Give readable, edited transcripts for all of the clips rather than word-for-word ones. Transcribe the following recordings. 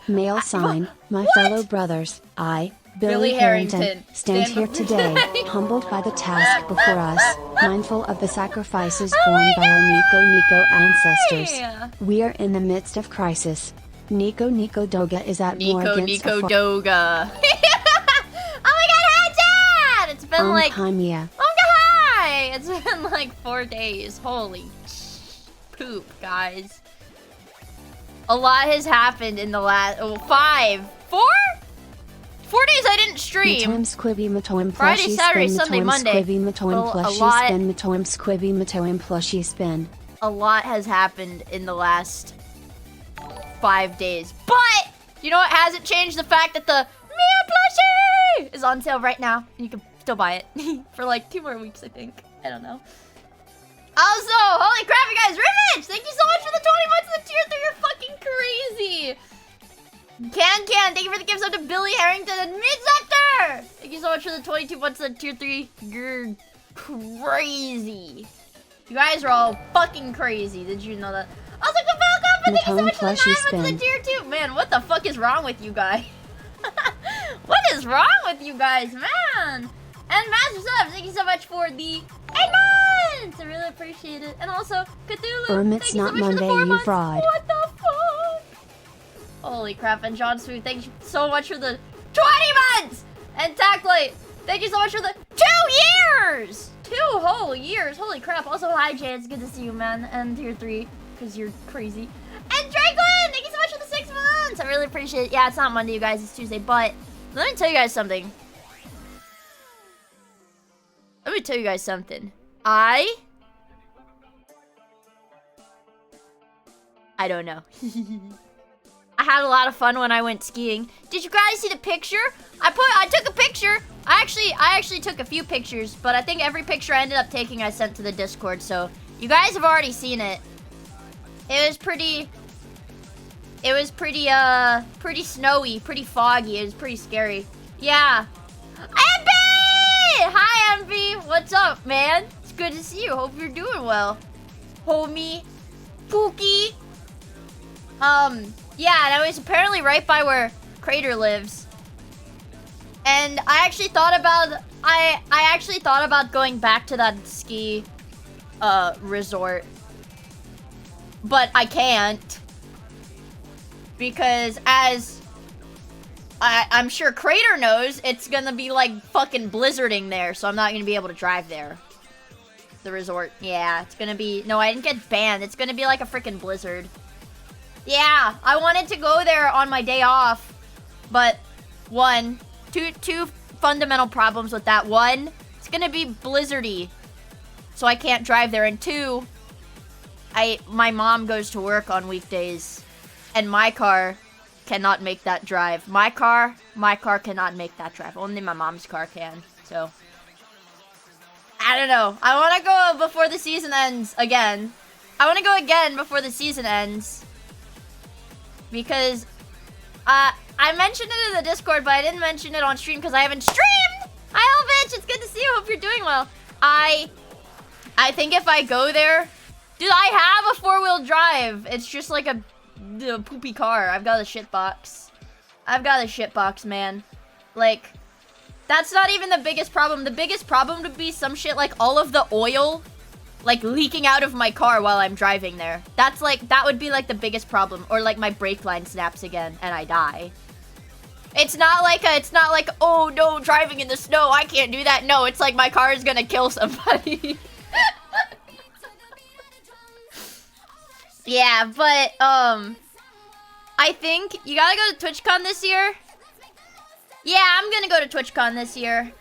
Male sign, my fellow brothers, I, Billy Harrington, stand here today, humbled by the task before us, mindful of the sacrifices borne by our Nico ancestors. We are in the midst of crisis. Nico Doga is at war against Nico Doga. Oh my god, hi Dad! It's been like... Miia. hi! It's been like 4 days. Holy poop, guys. A lot has happened in the last... Oh, 5? 4? 4 days I didn't stream. Friday, Saturday, Sunday, Monday. A lot has happened in the last 5 days. But, you know what hasn't changed? The fact that the Miia plushie is on sale right now. You can still buy it for like 2 more weeks, I think. I don't know. Also, holy crap, you guys, Rivage! Thank you so much for the 20 months of the tier 3. You're fucking crazy. Can, thank you for the gifts up to Billy Harrington and Midsector! Thank you so much for the 22 months of the tier 3. You're crazy. You guys are all fucking crazy. Did you know that? Also, Kafelka, thank you so much for the 9 months of the tier 2. Man, what the fuck is wrong with you guys? What is wrong with you guys, man? And Master Subs, thank you so much for the 8 months! I really appreciate it. And also, Cthulhu, thank you so much for the 4 months. Fraud. What the fuck? Holy crap, and John Swoot, thank you so much for the 20 months! And Tacklite, thank you so much for the 2 years! 2 whole years, holy crap. Also, hi Jay, it's good to see you, man. And tier 3, because you're crazy. And Drakelin, thank you so much for the 6 months! I really appreciate it. Yeah, it's not Monday, you guys, it's Tuesday, but let me tell you guys something. I don't know. I had a lot of fun when I went skiing. Did you guys see the picture? I took a picture. I actually took a few pictures, but I think every picture I ended up taking I sent to the Discord, so you guys have already seen it. It was pretty snowy, pretty foggy. It was pretty scary. Yeah. Epi! Hi, Envy. What's up, man? It's good to see you. Hope you're doing well. Homie. Pookie. Yeah, and I was apparently right by where Crater lives. And I actually thought about... I actually thought about going back to that ski resort. But I can't. Because as I'm sure Crater knows, it's gonna be like fucking blizzarding there, so I'm not gonna be able to drive there. The resort. Yeah, it's gonna be... No, I didn't get banned. It's gonna be like a freaking blizzard. Yeah, I wanted to go there on my day off. But, two fundamental problems with that. One, it's gonna be blizzardy. So I can't drive there. And two, my mom goes to work on weekdays. And my car cannot make that drive. My car cannot make that drive. Only my mom's car can. So... I don't know. I want to go before the season ends again. I want to go again before the season ends. Because I mentioned it in the Discord, but I didn't mention it on stream because I haven't streamed! Hi, Elvitch! It's good to see you. Hope you're doing well. I think if I go there... Dude, I have a 4-wheel drive. It's just like a poopy car. I've got a shitbox. I've got a shitbox, man. Like... That's not even the biggest problem. The biggest problem would be some shit like all of the oil, like, leaking out of my car while I'm driving there. That's like, that would be like the biggest problem. Or like my brake line snaps again and I die. It's not like, oh no, driving in the snow, I can't do that. No, it's like my car is gonna kill somebody. Yeah, but, I think you gotta go to TwitchCon this year. Yeah, I'm gonna go to TwitchCon this year.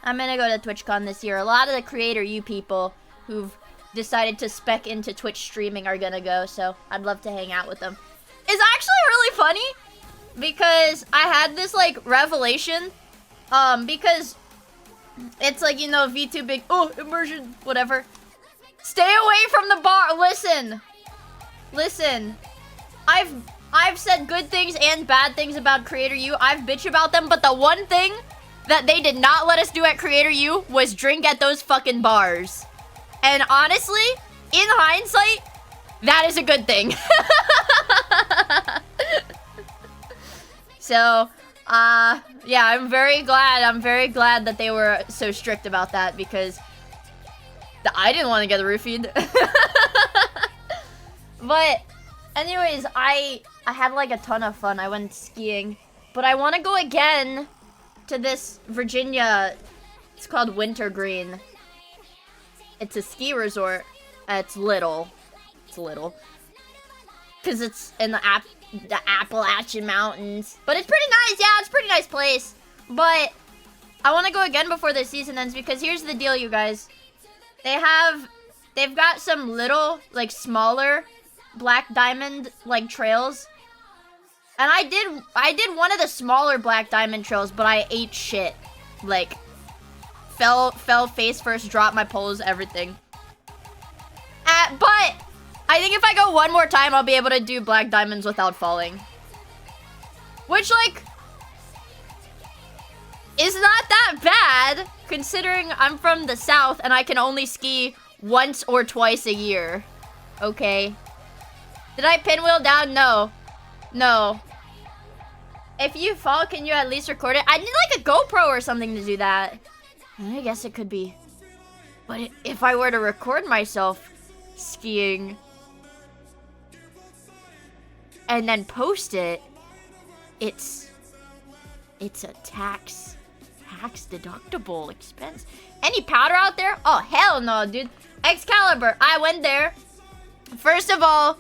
I'm gonna go to TwitchCon this year. A lot of the Creator U people who've decided to spec into Twitch streaming are gonna go, so I'd love to hang out with them. It's actually really funny because I had this, like, revelation. Because it's like, you know, VTubing, oh, immersion, whatever. Stay away from the bar. Listen. I've said good things and bad things about Creator U. I've bitched about them, but the one thing that they did not let us do at Creator U was drink at those fucking bars. And honestly, in hindsight, that is a good thing. So, yeah, I'm very glad that they were so strict about that because I didn't want to get roofied. But anyways, I had like a ton of fun. I went skiing. But I want to go again to this Virginia. It's called Wintergreen. It's a ski resort. It's little. Because it's in the Appalachian Mountains. But it's pretty nice. Yeah, it's a pretty nice place. But I want to go again before the season ends because here's the deal, you guys. They've got some little, like, smaller Black Diamond, like, trails. And I did one of the smaller Black Diamond trails, but I ate shit. Like, fell face first, dropped my poles, everything. But I think if I go one more time, I'll be able to do Black Diamonds without falling. Which, like, is not that bad, considering I'm from the South and I can only ski once or twice a year. Okay. Did I pinwheel down? No. No. If you fall, can you at least record it? I need like a GoPro or something to do that. I guess it could be. But if I were to record myself skiing and then post it, it's a tax deductible expense. Any powder out there? Oh, hell no, dude. Excalibur. I went there. First of all,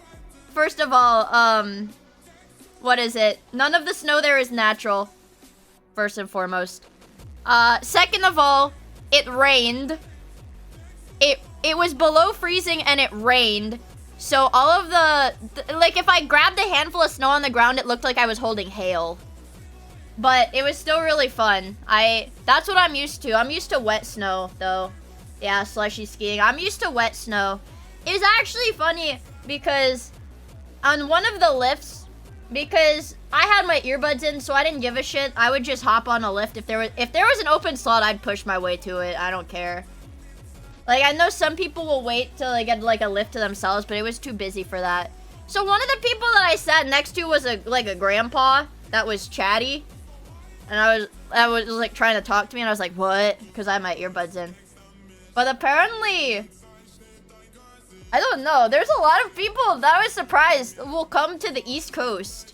what is it? None of the snow there is natural. First and foremost. Second of all, it rained. It was below freezing and it rained. So all of like if I grabbed a handful of snow on the ground, it looked like I was holding hail. But it was still really fun. That's what I'm used to. I'm used to wet snow though. Yeah, slushy skiing. I'm used to wet snow. It was actually funny because on one of the lifts, Because I had my earbuds in, so I didn't give a shit. I would just hop on a lift. If there was an open slot, I'd push my way to it. I don't care. Like, I know some people will wait till they get, like, a lift to themselves, but it was too busy for that. So one of the people that I sat next to was, a grandpa that was chatty. And I was, like, trying to talk to me, and I was like, what? Because I had my earbuds in. But apparently, I don't know. There's a lot of people that I was surprised will come to the East Coast.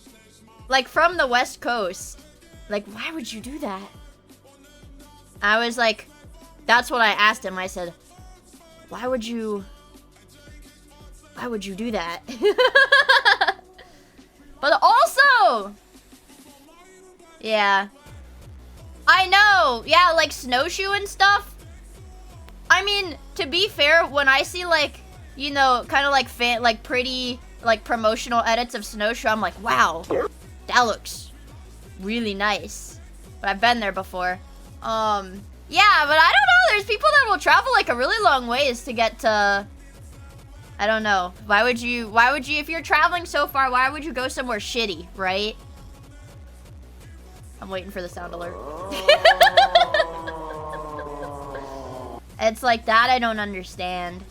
Like, from the West Coast. Like, why would you do that? I was like, that's what I asked him. I said, why would you do that? But also, yeah, I know, yeah, like snowshoe and stuff. I mean, to be fair, when I see like, you know, kind of like pretty like promotional edits of snowshoe, I'm like, wow, that looks really nice. But I've been there before. Yeah, but I don't know. There's people that will travel like a really long ways to get to. I don't know. Why would you, if you're traveling so far, why would you go somewhere shitty, right? I'm waiting for the sound alert. It's like that I don't understand.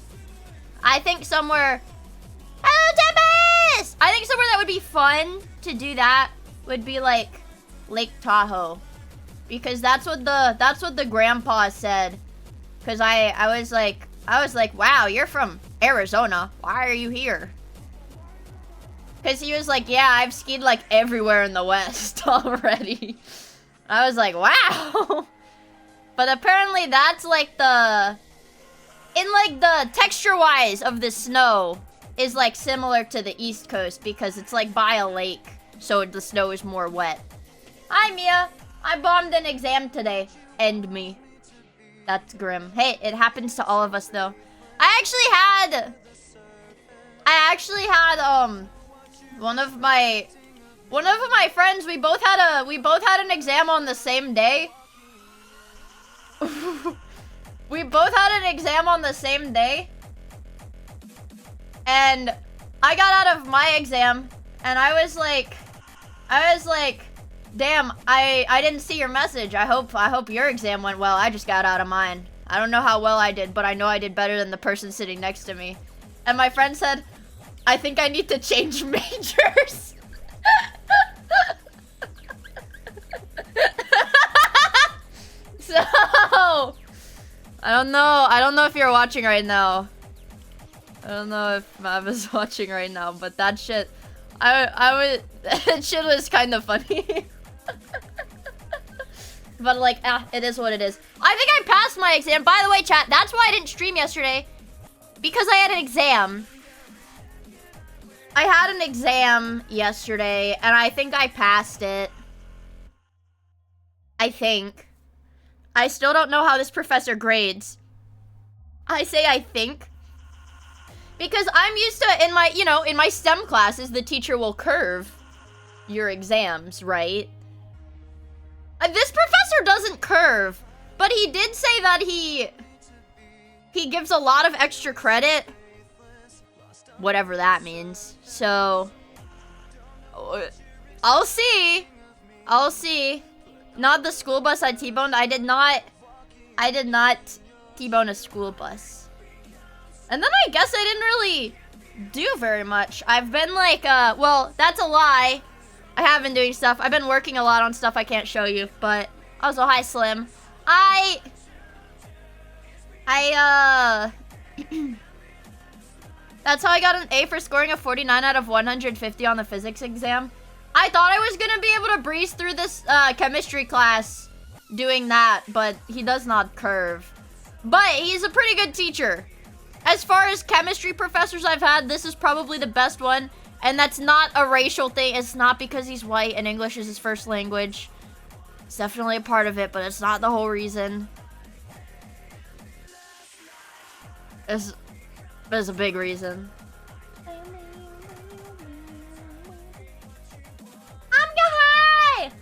I think somewhere. Oh, Tempest! I think somewhere that would be fun to do that would be like Lake Tahoe. Because that's what the grandpa said. Cause I was like, wow, you're from Arizona. Why are you here? Cause he was like, yeah, I've skied like everywhere in the West already. I was like, wow. But apparently that's like the texture-wise of the snow is like similar to the East Coast because it's like by a lake, so the snow is more wet. Hi, Mia. I bombed an exam today. End me. That's grim. Hey, it happens to all of us though. I actually had one of my friends, we both had an exam on the same day. We both had an exam on the same day. And I got out of my exam and I was like, damn, I didn't see your message. I hope your exam went well. I just got out of mine. I don't know how well I did, but I know I did better than the person sitting next to me. And my friend said, I think I need to change majors. So, I don't know if you're watching right now. I don't know if Mav is watching right now, but that shit, that shit was kind of funny. But like, it is what it is. I think I passed my exam. By the way, chat, that's why I didn't stream yesterday. Because I had an exam. I had an exam yesterday, and I think I passed it. I think. I still don't know how this professor grades. I say I think. Because I'm used to, in my STEM classes, the teacher will curve your exams, right? This professor doesn't curve, but he did say that he gives a lot of extra credit. Whatever that means. So, I'll see. I'll see. Not the school bus I T-boned. I did not T-bone a school bus. And then I guess I didn't really do very much. I've been like, well, that's a lie. I have been doing stuff. I've been working a lot on stuff I can't show you, but also, hi, Slim. That's how I got an A for scoring a 49 out of 150 on the physics exam. I thought I was gonna be able to breeze through this chemistry class doing that, but he does not curve. But he's a pretty good teacher. As far as chemistry professors I've had, this is probably the best one. And that's not a racial thing. It's not because he's white and English is his first language. It's definitely a part of it, but it's not the whole reason. It's a big reason.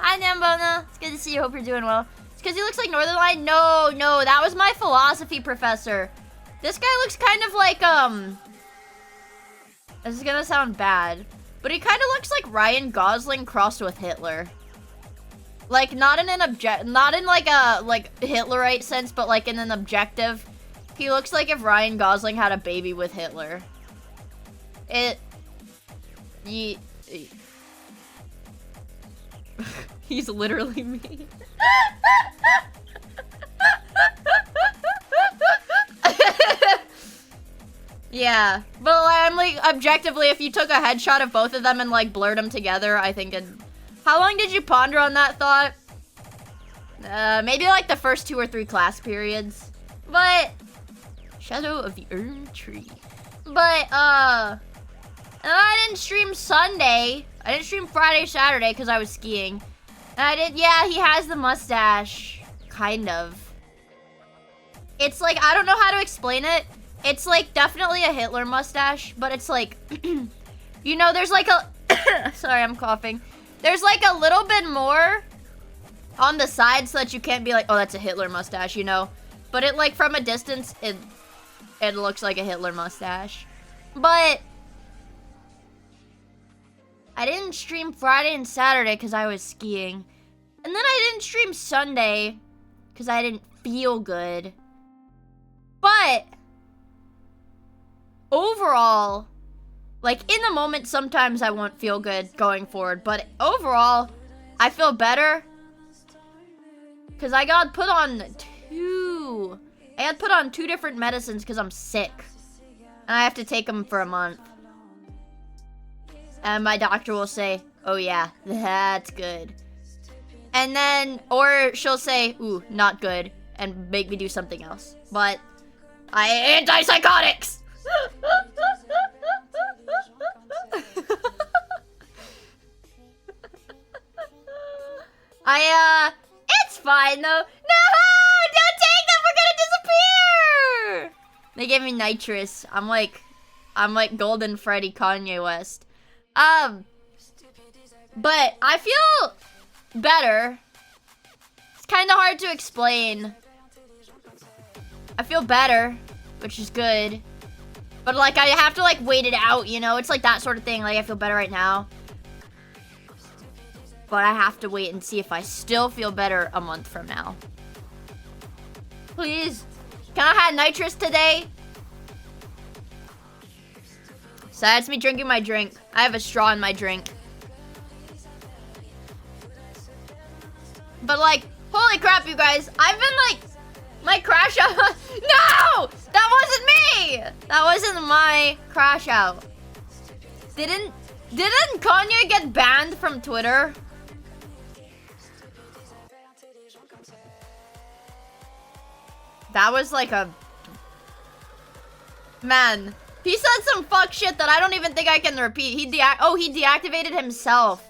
Hi, Nambona. It's good to see you. Hope you're doing well. It's because he looks like Northernlight. No, that was my philosophy professor. This guy looks kind of like, this is gonna sound bad, But he kind of looks like Ryan Gosling crossed with Hitler. Like, not in like a, Hitlerite sense, but like in an objective. He looks like if Ryan Gosling had a baby with Hitler. He's literally me. Yeah, but I'm like, objectively, if you took a headshot of both of them and like blurred them together, I think it... How long did you ponder on that thought? Maybe like the first 2 or 3 class periods. But... Shadow of the Earned Tree. But, I didn't stream Sunday. I didn't stream Friday, Saturday, because I was skiing. And yeah, he has the mustache. Kind of. It's like, I don't know how to explain it. It's like definitely a Hitler mustache, but it's like, you know, there's like a, sorry, I'm coughing. There's like a little bit more on the side so that you can't be like, oh, that's a Hitler mustache, you know? But it like from a distance, it looks like a Hitler mustache. But I didn't stream Friday and Saturday because I was skiing. And then I didn't stream Sunday because I didn't feel good. But overall, like in the moment, sometimes I won't feel good going forward. But overall, I feel better because I got put on two different medicines because I'm sick. And I have to take them for a month. And my doctor will say, oh yeah, that's good. And then, or she'll say, ooh, not good, and make me do something else. But antipsychotics! It's fine though. No! Don't take them! We're gonna disappear! They gave me nitrous. I'm like Golden Freddy Kanye West. But I feel better. It's kind of hard to explain. I feel better, which is good. But like I have to like wait it out, you know? It's like that sort of thing. Like I feel better right now. But I have to wait and see if I still feel better a month from now. Please. Can I have nitrous today? So that's me drinking my drink. I have a straw in my drink. But like, holy crap, you guys. I've been like, my crash out. No! That wasn't me! That wasn't my crash out. Didn't Kanye get banned from Twitter? That was like a... Man. He said some fuck shit that I don't even think I can repeat. He deactivated himself.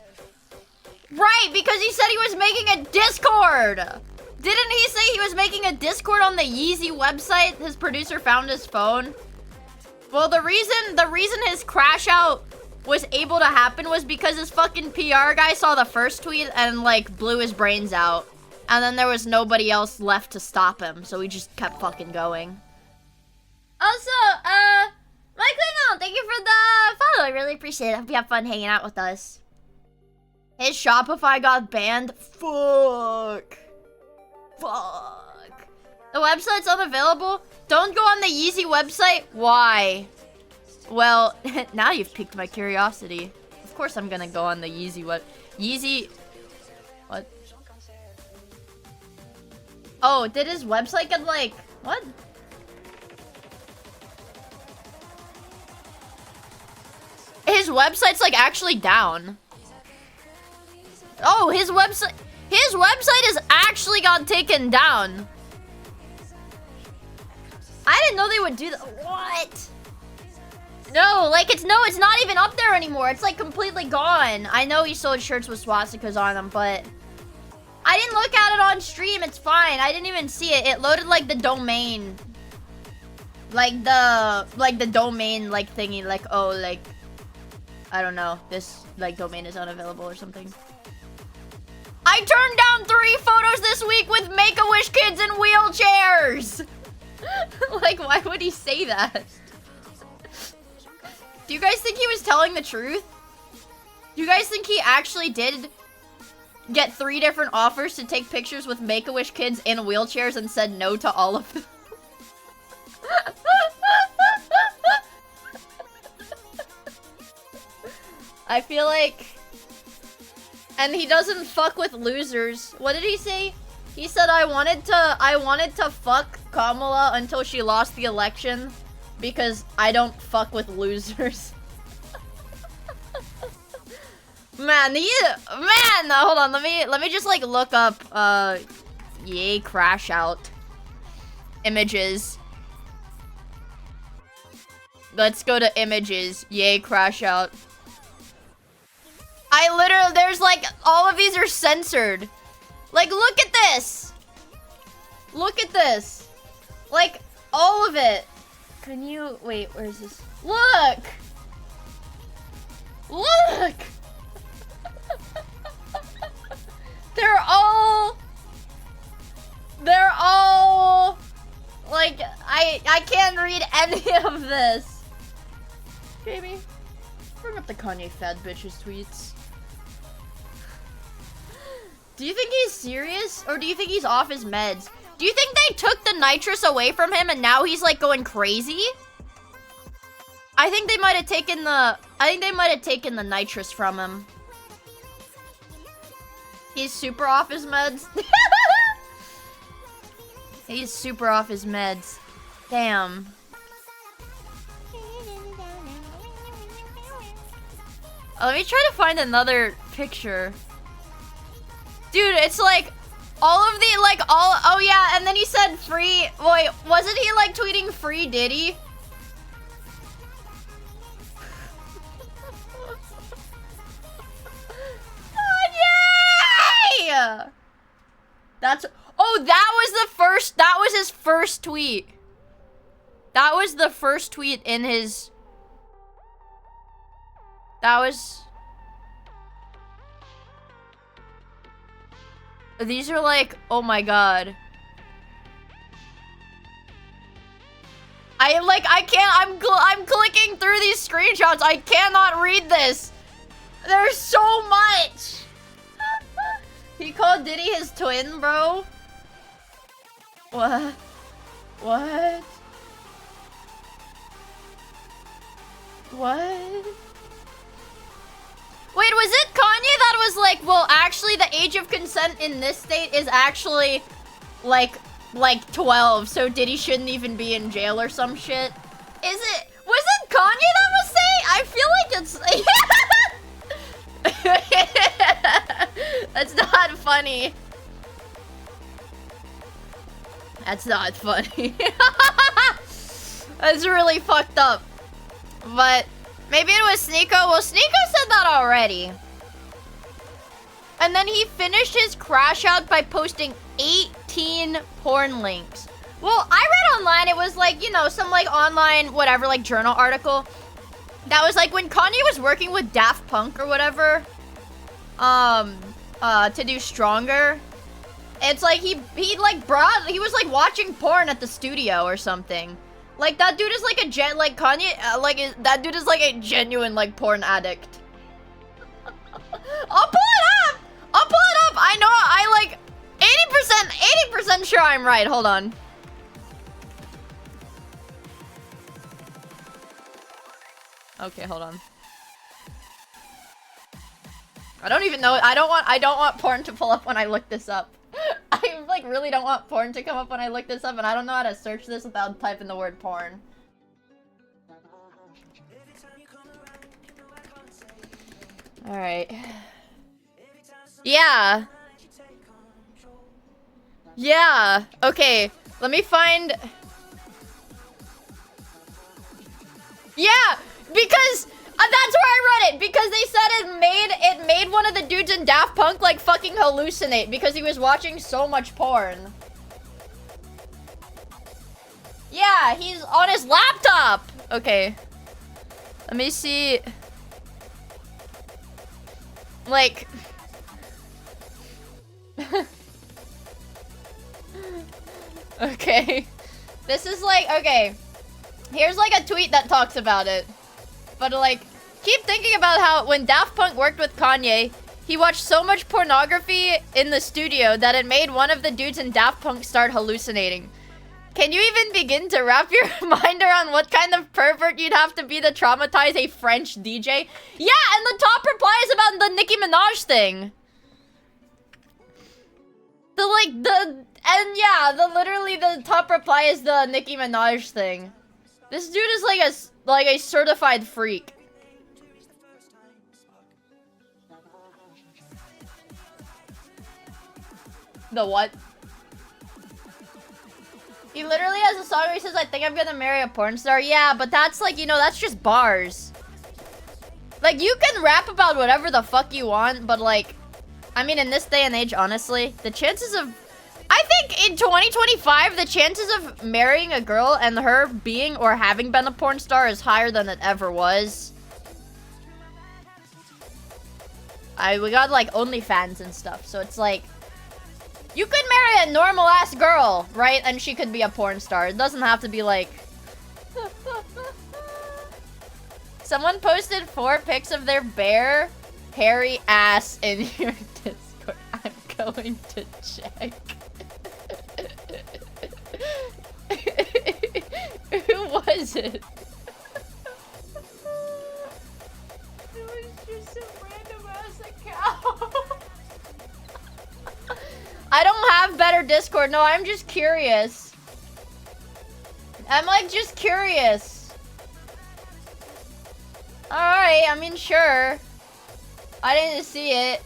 Right, because he said he was making a Discord. Didn't he say he was making a Discord on the Yeezy website? His producer found his phone. Well, the reason his crash out was able to happen was because his fucking PR guy saw the first tweet and like blew his brains out. And then there was nobody else left to stop him, so he just kept fucking going. Also, Mike Leno, thank you for the follow. I really appreciate it. Hope you have fun hanging out with us. His Shopify got banned. Fuck. The website's unavailable? Don't go on the Yeezy website? Why? Well, now you've piqued my curiosity. Of course I'm gonna go on the Yeezy web. Yeezy... What? Oh, did his website get like... What? His website's like actually down. Oh, his website is actually got taken down. I didn't know they would do that. What? No, like it's not even up there anymore. It's like completely gone. I know he sold shirts with swastikas on them, but I didn't look at it on stream. It's fine. I didn't even see it. It loaded like the domain. Like the domain like thingy, like oh like I don't know. This like domain is unavailable or something. I turned down 3 photos this week with Make-A-Wish kids in wheelchairs. Like, why would he say that? Do you guys think he was telling the truth? Do you guys think he actually did get 3 different offers to take pictures with Make-A-Wish kids in wheelchairs and said no to all of them? I feel like... And he doesn't fuck with losers. What did he say? He said, I wanted to fuck Kamala until she lost the election because I don't fuck with losers. Man, hold on, let me just like look up yay crash out images. Let's go to images. Yay crash out. I literally, there's like, all of these are censored. Like, look at this. Look at this. Like, all of it. Can you, wait, where's this? Look. Look. They're all, like, I can't read any of this. Jamie, bring up the Kanye fat bitches tweets. Do you think he's serious? Or do you think he's off his meds? Do you think they took the nitrous away from him and now he's like going crazy? I think they might have taken the nitrous from him. He's super off his meds. He's super off his meds. Damn. Oh, let me try to find another picture. Dude, it's like all of the like all oh yeah, and then he said free wait, wasn't he like tweeting free Diddy? Kanye! That's that was his first tweet. That was the first tweet in his These are like, oh my god. I'm clicking through these screenshots. I cannot read this. There's so much. He called Diddy his twin, bro. What? What? What? Wait, was it Kanye that was like, well, actually the age of consent in this state is actually like 12, so Diddy shouldn't even be in jail or some shit? Was it Kanye that was saying? I feel like it's... That's not funny. That's not funny. That's really fucked up. But maybe it was Sneeko. Well, Sneeko said that already. And then he finished his crash out by posting 18 porn links. Well, I read online, it was like, you know, some like online, whatever, like journal article. That was like when Kanye was working with Daft Punk or whatever. To do Stronger. It's like he was like watching porn at the studio or something. Like that dude is like Kanye, that dude is like a genuine like porn addict. I'll pull it up! I know, I like 80% sure I'm right. Hold on. Okay, hold on. I don't even know. I don't want porn to pull up when I look this up. I like really don't want porn to come up when I look this up, and I don't know how to search this without typing the word porn. All right. Yeah. Yeah. Okay. Let me find. Yeah, because that's where I read it. Because they said it made one of the dudes in Daft Punk like fucking hallucinate because he was watching so much porn. Yeah, he's on his laptop. Okay. Let me see. Like. Okay. This is like, okay. Here's like a tweet that talks about it. But like, keep thinking about how when Daft Punk worked with Kanye, he watched so much pornography in the studio that it made one of the dudes in Daft Punk start hallucinating. Can you even begin to wrap your mind around what kind of pervert you'd have to be to traumatize a French DJ? Yeah, and the top reply is about the Nicki Minaj thing. Literally the top reply is the Nicki Minaj thing. This dude is like a certified freak. The what? He literally has a song where he says, I think I'm gonna marry a porn star. Yeah, but that's like, you know, that's just bars. Like, you can rap about whatever the fuck you want, but like, I mean, in this day and age, honestly, the chances of... I think in 2025, the chances of marrying a girl and her being or having been a porn star is higher than it ever was. We got like OnlyFans and stuff, so it's like... You could marry a normal-ass girl, right? And she could be a porn star. It doesn't have to be like... Someone posted 4 pics of their bare, hairy ass in your Discord. I'm going to check. Who was it? It was just some random-ass account. I don't have better Discord. No, I'm just curious. I'm like just curious. Alright, I mean, sure. I didn't see it.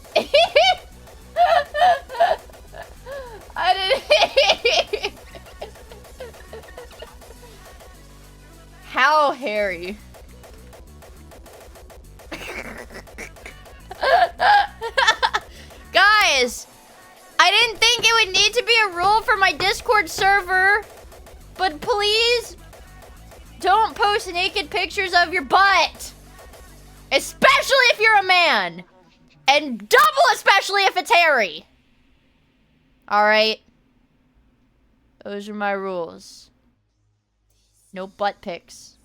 I didn't. How hairy? Guys! I didn't think it would need to be a rule for my Discord server, but please don't post naked pictures of your butt, especially if you're a man, and double especially if it's hairy. All right, those are my rules. No butt pics.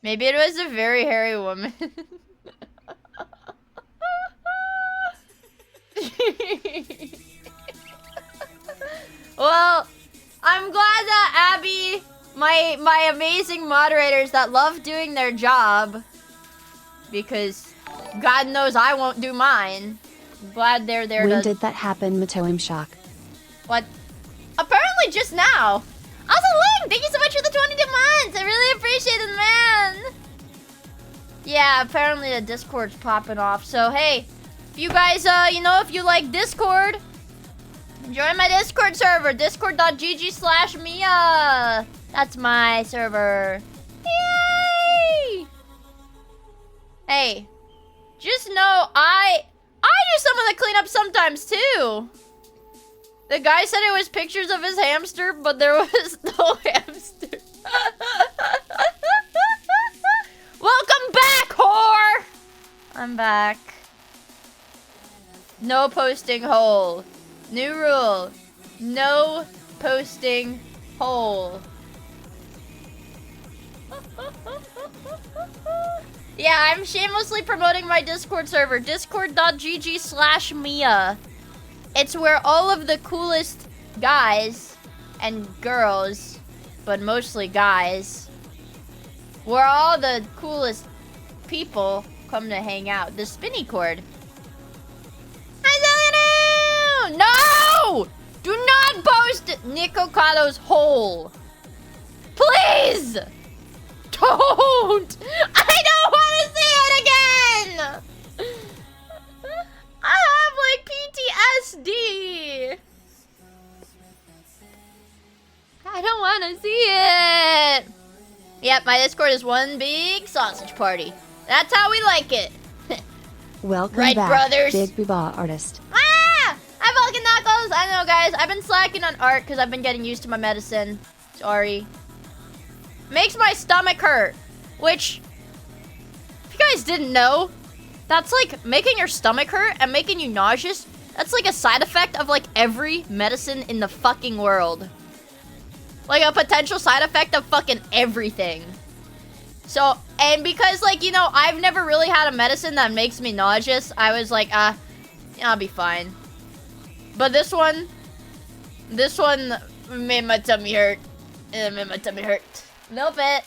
Maybe it was a very hairy woman. Well, I'm glad that Abby, my amazing moderators that love doing their job, because God knows I won't do mine. I'm glad they're there. When did that happen, Matoim Shock? What? Apparently just now. Also, Ling, thank you so much for the 22 months. I really appreciate it, man. Yeah, apparently the Discord's popping off. So, hey, if you guys, you know, if you like Discord, join my Discord server, discord.gg/Miia. That's my server. Yay! Hey, just know I do some of the cleanup sometimes too. The guy said it was pictures of his hamster, but there was no hamster. Welcome back, whore! I'm back. No posting hole. New rule. No posting hole. Yeah, I'm shamelessly promoting my Discord server, discord.gg/Miia. It's where all of the coolest guys and girls, but mostly guys, where all the coolest people come to hang out. The spinny cord. No! Do not post Nico Cato's hole. Please! Don't! I don't want to see it again! I have like PTSD. I don't want to see it. Yep, my Discord is one big sausage party. That's how we like it. Welcome right, back, brothers? Big Booba artist. Ah! I fucking knuckles! I know, guys. I've been slacking on art because I've been getting used to my medicine. Sorry. Makes my stomach hurt. Which, if you guys didn't know, that's like making your stomach hurt and making you nauseous. That's like a side effect of like every medicine in the fucking world. Like a potential side effect of fucking everything. So, and because, like, you know, I've never really had a medicine that makes me nauseous, I was like, I'll be fine. But this one made my tummy hurt. It made my tummy hurt. A little bit.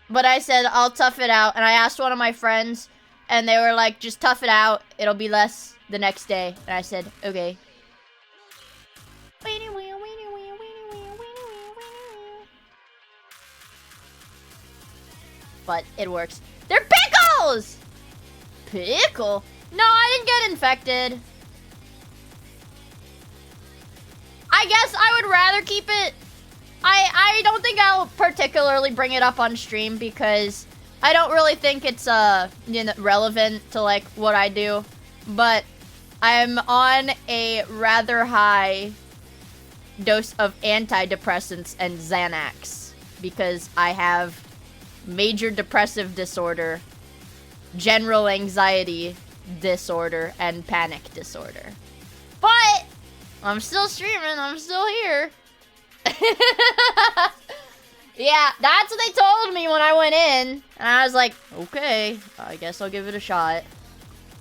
But I said, I'll tough it out. And I asked one of my friends, and they were like, just tough it out. It'll be less the next day. And I said, okay. But it works. They're pickles! Pickle? No, I didn't get infected. I guess I would rather keep it. I don't think I'll particularly bring it up on stream because I don't really think it's you know, relevant to like what I do. But I'm on a rather high dose of antidepressants and Xanax because I have major depressive disorder, general anxiety disorder, and panic disorder. But I'm still streaming. I'm still here. Yeah, that's what they told me when I went in. And I was like, okay, I guess I'll give it a shot.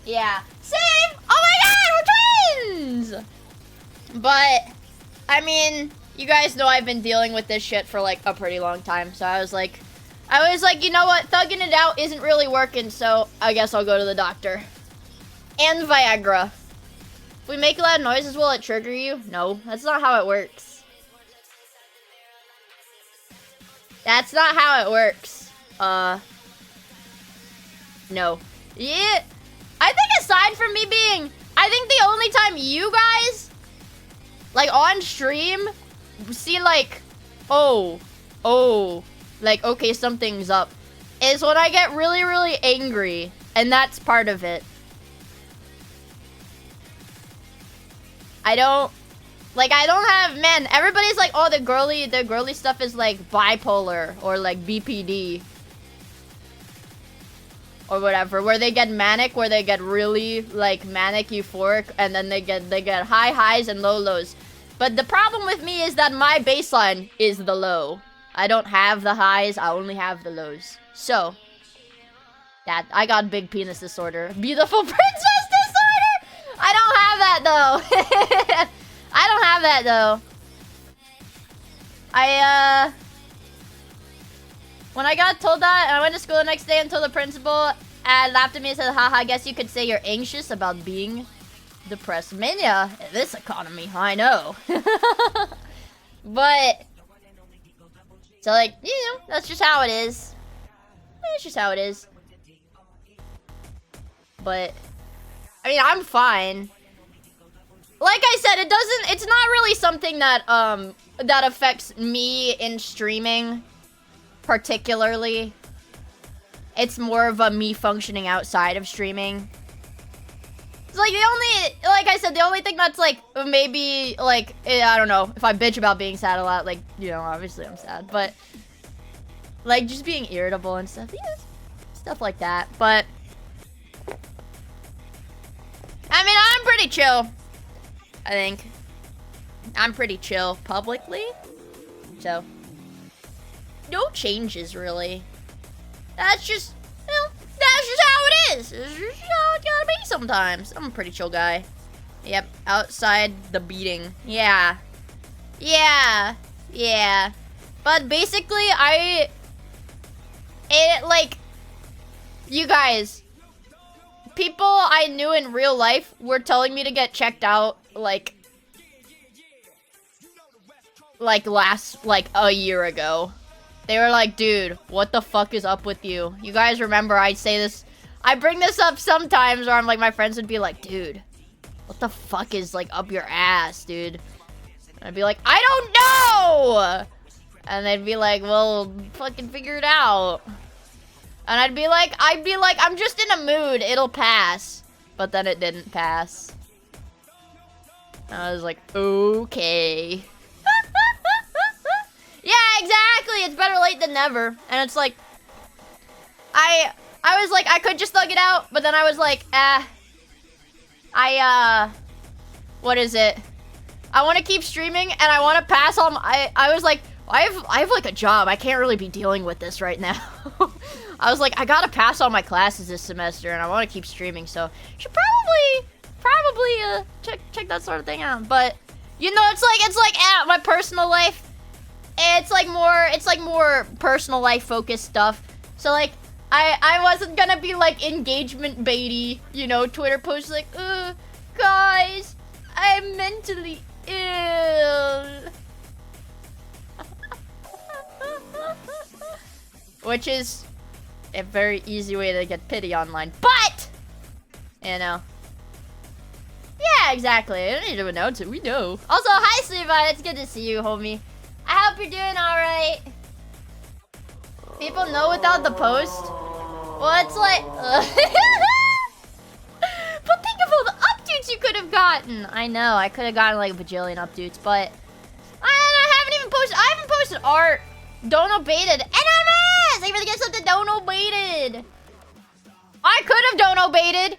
Yeah. Same! Oh my god, we're twins! But, I mean, you guys know I've been dealing with this shit for like a pretty long time. So I was like, you know what? Thugging it out isn't really working. So I guess I'll go to the doctor. And Viagra. If we make loud noises, will it trigger you? No, that's not how it works. That's not how it works. No. Yeah. I think aside from me being, I think the only time you guys, like on stream, see like, oh, like, okay, something's up, is when I get really, really angry. And that's part of it. I don't have, man, everybody's like, oh, the girly stuff is like bipolar or like BPD or whatever, where they get manic, where they get really like manic euphoric, and then they get high highs and low lows. But the problem with me is that my baseline is the low. I don't have the highs, I only have the lows. So that I got big penis disorder. Beautiful princess disorder! I don't have that though. I don't have that though. When I got told that, and I went to school the next day and told the principal, and laughed at me and said, haha, I guess you could say you're anxious about being depressed. Mania, in this economy, I know. But, so like, you know, that's just how it is. It's just how it is. But, I mean, I'm fine. Like I said, it's not really something that, that affects me in streaming, particularly. It's more of a me functioning outside of streaming. It's like like I said, the only thing that's like, maybe, like, I don't know, if I bitch about being sad a lot, like, you know, obviously I'm sad, but, like, just being irritable and stuff, yeah, stuff like that, but, I mean, I'm pretty chill. I think. I'm pretty chill publicly. So, no changes really. That's just, you know, that's just how it is. It's just how it gotta be sometimes. I'm a pretty chill guy. Yep, outside the beating. Yeah. Yeah. Yeah. But basically, like, you guys, people I knew in real life were telling me to get checked out, like a year ago. They were like, dude, what the fuck is up with you? You guys remember I say this, I bring this up sometimes where I'm like, my friends would be like, dude, what the fuck is like up your ass, dude? And I'd be like, I don't know! And they'd be like, well, fucking figure it out. And I'd be like, I'm just in a mood, it'll pass. But then it didn't pass. I was like, okay. Yeah, exactly, it's better late than never. And it's like, I was like, I could just thug it out, but then I was like, what is it? I want to keep streaming, and I want to pass all my, I was like, I have like a job. I can't really be dealing with this right now. I was like, I gotta pass all my classes this semester, and I want to keep streaming, so should probably check that sort of thing out. But you know, it's like my personal life. It's like more personal life focused stuff. So like, I wasn't gonna be like engagement baity, you know, Twitter posts like, guys, I'm mentally ill. Which is a very easy way to get pity online. But, you know. Yeah, exactly. I don't need to announce it. We know. Also, hi, Sleevine. It's good to see you, homie. I hope you're doing alright. People know without the post. Well, it's like... But think of all the updates you could have gotten. I know. I could have gotten like a bajillion updates, but... I haven't even posted... I haven't posted art. Dono baited. NMS! Thank you for the gift sub to Dono baited. I could have Dono baited.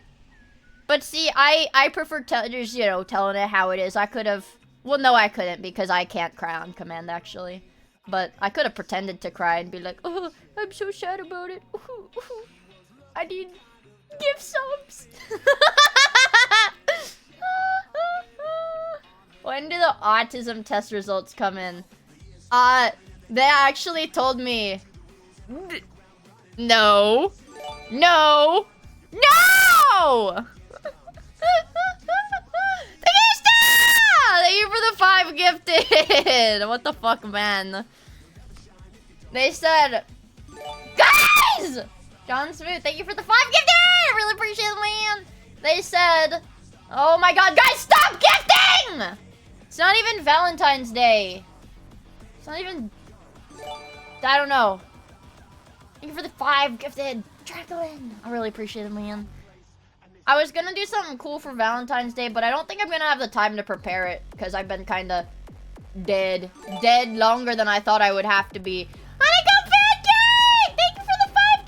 But see, I prefer just, you know, telling it how it is. I could have... Well, no, I couldn't because I can't cry on command, actually. But I could have pretended to cry and be like, oh, I'm so sad about it. I need gift subs. When do the autism test results come in? They actually told me... No. No. No! Thank you for the 5 gifted! What the fuck, man? They said... Guys! John Smooth, thank you for the 5 gifted! I really appreciate it, man. They said... Oh my god, guys, stop gifting! It's not even Valentine's Day. It's not even... I don't know. Thank you for the 5 gifted. Dracolin. I really appreciate it, man. I was gonna do something cool for Valentine's Day, but I don't think I'm gonna have the time to prepare it, because I've been kinda dead longer than I thought I would have to be. Honeycomb Pancake! Thank you for the 5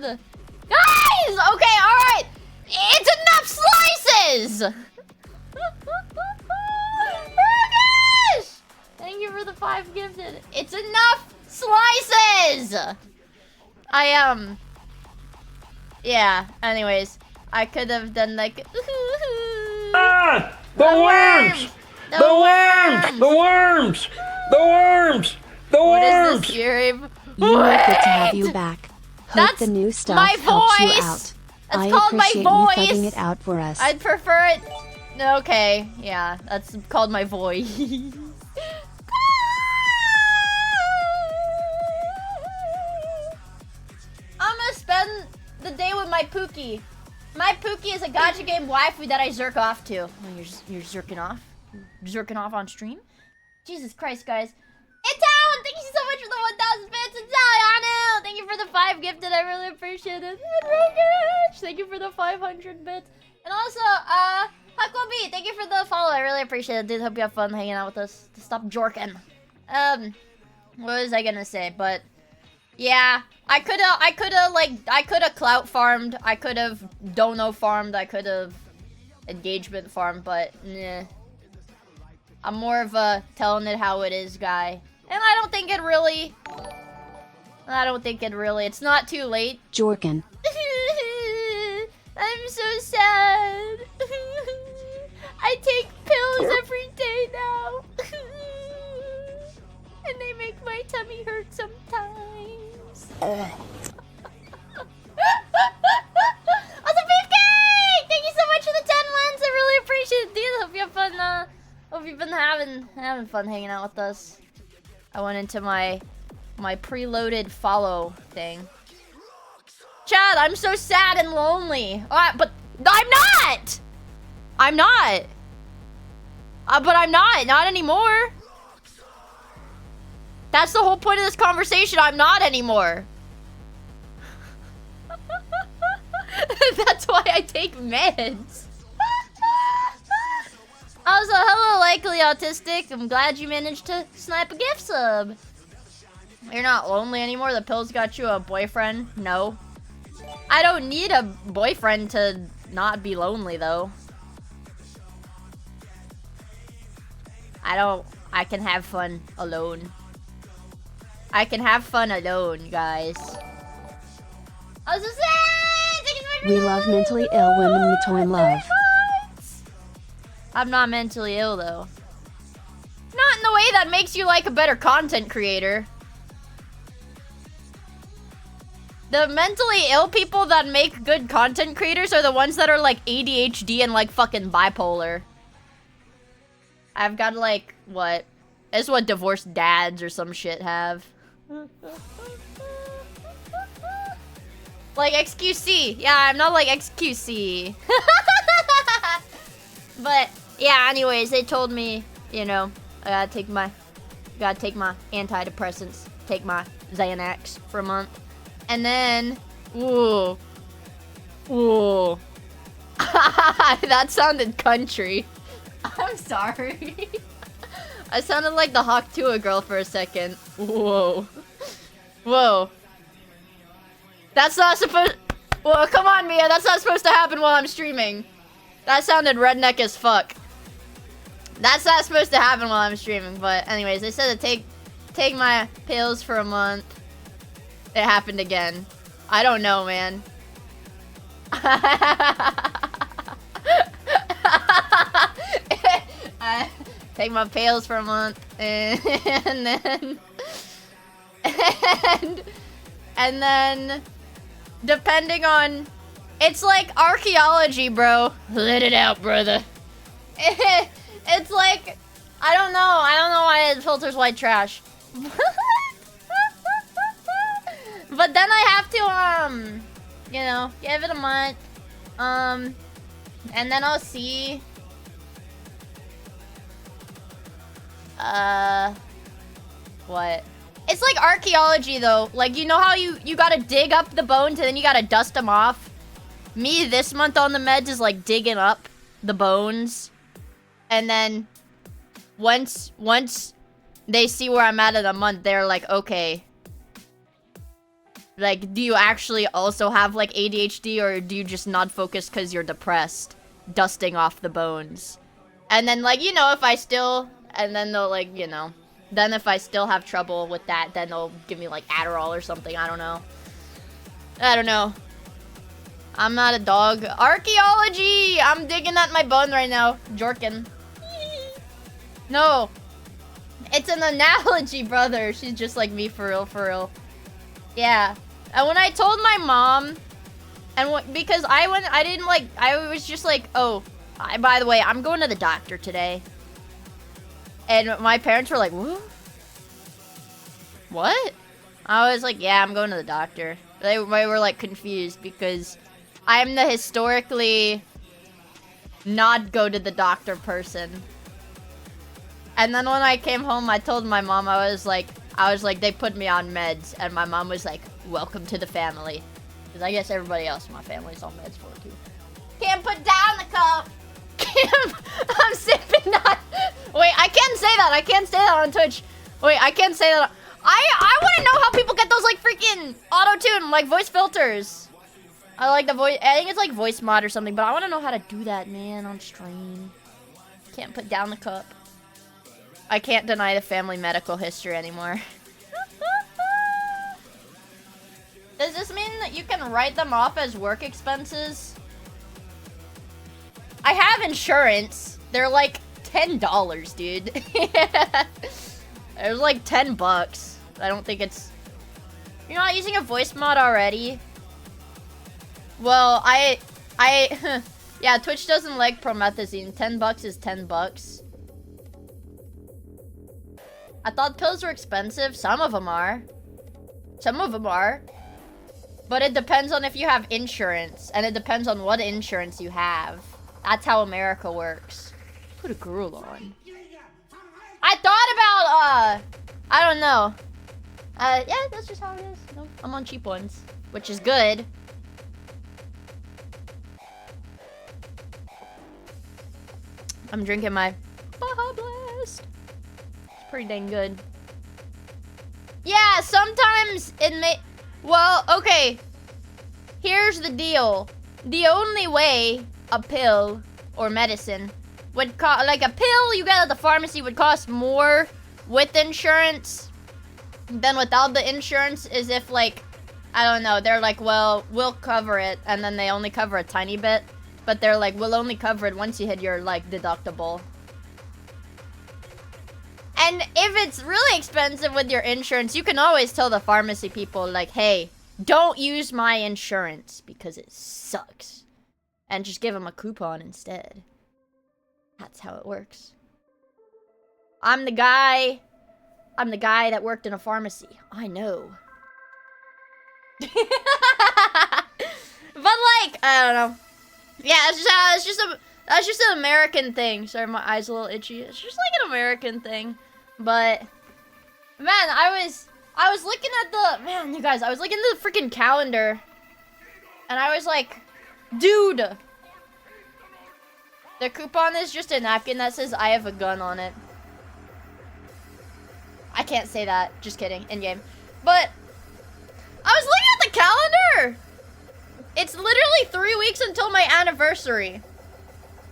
gifted! Guys! Okay, alright! It's enough slices! Oh gosh! Thank you for the 5 gifted. It's enough slices! Yeah, anyways. I could have done like... Ah! The worms! The worms! The worms! The worms! The What worms! is this, Yuri? You are good to have you back. Hope That's the new stuff my helps you voice! out. That's I called my appreciate you voice! thugging it out for us. I'd prefer it... Okay, yeah, that's called my voice. I'm gonna spend the day with my Pookie. My Pookie is a gacha game waifu that I zerk off to. Oh, you're zerking off? You're zerking off on stream? Jesus Christ, guys. Italian, thank you so much for the 1,000 bits. Italiano, thank you for the 5 gifted. I really appreciate it. Rogish, thank you for the 500 bits. And also, Huckle B, thank you for the follow. I really appreciate it, dude. Hope you have fun hanging out with us. Stop jorking. What was I gonna say? But yeah, I coulda clout farmed. I could have dono farmed. I could have engagement farmed. But nah, I'm more of a telling it how it is guy. And I don't think it really. It's not too late. Jorkin. I'm so sad. I take pills every day now. And they make my tummy hurt sometimes. Also, Beefcake! Thank you so much for the 10 months. I really appreciate it, dude. Hope you have fun. Hope you've been having fun hanging out with us. I went into my preloaded follow thing. Chad, I'm so sad and lonely. But I'm not! I'm not! But I'm not. Not anymore. That's the whole point of this conversation. I'm not anymore. That's why I take meds. Also, hello, likely autistic. I'm glad you managed to snipe a gift sub. You're not lonely anymore. The pills got you a boyfriend. No. I don't need a boyfriend to not be lonely, though. I can have fun alone. I can have fun alone, guys. I was just saying, We love mentally ill women in the toy love. I'm not mentally ill, though. Not in the way that makes you like a better content creator. The mentally ill people that make good content creators are the ones that are like ADHD and like fucking bipolar. I've got like, what? It's what divorced dads or some shit have. Like XQC. Yeah, I'm not like XQC. But yeah, anyways, they told me, you know, I gotta take my antidepressants, take my Xanax for a month. And then, ooh. That sounded country. I'm sorry. I sounded like the Hawk Tuah girl for a second. Whoa. That's not supposed... Whoa, come on, Mia. That's not supposed to happen while I'm streaming. That sounded redneck as fuck. That's not supposed to happen while I'm streaming. But anyways, they said to take my pills for a month. It happened again. I don't know, man. I take my pills for a month, and then depending on, it's like archaeology, bro. Let it out, brother. It's like, I don't know why it filters white trash. But then I have to, you know, give it a month. And then I'll see. What? It's like archaeology, though. Like, you know how you gotta dig up the bones and then you gotta dust them off? Me, this month on the meds is like digging up the bones. And then once they see where I'm at in a month, they're like, okay. Like, do you actually also have, like, ADHD, or do you just not focus because you're depressed? Dusting off the bones. And then, like, you know, if I still... And then they'll, like, you know... Then if I still have trouble with that, then they'll give me, like, Adderall or something. I don't know. I'm not a dog. Archaeology! I'm digging at my bone right now. Jorkin. No. It's an analogy, brother. She's just like me, for real. Yeah. And when I told my mom, and because I was just like, oh, by the way, I'm going to the doctor today. And my parents were like, what? What? I was like, yeah, I'm going to the doctor. They were like confused because I'm the historically not go to the doctor person. And then when I came home, I told my mom, I was like, they put me on meds. And my mom was like, welcome to the family. Because I guess everybody else in my family's on meds for it too. Can't put down the cup. I'm sipping that. Wait, I can't say that. I can't say that on Twitch. Wait, I can't say that. I want to know how people get those like freaking auto-tune, like voice filters. I like the voice. I think it's like voice mod or something, but I want to know how to do that, man, on stream. Can't put down the cup. I can't deny the family medical history anymore. Does this mean that you can write them off as work expenses? I have insurance. They're like $10, dude. It was like 10 bucks. I don't think it's... You're not using a voice mod already? Well, yeah, Twitch doesn't like promethazine. 10 bucks is 10 bucks. I thought pills were expensive. Some of them are. Some of them are. But it depends on if you have insurance. And it depends on what insurance you have. That's how America works. Put a girl on. I thought about, I don't know. Yeah, that's just how it is. No, I'm on cheap ones. Which is good. I'm drinking my Baja Blast. It's pretty dang good. Yeah, sometimes it may... Well, okay. Here's the deal. The only way a pill or medicine would cost... Like, a pill you get at the pharmacy would cost more with insurance Then without the insurance is if like, I don't know, they're like, well, we'll cover it, and then they only cover a tiny bit. But they're like, we'll only cover it once you hit your like deductible. And if it's really expensive with your insurance, you can always tell the pharmacy people like, hey, don't use my insurance because it sucks. And just give them a coupon instead. That's how it works. I'm the guy that worked in a pharmacy. I know. But like, I don't know. Yeah, that's just an American thing. Sorry, my eyes a little itchy. It's just like an American thing. But man, I was looking at the you guys, I was looking at the freaking calendar. And I was like, dude, the coupon is just a napkin that says I have a gun on it. I can't say that. Just kidding. In game. But I was looking at the calendar. It's literally 3 weeks until my anniversary.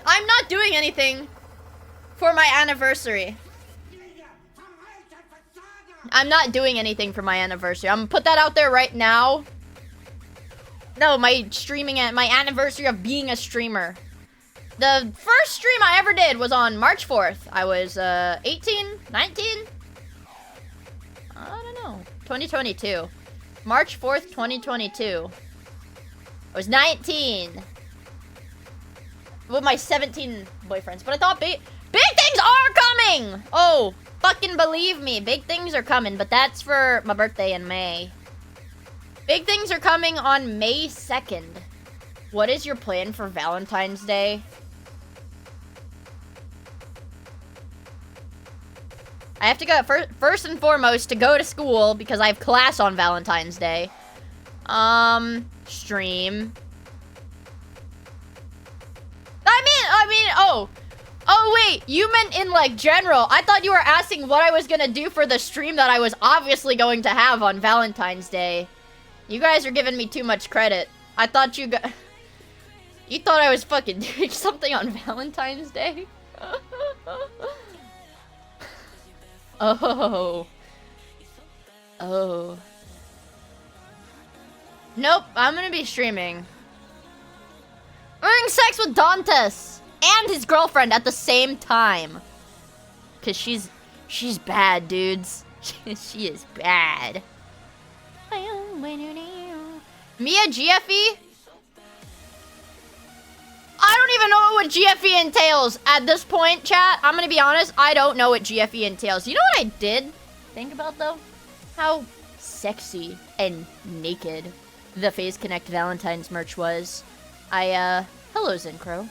I'm not doing anything for my anniversary. I'm not doing anything for my anniversary. I'm gonna put that out there right now. No, my anniversary of being a streamer. The first stream I ever did was on March 4th. I was 18, 19? I don't know. 2022. March 4th, 2022. I was 19. With my 17 boyfriends. But I thought big things are coming! Oh, fucking believe me. Big things are coming. But that's for my birthday in May. Big things are coming on May 2nd. What is your plan for Valentine's Day? I have to go first and foremost to go to school because I have class on Valentine's Day. Stream. Oh wait, you meant in like general. I thought you were asking what I was gonna do for the stream that I was obviously going to have on Valentine's Day. You guys are giving me too much credit. I thought you thought I was fucking doing something on Valentine's Day? Oh. Nope, I'm gonna be streaming. I'm having sex with Dantes and his girlfriend at the same time. Cause she's bad, dudes. She is bad. Miia GFE? I don't even know what GFE entails at this point, chat. I'm gonna be honest, I don't know what GFE entails. You know what I did think about, though? How sexy and naked the Phase Connect Valentine's merch was. Hello, Zincro.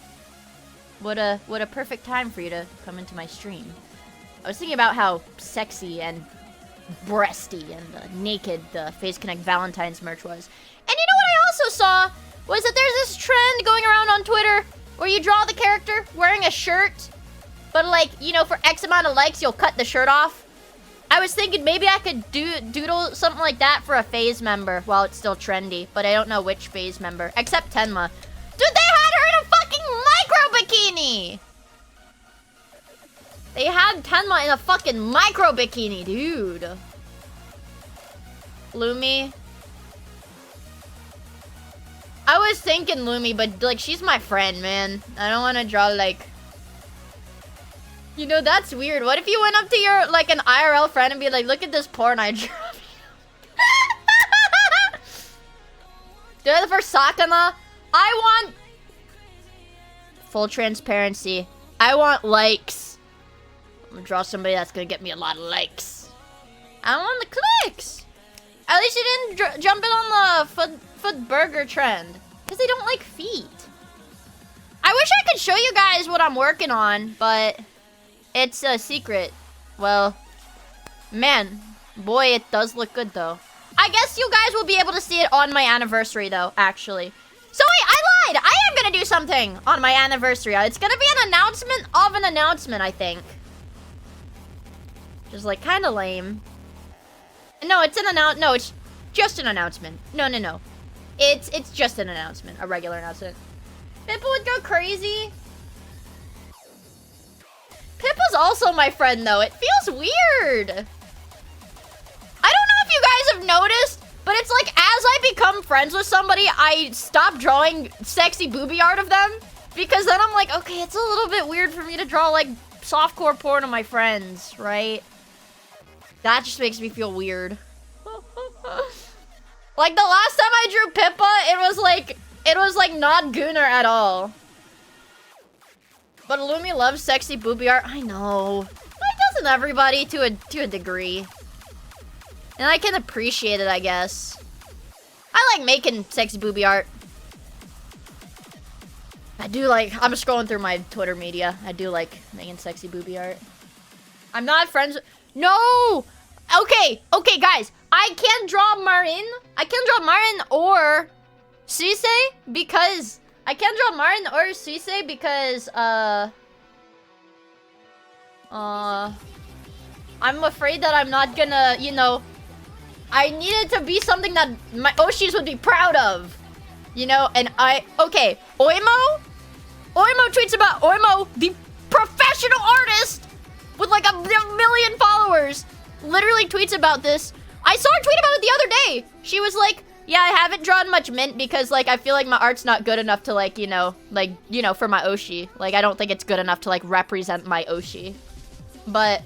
What a perfect time for you to come into my stream. I was thinking about how sexy and breasty and naked the Phase Connect Valentine's merch was. And you know what I also saw? Was that there's this trend going around on Twitter where you draw the character wearing a shirt, but like, you know, for X amount of likes, you'll cut the shirt off. I was thinking maybe I could doodle something like that for a Phase member while it's still trendy, but I don't know which Phase member, except Tenma. Dude, they had her in a fucking micro bikini! They had Tenma in a fucking micro bikini, dude. Lumi. I was thinking Lumi, but like she's my friend, man. I don't want to draw like, you know, that's weird. What if you went up to your like an IRL friend and be like, look at this porn I drew? Do it for Sakana. I want full transparency. I want likes. I'm gonna draw somebody that's gonna get me a lot of likes. I want the clicks. At least you didn't jump in on the foot burger trend. Because they don't like feet. I wish I could show you guys what I'm working on, but it's a secret. Well, man, boy, it does look good, though. I guess you guys will be able to see it on my anniversary, though, actually. So wait, I lied. I am going to do something on my anniversary. It's going to be an announcement of an announcement, I think. Just like kind of lame. No, it's an no, it's just an announcement. No. It's just an announcement, a regular announcement. Pippa would go crazy. Pippa's also my friend, though. It feels weird. I don't friends with somebody, I stop drawing sexy booby art of them. Because then I'm like, okay, it's a little bit weird for me to draw, like, softcore porn of my friends, right? That just makes me feel weird. Like, the last time I drew Pippa, it was like, not Gooner at all. But Illumi loves sexy booby art. I know. Like, doesn't everybody to a degree? And I can appreciate it, I guess. I like making sexy booby art. I do like, I'm scrolling through my Twitter media. I do like making sexy booby art. I'm not friends with, no! Okay, guys. I can't draw Marin. I can't draw Marin or Suisei because I'm afraid that I'm not gonna, you know, I need it to be something that my Oshis would be proud of. You know, and okay, Oimo tweets about Oimo, the professional artist with like a million followers, literally tweets about this. I saw her tweet about it the other day. She was like, yeah, I haven't drawn much mint because like I feel like my art's not good enough to like, you know, for my Oshi. Like I don't think it's good enough to like represent my Oshi. But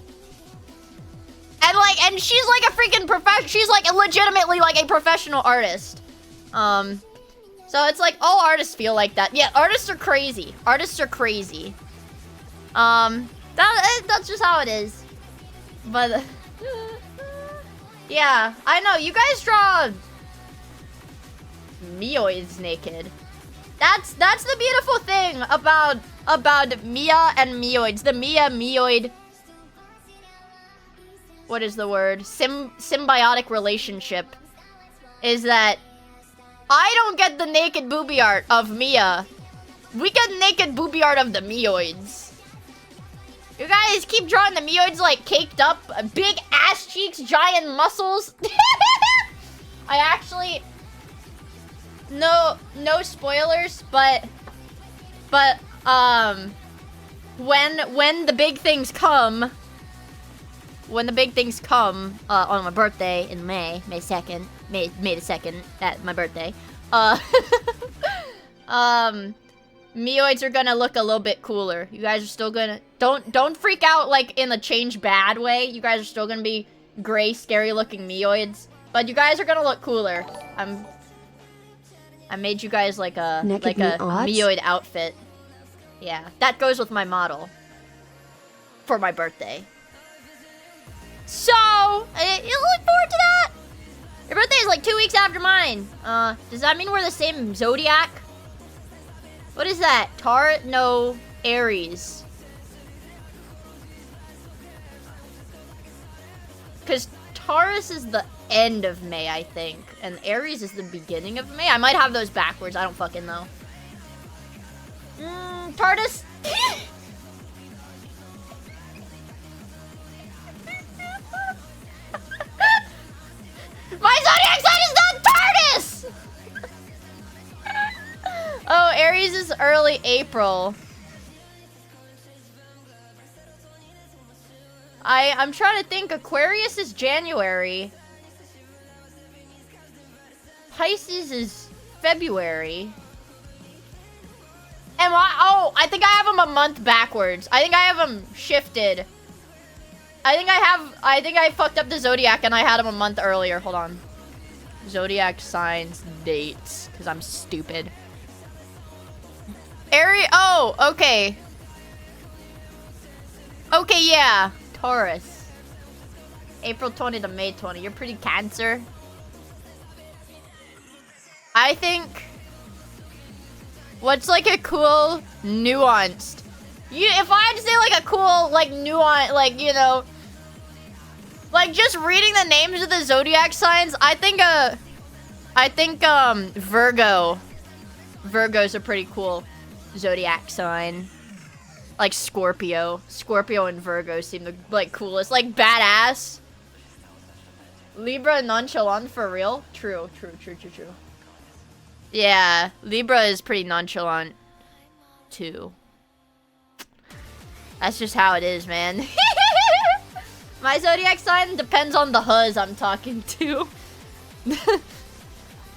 and she's like a freaking she's like legitimately like a professional artist. So it's like all artists feel like that. Yeah, artists are crazy. Artists are crazy. That's just how it is. But yeah, I know you guys draw Mioids naked. That's the beautiful thing about Miia and Mioids. The Miia-Mioid, what is the word? Symbiotic relationship is that I don't get the naked booby art of Miia. We get naked booby art of the Mioids. You guys keep drawing the Mioids like caked up, big ass cheeks, giant muscles. I actually, no spoilers, but when the big things come, on my birthday in May the 2nd, at my birthday, Mioids are gonna look a little bit cooler. You guys are still gonna, don't freak out like in a change bad way. You guys are still gonna be gray, scary looking Mioids, but you guys are gonna look cooler. I made you guys like a Mioid outfit. Yeah, that goes with my model for my birthday. So, you look forward to that. Your birthday is like 2 weeks after mine. Does that mean we're the same zodiac? What is that? No, Aries. Because Taurus is the end of May, I think. And Aries is the beginning of May. I might have those backwards. I don't fucking know. Tardis. My zodiac sign is not TARDIS! Oh, Aries is early April. I'm trying to think. Aquarius is January. Pisces is February. And I think I have them a month backwards. I think I have them shifted. I think I fucked up the zodiac and I had them a month earlier. Hold on. Zodiac signs, dates, because I'm stupid. Oh, okay. Okay, yeah. Taurus. April 20 to May 20. You're pretty Cancer. I think... What's like a cool, nuanced... If I had to say like a cool, like nuance, like, you know... Like just reading the names of the zodiac signs, I think Virgo. Virgo's a pretty cool zodiac sign. Like Scorpio. Scorpio and Virgo seem the like coolest. Like badass. Libra nonchalant for real? True. Yeah, Libra is pretty nonchalant too. That's just how it is, man. My zodiac sign depends on the huzz I'm talking to.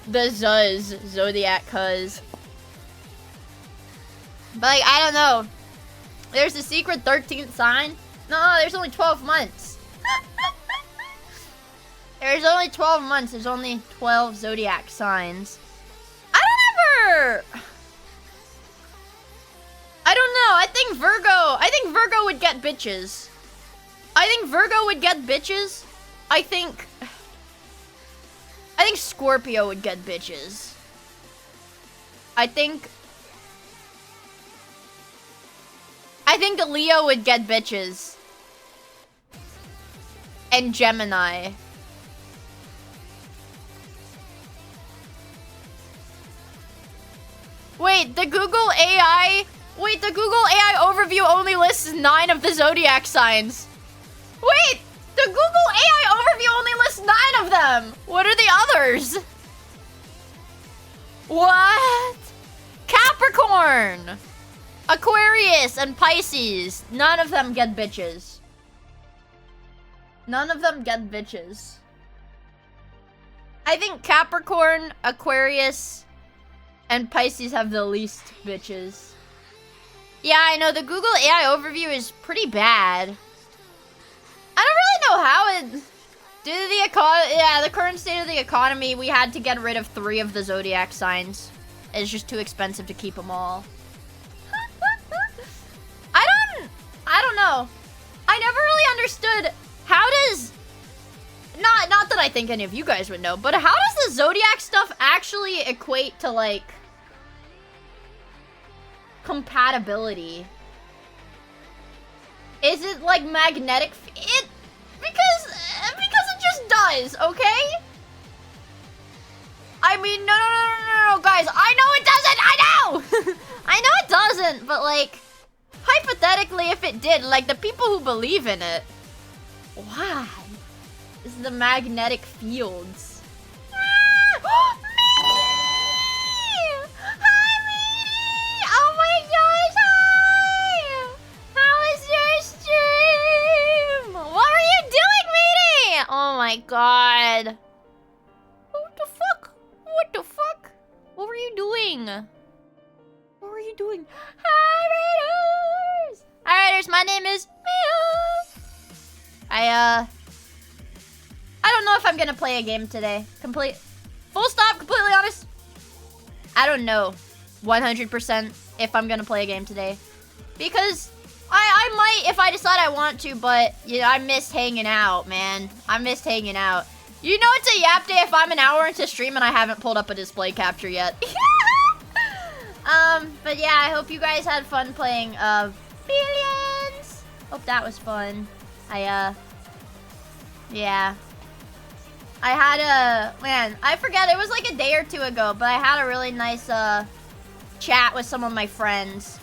The Zuz. Zodiac cuz. But like, I don't know. There's the secret 13th sign. No, there's only 12 months. There's only 12 months. There's only 12 zodiac signs. I don't know. I think Virgo would get bitches. I think Scorpio would get bitches. I think Leo would get bitches. And Gemini. Wait, the Google AI overview only lists 9 of the zodiac signs. Wait, the Google AI overview only lists 9 of them. What are the others? What? Capricorn, Aquarius, and Pisces. None of them get bitches. None of them get bitches. I think Capricorn, Aquarius, and Pisces have the least bitches. Yeah, I know, the Google AI overview is pretty bad. I don't really know how it... Due to the current state of the economy, we had to get rid of 3 of the zodiac signs. It's just too expensive to keep them all. I don't know. I never really understood how does... Not that I think any of you guys would know, but how does the zodiac stuff actually equate to, like... compatibility? Is it like magnetic? Because it just does, okay? I mean, no, guys. I know it doesn't. I know. I know it doesn't. But like, hypothetically, if it did, like the people who believe in it, why? Is the magnetic fields? Ah! Oh my gosh, hi! How was your stream? What were you doing, Meaty? Oh my god. What the fuck? What the fuck? What were you doing? What were you doing? Hi, Raiders! Hi, Raiders, my name is Miia. I don't know if I'm gonna play a game today. Full stop, completely honest. I don't know 100% if I'm gonna play a game today. Because I might if I decide I want to, but yeah, I missed hanging out, man. I missed hanging out. You know it's a yap day if I'm an hour into stream and I haven't pulled up a display capture yet. But yeah, I hope you guys had fun playing Billions. Hope that was fun. Yeah. I had man, I forget, it was like a day or 2 ago, but I had a really nice, chat with some of my friends.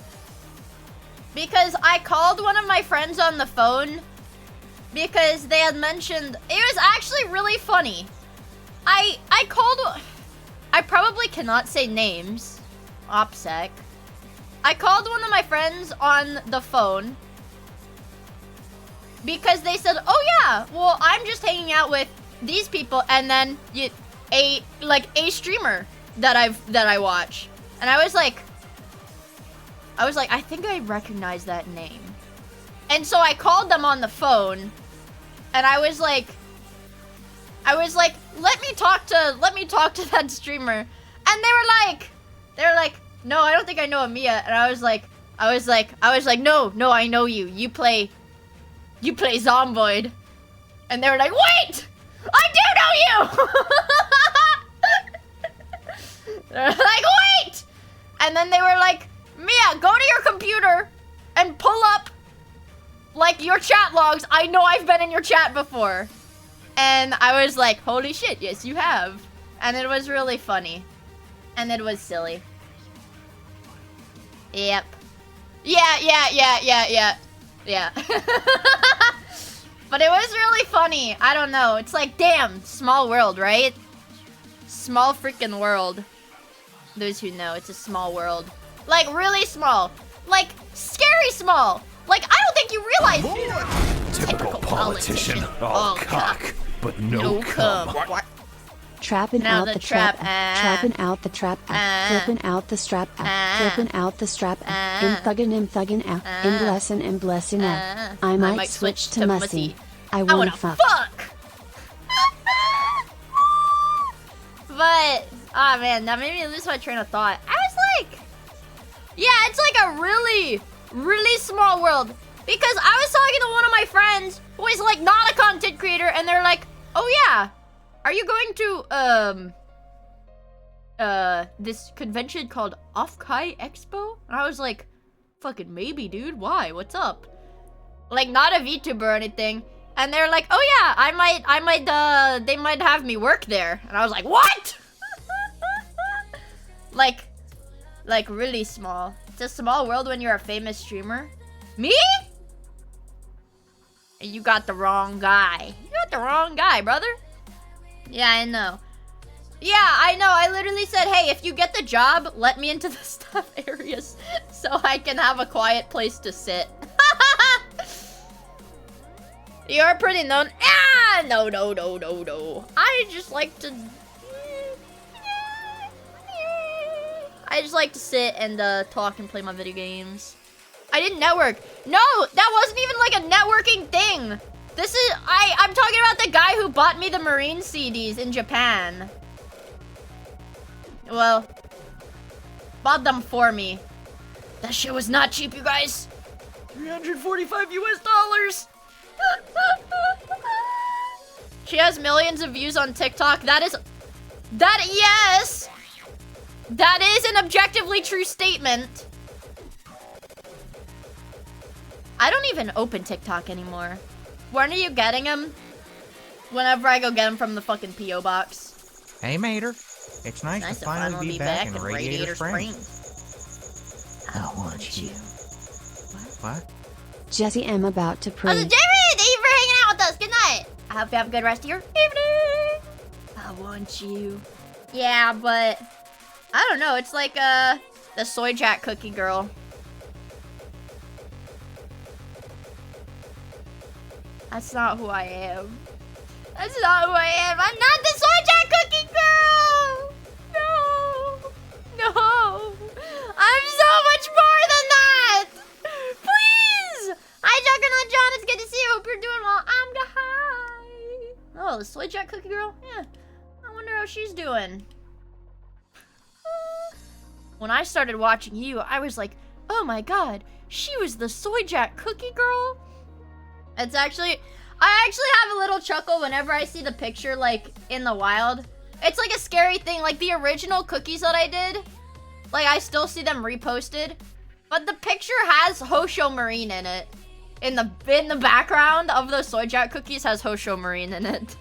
Because I called one of my friends on the phone because they had mentioned, it was actually really funny. I probably cannot say names, OPSEC. I called one of my friends on the phone because they said, oh yeah, well, I'm just hanging out with these people, and then a streamer that I watch, and I was like, I think I recognize that name, and so I called them on the phone, and I was like, let me talk to that streamer, and they were like, no, I don't think I know Miia, and I was like, no, I know you. You play Zomboid, and they were like, wait. I do know you! They're like, wait! And then they were like, Miia, go to your computer and pull up, like, your chat logs. I know I've been in your chat before. And I was like, holy shit, yes, you have. And it was really funny. And it was silly. Yep. Yeah. But it was really funny. I don't know. It's like, damn, small world, right? Small freaking world. Those who know, it's a small world. Like, really small. Like, scary small. Like, I don't think you realize. Typical politician. All cock, but no cum. What? Trapping Now out the the trap, trap, trapping out the trap, flipping out the strap, flipping out the strap, in thuggin' out, in blessing out. I might switch to mussy. I wanna fuck. But, oh man, that made me lose my train of thought. I was like, yeah, it's like a really, really small world. Because I was talking to one of my friends who is like not a content creator, and they're like, oh yeah, are you going to, this convention called Off-Kai Expo? And I was like, fucking maybe, dude. Why? What's up? Like, not a VTuber or anything. And they're like, oh yeah, they might have me work there. And I was like, what? like really small. It's a small world when you're a famous streamer. Me? You got the wrong guy. You got the wrong guy, brother. Yeah, I know. Yeah, I know. I literally said, hey, if you get the job, let me into the staff areas so I can have a quiet place to sit. You're pretty known. Ah, no. I just like to sit and talk and play my video games. I didn't network. No, that wasn't even like a networking thing. This is I'm talking about the guy who bought me the Marine CDs in Japan. Well, bought them for me. That shit was not cheap, you guys. $345 US. She has millions of views on TikTok. Yes. That is an objectively true statement. I don't even open TikTok anymore. When are you getting them? Whenever I go get them from the fucking P.O. box. Hey, Mater. It's nice to finally be back in Radiator Springs. I want you. What? Jesse M about to pray. Oh, Jerry, thank you for hanging out with us. Good night. I hope you have a good rest of your evening. I want you. Yeah, but I don't know. It's like the Soy Jack cookie girl. That's not who I am. That's not who I am. I'm not the Soy Jack cookie girl. No. I'm so much more than that. Please. Hi, Juggernaut John. It's good to see you. Hope you're doing well. I'm hi. Oh, the Soy Jack cookie girl? Yeah. I wonder how she's doing. When I started watching you, I was like, oh my god, she was the Soy Jack cookie girl? I actually have a little chuckle whenever I see the picture, like, in the wild. It's like a scary thing, like the original cookies that I did, like, I still see them reposted, but the picture has Hosho Marine in it. In the background of those Soy Jack cookies has Hosho Marine in it.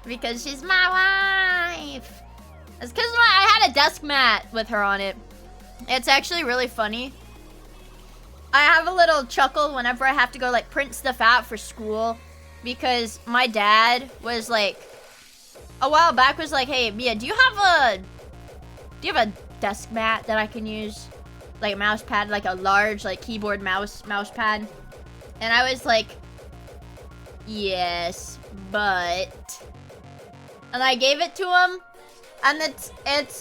Because she's my wife. It's because I had a desk mat with her on it. It's actually really funny. I have a little chuckle whenever I have to go like print stuff out for school, because my dad was like, a while back was like, hey Mia, do you have a desk mat that I can use? Like a mouse pad, like a large like keyboard mouse pad? And I was like, yes, but... And I gave it to him, and it's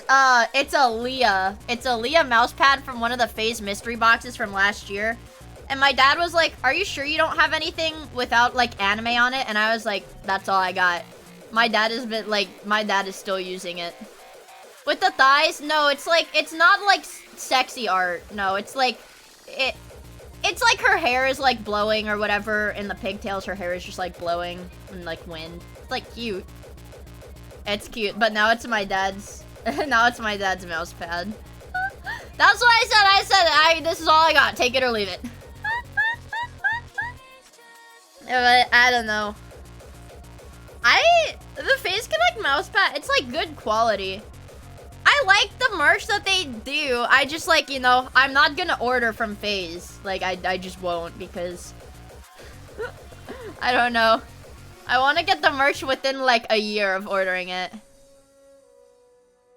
a Leah mouse pad from one of the FaZe mystery boxes from last year. And my dad was like, are you sure you don't have anything without like anime on it? And I was like, that's all I got. My dad is still using it. With the thighs, no, it's like, it's not like sexy art. No, it's like, it's like her hair is like blowing or whatever. In the pigtails, her hair is just like blowing in like wind. It's like cute. It's cute, but now it's my dad's. Now it's my dad's mouse pad. That's what I said. This is all I got. Take it or leave it. But I don't know. The FaZe Connect mouse pad, it's like good quality. I like the merch that they do. I just like, you know, I'm not gonna order from FaZe. Like, I just won't, because I don't know. I want to get the merch within like a year of ordering it.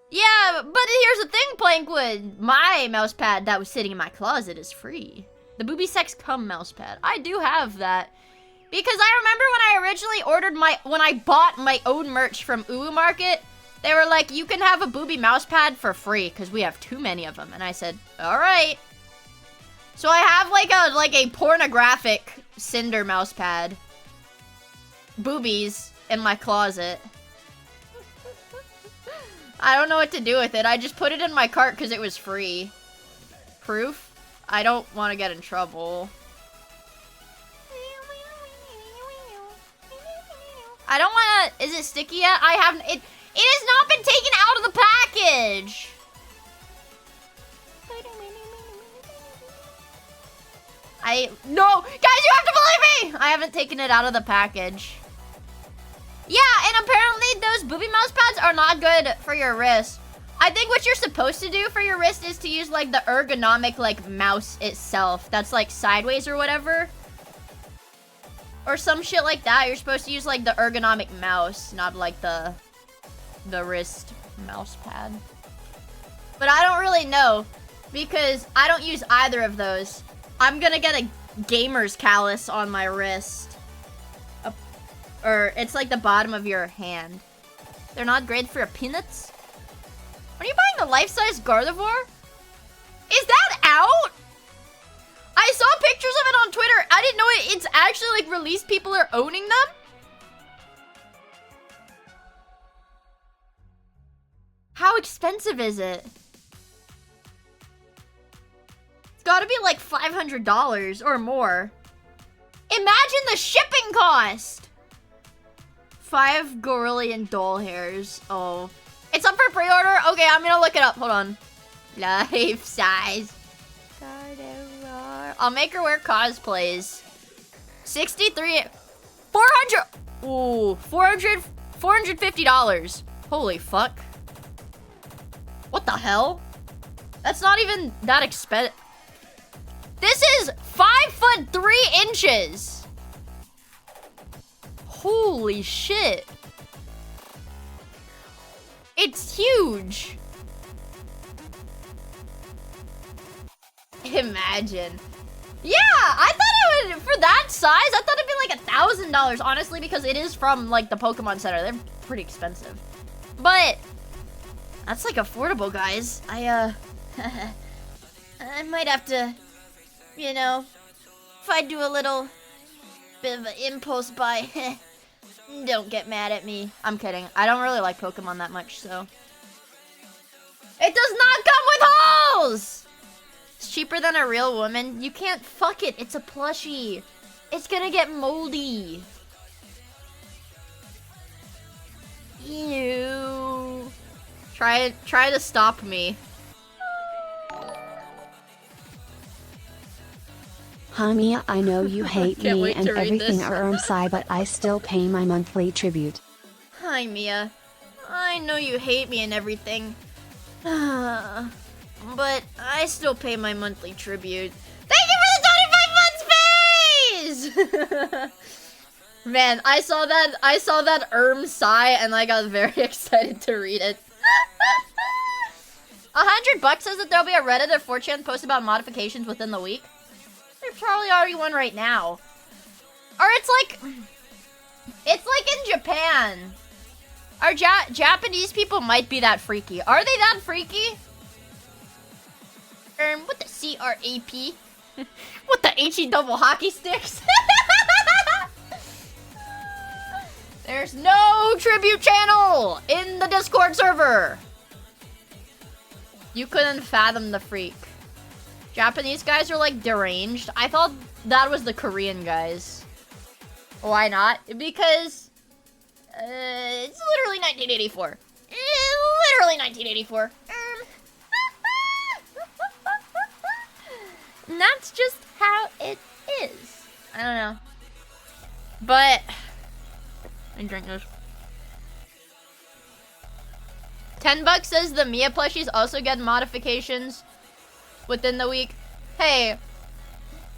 Yeah, but here's the thing, Plankwood. My mouse pad that was sitting in my closet is free. The Booby Sex Cum mouse pad. I do have that. Because I remember when I originally when I bought my own merch from Uwu Market, they were like, you can have a booby mouse pad for free because we have too many of them. And I said, all right. So I have like a pornographic Cinder mouse pad. Boobies in my closet. I don't know what to do with it. I just put it in my cart because it was free. Proof? I don't want to get in trouble. I don't want to... Is it sticky yet? I haven't... It has not been taken out of the package. No! Guys, you have to believe me! I haven't taken it out of the package. Yeah, and apparently those booby mouse pads are not good for your wrist. I think what you're supposed to do for your wrist is to use, like, the ergonomic, like, mouse itself. That's, like, sideways or whatever. Or some shit like that. You're supposed to use, like, the ergonomic mouse, not, like, the wrist mouse pad. But I don't really know, because I don't use either of those. I'm gonna get a gamer's callus on my wrist. Or, it's, like, the bottom of your hand. They're not great for your peanuts? Are you buying the life-size Gardevoir? Is that out? I saw pictures of it on Twitter. I didn't know it's actually like released. People are owning them. How expensive is it? It's gotta be like $500 or more. Imagine the shipping cost. 5 Gorillion doll hairs. Oh. It's up for pre-order? Okay, I'm gonna look it up. Hold on. Life size. I'll make her wear cosplays. 63... 400... Ooh, $450. Holy fuck. What the hell? That's not even that expensive. This is 5'3" Holy shit. It's huge. Imagine. Yeah, I thought it would, for that size, I thought it'd be like $1,000, honestly, because it is from, like, the Pokemon Center. They're pretty expensive. But, that's, like, affordable, guys. I might have to, you know, if I do a little bit of an impulse buy, don't get mad at me. I'm kidding. I don't really like Pokemon that much, so. It does not come with holes! It's cheaper than a real woman. You can't fuck it. It's a plushie. It's gonna get moldy. Ew. Try to stop me. Miia, I know you hate Can't me wait and to read everything this. but I still pay my monthly tribute. Hi, Miia. I know you hate me and everything. But I still pay my monthly tribute. Thank you for the 25 months phase! Man, I saw that sigh and I got very excited to read it. $100 says that there'll be a Reddit or 4chan post about modifications within the week. There's probably already one right now. Or it's like in Japan. Our Japanese people might be that freaky. Are they that freaky? What the CRAP? What the HE double hockey sticks? There's no tribute channel in the Discord server. You couldn't fathom the freak. Japanese guys are like deranged. I thought that was the Korean guys. Why not? Because it's literally 1984. Literally 1984. And that's just how it is. I don't know. But I drink this. $10 says the Miia plushies also get modifications within the week. Hey,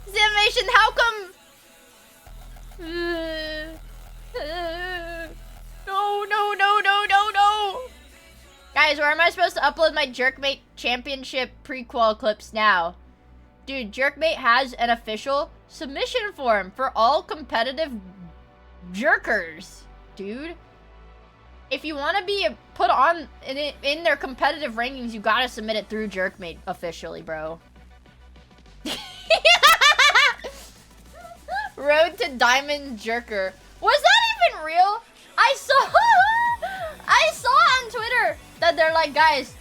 Zamation, how come? No. Guys, where am I supposed to upload my Jerkmate Championship prequel clips now? Dude, Jerkmate has an official submission form for all competitive jerkers, dude. If you want to be put on in their competitive rankings, you gotta submit it through Jerkmate officially, bro. Road to Diamond Jerker. Was that even real? I saw on Twitter that they're like, guys,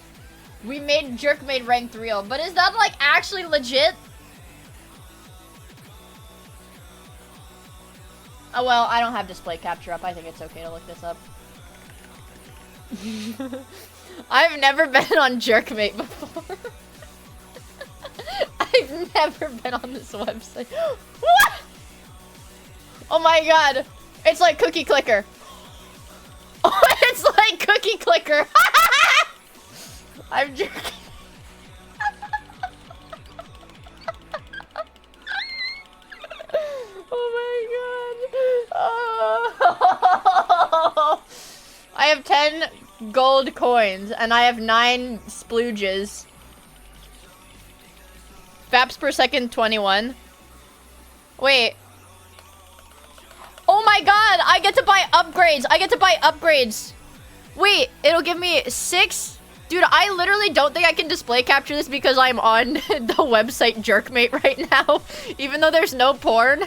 we made Jerkmate ranked real, but is that like actually legit? Oh well, I don't have display capture up. I think it's okay to look this up. I've never been on Jerkmate before. I've never been on this website. What? Oh my god. It's like Cookie Clicker. Oh, it's like Cookie Clicker. I'm jerking. Oh my god. Oh. I have 10 gold coins and I have 9 splooges. Faps per second 21. Wait. Oh my god, I get to buy upgrades. I get to buy upgrades. Wait, it'll give me 6. Dude, I literally don't think I can display capture this because I'm on the website Jerkmate right now. Even though there's no porn.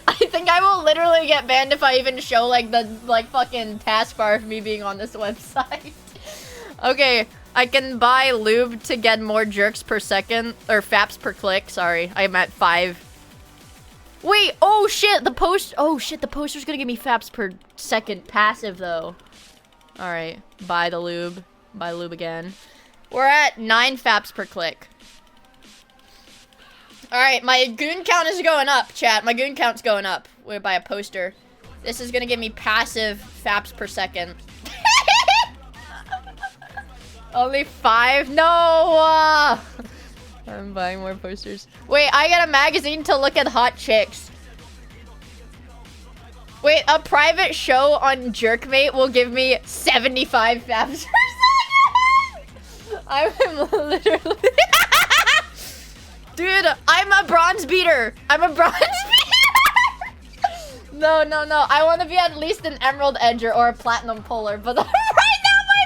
I think I will literally get banned if I even show like the fucking taskbar of me being on this website. Okay, I can buy lube to get more jerks per second, or faps per click, sorry. I'm at 5. Wait, oh shit, the poster's gonna give me faps per second passive though. Alright, buy the lube. Buy lube again. We're at 9 faps per click. Alright, my goon count is going up, chat. My goon count's going up. We're by a poster. This is gonna give me passive faps per second. Only 5? No! I'm buying more posters. Wait, I got a magazine to look at hot chicks. Wait, a private show on Jerkmate will give me 75 faps per second! I'm literally... Dude, I'm a bronze beater. I'm a bronze beater. No. I want to be at least an emerald edger or a platinum puller. But right now, my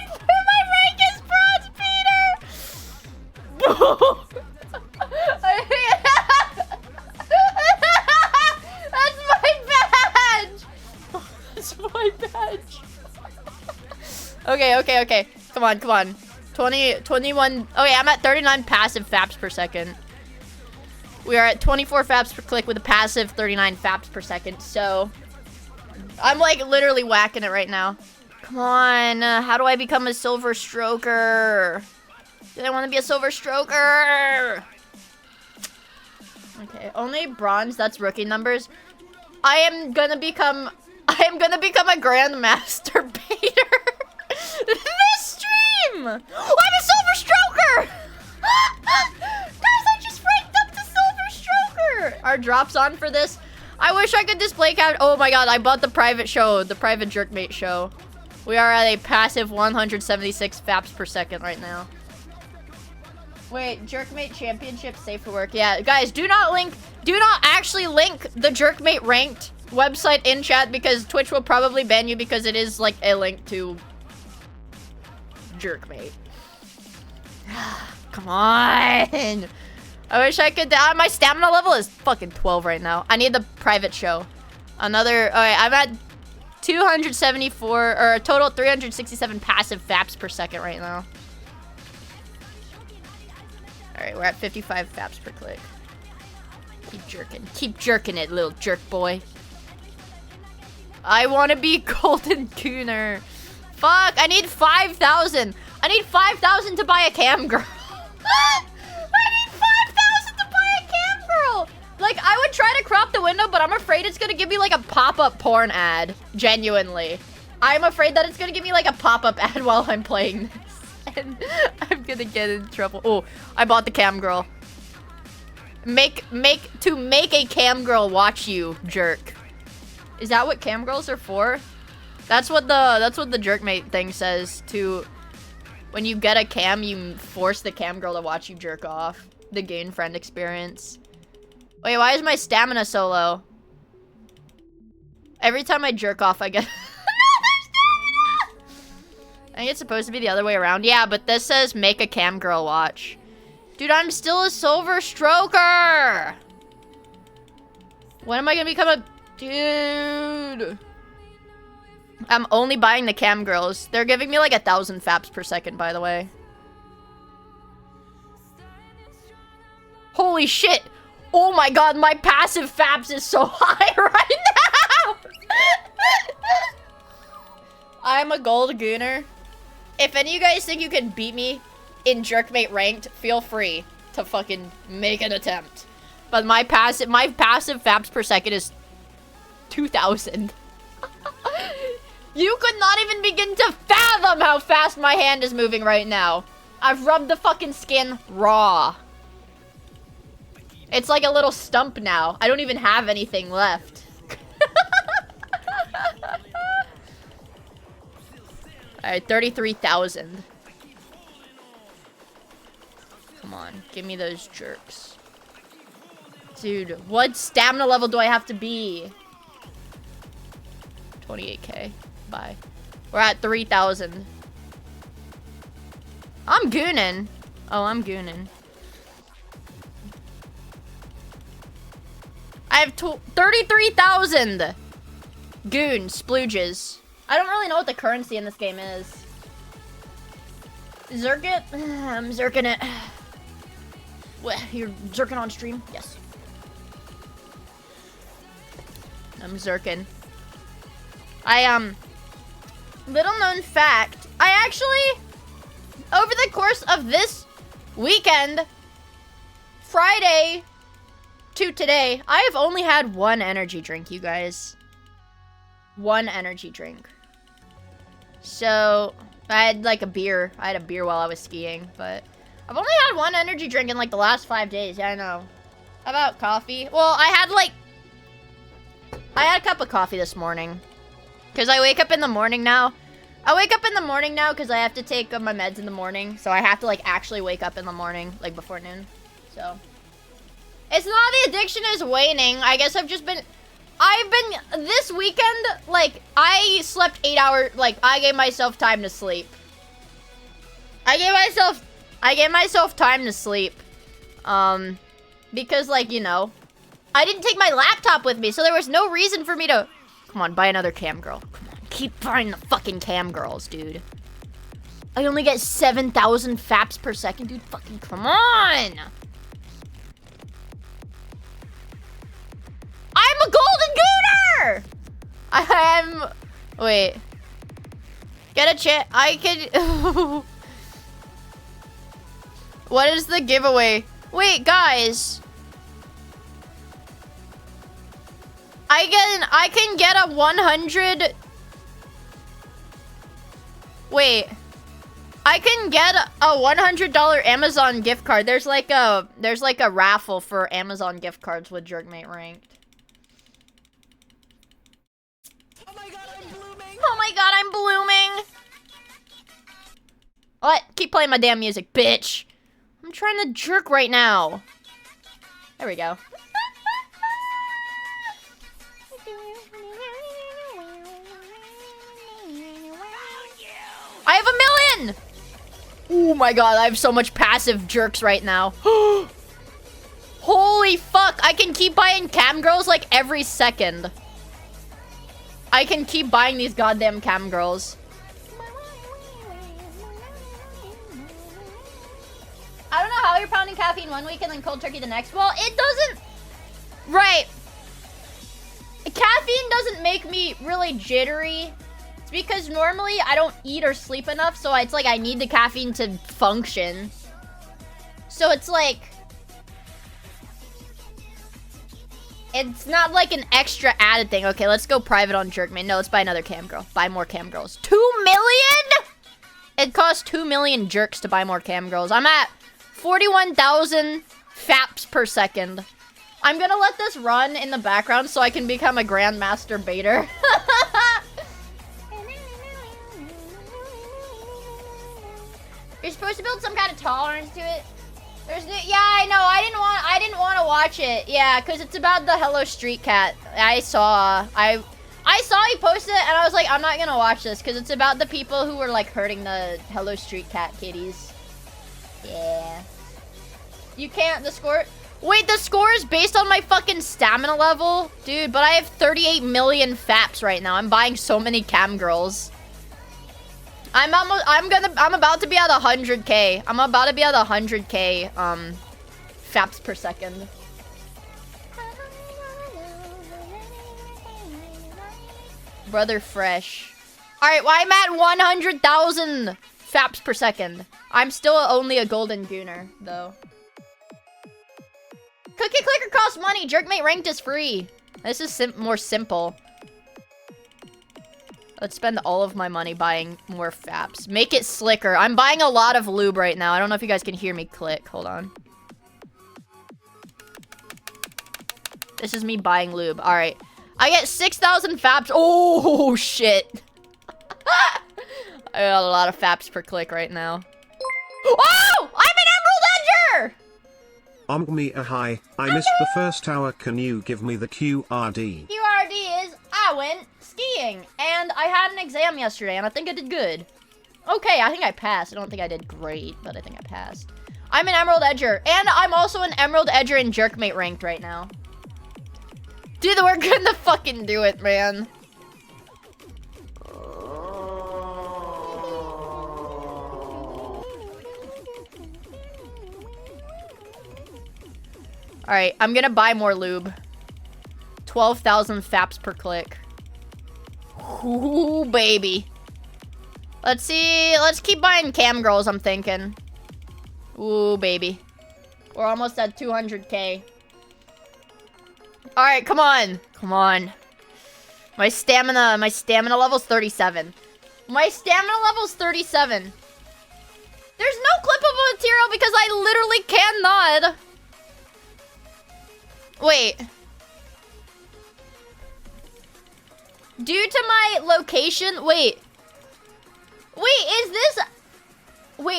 rank is bronze beater. That's my badge. That's my badge. Okay. Come on. 21. Oh yeah, I'm at 39 passive faps per second. We are at 24 faps per click with a passive 39 faps per second, so I'm like literally whacking it right now. Come on, how do I become a silver stroker? Do I want to be a silver stroker? Okay, only bronze, that's rookie numbers. I am gonna become a grandmaster baiter. This stream! Oh, I'm a silver stroker! Guys, I just ranked up to silver stroker! Are drops on for this? I wish I could display cap. Oh my god, I bought the private show, the private Jerkmate show. We are at a passive 176 faps per second right now. Wait, Jerkmate Championship safe for work. Yeah, guys, do not actually link the Jerkmate ranked website in chat because Twitch will probably ban you because it is like a link to Jerkmate. Come on. I wish I could. My stamina level is fucking 12 right now. I need the private show. Another. Alright, I'm at 274 or a total 367 passive faps per second right now. Alright, we're at 55 faps per click. Keep jerking it, little jerk boy. I want to be Golden Cooner. Fuck, I need 5,000. I need 5,000 to buy a cam girl. I need 5,000 to buy a cam girl. Like, I would try to crop the window, but I'm afraid it's gonna give me like a pop-up porn ad. Genuinely. I'm afraid that it's gonna give me like a pop-up ad while I'm playing this. And I'm gonna get in trouble. Oh, I bought the cam girl. Make a cam girl watch you, jerk. Is that what cam girls are for? That's what the Jerkmate thing says to when you get a cam, you force the cam girl to watch you jerk off. the gain friend experience. Wait, why is my stamina so low? Every time I jerk off, I get another stamina! I think it's supposed to be the other way around. Yeah, but this says make a cam girl watch. Dude, I'm still a silver stroker! When am I gonna become a... Dude... I'm only buying the cam girls. They're giving me like 1,000 faps per second, by the way. Holy shit! Oh my god, my passive faps is so high right now! I'm a gold gooner. If any of you guys think you can beat me in Jerkmate ranked, feel free to fucking make an attempt. But my passive faps per second is 2,000. You could not even begin to fathom how fast my hand is moving right now. I've rubbed the fucking skin raw. It's like a little stump now. I don't even have anything left. Alright, 33,000. Come on, give me those jerks. Dude, what stamina level do I have to be? 28k. Bye. We're at 3,000. I'm gooning. Oh, I'm gooning. I have 33,000 goon splooges. I don't really know what the currency in this game is. Zerk it? I'm zerking it. What? You're zerking on stream? Yes. I'm zerking. Little known fact, I actually, over the course of this weekend, Friday to today, I have only had one energy drink, you guys. One energy drink. So, I had like a beer. I had a beer while I was skiing, but I've only had one energy drink in like the last 5 days. Yeah, I know. How about coffee? Well, I had a cup of coffee this morning. Because I wake up in the morning now. I wake up in the morning now because I have to take my meds in the morning. So I have to like actually wake up in the morning, like before noon. So it's not the addiction is waning. I guess this weekend, like I slept 8 hours, like I gave myself time to sleep. I gave myself time to sleep. Because like, you know, I didn't take my laptop with me, so there was no reason for me to... Come on, buy another cam girl. Come on, keep buying the fucking cam girls, dude. I only get 7,000 faps per second, dude. Fucking come on! I'm a golden gooner! I am... Wait. Get a chance. I could... What is the giveaway? Wait, guys. I can get a 100... Wait. I can get a $100 Amazon gift card. There's like a raffle for Amazon gift cards with Jerkmate ranked. Oh my god, I'm blooming! Oh my god, I'm blooming! What? Keep playing my damn music, bitch. I'm trying to jerk right now. There we go. I have 1 million! Oh my god, I have so much passive jerks right now. Holy fuck, I can keep buying cam girls like every second. I can keep buying these goddamn cam girls. I don't know how you're pounding caffeine 1 week and then cold turkey the next. Well, it doesn't... Right. Caffeine doesn't make me really jittery. It's because normally I don't eat or sleep enough, so it's like I need the caffeine to function. So it's like... It's not like an extra added thing. Okay, let's go private on Jerkman. No, let's buy another cam girl. Buy more cam girls. 2 million?! It costs 2 million jerks to buy more cam girls. I'm at 41,000 faps per second. I'm gonna let this run in the background so I can become a grandmaster baiter. You're supposed to build some kind of tolerance to it. Yeah, I know. I didn't want to watch it. Yeah, cause it's about the Hello Street Cat. I saw he posted it, and I was like, I'm not gonna watch this, cause it's about the people who were like hurting the Hello Street Cat kitties. Yeah. You can't. The score. Wait, the score is based on my fucking stamina level, dude. But I have 38 million faps right now. I'm buying so many cam girls. I'm about to be at 100k. I'm about to be at 100k faps per second. Brother fresh. Alright, well, I'm at 100,000 faps per second. I'm still only a golden gooner, though. Cookie clicker costs money. Jerkmate ranked is free. This is more simple. Let's spend all of my money buying more faps. Make it slicker. I'm buying a lot of lube right now. I don't know if you guys can hear me click. Hold on. This is me buying lube. All right. I get 6,000 faps. Oh, shit. I got a lot of faps per click right now. Oh! I'm an Emerald Edger! Miia, hi. I missed the first hour. Can you give me the QRD? QRD is I went skiing, and I had an exam yesterday, and I think I did good. Okay, I think I passed. I don't think I did great, but I think I passed. I'm an Emerald Edger, and I'm also an Emerald Edger in Jerkmate ranked right now. Dude, we're gonna fucking do it, man. Alright, I'm gonna buy more lube. 12,000 faps per click. Ooh, baby. Let's see. Let's keep buying cam girls, I'm thinking. Ooh, baby. We're almost at 200k. Alright, come on. Come on. My stamina level's 37. My stamina level's 37. There's no clippable material because I literally cannot. Wait. Due to my location, wait,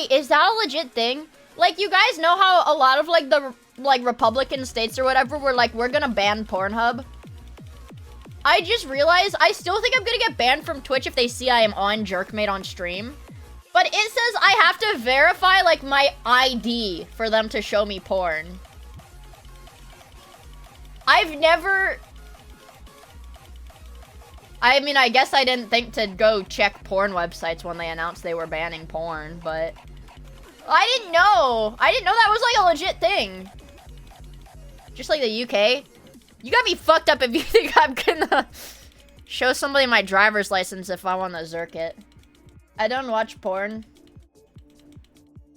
is that a legit thing? Like, you guys know how a lot of, like, the, like, Republican states or whatever were like, we're gonna ban Pornhub? I just realized I still think I'm gonna get banned from Twitch if they see I am on Jerkmate on stream. But it says I have to verify, like, my ID for them to show me porn. I've never... I mean, I guess I didn't think to go check porn websites when they announced they were banning porn, but... I didn't know! I didn't know that was, like, a legit thing. Just like the UK. You got me fucked up if you think I'm gonna show somebody my driver's license if I want to zerk it. I don't watch porn.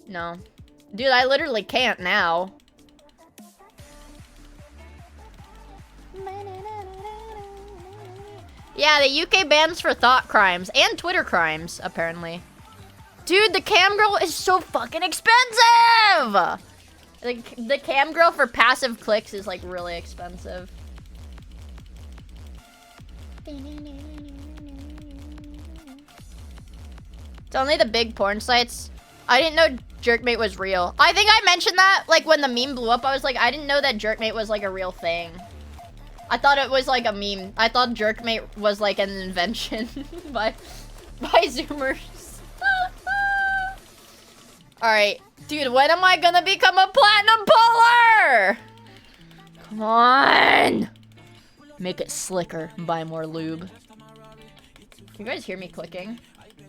No. Dude, I literally can't now. Yeah, the UK bans for thought crimes and Twitter crimes, apparently. Dude, the cam girl is so fucking expensive! The cam girl for passive clicks is, like, really expensive. It's only the big porn sites. I didn't know Jerkmate was real. I think I mentioned that, like, when the meme blew up. I was like, I didn't know that Jerkmate was, like, a real thing. I thought it was, like, a meme. I thought Jerkmate was, like, an invention by Zoomers. Alright. Dude, when am I gonna become a platinum puller? Come on. Make it slicker. Buy more lube. Can you guys hear me clicking?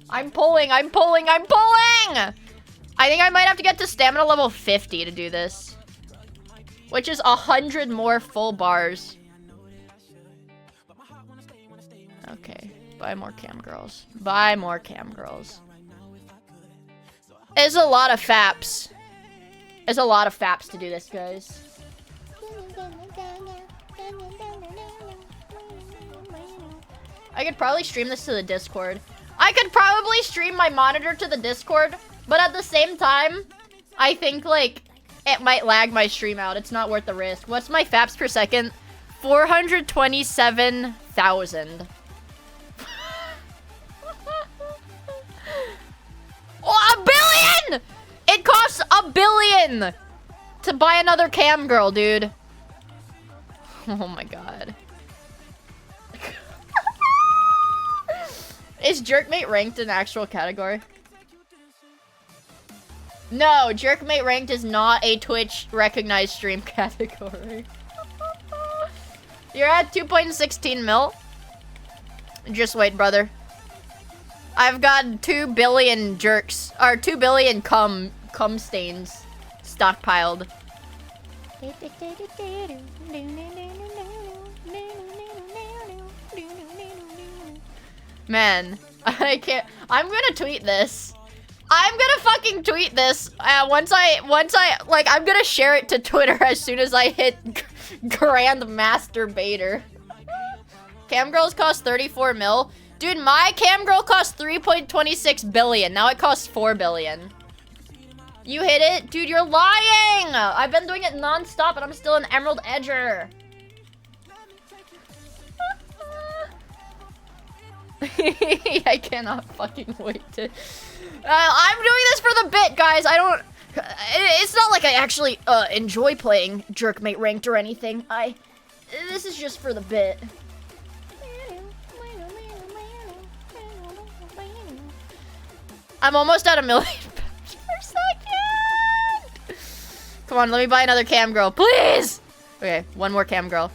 I'm pulling, I'm pulling, I'm pulling! I think I might have to get to stamina level 50 to do this. Which is 100 more full bars. Okay. Buy more cam girls. Buy more cam girls. It's a lot of faps. It's a lot of faps to do this, guys. I could probably stream this to the Discord. I could probably stream my monitor to the Discord, but at the same time, I think, like, it might lag my stream out. It's not worth the risk. What's my faps per second? 427,000. Oh, $1 billion! It costs $1 billion to buy another cam girl, dude. Oh my god. Is Jerkmate ranked an actual category? No, Jerkmate ranked is not a Twitch recognized stream category. You're at 2.16 mil. Just wait, brother. I've got 2 billion jerks, or 2 billion cum stains stockpiled. Man, I can't. I'm gonna tweet this. I'm gonna fucking tweet this. Once I, like, I'm gonna share it to Twitter as soon as I hit Grand Masturbator. Cam girls cost 34 mil. Dude, my cam girl cost 3.26 billion. Now it costs 4 billion. You hit it? Dude, you're lying! I've been doing it non-stop and I'm still an Emerald Edger. I cannot fucking wait to... I'm doing this for the bit, guys. I don't... It's not like I actually enjoy playing Jerkmate Ranked or anything. This is just for the bit. I'm almost at 1 million per second. Come on, let me buy another cam girl, please. Okay, one more cam girl.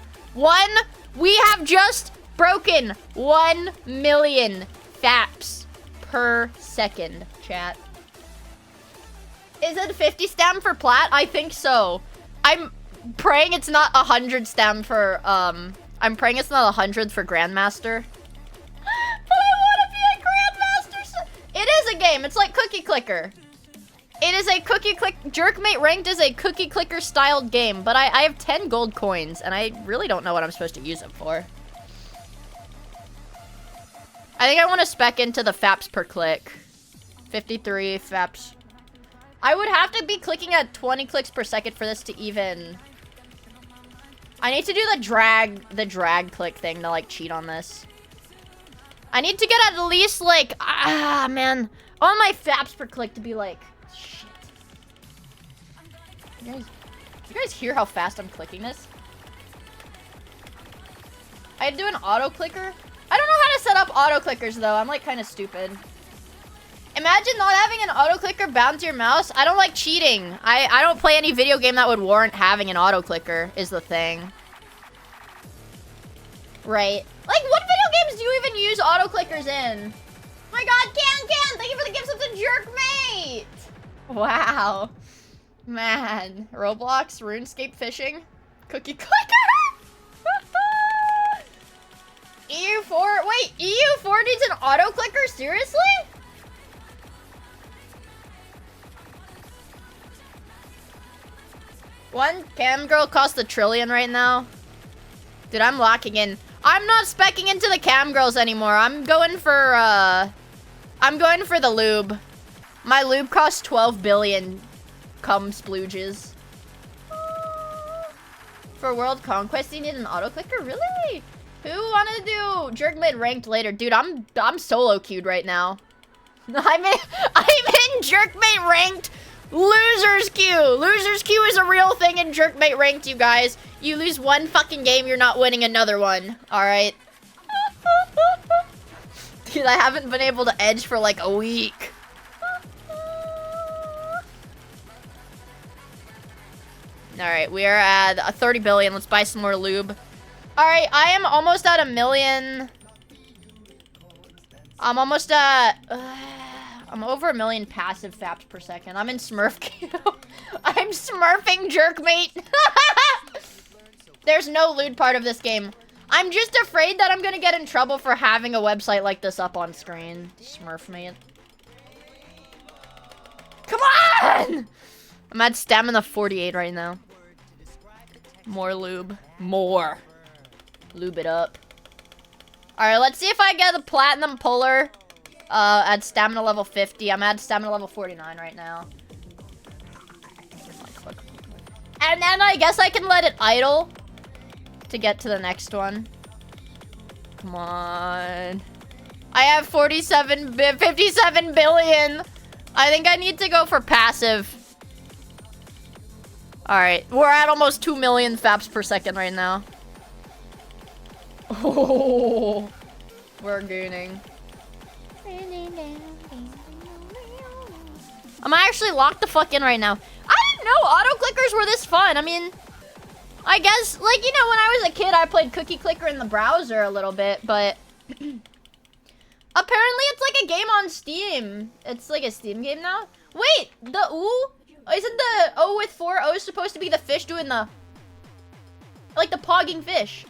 We have just broken 1 million faps per second, chat. Is it 50 stam for plat? I think so. I'm praying it's not 100 stam for, I'm praying it's not 100 for Grandmaster. But I want to be a Grandmaster. It is a game. It's like Cookie Clicker. It is a cookie click. Jerkmate Ranked is a cookie clicker styled game, but I have 10 gold coins, and I really don't know what I'm supposed to use them for. I think I want to spec into the faps per click. 53 faps. I would have to be clicking at 20 clicks per second for this to even... I need to do the drag click thing to, like, cheat on this. I need to get at least, like, man. I want my faps per click to be, like, shit. You guys hear how fast I'm clicking this? I'd do an auto clicker. I don't know how to set up auto clickers, though. I'm, like, kind of stupid. Imagine not having an auto clicker bound to your mouse. I don't like cheating. I don't play any video game that would warrant having an auto clicker, is the thing. Right. Like, what video games do you even use auto clickers in? My god, Can, thank you for the gifts of the Jerkmate! Wow. Man. Roblox, RuneScape fishing, cookie clicker? EU4, wait, EU4 needs an auto clicker? Seriously? One cam girl costs $1 trillion right now. Dude, I'm locking in. I'm not speccing into the cam girls anymore. I'm going for the lube. My lube costs 12 billion cum splooges. For World Conquest, you need an auto clicker? Really? Who wanted to do Jerkmate Ranked later? Dude, I'm solo queued right now. I'm in Jerkmate Ranked Losers queue. Losers queue is a real thing in Jerkmate Ranked, you guys. You lose one fucking game, you're not winning another one. Alright? Dude, I haven't been able to edge for like a week. Alright, we are at 30 billion. Let's buy some more lube. Alright, I am almost at 1 million. I'm almost at... I'm over 1 million passive faps per second. I'm in Smurf queue. I'm smurfing Jerkmate. There's no loot part of this game. I'm just afraid that I'm gonna get in trouble for having a website like this up on screen. Smurfmate. Come on! I'm at stamina 48 right now. More lube. More. Lube it up. Alright, let's see if I get a platinum puller. At stamina level 50. I'm at stamina level 49 right now. And then I guess I can let it idle to get to the next one. Come on. I have 57 billion. I think I need to go for passive. Alright, we're at almost 2 million faps per second right now. Oh, we're gaining. I'm actually locked the fuck in right now. I didn't know auto clickers were this fun. I mean, I guess, like, you know, when I was a kid, I played Cookie Clicker in the browser a little bit, but apparently it's like a game on Steam. It's like a Steam game now. Wait, the ooh? Isn't the O with 4 O's supposed to be the fish doing the, like the pogging fish?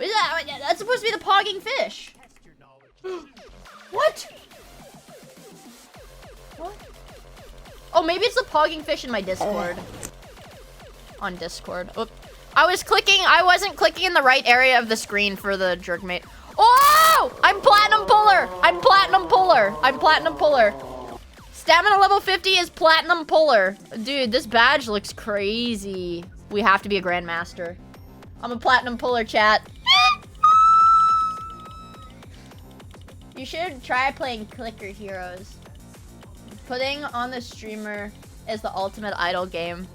Is that's supposed to be the pogging fish. What? What? Oh, maybe it's the pogging fish in my Discord. On Discord. Oop. I wasn't clicking in the right area of the screen for the jerkmate. Oh! I'm platinum puller! I'm platinum puller! I'm platinum puller. Stamina level 50 is platinum puller. Dude, this badge looks crazy. We have to be a grandmaster. I'm a platinum puller, chat. You should try playing Clicker Heroes. Putting on the streamer is the ultimate idle game.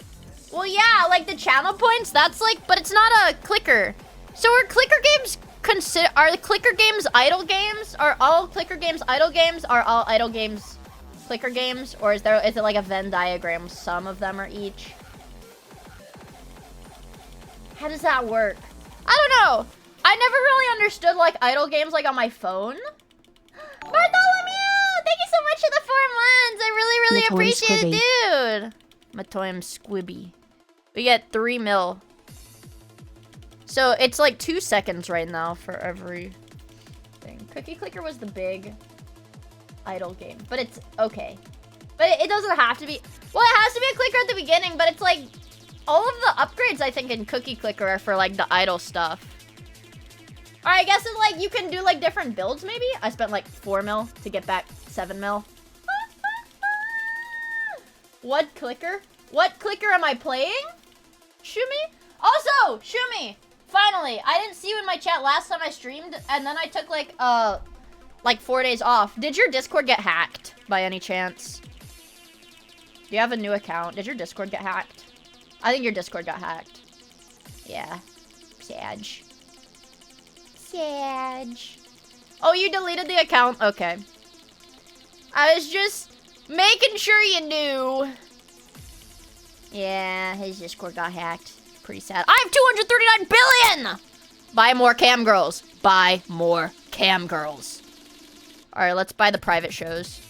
Well, yeah, like the channel points, that's like, but it's not a clicker. So are clicker games are the clicker games idle games? Are all clicker games idle games? Are all idle games clicker games? Or is it like a Venn diagram? Some of them are each. How does that work? I don't know. I never really understood like idle games like on my phone. Bartholomew! Thank you so much for the 4 months. I really appreciate it, dude. Matoyam Squibby. We get 3 mil. So it's like 2 seconds right now for every thing. Cookie Clicker was the big idle game, but it's okay. But it doesn't have to be. Well, it has to be a clicker at the beginning, but it's like all of the upgrades I think in Cookie Clicker are for like the idle stuff. Or I guess it's like you can do like different builds maybe. I spent like 4 mil to get back 7 mil. What clicker? What clicker am I playing? Shumi? Also, Shumi! Finally, I didn't see you in my chat last time I streamed, and then I took like 4 days off. Did your Discord get hacked by any chance? Do you have a new account? Did your Discord get hacked? I think your Discord got hacked. Yeah. Sag. Oh, you deleted the account? Okay. I was just making sure you knew. Yeah, his Discord got hacked. Pretty sad. I have 239 billion! Buy more cam girls. Buy more cam girls. Alright, let's buy the private shows.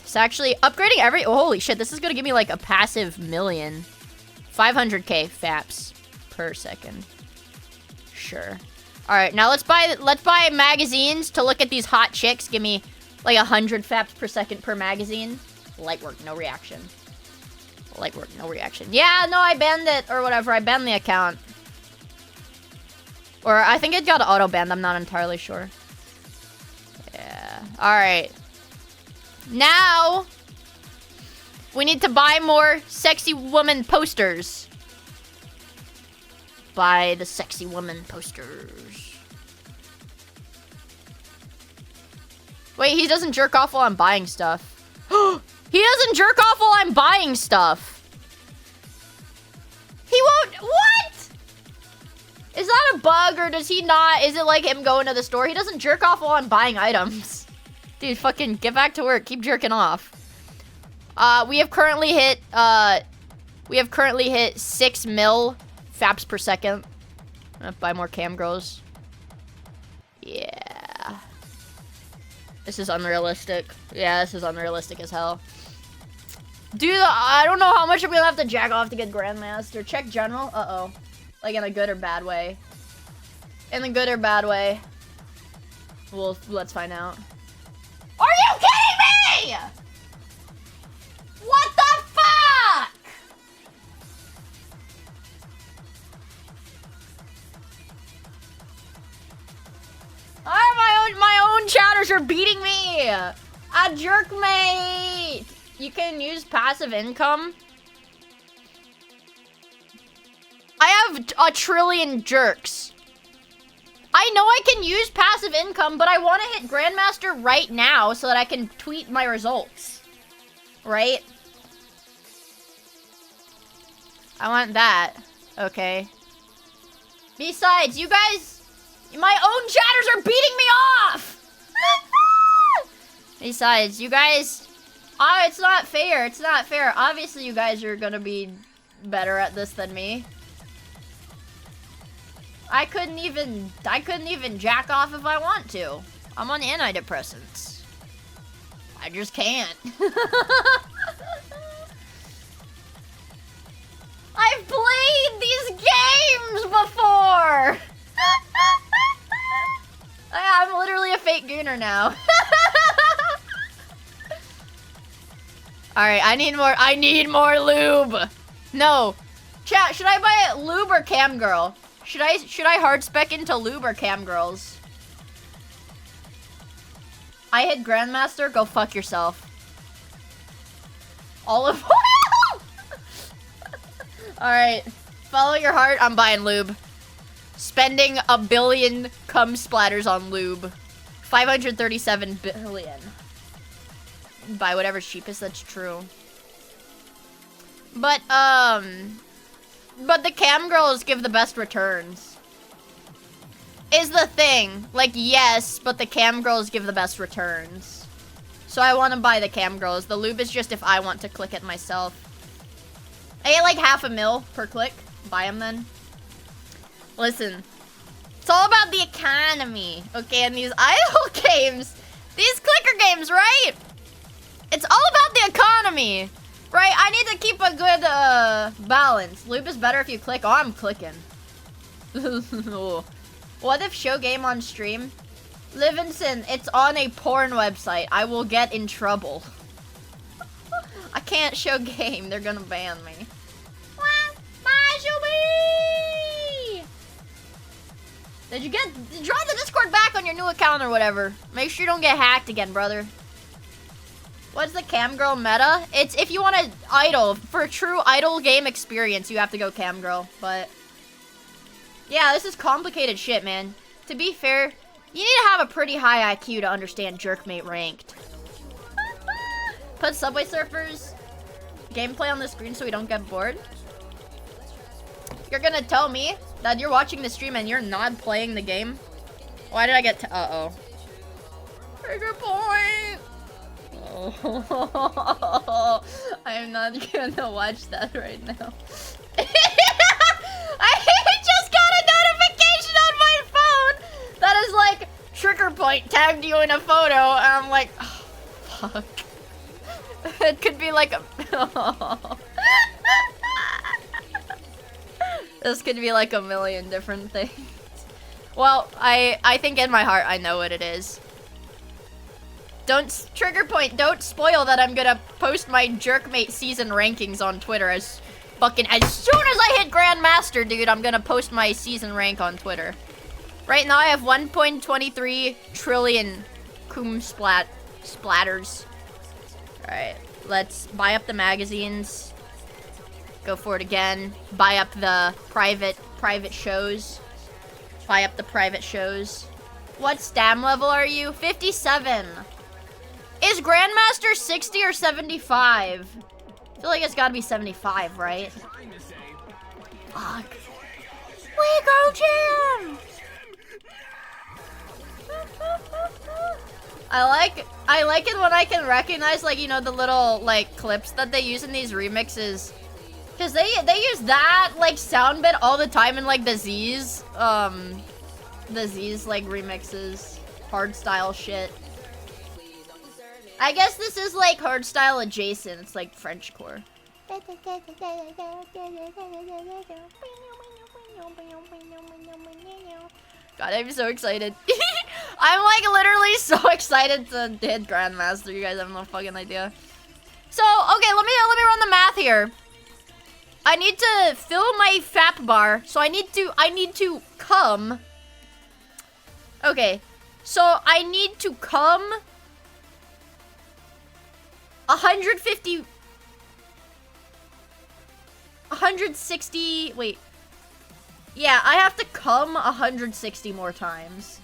It's actually upgrading every... Oh, holy shit, this is gonna give me like a passive million. 500k faps per second. Sure. Alright, now let's buy magazines to look at these hot chicks. Give me like 100 faps per second per magazine. Light work, no reaction. Light work, no reaction. Yeah, no, I banned it or whatever. I banned the account. Or I think it got auto-banned. I'm not entirely sure. Yeah. Alright. Now, we need to buy more sexy woman posters. Buy the sexy woman posters. Wait, he doesn't jerk off while I'm buying stuff. He doesn't jerk off while I'm buying stuff. He won't. What? Is that a bug or does he not? Is it like him going to the store? He doesn't jerk off while I'm buying items. Dude, fucking get back to work. Keep jerking off. We have currently hit 6 mil faps per second. I'm gonna buy more cam girls. Yeah. This is unrealistic. Yeah, this is unrealistic as hell. Dude, I don't know how much I'm gonna have to jack off to get Grandmaster. Check general. Uh-oh. Like in a good or bad way. In a good or bad way. Well, let's find out. Are you kidding me? What the fuck? My own chatters are beating me. A jerkmate. You can use passive income. I have a trillion jerks. I know I can use passive income, but I want to hit Grandmaster right now so that I can tweet my results. Right? I want that. Okay. Besides, you guys... My own chatters are beating me off! Besides, you guys... it's not fair. It's not fair. Obviously, you guys are gonna be better at this than me. I couldn't even jack off if I want to. I'm on antidepressants. I just can't. I've played these games before! I'm literally a fake gooner now. Alright, I need more lube. No. Chat, should I buy lube or cam girl? Should I hard spec into lube or cam girls? I hit Grandmaster, go fuck yourself. Olive oil! Alright. Follow your heart, I'm buying lube. Spending 1 billion cum splatters on lube. 537 billion. Buy whatever's cheapest, that's true. But the cam girls give the best returns. Is the thing. Like, yes, but the cam girls give the best returns. So I want to buy the cam girls. The lube is just if I want to click it myself. I get like $500,000 per click. Buy them then. Listen. It's all about the economy. Okay, and these idle games. These clicker games, right? It's all about the economy. Right, I need to keep a good balance. Lube is better if you click. Oh, I'm clicking. What if show game on stream? Livingston, it's on a porn website. I will get in trouble. I can't show game. They're gonna ban me. Did you draw the Discord back on your new account or whatever? Make sure you don't get hacked again, brother. What's the cam girl meta? It's if you want to idle. For a true idle game experience, you have to go cam girl. But yeah, this is complicated shit, man. To be fair, you need to have a pretty high IQ to understand Jerkmate ranked. Put Subway Surfers gameplay on the screen so we don't get bored. You're gonna tell me that you're watching the stream and you're not playing the game? Why did I get uh-oh. Trigger point! Oh, I am not gonna watch that right now. I just got a notification on my phone that is like, trigger point tagged you in a photo, and I'm like, oh, fuck. It could be like a... This could be like a million different things. Well, I think in my heart I know what it is. Don't, trigger point, don't spoil that I'm gonna post my Jerkmate season rankings on Twitter as soon as I hit Grandmaster, dude, I'm gonna post my season rank on Twitter. Right now I have 1.23 trillion cum splatters. Alright, let's buy up the magazines. Go for it again. Buy up the private shows. Buy up the private shows. What stam level are you? 57. Is Grandmaster 60 or 75? I feel like it's gotta be 75, right? Fuck. We go jam! I like it when I can recognize, like, you know, the little, like, clips that they use in these remixes. Because they use that, like, sound bit all the time in, like, the Z's, like, remixes. Hardstyle shit. I guess this is, like, hardstyle adjacent. It's, like, Frenchcore. God, I'm so excited. I'm, like, literally so excited to hit Grandmaster. You guys have no fucking idea. So, okay, let me run the math here. I need to fill my FAP bar, so I need to come. Okay, so I need to come 150, 160, wait. Yeah, I have to come 160 more times.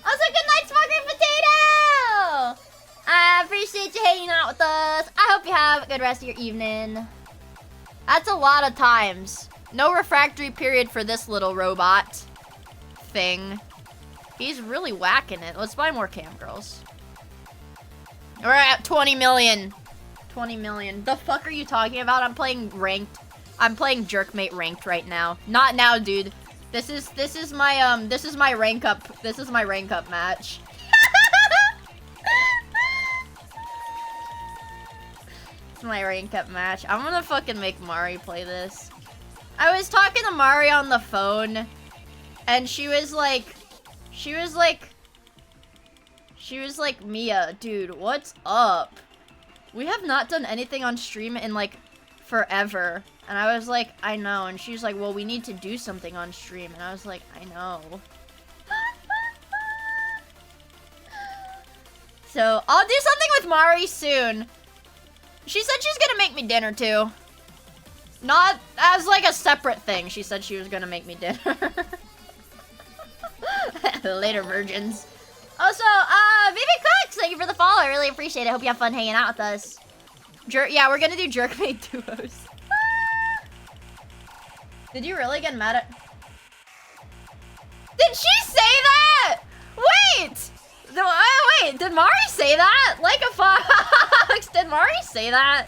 Also, good night, Smoking Potato! I appreciate you hanging out with us. I hope you have a good rest of your evening. That's a lot of times. No refractory period for this little robot thing. He's really whacking it. Let's buy more cam girls. We're at 20 million. 20 million. The fuck are you talking about? I'm playing ranked. I'm playing Jerkmate ranked right now. Not now, dude. This is my rank up. This is my rank up match. It's my rank up match. I'm gonna fucking make Mari play this. I was talking to Mari on the phone, and she was like, Miia, dude, what's up? We have not done anything on stream in like forever. And I was like, I know. And she's like, well, we need to do something on stream. And I was like, I know. So I'll do something with Mari soon. She said she's gonna make me dinner too. Not as like a separate thing. She said she was gonna make me dinner. Later, virgins. Also, Baby Cooks, thank you for the follow. I really appreciate it. Hope you have fun hanging out with us. Yeah, we're gonna do Jerkmate duos. Did you really get mad at... Did she say that? Wait! Wait, did Mari say that? Like a fox. Did Mari say that?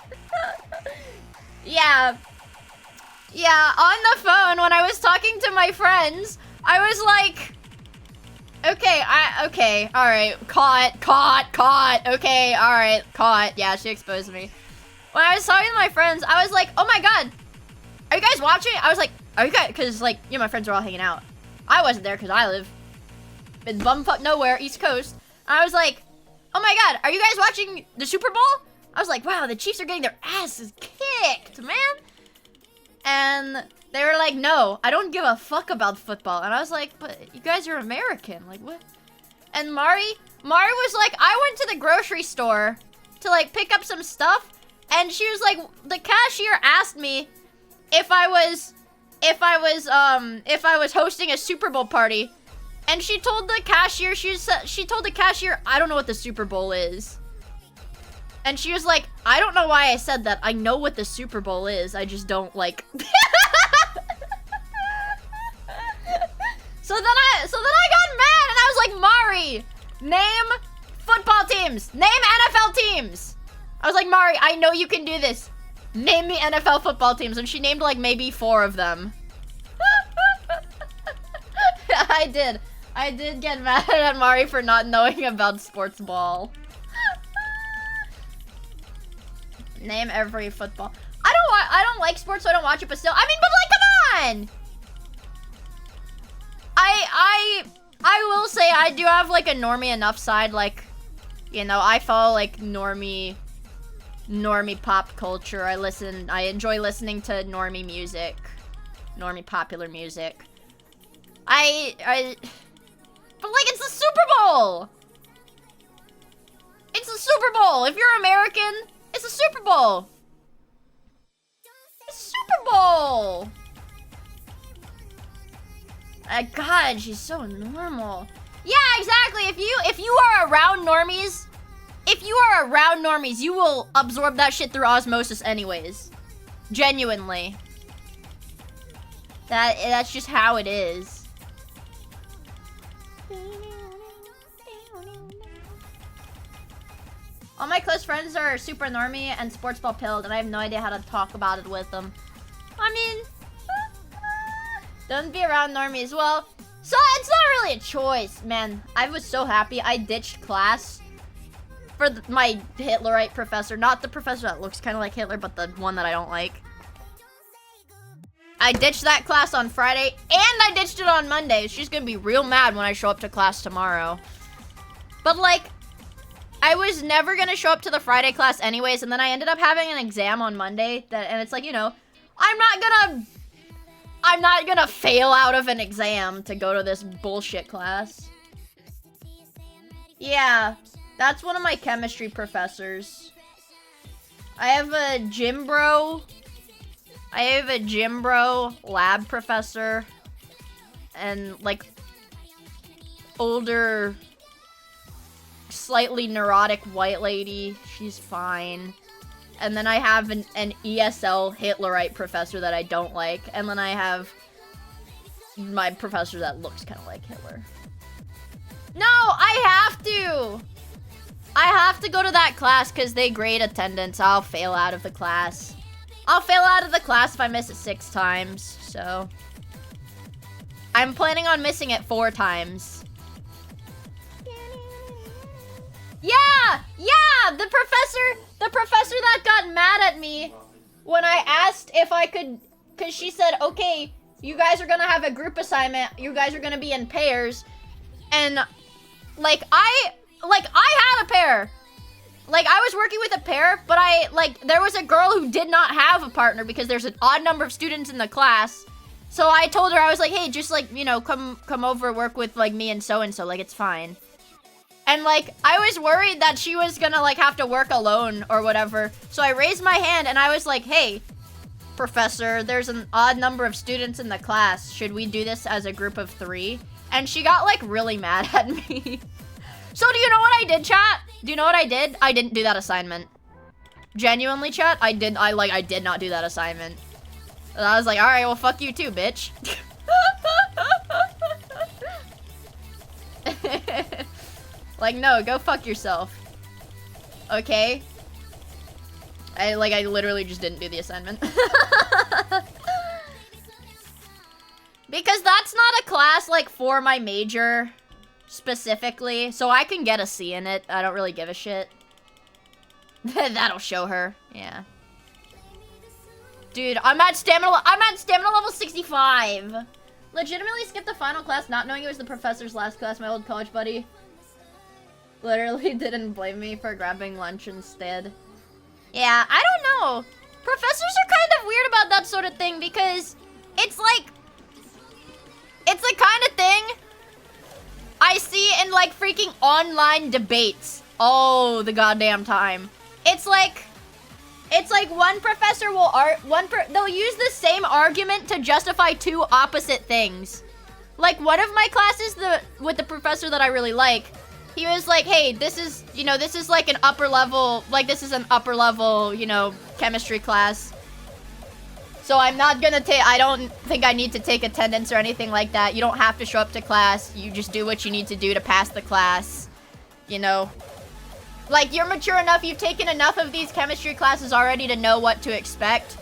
Yeah. Yeah, on the phone when I was talking to my friends, I was like... Okay, alright. Caught. Okay, alright, caught. Yeah, she exposed me. When I was talking to my friends, I was like, oh my god. Are you guys watching? I was like, are you guys, because like, you know, my friends were all hanging out. I wasn't there because I live in bumfuck nowhere, East Coast. And I was like, oh my god, are you guys watching the Super Bowl? I was like, wow, the Chiefs are getting their asses kicked, man. And they were like, no, I don't give a fuck about football. And I was like, but you guys are American, like what? And Mari was like, I went to the grocery store to like pick up some stuff. And she was like, the cashier asked me if I was hosting a Super Bowl party, and she told the cashier, she told the cashier, I don't know what the Super Bowl is. And she was like, I don't know why I said that. I know what the Super Bowl is. I just don't like. So then I got mad and I was like, Mari, name football teams, name NFL teams. I was like, Mari, I know you can do this. Name me NFL football teams. And she named like maybe 4 of them. I did get mad at Mari for not knowing about sports ball. Name every football. I don't like sports, so I don't watch it, but still. I mean, but like, come on! I will say I do have like a normie enough side, like, you know, I follow like normie pop culture. I enjoy listening to normie music. Normie popular music. But like, it's the Super Bowl! It's the Super Bowl! If you're American, it's the Super Bowl! It's Super Bowl! God, she's so normal. Yeah, exactly. If you are around normies, you will absorb that shit through osmosis anyways. Genuinely. That's just how it is. All my close friends are super normie and sports ball pilled, and I have no idea how to talk about it with them. I mean, don't be around normies. Well, so it's not really a choice, man. I was so happy I ditched class for my Hitlerite professor. Not the professor that looks kind of like Hitler, but the one that I don't like. I ditched that class on Friday, and I ditched it on Monday. She's gonna be real mad when I show up to class tomorrow. But like, I was never gonna show up to the Friday class anyways, and then I ended up having an exam on Monday, and it's like, you know, I'm not gonna fail out of an exam to go to this bullshit class. Yeah, that's one of my chemistry professors. I have a gym bro. I have a gym bro, lab professor, and like older, slightly neurotic white lady. She's fine. And then I have an ESL Hitlerite professor that I don't like. And then I have my professor that looks kind of like Hitler. No, I have to! I have to go to that class because they grade attendance. I'll fail out of the class. I'll fail out of the class if I miss it 6 times, so. I'm planning on missing it 4 times. Yeah! Yeah! The professor that got mad at me when I asked if I could, because she said, okay, you guys are gonna have a group assignment, you guys are gonna be in pairs, and like I had a pair. Like, I was working with a pair, but there was a girl who did not have a partner because there's an odd number of students in the class. So I told her, I was like, hey, just like, you know, come over, work with like me and so, like, it's fine. And like, I was worried that she was gonna like have to work alone or whatever. So I raised my hand and I was like, hey, professor, there's an odd number of students in the class. Should we do this as a group of 3? And she got like really mad at me. So do you know what I did, chat? Do you know what I did? I didn't do that assignment. Genuinely, chat, I did not do that assignment. And I was like, all right, well, fuck you too, bitch. Like, no, go fuck yourself. Okay? I literally just didn't do the assignment. Because that's not a class, like, for my major, specifically. So I can get a C in it. I don't really give a shit. That'll show her. Yeah. Dude, I'm at stamina level 65. Legitimately skipped the final class not knowing it was the professor's last class, my old college buddy. Literally didn't blame me for grabbing lunch instead. Yeah, I don't know. Professors are kind of weird about that sort of thing because it's like, it's the kind of thing I see in like freaking online debates all the goddamn time. It's like one professor will they'll use the same argument to justify 2 opposite things. Like one of my classes with the professor that I really like, he was like, hey, this is like an upper level, you know, chemistry class. So I'm not gonna I don't think I need to take attendance or anything like that. You don't have to show up to class. You just do what you need to do to pass the class. You know? Like, you're mature enough, you've taken enough of these chemistry classes already to know what to expect.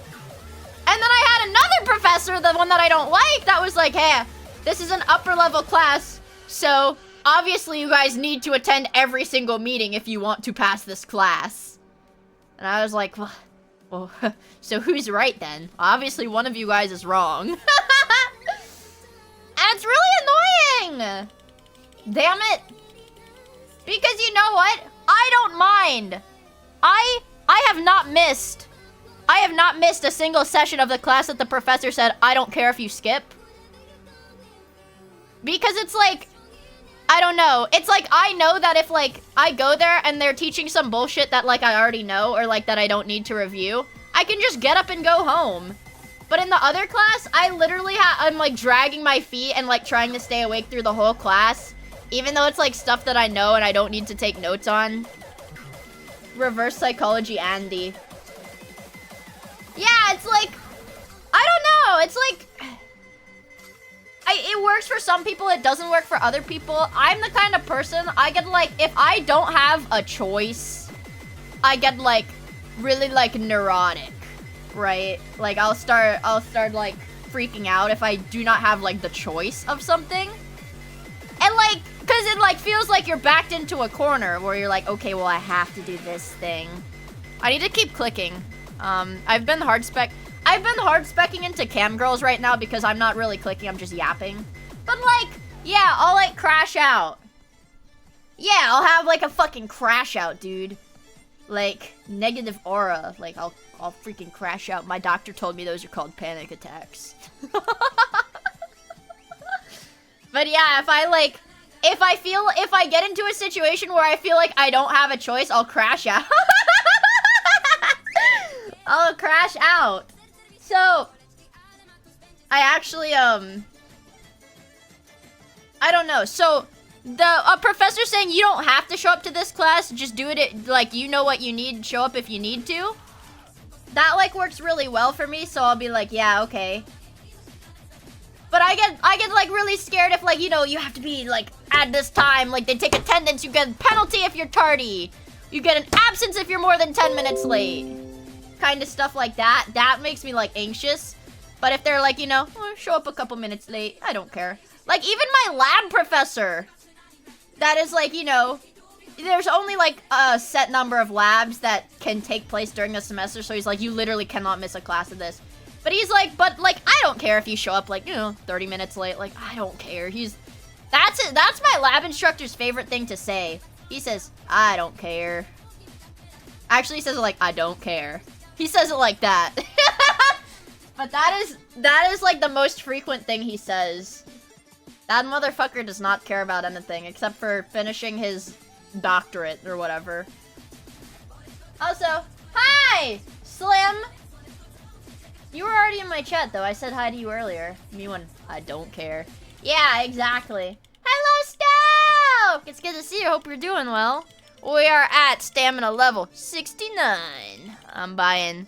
And then I had another professor, the one that I don't like, that was like, hey, this is an upper level class, so obviously you guys need to attend every single meeting if you want to pass this class. And I was like, well, so who's right then? Obviously one of you guys is wrong. And it's really annoying. Damn it. Because you know what? I don't mind. I have not missed a single session of the class that the professor said, I don't care if you skip. Because it's like, I don't know. It's like, I know that if like, I go there and they're teaching some bullshit that like I already know or like that I don't need to review, I can just get up and go home. But in the other class, I literally I'm like dragging my feet and like trying to stay awake through the whole class. Even though it's like stuff that I know and I don't need to take notes on. Reverse psychology Andy. Yeah, it's like, I don't know. It's like, it works for some people, it doesn't work for other people. I'm the kind of person, I get like, if I don't have a choice, I get like, really like neurotic, right? Like I'll start like freaking out if I do not have like the choice of something. And like, cause it like feels like you're backed into a corner where you're like, okay, well I have to do this thing. I need to keep clicking. I've been hard specking into cam girls right now because I'm not really clicking, I'm just yapping. But like, yeah, I'll like crash out. Yeah, I'll have like a fucking crash out, dude. Like, negative aura. Like, I'll freaking crash out. My doctor told me those are called panic attacks. But yeah, if I get into a situation where I feel like I don't have a choice, I'll crash out. I'll crash out. So, I actually, I don't know. So, a professor saying you don't have to show up to this class, just do it, like, you know what you need, show up if you need to. That, like, works really well for me, so I'll be like, yeah, okay. But I get, like, really scared if, like, you know, you have to be, like, at this time. Like, they take attendance, you get a penalty if you're tardy. You get an absence if you're more than 10 minutes late. Kind of stuff like that. That makes me, like, anxious. But if they're, like, you know, oh, show up a couple minutes late, I don't care. Like, even my lab professor, that is, like, you know, there's only, like, a set number of labs that can take place during the semester. So he's like, you literally cannot miss a class of this. But he's like, but, like, I don't care if you show up, like, you know, 30 minutes late. Like, I don't care. That's it. That's my lab instructor's favorite thing to say. He says, I don't care. Actually, he says it like, I don't care. He says it like that. But that is, like, the most frequent thing he says. That motherfucker does not care about anything except for finishing his doctorate or whatever. Also, hi, Slim. You were already in my chat, though. I said hi to you earlier. Me when I don't care. Yeah, exactly. Hello, Stow! It's good to see you. Hope you're doing well. We are at stamina level 69. I'm buying.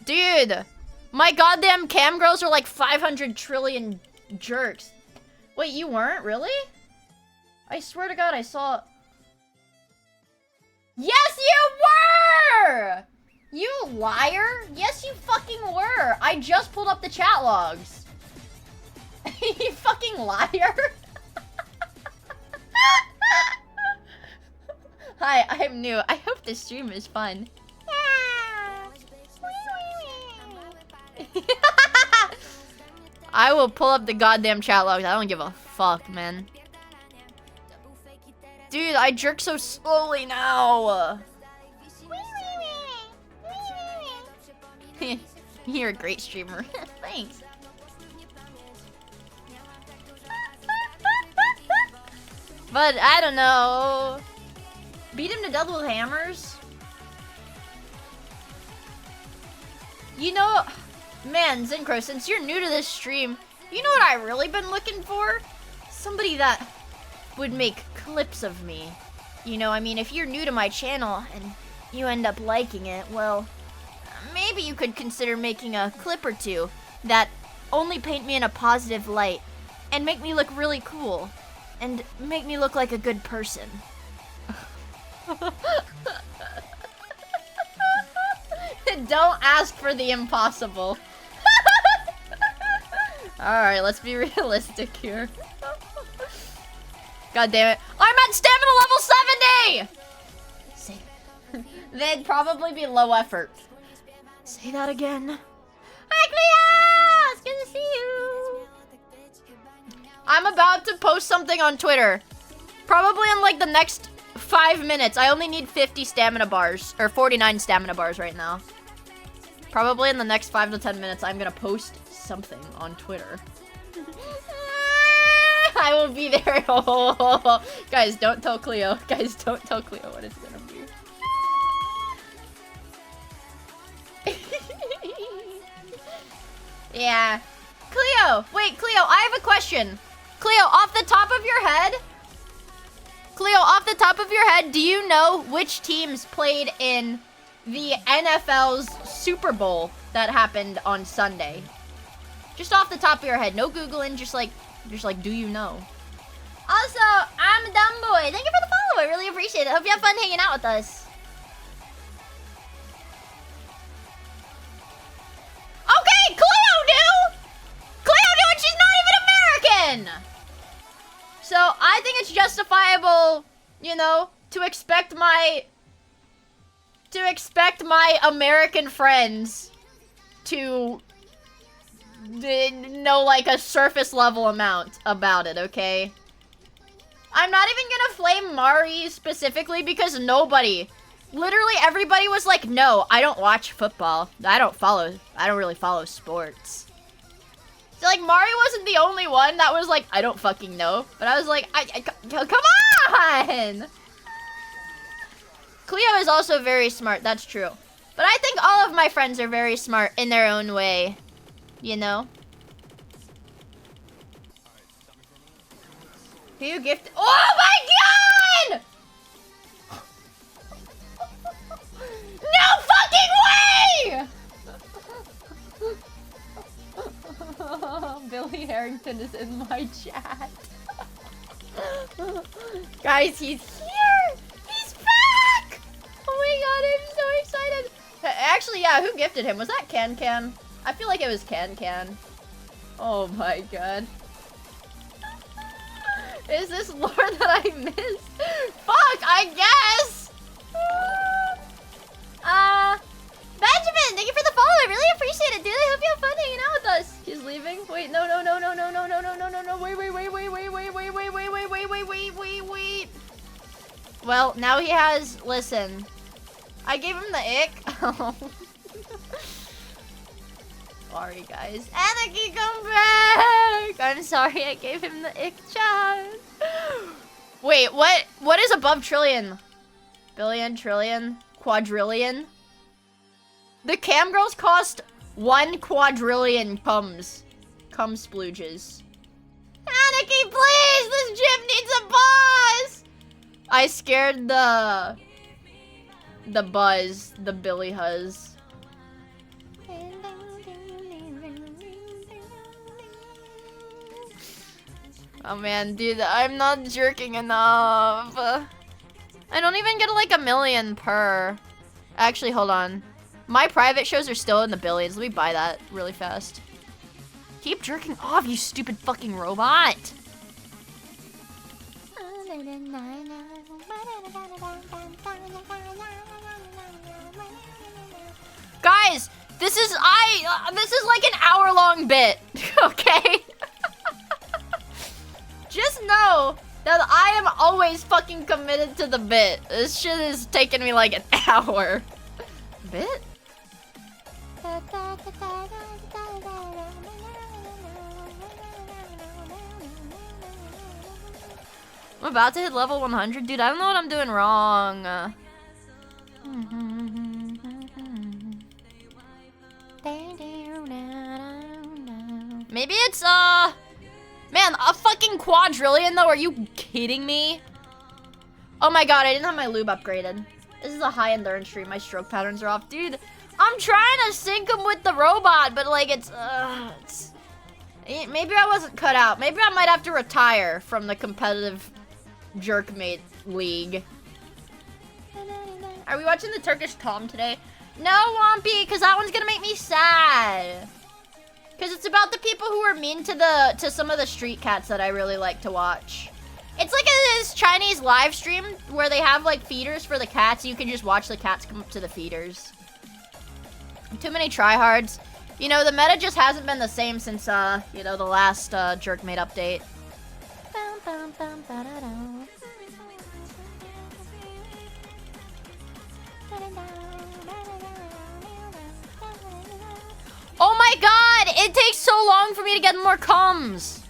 Dude, my goddamn cam girls are like 500 trillion jerks. Wait, you weren't? Really? I swear to God, I saw... Yes, you were! You liar! Yes, you fucking were! I just pulled up the chat logs. You fucking liar! Hi, I'm new. I hope this stream is fun. I will pull up the goddamn chat logs. I don't give a fuck, man. Dude, I jerk so slowly now. You're a great streamer. Thanks. But I don't know. Beat him to death with hammers? You know, man, Zincro, since you're new to this stream, you know what I really been looking for? Somebody that would make clips of me. You know, I mean, if you're new to my channel and you end up liking it, well, maybe you could consider making a clip or two that only paint me in a positive light and make me look really cool and make me look like a good person. Don't ask for the impossible. Alright, let's be realistic here. God damn it. I'm at stamina level 70! They'd probably be low effort. Say that again. Hi, Cleo! It's good to see you. I'm about to post something on Twitter. Probably in like the next 5 minutes. I only need 50 stamina bars. Or 49 stamina bars right now. Probably in the next 5 to 10 minutes, I'm gonna post something on Twitter. I will be there. Oh, guys, don't tell Cleo. Guys, don't tell Cleo what it's gonna be. Yeah. Cleo! Wait, Cleo, I have a question. Cleo, off the top of your head... Cleo, off the top of your head, do you know which teams played in the NFL's Super Bowl that happened on Sunday? Just off the top of your head. No Googling, just like, do you know? Also, I'm Dumb Boy. Thank you for the follow. I really appreciate it. Hope you have fun hanging out with us. Okay, Cleo knew! Cleo knew and she's not even American! So, I think it's justifiable, you know, to expect my American friends to know, like, a surface level amount about it, okay? I'm not even gonna flame Mari specifically because nobody, literally everybody was like, no, I don't watch football. I don't really follow sports. So, like, Mari wasn't the only one that was like, I don't fucking know. But I was like, come on! Cleo is also very smart, that's true. But I think all of my friends are very smart in their own way. You know? Who gifted? Oh my god! No fucking way! Billy Harrington is in my chat. Guys, he's here! He's back! Oh my god, I'm so excited. Actually, yeah, who gifted him? Was that Can Can? I feel like it was Can Can. Oh my god. Is this lore that I missed? Fuck, I guess! Benjamin, thank you for the follow. I really appreciate it, dude. I hope you have fun hanging out with us. He's leaving. Wait, no. Wait. Well, now he has. Listen, I gave him the ick. Sorry, guys. Anarchy, come back. I'm sorry, I gave him the ick chat. Wait, what is above trillion? Billion, trillion, quadrillion? The cam girls cost 1 quadrillion cum splooges. Anarchy, please! This gym needs a boss! I scared the buzz, the Billy Huzz. Oh man, dude, I'm not jerking enough. I don't even get like 1 million per. Actually, hold on. My private shows are still in the billions. Let me buy that really fast. Keep jerking off, you stupid fucking robot. Guys, this is like an hour-long bit, okay? Just know that I am always fucking committed to the bit. This shit is taking me like an hour. Bit? I'm about to hit level 100. Dude, I don't know what I'm doing wrong. Maybe it's, man, a fucking quadrillion though? Are you kidding me? Oh my god, I didn't have my lube upgraded. This is a high endurance stream. My stroke patterns are off. Dude, I'm trying to sync him with the robot, but like it's maybe I wasn't cut out. Maybe I might have to retire from the competitive jerkmate league. Are we watching the Turkish Tom today? No, Wompy, because that one's gonna make me sad. Because it's about the people who are mean to some of the street cats that I really like to watch. It's like this Chinese live stream where they have like feeders for the cats. You can just watch the cats come up to the feeders. Too many tryhards. You know, the meta just hasn't been the same since, you know, the last jerkmate update. Oh my god! It takes so long for me to get more comms!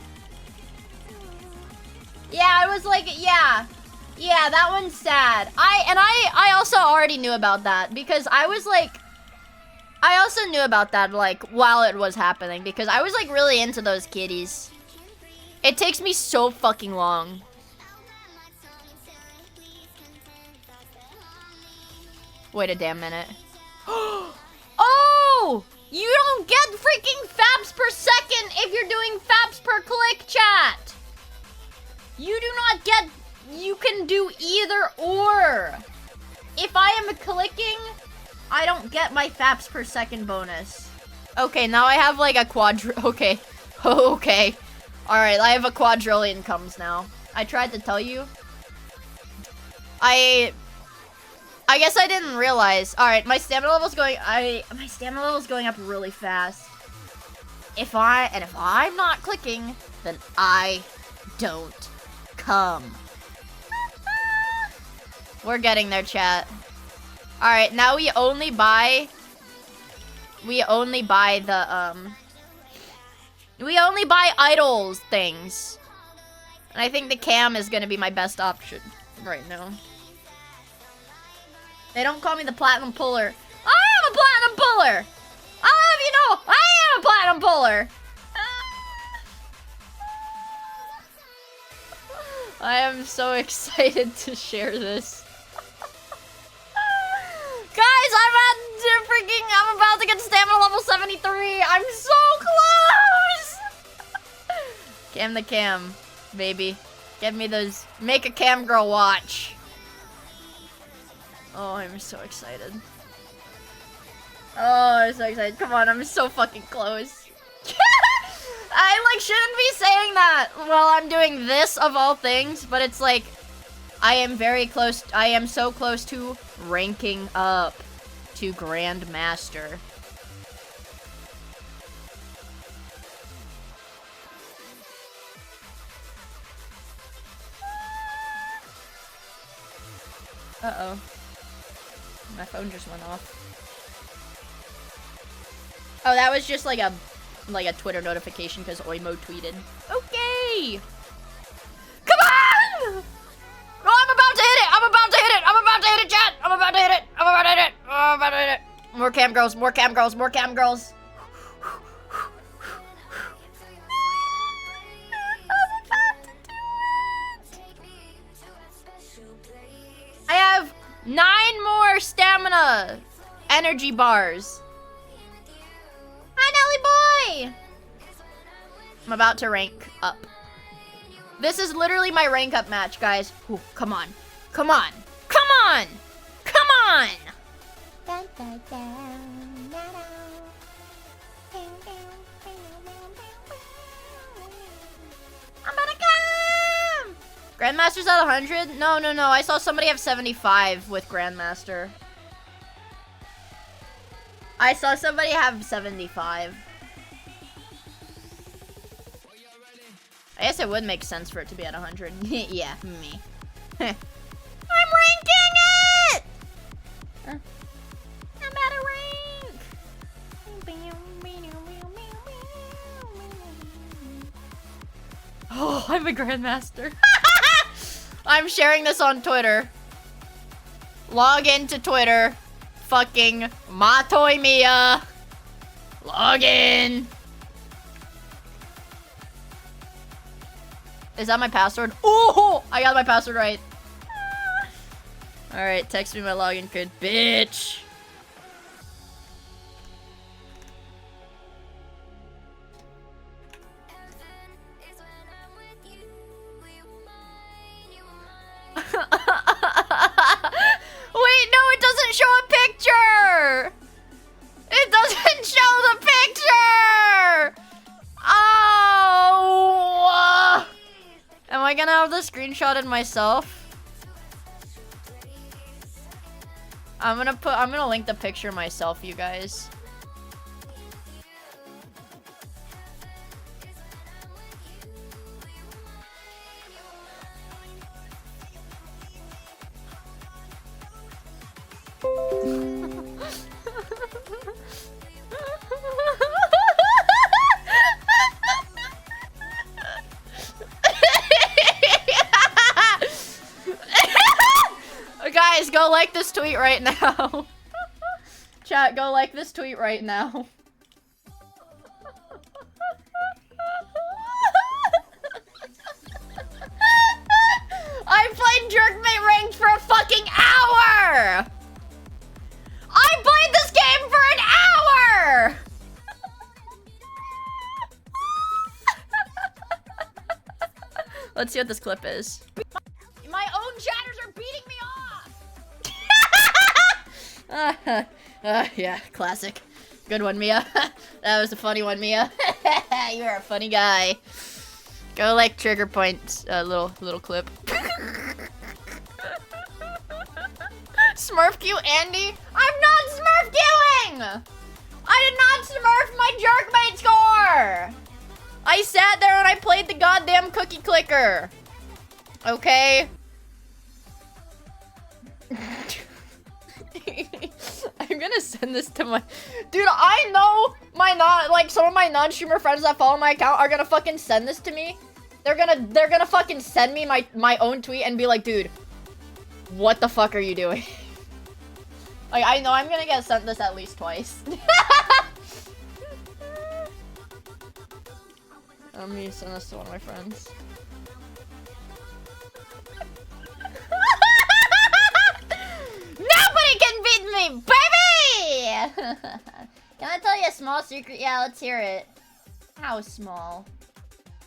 Yeah, I was like, yeah. Yeah, that one's sad. I also already knew about that because I was like... I also knew about that, like, while it was happening because I was, like, really into those kitties. It takes me so fucking long. Wait a damn minute. Oh! You don't get freaking faps per second if you're doing faps per click, chat! You do not get... You can do either or. If I am clicking, I don't get my faps per second bonus. Okay, now I have like a okay. Okay. Alright, I have a quadrillion comes now. I tried to tell you. I guess I didn't realize. Alright, my stamina level's going... My stamina level's going up really fast. If I'm not clicking, then I don't come. We're getting there, chat. Alright, now we only buy the, we only buy idols things. And I think the cam is gonna be my best option right now. They don't call me the platinum puller. Oh puller. I'll have you know, I am a platinum puller. I am so excited to share this. Guys, I'm about to get stamina level 73. I'm so close. Cam the cam, baby. Give me those, make a cam girl watch. Oh, I'm so excited. Oh, I'm so excited. Come on, I'm so fucking close. I like shouldn't be saying that while I'm doing this of all things, but it's like I am very close. I am so close to ranking up to Grandmaster. Uh-oh. My phone just went off. Oh, that was just like a Twitter notification because Oimo tweeted. Okay! Come on! Oh, I'm about to hit it! I'm about to hit it! I'm about to hit it, chat! I'm about to hit it! I'm about to hit it! I'm about to hit it! More cam girls, more cam girls, more cam girls! I have 9 more stamina energy bars. Hi, Nelly boy! I'm about to rank up. This is literally my rank up match, guys. Ooh, come on. Come on. Come on! Come on! I'm gonna come! Grandmaster's at 100? No. I saw somebody have 75 with Grandmaster. I saw somebody have 75. I guess it would make sense for it to be at 100. Yeah, me. I'm ranking it! I'm at a rank! Oh, I'm a Grandmaster. I'm sharing this on Twitter. Log into Twitter. Fucking Vod of Miia. Log in. Is that my password? Oh, I got my password right. Alright, text me my login code, bitch. Wait, no, it doesn't show a picture! It doesn't show the picture! Oh! Am I gonna have this screenshotted myself? I'm gonna link the picture myself, you guys. Guys, go like this tweet right now. Chat, go like this tweet right now. I played Jerkmate ranked for a fucking hour! I played this game for an hour! Let's see what this clip is. My own chatters are beating me off! Yeah, classic. Good one, Miia. That was a funny one, Miia. You're a funny guy. Go like trigger points, little clip. Smurf Q Andy? I'm not Smurf Qing! I did not Smurf my Jerkmate score! I sat there and I played the goddamn cookie clicker. Okay? I'm gonna send this to my... Dude, I know some of my non-streamer friends that follow my account are gonna fucking send this to me. They're gonna fucking send me my own tweet and be like, dude, what the fuck are you doing? Like, I know I'm gonna get sent this at least twice. Let me send this to one of my friends. Nobody can beat me, baby! Can I tell you a small secret? Yeah, let's hear it. How small?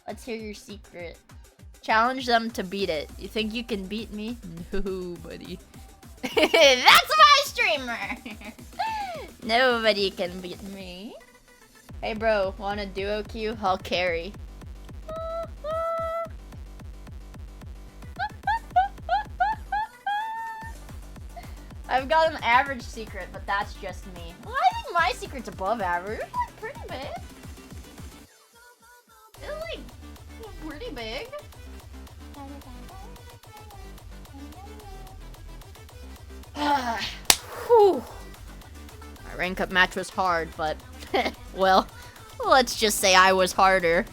Let's hear your secret. Challenge them to beat it. You think you can beat me? No, buddy. That's my streamer! Nobody can beat me. Hey bro, want a duo queue? I'll carry. I've got an average secret, but that's just me. Well, I think my secret's above average. It's like pretty big. It's like pretty big. Whew. My rank up match was hard, but well, let's just say I was harder.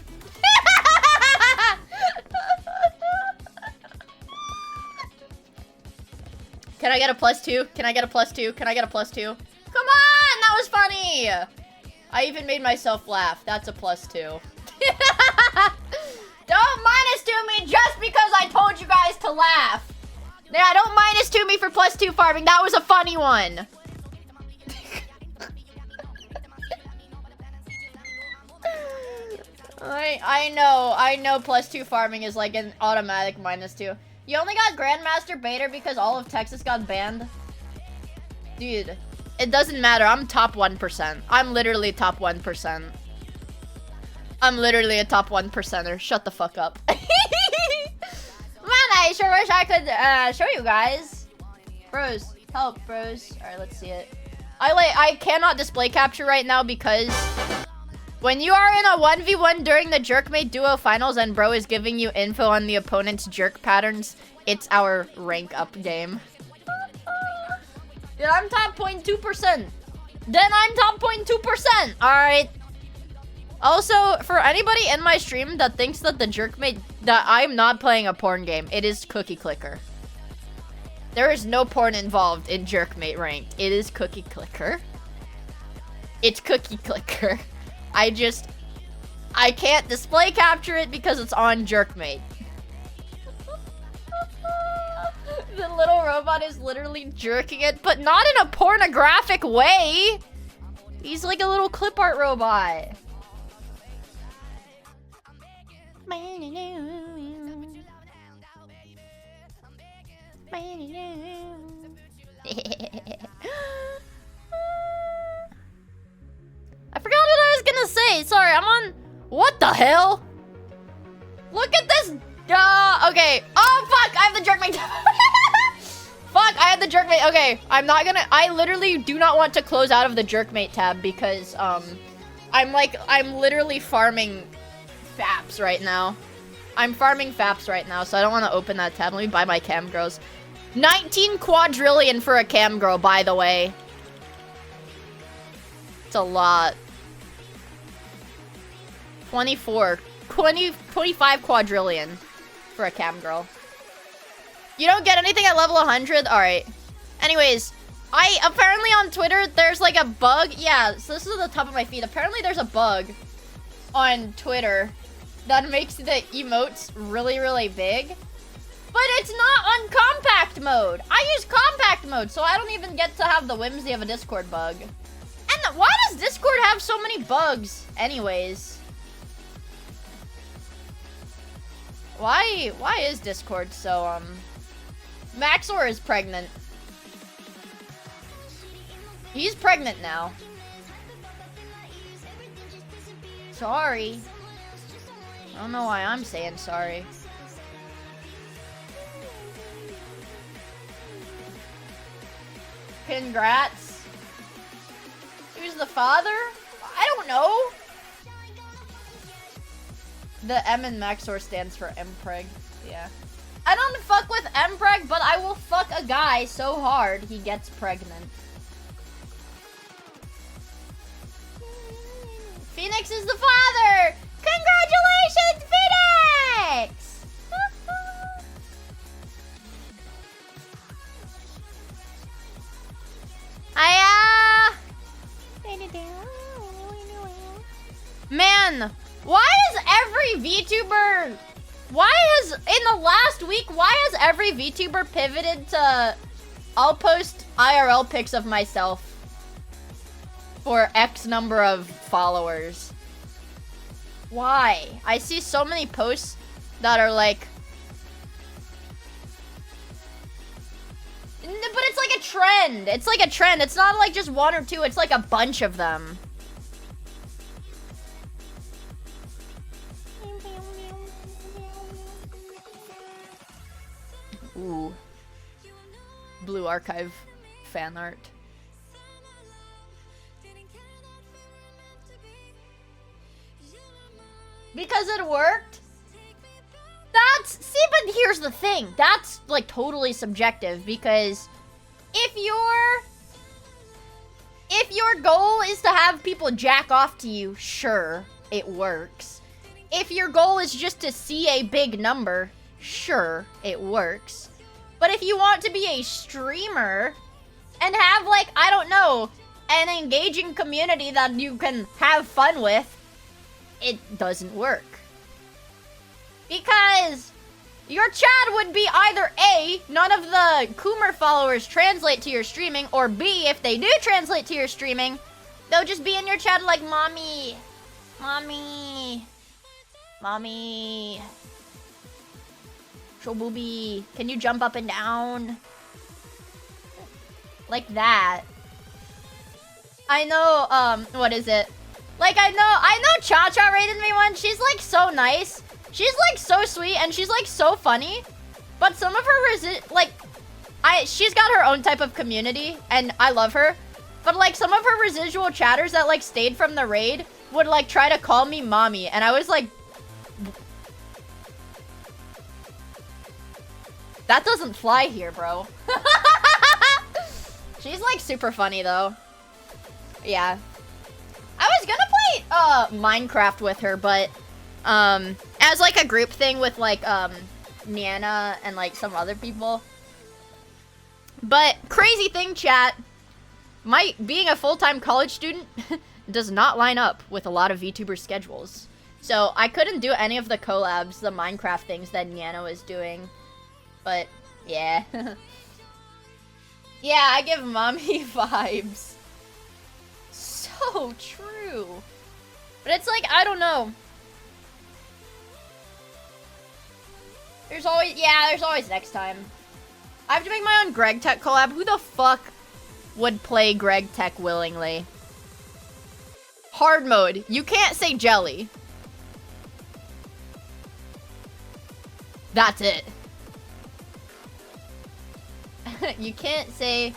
Can I get a +2? Can I get a +2? Can I get a +2? Come on! That was funny! I even made myself laugh. That's a +2. Don't -2 me just because I told you guys to laugh. Yeah, don't -2 me for +2 farming. That was a funny one. I know +2 farming is like an automatic -2. You only got Grandmaster Bader because all of Texas got banned? Dude, it doesn't matter. I'm top 1%. I'm literally top 1%. I'm literally a top 1%er. Shut the fuck up. Man, I sure wish I could show you guys. Bros, help, bros. Alright, let's see it. I cannot display capture right now because when you are in a 1v1 during the Jerkmate Duo Finals and bro is giving you info on the opponent's jerk patterns, it's our rank up game. Dude, I'm top 0.2%. Then I'm top 0.2%. Alright. Also, for anybody in my stream that thinks that the Jerkmate, that I'm not playing a porn game, it is Cookie Clicker. There is no porn involved in Jerkmate ranked. It is Cookie Clicker. It's Cookie Clicker. I can't display capture it because it's on Jerkmate. The little robot is literally jerking it, but not in a pornographic way. He's like a little clip art robot. I forgot what I was gonna say. Sorry, I'm on... What the hell? Look at this... okay. Oh, fuck! I have the Jerkmate... Fuck, I have the Jerkmate... Okay, I'm not gonna... I literally do not want to close out of the Jerkmate tab because, I'm literally farming faps right now. I'm farming faps right now, so I don't want to open that tab. Let me buy my cam girls. 19 quadrillion for a cam girl, by the way. It's a lot. 25 quadrillion for a cam girl. You don't get anything at level 100? Alright. Anyways, apparently on Twitter, there's like a bug. Yeah, so this is the top of my feed. Apparently there's a bug on Twitter that makes the emotes really, really big. But it's not on compact mode. I use compact mode, so I don't even get to have the whimsy of a Discord bug. And why does Discord have so many bugs anyways? Why is Discord so, Maxor is pregnant. He's pregnant now. Sorry. I don't know why I'm saying sorry. Congrats. Who's the father? I don't know. The M in Maxor stands for Mpreg. Yeah. I don't fuck with Mpreg, but I will fuck a guy so hard he gets pregnant. Phoenix is the father! Congratulations, Phoenix! Man, why is every VTuber... Why has, in the last week, why has every VTuber pivoted to... I'll post IRL pics of myself for X number of followers? Why? I see so many posts that are like... But it's like a trend. It's like a trend. It's not like just one or two. It's like a bunch of them. Ooh. Blue Archive fan art. Because it worked? See, but here's the thing. That's, like, totally subjective, because if your goal is to have people jack off to you, sure, it works. If your goal is just to see a big number, sure, it works. But if you want to be a streamer and have, like, I don't know, an engaging community that you can have fun with, it doesn't work. Because your chat would be either A, none of the Coomer followers translate to your streaming, or B, if they do translate to your streaming, they'll just be in your chat like, Mommy, Mommy, Mommy, show booby, can you jump up and down? Like that. I know, what is it? Like, I know Cha-Cha rated me once. She's, like, so nice. She's, like, so sweet, and she's, like, so funny. But some of her she's got her own type of community, and I love her. But, like, some of her residual chatters that, like, stayed from the raid would, like, try to call me mommy. And I was like... That doesn't fly here, bro. She's, like, super funny, though. Yeah. I was gonna play, Minecraft with her, but, as, like, a group thing with, like, Nana and, like, some other people. But, crazy thing, chat, being a full-time college student does not line up with a lot of VTuber schedules. So, I couldn't do any of the collabs, the Minecraft things that Nana was doing. But, yeah. Yeah, I give mommy vibes. So true. But it's like, I don't know. There's always next time. I have to make my own Greg Tech collab. Who the fuck would play Greg Tech willingly? Hard mode. You can't say jelly. That's it. You can't say...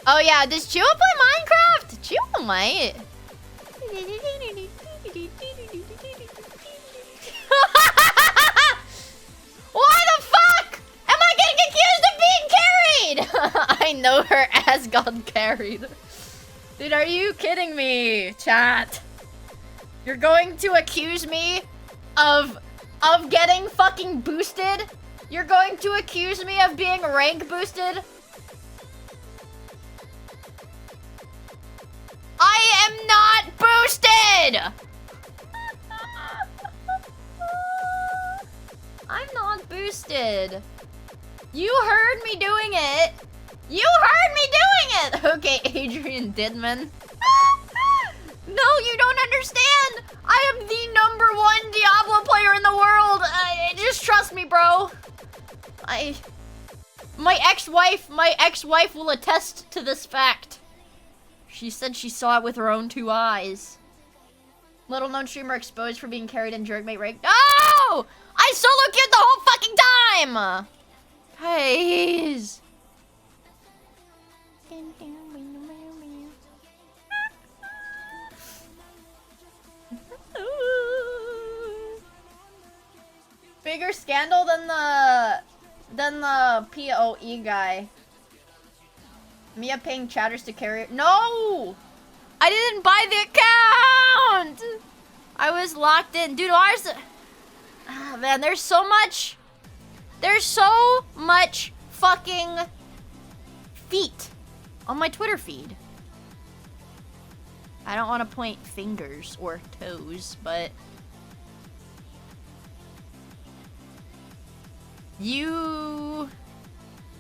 Oh yeah, does Chua play Minecraft? Chua might. Why the fuck am I getting accused of being carried? I know her ass got carried. Dude, are you kidding me, chat? You're going to accuse me of getting fucking boosted? You're going to accuse me of being rank boosted? I am not boosted! I'm not boosted. You heard me doing it. You heard me doing it! Okay, Adrian Didman. No, you don't understand! I am the #1 Diablo player in the world! Just trust me, bro. My ex-wife will attest to this fact. She said she saw it with her own 2 eyes. Little known streamer exposed for being carried in jerkmate rank. No! I solo queued the whole fucking time! Please. Bigger scandal than the PoE guy. Mia paying chatters to carry it. No! I didn't buy the account! I was locked in. Dude, ours... Ah, man, there's so much fucking feet on my Twitter feed. I don't want to point fingers or toes, but... You...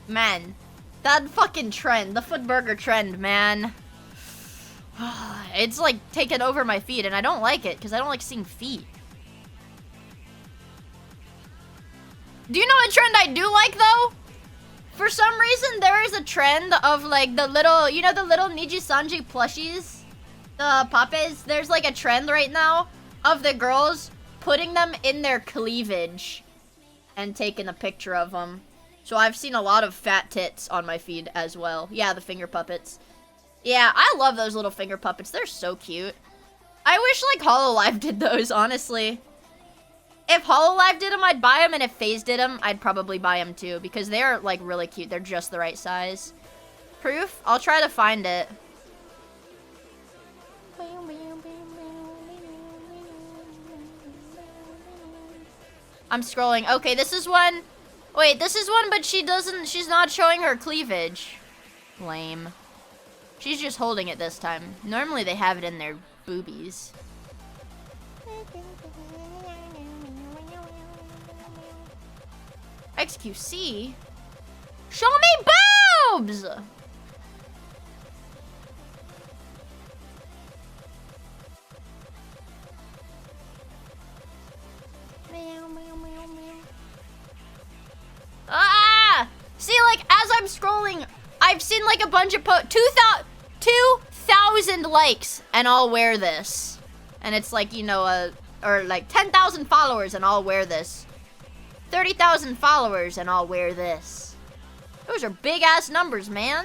Man. That fucking trend. The foot burger trend, man. It's like taken over my feed, and I don't like it, because I don't like seeing feet. Do you know what trend I do like, though? For some reason, there is a trend of, like, the little... You know the little Niji-sanji plushies? The Papes? There's, like, a trend right now of the girls putting them in their cleavage and taking a picture of them. So I've seen a lot of fat tits on my feed as well. Yeah, the finger puppets. Yeah, I love those little finger puppets. They're so cute. I wish, like, Hololive did those, honestly. If Hololive did them, I'd buy them, and if FaZe did them, I'd probably buy them too, because they're, like, really cute. They're just the right size. Proof? I'll try to find it. I'm scrolling. Okay, this is one. Wait, this is one, but she's not showing her cleavage. Lame. She's just holding it this time. Normally they have it in their boobies. XQC? Show me boobs! Ah! See, like, as I'm scrolling, I've seen, like, a bunch of 2,000 likes, and I'll wear this. And it's like, you know, or like 10,000 followers, and I'll wear this. 30,000 followers, and I'll wear this. Those are big-ass numbers, man.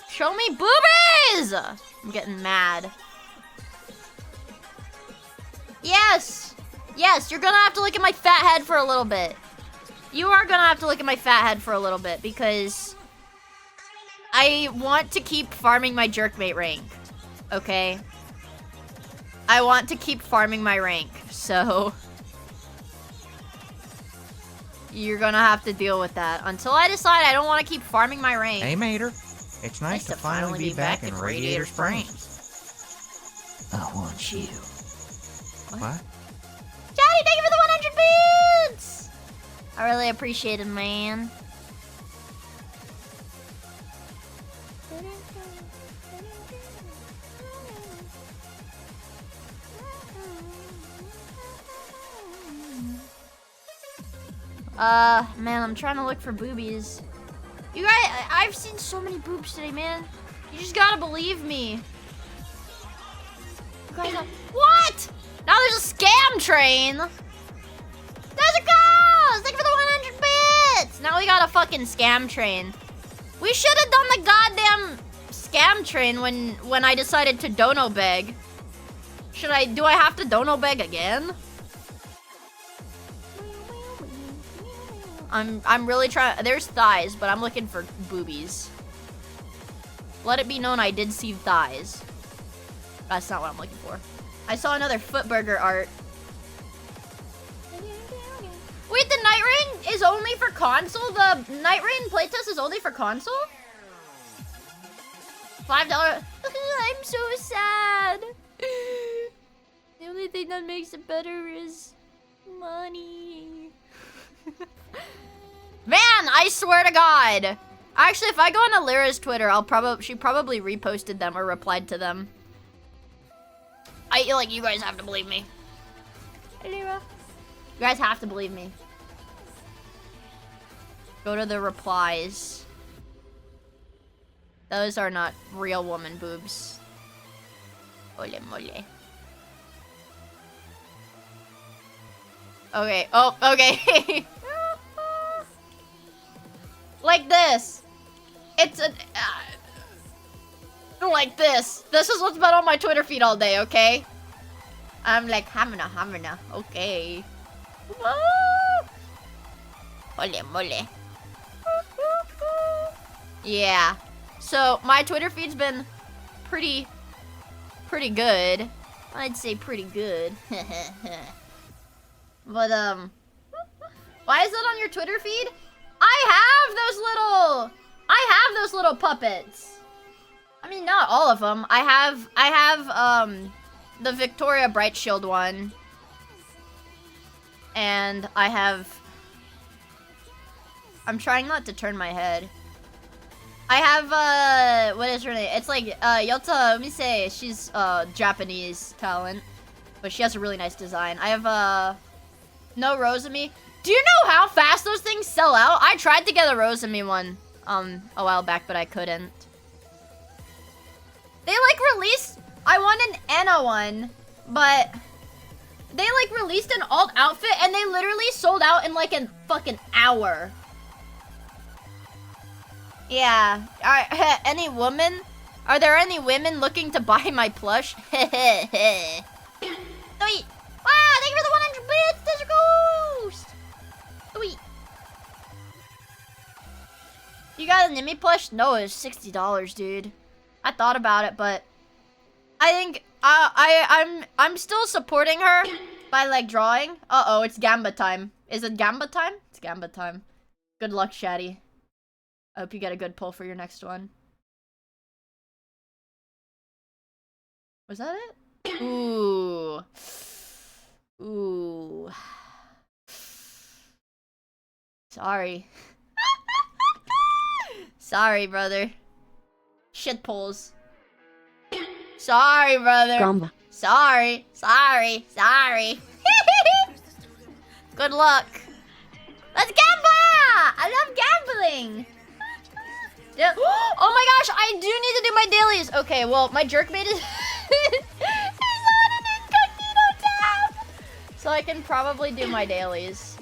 Show me boobies! I'm getting mad. Yes! Yes, you're gonna have to look at my fat head for a little bit. You are gonna have to look at my fat head for a little bit, because I want to keep farming my jerkmate rank. Okay? I want to keep farming my rank, so... You're gonna have to deal with that. Until I decide I don't want to keep farming my rank. Hey, Mater. It's nice to finally be back in Radiator Springs. I want you. What? Johnny, thank you for the 100 bits! I really appreciate it, man. Man, I'm trying to look for boobies. You guys, I've seen so many boobs today, man. You just gotta believe me. You guys are, what? Now there's a scam train. There's a ghost! Thank you for the 100 bits! Now we got a fucking scam train. We should have done the goddamn scam train when I decided to dono beg. Do I have to dono beg again? I'm really trying. There's thighs, but I'm looking for boobies. Let it be known I did see thighs. That's not what I'm looking for. I saw another foot burger art. Wait, the Night Rain is only for console? The Night Rain playtest is only for console? $5. I'm so sad. The only thing that makes it better is money. Man, I swear to God. Actually, if I go on Alira's Twitter, she probably reposted them or replied to them. You guys have to believe me. Alira. You guys have to believe me. Go to the replies. Those are not real woman boobs. Ole mole. Okay. Oh, okay. Like this. It's a... like this. This is what's been on my Twitter feed all day, okay? I'm like, hamna. Okay. Ole mole. Yeah. So, my Twitter feed's been pretty good. I'd say pretty good. But, why is that on your Twitter feed? I I have those little puppets. I mean, not all of them. I have the Victoria Bright Shield one. And I have... I'm trying not to turn my head. I have, what is her name? It's like, Yota Umise. She's, Japanese talent. But she has a really nice design. I have, no Rosemi. Do you know how fast those things sell out? I tried to get a Rosemi one, a while back, but I couldn't. They, like, released... I want an Anna one, but... They, like, released an alt outfit, and they literally sold out in, like, a fucking hour. Yeah. Any woman? Are there any women looking to buy my plush? Wait. Wow, thank you for the 100 bits, Desert Ghost! Sweet. You got a Nimi plush? No, it's $60, dude. I thought about it, but I think I'm still supporting her by like drawing. Uh-oh, it's Gamba time. Is it Gamba time? It's Gamba time. Good luck, Shaddy. I hope you get a good pull for your next one. Was that it? Ooh. Ooh. Sorry. Sorry, brother. Shit pulls. Sorry, brother. Gamba. Sorry. Good luck. Let's gamba! I love gambling. Yeah. Oh my gosh, I do need to do my dailies. Okay, well, my jerkbait is, is on an incognito tab. So I can probably do my dailies.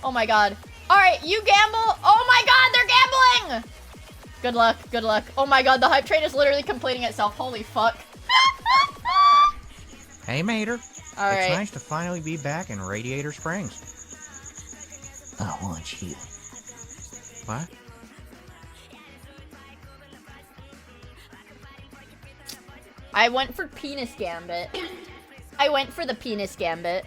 Oh my god. Alright, you gamble. Oh my god, they're gambling! Good luck, good luck. Oh my god, the hype train is literally completing itself. Holy fuck. Hey, Mater. All right. It's nice to finally be back in Radiator Springs. I want you. What? I went for penis gambit. I went for the penis gambit.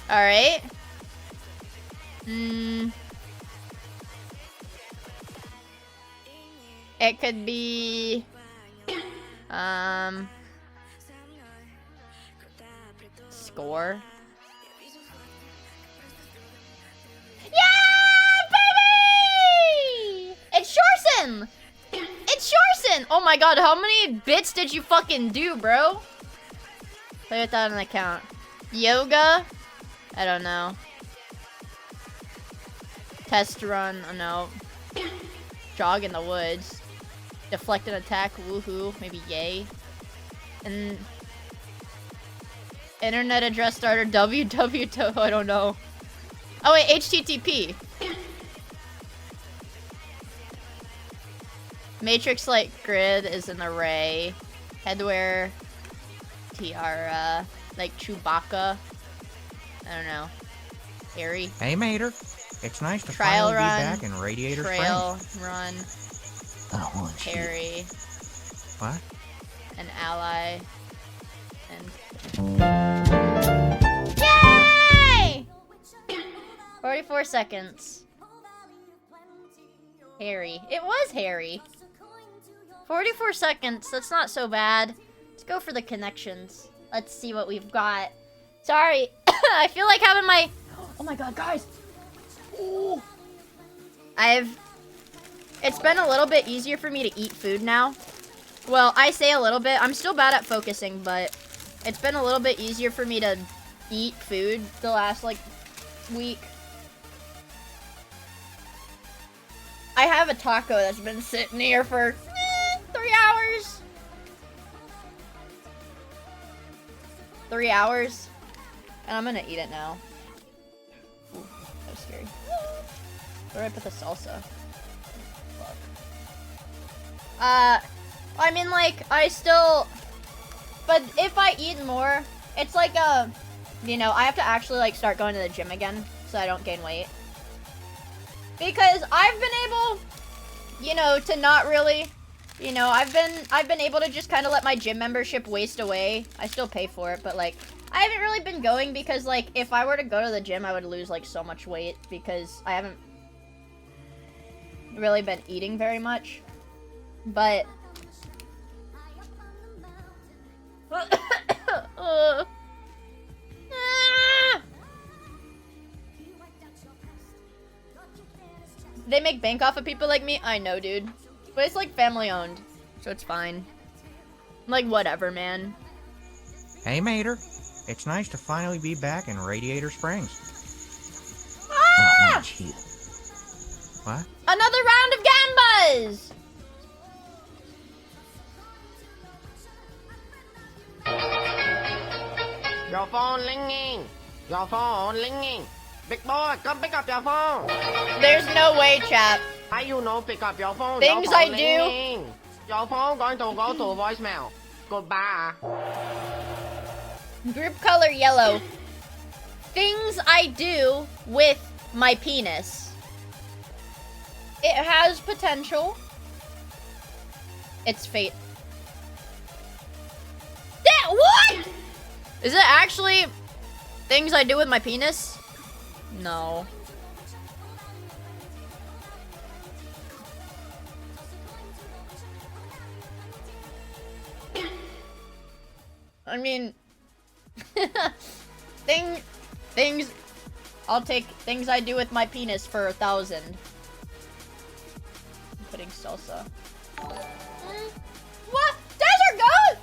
All right. It could be score. Yeah, baby! It's Shorsen! It's Shorsen! Oh my god, how many bits did you fucking do, bro? Play without an account. Yoga? I don't know. Test run, oh no. Jog in the woods. Deflect an attack, woohoo, maybe yay. And internet address starter www, I don't know. Oh wait, HTTP. Matrix like grid is an array. Headwear, tiara, like Chewbacca. I don't know. Harry. Hey, Mater. It's nice to Trial finally run, be back in Radiator Trail Springs. run. I want Harry. What? An ally. And yay! 44 seconds. Harry. It was Harry. 44 seconds. That's not so bad. Let's go for the connections. Let's see what we've got. Sorry. I feel like having my... Oh my god, guys. Ooh. It's been a little bit easier for me to eat food now. Well, I say a little bit. I'm still bad at focusing, but it's been a little bit easier for me to eat food the last, like, week. I have a taco that's been sitting here for 3 hours. 3 hours. And I'm gonna eat it now. Ooh, that was scary. Where do I put the salsa? Fuck. I mean, like, I still... But if I eat more, it's like a... You know, I have to actually, like, start going to the gym again so I don't gain weight. Because I've been able you know, to not really, you know, I've been able to just kind of let my gym membership waste away. I still pay for it, but like, I haven't really been going because like, if I were to go to the gym, I would lose like so much weight because I haven't really been eating very much. But they make bank off of people like me? I know, dude. But it's like family owned, so it's fine. Like, whatever, man. Hey, Mater. It's nice to finally be back in Radiator Springs. Ah! What? Another round of gambas! Your phone ringing. Your phone ringing. Big boy, come pick up your phone. There's no way, chap. How you know pick up your phone? Things your phone I do. ringing. Your phone going to go to voicemail. Goodbye. Group color yellow. Things I do with my penis. It has potential. It's fate. That what? Is it actually things I do with my penis? No. I mean, things, I'll take things I do with my penis for 1,000. I'm putting salsa. What? Desert Goat!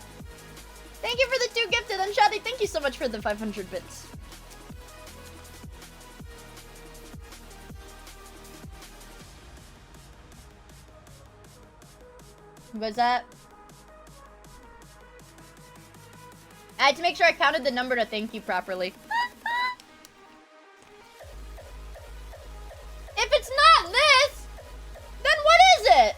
Thank you for the 2 gifted, and Shadi, thank you so much for the 500 bits. What's that? I had to make sure I counted the number to thank you properly. If it's not this, then what is it?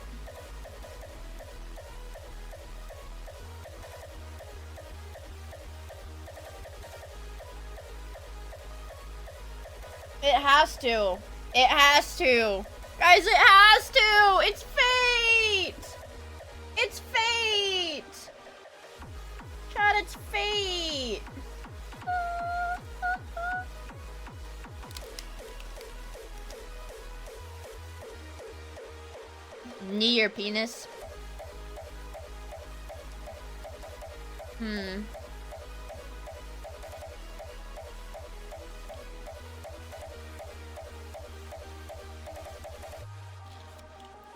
It has to. It has to. Guys, it has to. It's fate. It's fate. Chad, it's fate. Knee your penis.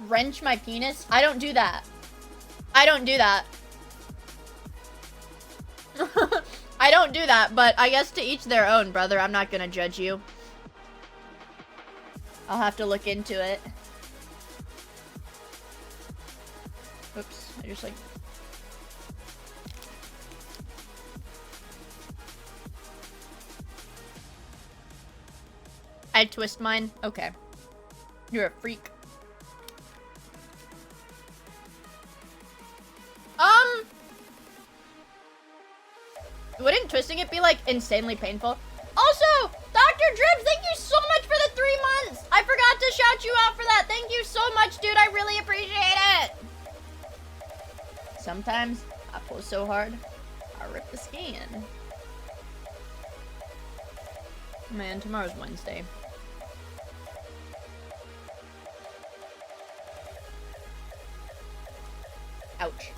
Wrench my penis? I don't do that. I don't do that. I don't do that, but I guess to each their own, brother. I'm not gonna judge you. I'll have to look into it. Oops, I just like... I twist mine? Okay. You're a freak. Wouldn't twisting it be, like, insanely painful? Also, Dr. Dribs, thank you so much for the 3 months! I forgot to shout you out for that. Thank you so much, dude. I really appreciate it. Sometimes I pull so hard, I rip the skin. Man, tomorrow's Wednesday. Ouch.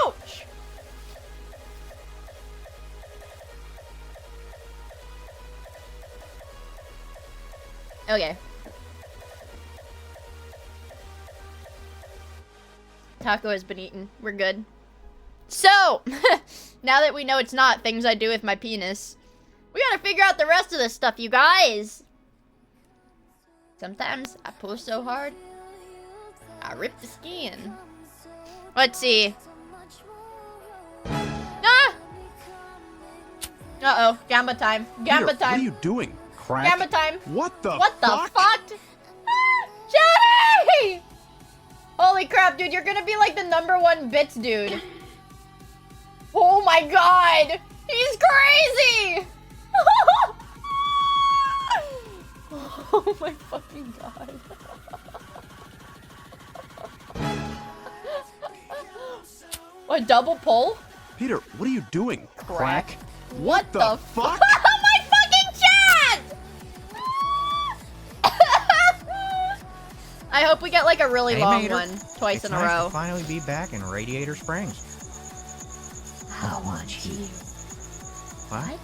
Ouch! Okay. Taco has been eaten. We're good. So, now that we know it's not things I do with my penis, we gotta figure out the rest of this stuff, you guys. Sometimes I pull so hard, I rip the skin. Let's see. Ah! Uh-oh, Gamba time. Gamba time. What are you doing? Crack? Gamba time. What the What the fuck? fuck? Ah, Jenny! Holy crap, dude, you're gonna be like the #1 bits dude. Oh my god! He's crazy! Oh my fucking god. A double pull? Peter, what are you doing? Crack? What the fuck? My fucking chat! I hope we get like a really Hey, long Mater. one twice It's in a nice row. to finally be back in Radiator Springs. I want you. What?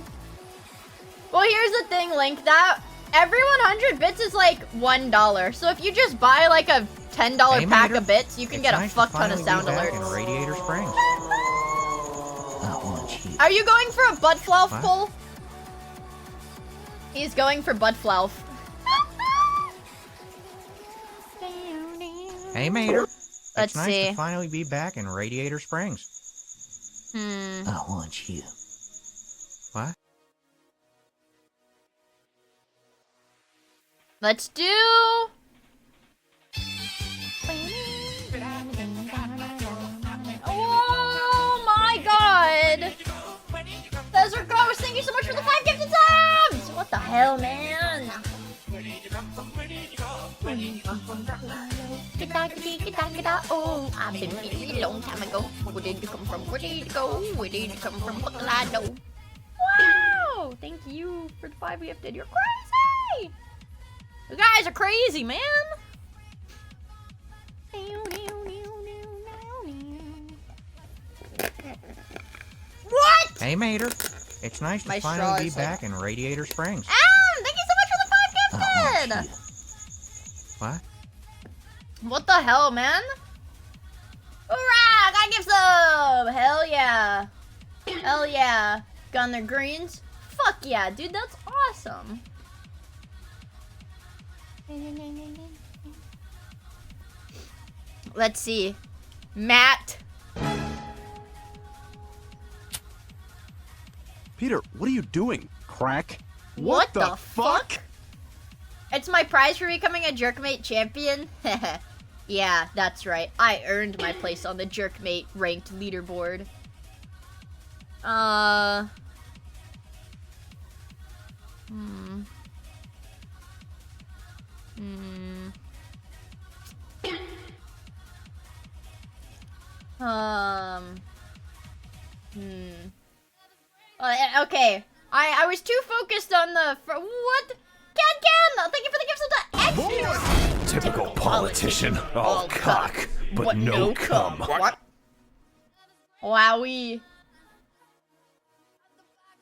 Well, here's the thing, Link. That every 100 bits is like $1. So if you just buy like a $10 Hey, pack Mater. of bits, you can get a nice to fuck ton of finally sound be back alerts. in Radiator Springs. I want you. Are you going for a butt flouff What? pull? He's going for butt flouff. Hey, Mater. Let's it's nice see. to finally be back in Radiator Springs. I want you. What? Let's do. Oh my god! Desert Ghost, thank you so much for the 5 gifted subs! What the hell, man? Oh, I've been waiting a long time ago. Where did you come from? Where did you go? Where did you come from? What do I know? Wow! Thank you for the 5 gifted. You're crazy! You guys are crazy, man! What? Hey, Mater. It's nice to My straw finally be is like- back in Radiator Springs. Thank you so much for the 5 gifted! What? What the hell, man? Hoorah! Got a gift sub! Hell yeah. Hell yeah. Gun their greens? Fuck yeah, dude, that's awesome. Let's see. Matt. Peter, what are you doing? Crack? What the fuck? It's my prize for becoming a Jerkmate champion. Yeah, that's right. I earned my place on the Jerkmate ranked leaderboard. Okay. I was too focused on the what? Ken! Thank you for the gifts of the X. Typical politician. All cock, but no cum. What? Wowie.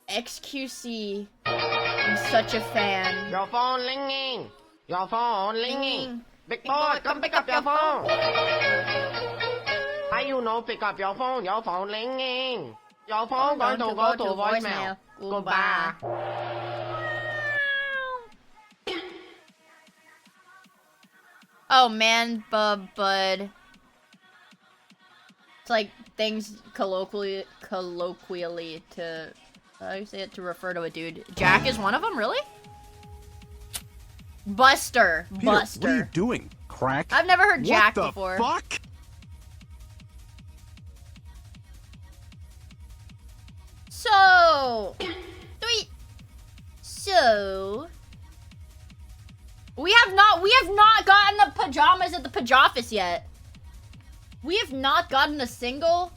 XQC. I'm such a fan. Your phone ringing. Your phone ringing. Big boy, come pick up your phone. How you know pick up your phone? Your phone ringing. Your phone going to go to voicemail. Goodbye. Oh man, bud. It's like things colloquially to how do you say it, to refer to a dude. Jack is one of them, really? Buster. Peter, Buster. what are you doing? Crack? I've never heard Jack what the before. Fuck? So, we have not gotten the pajamas at the pajoffice yet. We have not gotten a single.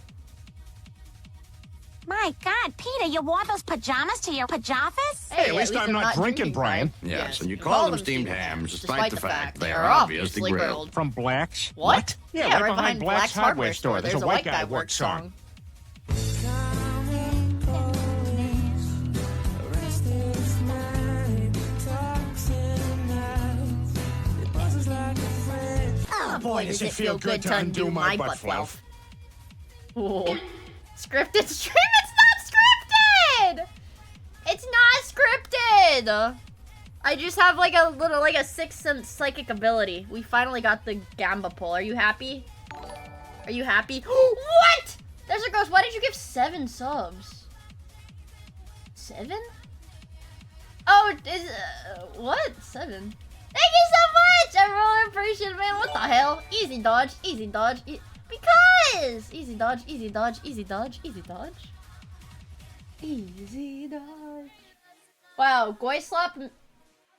My God, Peter, you wore those pajamas to your pajoffice? Hey, at least I'm not drinking, Brian. Yes, Yes, and you call them steamed hams, despite the fact they are obviously grilled. From Black's? What? Yeah, right behind Black's hardware store. There's a White Guy Works song. Oh boy, does it feel good to undo my butt fluff. Ooh. Scripted stream? It's not scripted! It's not scripted! I just have like a little, like a 6th sense psychic ability. We finally got the Gamba pull. Are you happy? Are you happy? What? Desert Ghost, why did you give 7 subs? 7? Oh, is, what? 7? Thank you so much! I really appreciate it, man. What the hell? Easy dodge, easy dodge. Because! Easy dodge, easy dodge, easy dodge, easy dodge. Easy dodge. Wow, Goyslop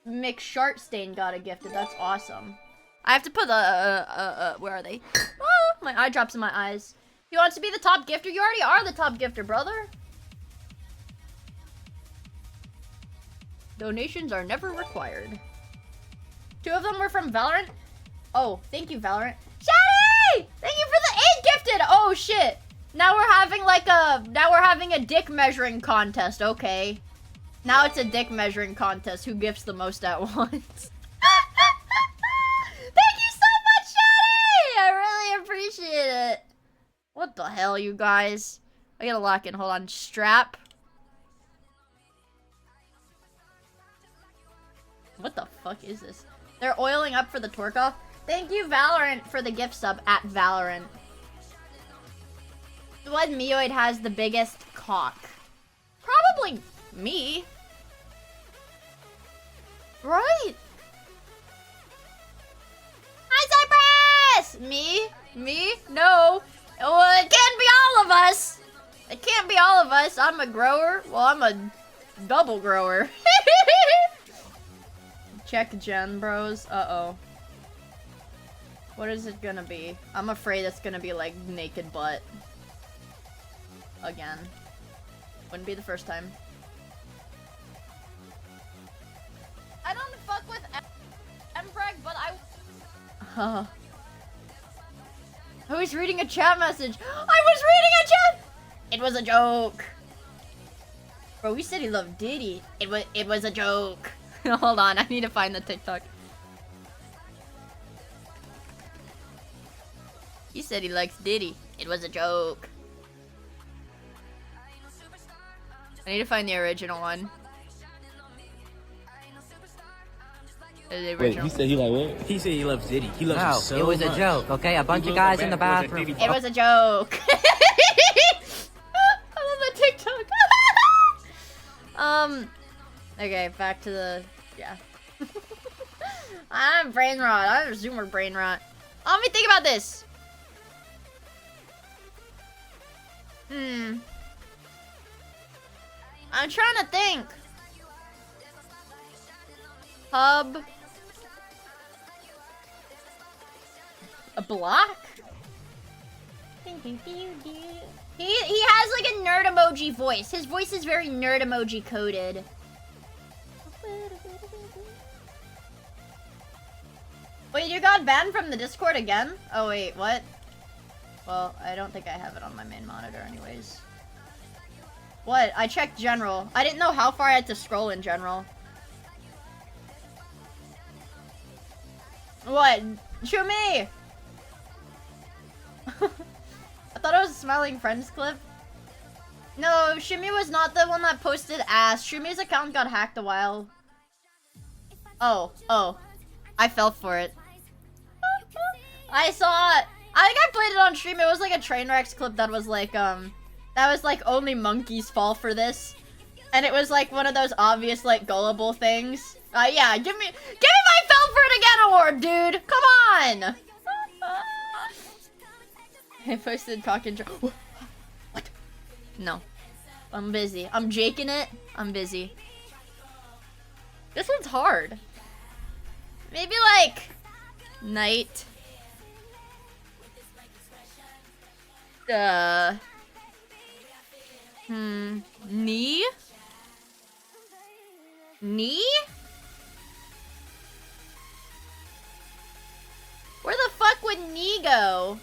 McShartstain got a gifted. That's awesome. I have to put where are they? Oh, my eye drops in my eyes. You want to be the top gifter? You already are the top gifter, brother. Donations are never required. 2 of them were from Valorant. Oh, thank you, Valorant. Shady! Thank you for the 8 gifted! Oh, shit. Now we're having a dick measuring contest, okay. Now it's a dick measuring contest. Who gifts the most at once? Thank you so much, Shady! I really appreciate it. What the hell, you guys? I gotta lock in. Hold on. Strap. What the fuck is this? They're oiling up for the torque off. Thank you, Valorant, for the gift sub at Valorant. What Mioid has the biggest cock? Probably me. Right? Hi, Cypress! Me? Me? No. Well, it can't be all of us. It can't be all of us. I'm a grower. Well, I'm a double grower. Check gen, bros. Uh-oh. What is it gonna be? I'm afraid it's gonna be like naked butt. Again. Wouldn't be the first time. I don't fuck with Embreg, but I... Who's reading a chat message? I was reading a chat! It was a joke. Bro, we said he loved Diddy. It was a joke. Hold on, I need to find the TikTok. He said he likes Diddy. It was a joke. I need to find the original one. The Wait, he said he like what? He said he loves Diddy. He loves him so much. it was a joke, okay? A bunch of guys in the bathroom. It was a joke. I love that TikTok. Okay, back to the... Yeah. I'm brain rot. I'm a Zoomer brain rot. Let me think about this. I'm trying to think. Hub. A block? He has like a nerd emoji voice. His voice is very nerd emoji coded. Wait, you got banned from the Discord again? Oh wait, what? Well, I don't think I have it on my main monitor anyways. What? I checked general. I didn't know how far I had to scroll in general. What? Shoot me! I thought it was a Smiling Friends clip. No, Shumi was not the one that posted ass. Shumi's account got hacked a while. Oh. I fell for it. I saw it. I think I played it on stream. It was like a Trainwrecks clip that was like, only monkeys fall for this. And it was like one of those obvious, like, gullible things. Yeah, give me my fell for it again award, dude! Come on! I posted talking What? No. I'm busy. I'm jaking it. I'm busy. This one's hard. Maybe like night. Knee? Knee? Where the fuck would knee go?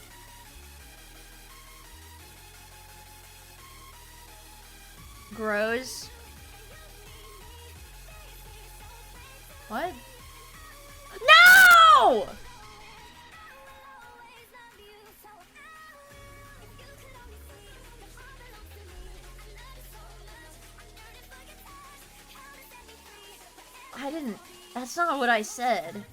Grows. What? No! I didn't. That's not what I said.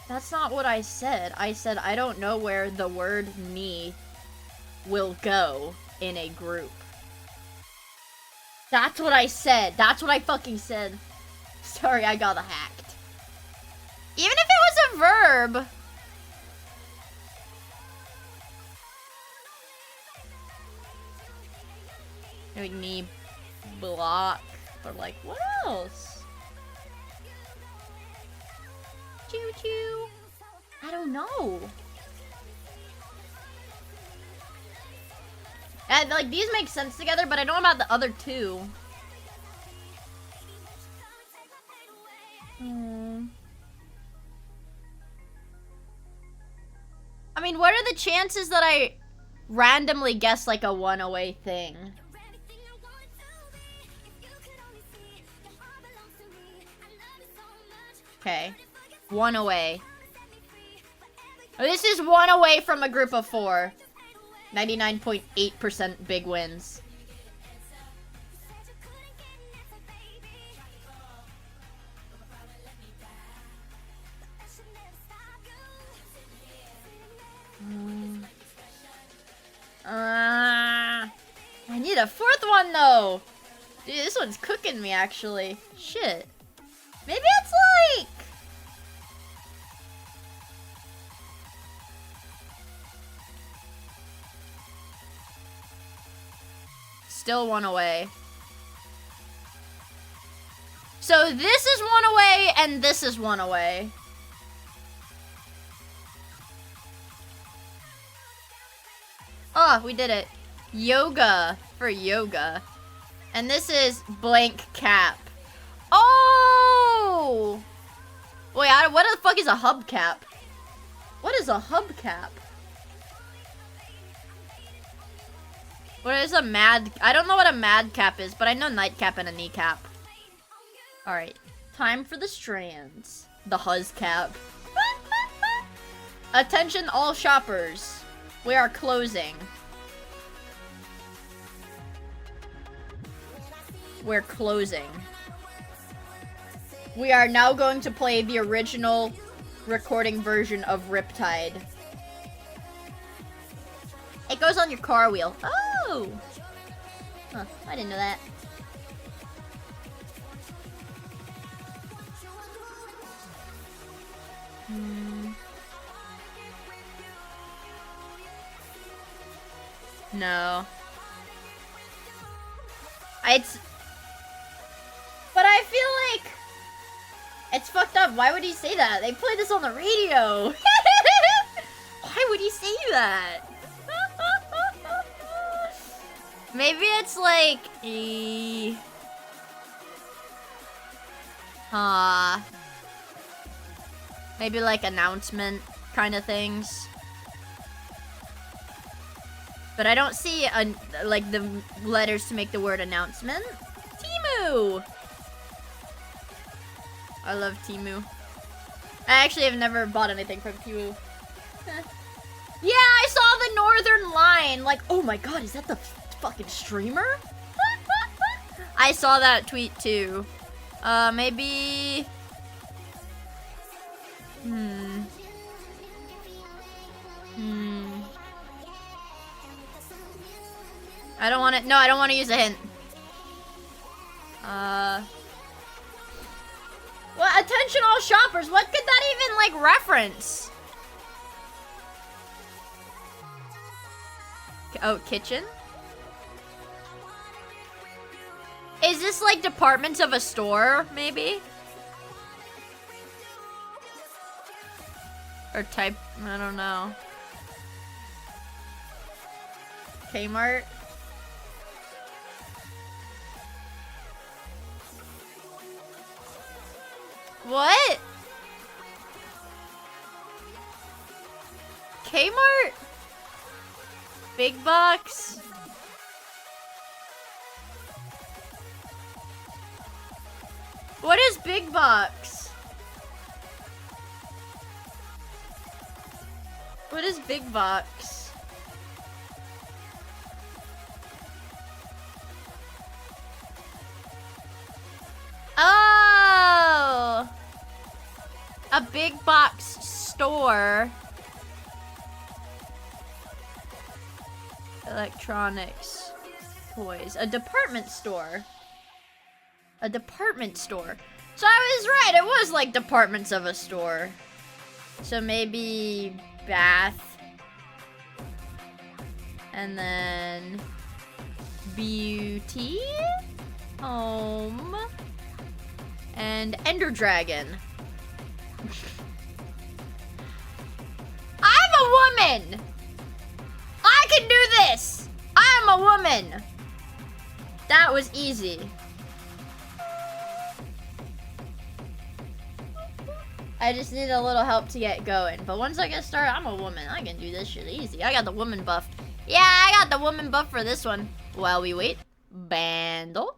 That's not what I said. I said I don't know where the word knee will go in a group. That's what I said. That's what I fucking said. Sorry, I got hacked. Even if it was a verb. Make me block. Or like, what else? Choo choo. I don't know. And like these make sense together, but I don't know about the other two. I mean, what are the chances that I randomly guess like a one-away thing? Okay. One away. This is one away from a group of 4. 99.8% big wins. I need a 4th one though. Dude, this one's cooking me actually. Shit. Maybe it's like... Still one away. So this is one away and this is one away. Oh, we did it. Yoga for yoga. And this is blank cap. Oh! Wait, what the fuck is a hubcap? What is a hubcap? What is a mad... I don't know what a madcap is, but I know nightcap and a kneecap. Alright. Time for the strands. The huzcap. Attention all shoppers. We are closing. We're closing. We are now going to play the original recording version of Riptide. It goes on your car wheel. Oh! Huh, I didn't know that. No. But I feel like it's fucked up. Why would he say that? They play this on the radio. Why would he say that? Maybe it's like maybe like announcement kind of things. But I don't see like the letters to make the word announcement. Temu! I love Temu. I actually have never bought anything from Temu. Yeah, I saw the Northern Line. Like, oh my god, is that the fucking streamer? I saw that tweet too. Maybe... I don't want to... No, I don't want to use a hint. Well, attention all shoppers. What could that even, like, reference? Oh, kitchen? Is this, like, departments of a store, maybe? Or type... I don't know. Kmart? What? Kmart? Big box? What is big box? What is big box? Oh! A big box store. Electronics. Toys. A department store. A department store. So I was right, it was like departments of a store. So maybe bath. And then Beauty. Home. And Ender Dragon. I'm a woman! I can do this! I'm a woman! That was easy. I just need a little help to get going. But once I get started, I'm a woman. I can do this shit easy. I got the woman buff. Yeah, I got the woman buff for this one. While we wait. Bandle.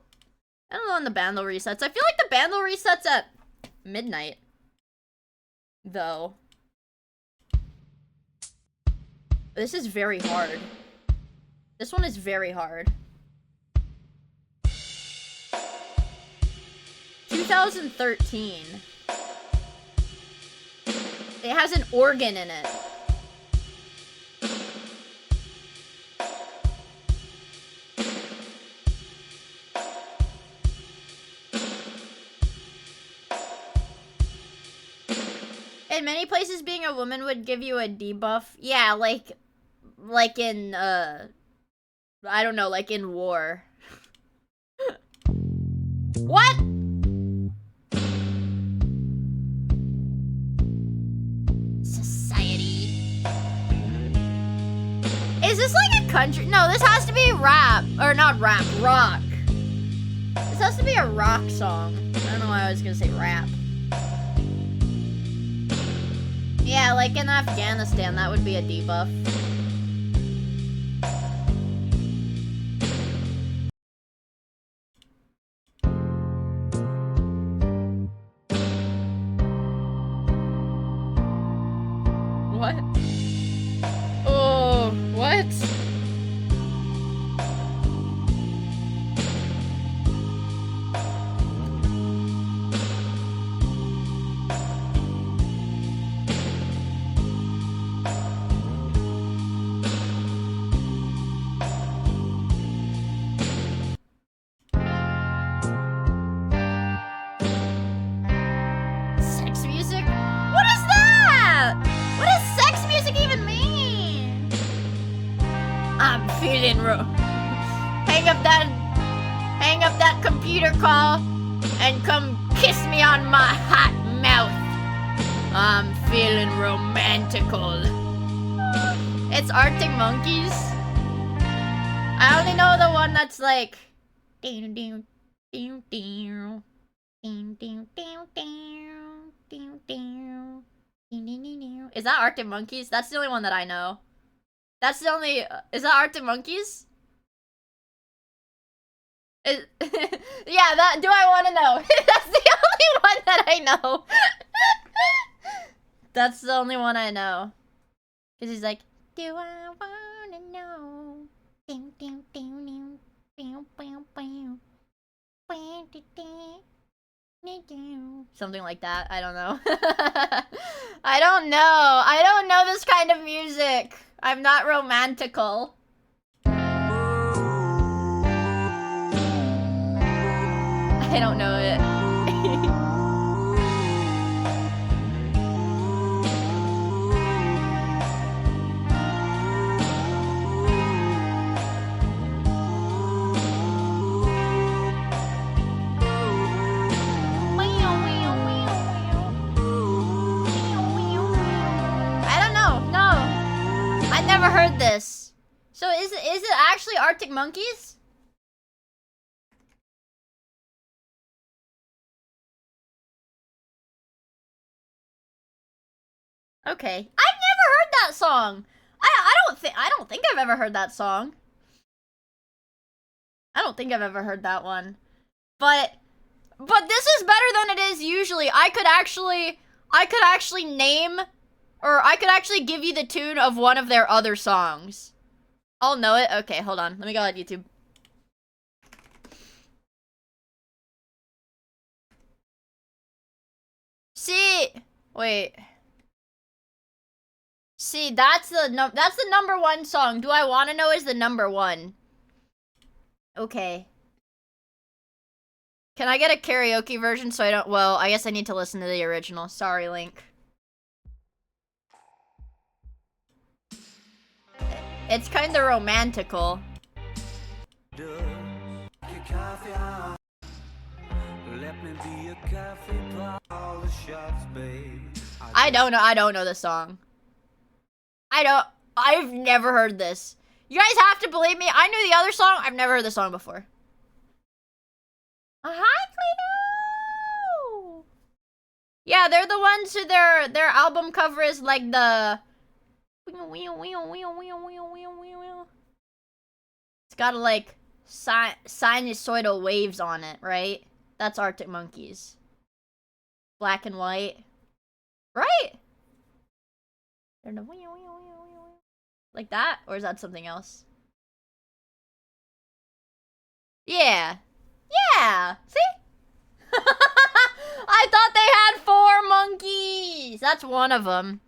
I don't know when the bandle resets. I feel like the bandle resets at midnight. Though. This is very hard. This one is very hard. 2013. It has an organ in it. In many places, being a woman would give you a debuff. Yeah, like in, I don't know, like in war. What? Society. Is this like a country? No, this has to be rap. Or not rap, rock. This has to be a rock song. I don't know why I was gonna say rap. Yeah, like in Afghanistan, that would be a debuff. What? Oh, what? Sex music? What is that? What does sex music even mean? I'm feeling hang up that computer call and come kiss me on my hot mouth. I'm feeling romantical. It's Arctic Monkeys. I only know the one that's like Is that Arctic Monkeys? That's the only one that I know. That's the only... Is that Arctic Monkeys? Yeah, that... Do I want to know? That's the only one that I know. That's the only one I know. Because he's like... Do I want to know? Something like that. I don't know. I don't know. I don't know this kind of music. I'm not romantical. I don't know it. I've never heard this. So is it actually Arctic Monkeys? Okay. I've never heard that song. I don't think I've ever heard that song. I don't think I've ever heard that one. But this is better than it is usually. I could actually name, or I could actually give you the tune of one of their other songs. I'll know it. Okay, hold on. Let me go on YouTube. See, wait. See, that's the number one song. Do I want to know is the number one? Okay. Can I get a karaoke version so I don't... Well, I guess I need to listen to the original. Sorry, Link. It's kind of romantical. I don't know this song. I've never heard this. You guys have to believe me. I knew the other song. I've never heard this song before. Hi, Cleo! Yeah, they're the ones who their album cover is like the... It's got like sinusoidal waves on it, right? That's Arctic Monkeys. Black and white. Right? Like that? Or is that something else? Yeah. Yeah! See? I thought they had 4 monkeys! That's one of them.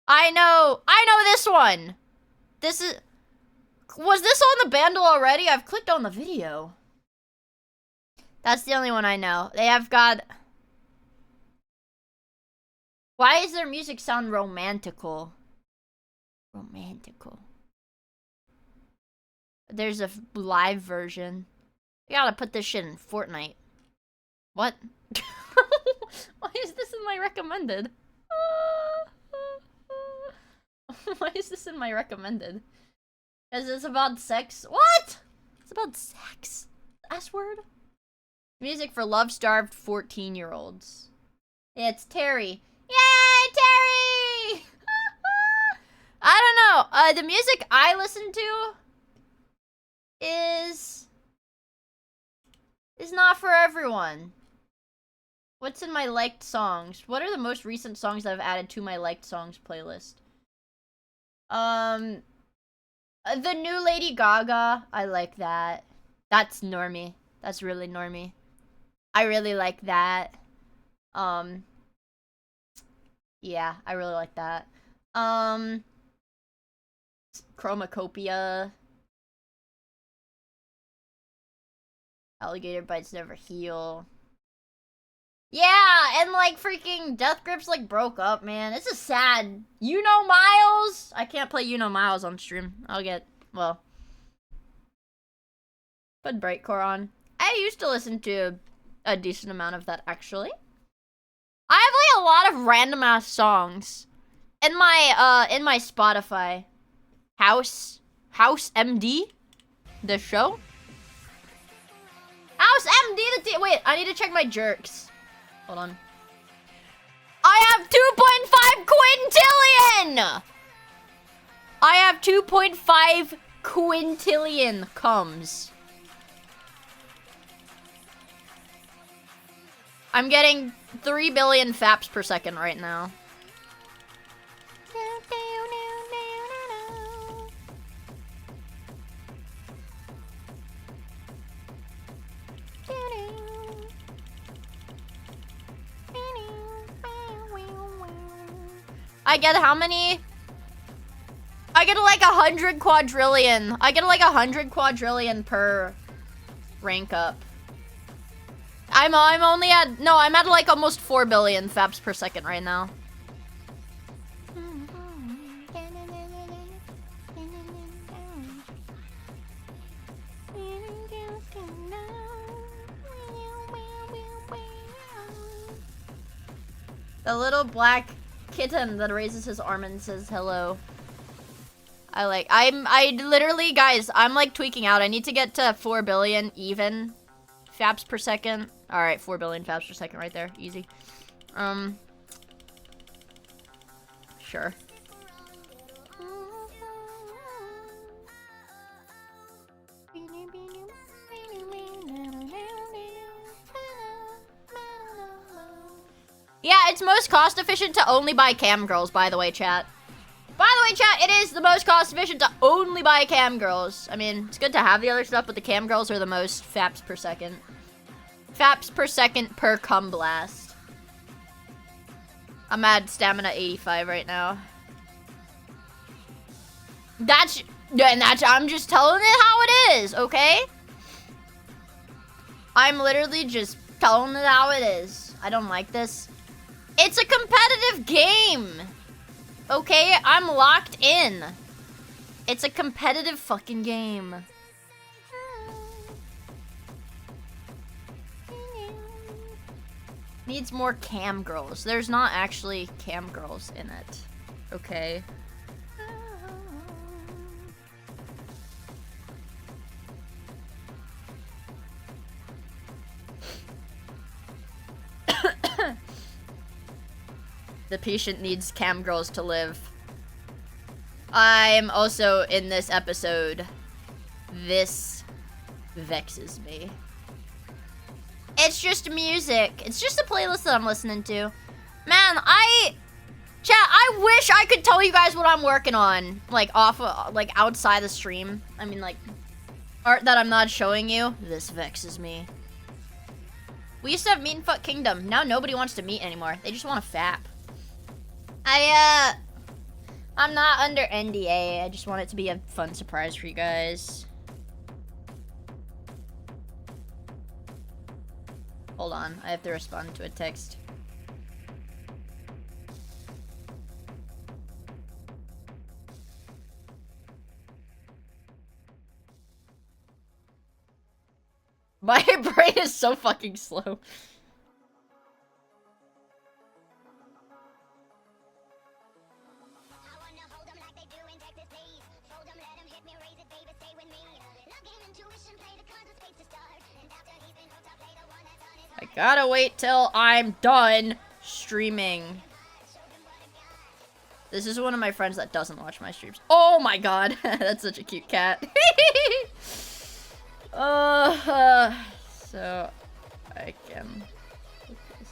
I know this one! This is... Was this on the bundle already? I've clicked on the video. That's the only one I know. They have got... Why does their music sound romantical? Romantical. There's a live version. You gotta put this shit in Fortnite. What? Why is this in my recommended? Why is this in my recommended? Is this about sex? What? It's about sex. S-word? Music for love-starved 14-year-olds. It's Terry. Yay, Terry! I don't know. The music I listen to is not for everyone. What's in my liked songs? What are the most recent songs that I've added to my liked songs playlist? The new Lady Gaga. I like that. That's normie. That's really normie. I really like that. Yeah, I really like that. Chromacopia. Alligator bites never heal. Yeah, and like freaking Death Grips like broke up, man. This is sad. You Know Miles? I can't play You Know Miles on stream. I'll get, well. Put Breakcore on. I used to listen to a decent amount of that, actually. I have like a lot of random ass songs in my Spotify. House MD, the show. House MD, wait, I need to check my jerks. Hold on. I have 2.5 quintillion. I have 2.5 quintillion comes. I'm getting 3 billion faps per second right now. I get how many? I get like 100 quadrillion. I get like 100 quadrillion per rank up. I'm only at, no, I'm at like almost 4 billion faps per second right now. The little black kitten that raises his arm and says hello. I literally, guys, I'm like tweaking out. I need to get to 4 billion even faps per second. All right, 4 billion faps per second right there. Easy. Sure. Yeah, it's most cost efficient to only buy cam girls, by the way, chat. By the way, chat, it is the most cost efficient to only buy cam girls. I mean, it's good to have the other stuff, but the cam girls are the most faps per second. Faps per second per cum blast. I'm at stamina 85 right now. I'm just telling it how it is, okay? I'm literally just telling it how it is. I don't like this. It's a competitive game. Okay, I'm locked in. It's a competitive fucking game. Needs more cam girls. There's not actually cam girls in it. Okay. The patient needs cam girls to live. I'm also in this episode. This vexes me. It's just music. It's just a playlist that I'm listening to. Man, chat, I wish I could tell you guys what I'm working on. Like, like, outside the stream. I mean, like, art that I'm not showing you. This vexes me. We used to have Meet and Fuck Kingdom. Now nobody wants to meet anymore. They just want to fap. I'm not under NDA. I just want it to be a fun surprise for you guys. Hold on, I have to respond to a text. My brain is so fucking slow. I gotta wait till I'm done streaming. This is one of my friends that doesn't watch my streams. Oh my god, that's such a cute cat. So I can put this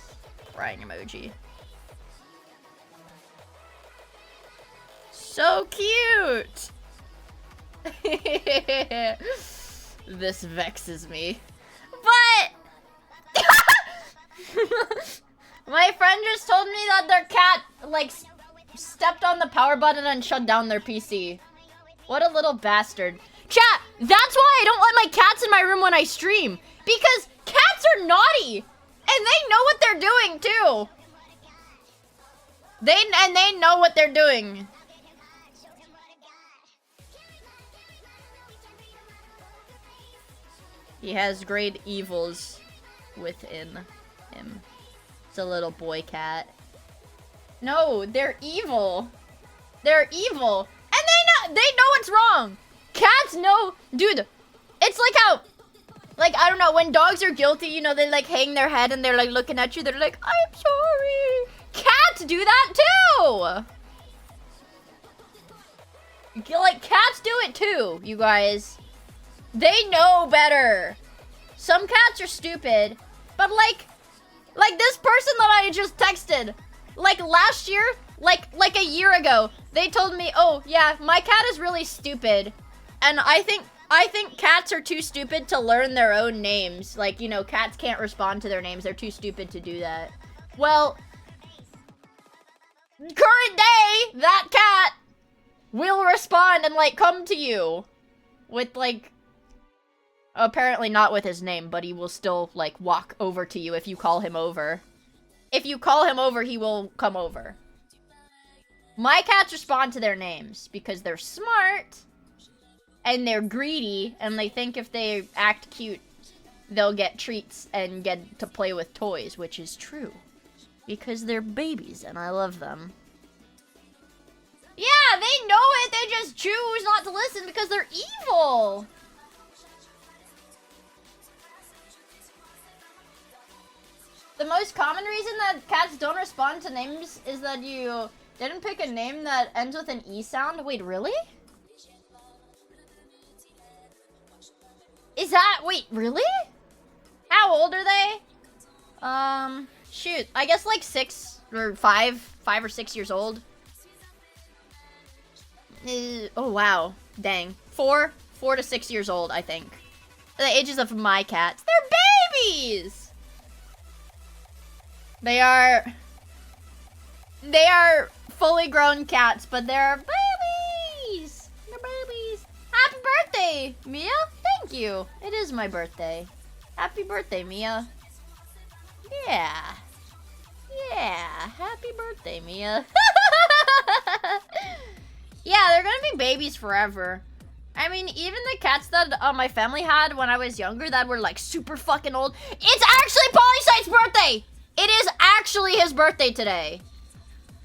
crying emoji. So cute. This vexes me. But my friend just told me that their cat, like, stepped on the power button and shut down their PC. What a little bastard. Chat, that's why I don't let my cats in my room when I stream. Because cats are naughty. And they know what they're doing, too. They know what they're doing. He has great evils within him. It's a little boy cat. No, they're evil. They're evil. And they know what's wrong. Cats know, dude, it's like how, like, I don't know, when dogs are guilty, you know, they like hang their head and they're like looking at you, they're like, I'm sorry. Cats do that too. Like, cats do it too, you guys. They know better. Some cats are stupid, but like this person that I just texted, like last year, like a year ago, they told me, oh yeah, my cat is really stupid. And I think cats are too stupid to learn their own names. Like, you know, cats can't respond to their names. They're too stupid to do that. Well, current day, that cat will respond and, like, come to you with, like, apparently not with his name, but he will still, like, walk over to you if you call him over. If you call him over, he will come over. My cats respond to their names because they're smart and they're greedy, and they think if they act cute, they'll get treats and get to play with toys, which is true. Because they're babies, and I love them. Yeah, they know it, they just choose not to listen because they're evil! The most common reason that cats don't respond to names is that you didn't pick a name that ends with an E sound. Wait, really? Is that... Wait, really? How old are they? Shoot. I guess like 6 or 5 or 6 years old. Oh, wow. Dang. 4 to 6 years old, I think. The ages of my cats. They're babies! They are fully grown cats, but they're babies! They're babies! Happy birthday, Mia! Thank you! It is my birthday. Happy birthday, Mia. Yeah. Yeah. Happy birthday, Mia. Yeah, they're gonna be babies forever. I mean, even the cats that my family had when I was younger that were like super fucking old. It's actually Polysight's birthday! It is actually his birthday today.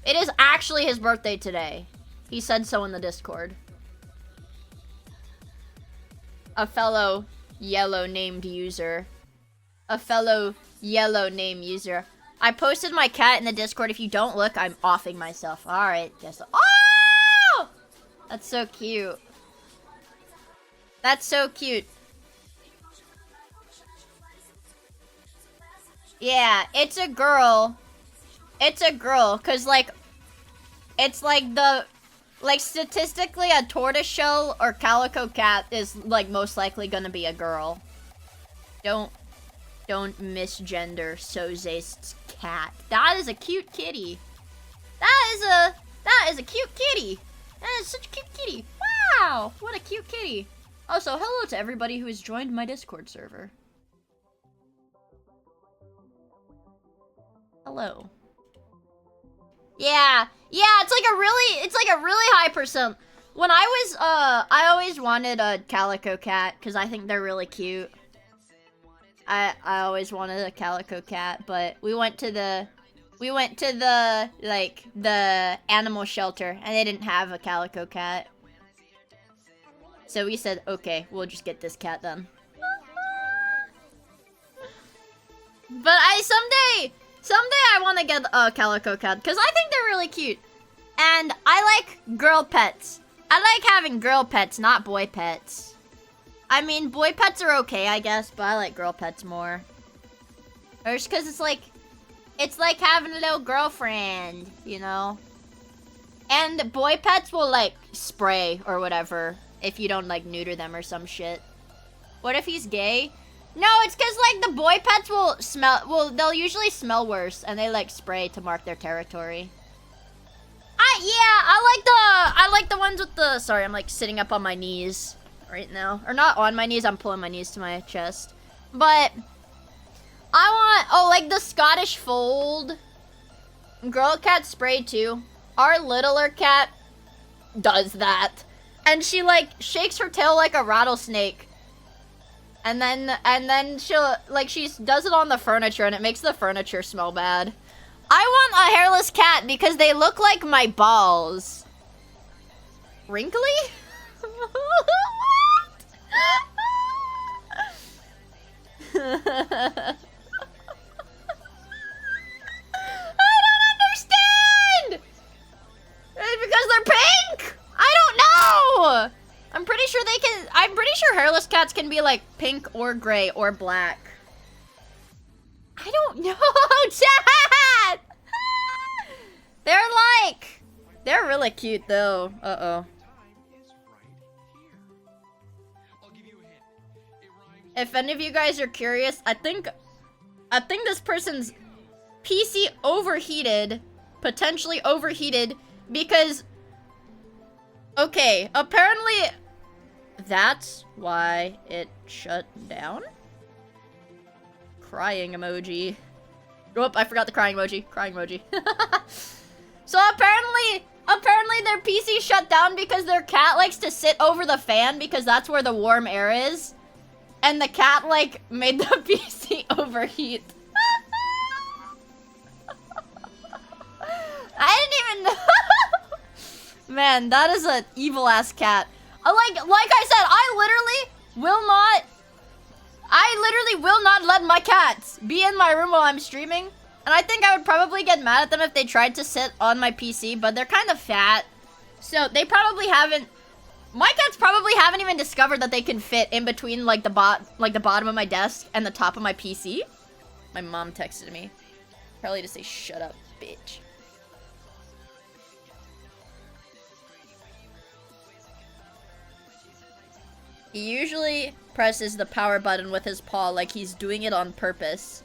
It is actually his birthday today. He said so in the Discord. A fellow yellow named user. A fellow yellow name user. I posted my cat in the Discord. If you don't look, I'm offing myself. Alright, guess. Oh! That's so cute. That's so cute. Yeah, it's a girl. It's a girl, cause like, it's like the, like statistically a tortoiseshell or calico cat is like most likely gonna be a girl. Don't misgender Soze's cat. That is a cute kitty. That is a cute kitty. That is such a cute kitty. Wow, what a cute kitty. Also, hello to everybody who has joined my Discord server. Hello. Yeah, it's like a really high percent. When I always wanted a calico cat because I think they're really cute. I always wanted a calico cat, but we went to the like the animal shelter and they didn't have a calico cat. So we said, okay, we'll just get this cat then. But someday I want to get a calico cat because I think they're really cute. And I like girl pets. I like having girl pets, not boy pets. I mean, boy pets are okay, I guess, but I like girl pets more. Or just because it's like having a little girlfriend, you know? And boy pets will, like, spray or whatever if you don't, like, neuter them or some shit. What if he's gay? No, it's because, like, the boy pets they'll usually smell worse, and they, like, spray to mark their territory. I like the ones with the, sorry, I'm, like, sitting up on my knees right now. Or not on my knees, I'm pulling my knees to my chest. But, like, the Scottish Fold. Girl cat spray, too. Our littler cat does that. And she, like, shakes her tail like a rattlesnake. And then she'll, like, she does it on the furniture and it makes the furniture smell bad. I want a hairless cat because they look like my balls. Wrinkly? What? I don't understand! It's because they're pink? I don't know! I'm pretty sure hairless cats can be like pink or gray or black. I don't know, Dad! They're really cute though. Uh-oh. If any of you guys are curious, I think this person's PC overheated, potentially overheated, because, okay, apparently that's why it shut down? Crying emoji. Oh, I forgot the crying emoji. Crying emoji. So apparently their PC shut down because their cat likes to sit over the fan because that's where the warm air is. And the cat, like, made the PC overheat. I didn't even know. Man, that is an evil-ass cat. Like I said, I literally will not let my cats be in my room while I'm streaming. And I think I would probably get mad at them if they tried to sit on my PC, but they're kind of fat. So they probably haven't... My cats probably haven't even discovered that they can fit in between, like, the bottom of my desk and the top of my PC. My mom texted me. Probably to say, shut up, bitch. He usually presses the power button with his paw like he's doing it on purpose.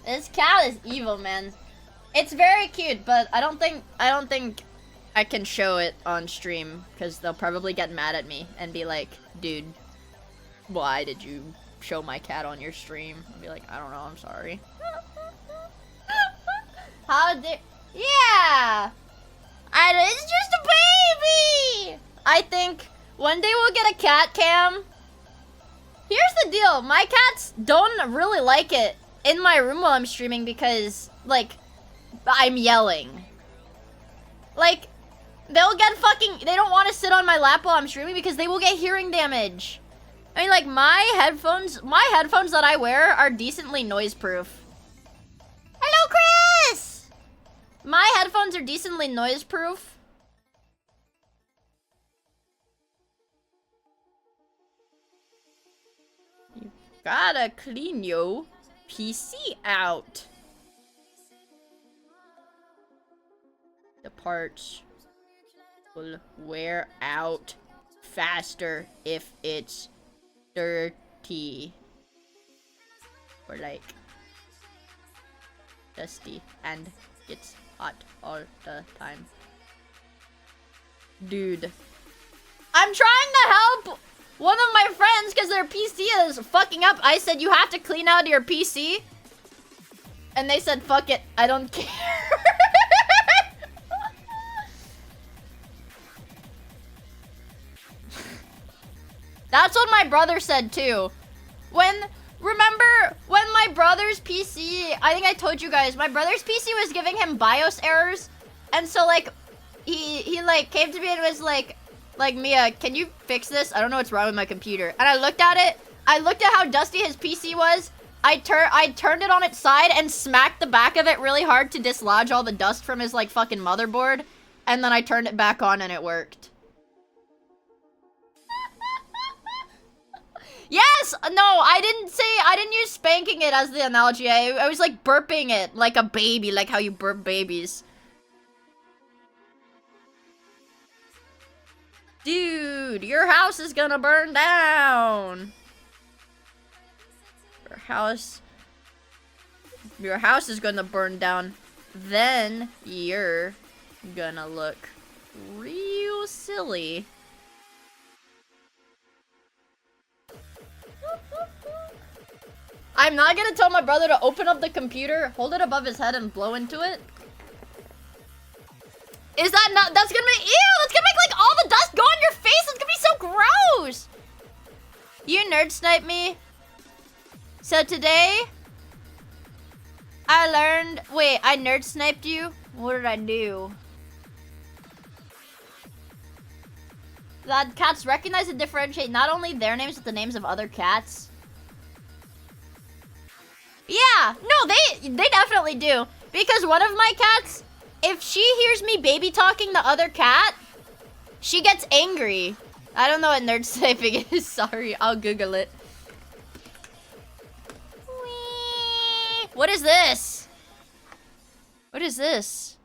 This cat is evil, man. It's very cute, but I don't think I can show it on stream because they'll probably get mad at me and be like, dude, why did you show my cat on your stream? I'll be like, I don't know, I'm sorry. How dare... Yeah! It's just a baby! I think one day we'll get a cat cam. Here's the deal, my cats don't really like it in my room while I'm streaming because, like, I'm yelling. Like, they'll get fucking... They don't want to sit on my lap while I'm streaming because they will get hearing damage. I mean, like, my headphones that I wear are decently noise-proof. Hello, Chris! My headphones are decently noise-proof. You gotta clean your PC out. The parts will wear out faster if it's dirty. Or like dusty and gets hot all the time. Dude. I'm trying to help one of my friends because their PC is fucking up. I said you have to clean out your PC. And they said fuck it, I don't care. That's what my brother said too. Remember when my brother's PC, I think I told you guys, my brother's PC was giving him BIOS errors. And so like, he like came to me and was like, Mia, can you fix this? I don't know what's wrong with my computer. And I looked at it. I looked at how dusty his PC was. I turned it on its side and smacked the back of it really hard to dislodge all the dust from his like fucking motherboard. And then I turned it back on and it worked. Yes! No, I didn't use spanking it as the analogy. I was like burping it like a baby, like how you burp babies. Dude, your house is gonna burn down. Your house is gonna burn down. Then you're gonna look real silly. I'm not gonna tell my brother to open up the computer, hold it above his head, and blow into it. Is that not? That's gonna make. Ew! That's gonna make like all the dust go on your face. It's gonna be so gross. You nerd snipe me. So today, I learned. Wait, I nerd sniped you. What did I do? That cats recognize and differentiate not only their names but the names of other cats. Yeah, no, they definitely do. Because one of my cats, if she hears me baby talking the other cat, she gets angry. I don't know what nerd sniping is. Sorry, I'll Google it. What is this? What is this?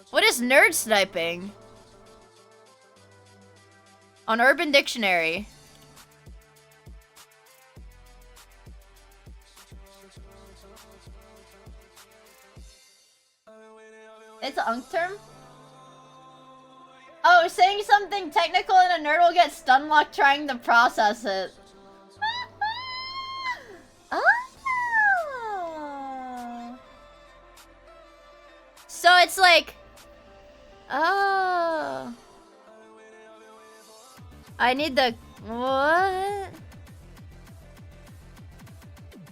What is nerd sniping? On Urban Dictionary. It's an unk term? Oh, saying something technical and a nerd will get stun locked trying to process it. Oh. So it's like... Oh. I need the... What?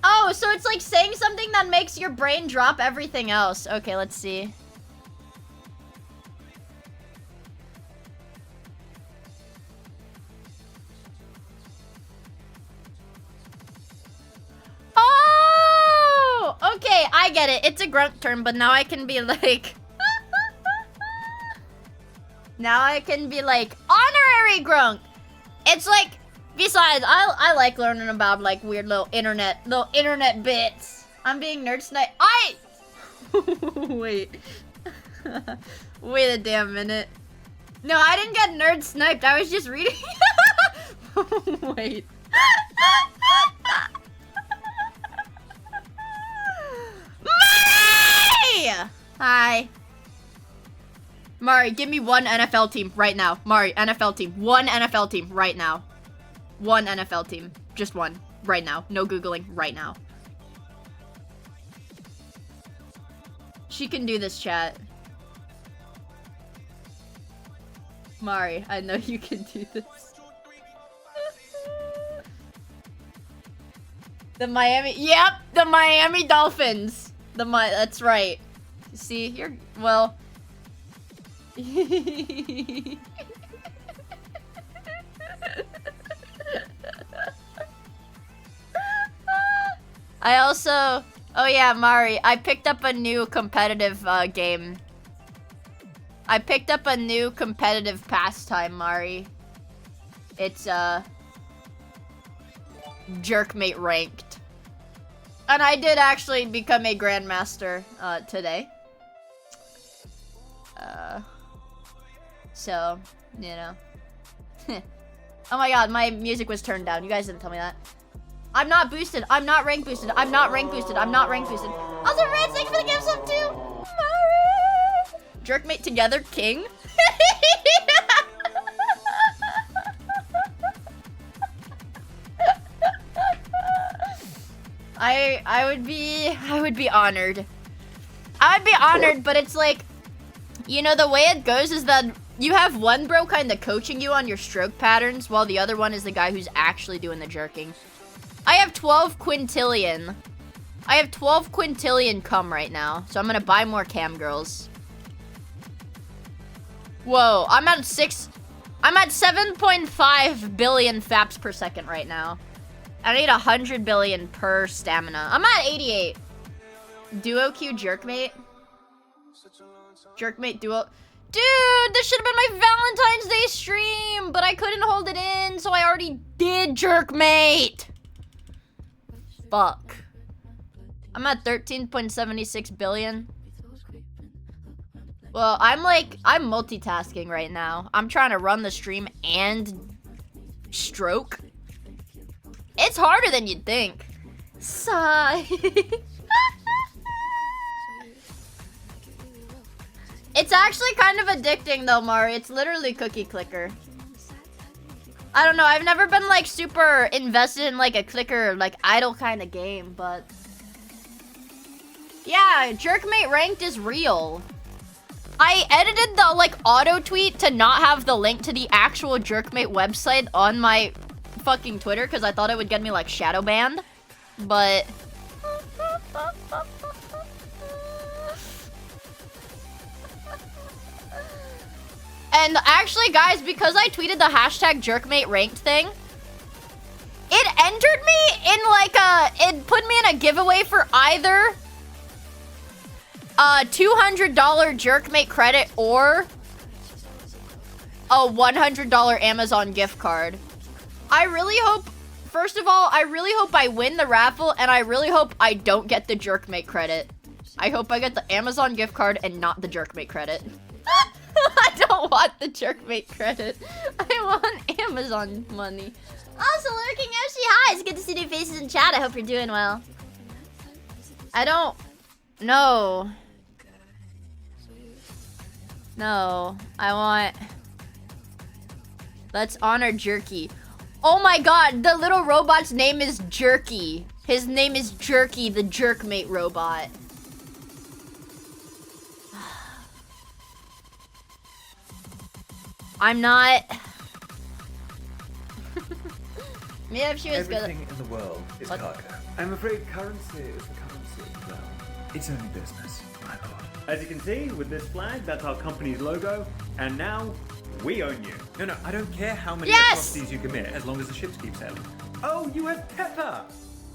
Oh, so it's like saying something that makes your brain drop everything else. Okay, let's see. Oh! Okay, I get it. It's a grunt term, but now I can be like... Now I can be like, honorary grunk. It's like, besides, I like learning about like weird little internet bits. I'm being nerd sniped. Wait. Wait a damn minute. No, I didn't get nerd sniped. I was just reading. Wait. Mari! Hi. Mari, give me one NFL team right now. Mari, NFL team. One NFL team right now. One NFL team. Just one. Right now. No Googling. Right now. She can do this, chat. Mari, I know you can do this. The Miami. Yep, the Miami Dolphins. That's right. See, you're well. I also. Oh yeah, Mari. I picked up a new competitive game. I picked up a new competitive pastime, Mari. It's Jerkmate ranked. And I did actually become a grandmaster today. So, you know. Oh my god, my music was turned down. You guys didn't tell me that. I'm not boosted. I'm not rank boosted. I'm not rank boosted. I'm not rank boosted. Also, Red, thanks for the gift sub too. Mari. Jerkmate together, king. I would be honored. I would be honored, but it's like, you know, the way it goes is that you have one bro kind of coaching you on your stroke patterns, while the other one is the guy who's actually doing the jerking. I have 12 quintillion. I have 12 quintillion cum right now, so I'm gonna buy more cam girls. Whoa, I'm at 7.5 billion faps per second right now. I need 100 billion per stamina. I'm at 88. Duo Q Jerkmate. Jerkmate duo. Dude, this should have been my Valentine's Day stream, but I couldn't hold it in, so I already did Jerkmate. Fuck. I'm at 13.76 billion. Well, I'm multitasking right now. I'm trying to run the stream and stroke. It's harder than you'd think. Sigh. It's actually kind of addicting though, Mari. It's literally cookie clicker. I don't know. I've never been like super invested in like a clicker, like idle kind of game, but yeah, Jerkmate ranked is real. I edited the like auto tweet to not have the link to the actual Jerkmate website on my fucking Twitter because I thought it would get me like shadow banned, but and actually guys, because I tweeted the hashtag Jerkmate ranked thing, it entered me in like it put me in a giveaway for either a $200 Jerkmate credit or a $100 Amazon gift card. I really hope, first of all, I really hope I win the raffle, and I really hope I don't get the Jerkmate credit. I hope I get the Amazon gift card and not the Jerkmate credit. I don't want the Jerkmate credit. I want Amazon money. Also, lurking Yoshi, hi! It's good to see new faces in chat. I hope you're doing well. I don't know. No, I want... Let's honor Jerky. Oh my god, the little robot's name is Jerky. His name is Jerky, the Jerkmate robot. I'm not... Maybe if she was good. Everything in the world is cargo. I'm afraid currency is the currency. Well, it's only business, my lord. As you can see, with this flag, that's our company's logo. And now, we own you. No, I don't care how many Yes! atrocities you commit, as long as the ships keep sailing. Oh, you have pepper!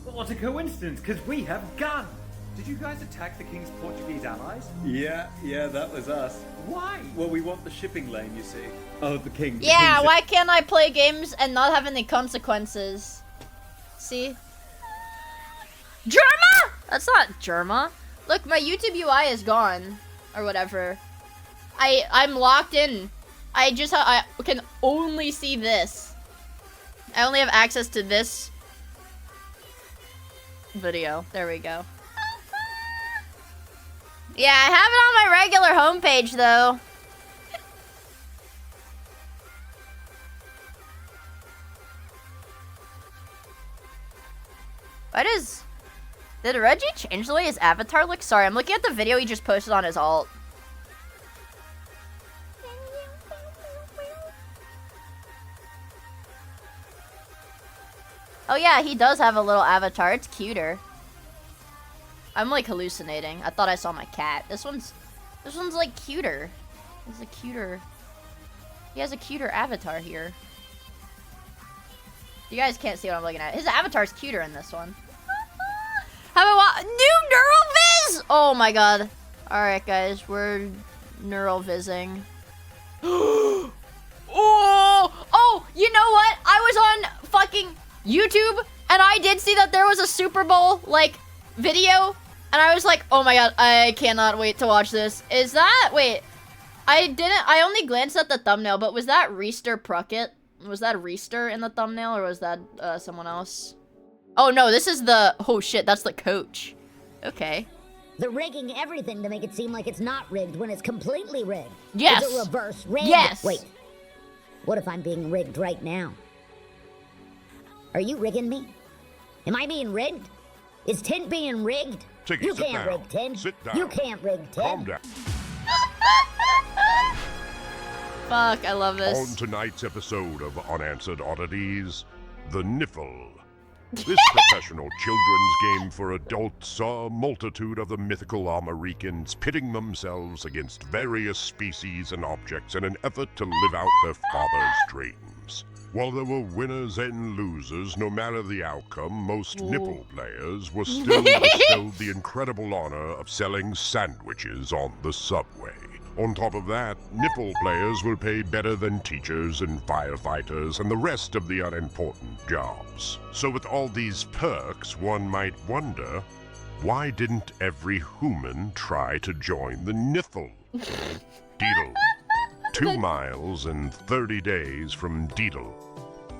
What a coincidence, because we have guns! Did you guys attack the king's Portuguese allies? Yeah, that was us. Why? Well, we want the shipping lane, you see. Oh, the king. Yeah, why can't I play games and not have any consequences? See? Germa? That's not Germa. Look, my YouTube UI is gone. Or whatever. I'm locked in. I can only see this. I only have access to this video. There we go. Yeah, I have it on my regular homepage, though. Did Reggie change the way his avatar looks? Sorry, I'm looking at the video he just posted on his alt. Oh yeah, he does have a little avatar. It's cuter. I'm like hallucinating. I thought I saw my cat. This one's like cuter. He has a cuter avatar here. You guys can't see what I'm looking at. His avatar's cuter in this one. How about new neural viz? Oh my god. Alright guys, we're neural vizzing. Oh, you know what? I was on fucking YouTube and I did see that there was a Super Bowl like video and I was like, oh my god, I cannot wait to watch this. Is that, wait, I only glanced at the thumbnail, but was that Reister Pruckett? Was that Reister in the thumbnail or was that someone else? Oh no, this is the, oh shit, that's the coach. Okay. They're rigging everything to make it seem like it's not rigged when it's completely rigged. Yes. It's a reverse rig. Yes. Wait, what if I'm being rigged right now? Are you rigging me? Am I being rigged? Is Tint being rigged? Tiggy, You sit can't down. rig Tint. Sit down. You can't rig Tint. Calm down. Fuck, I love this. On tonight's episode of Unanswered Oddities, The Niffle. This professional children's game for adults saw a multitude of the mythical Americans pitting themselves against various species and objects in an effort to live out their father's dreams. While there were winners and losers, no matter the outcome, most nipple players were still bestowed the incredible honor of selling sandwiches on the subway. On top of that, nipple players will pay better than teachers and firefighters and the rest of the unimportant jobs. So with all these perks, one might wonder, why didn't every human try to join the niffle? Deedle. 2 miles and 30 days from Deedle.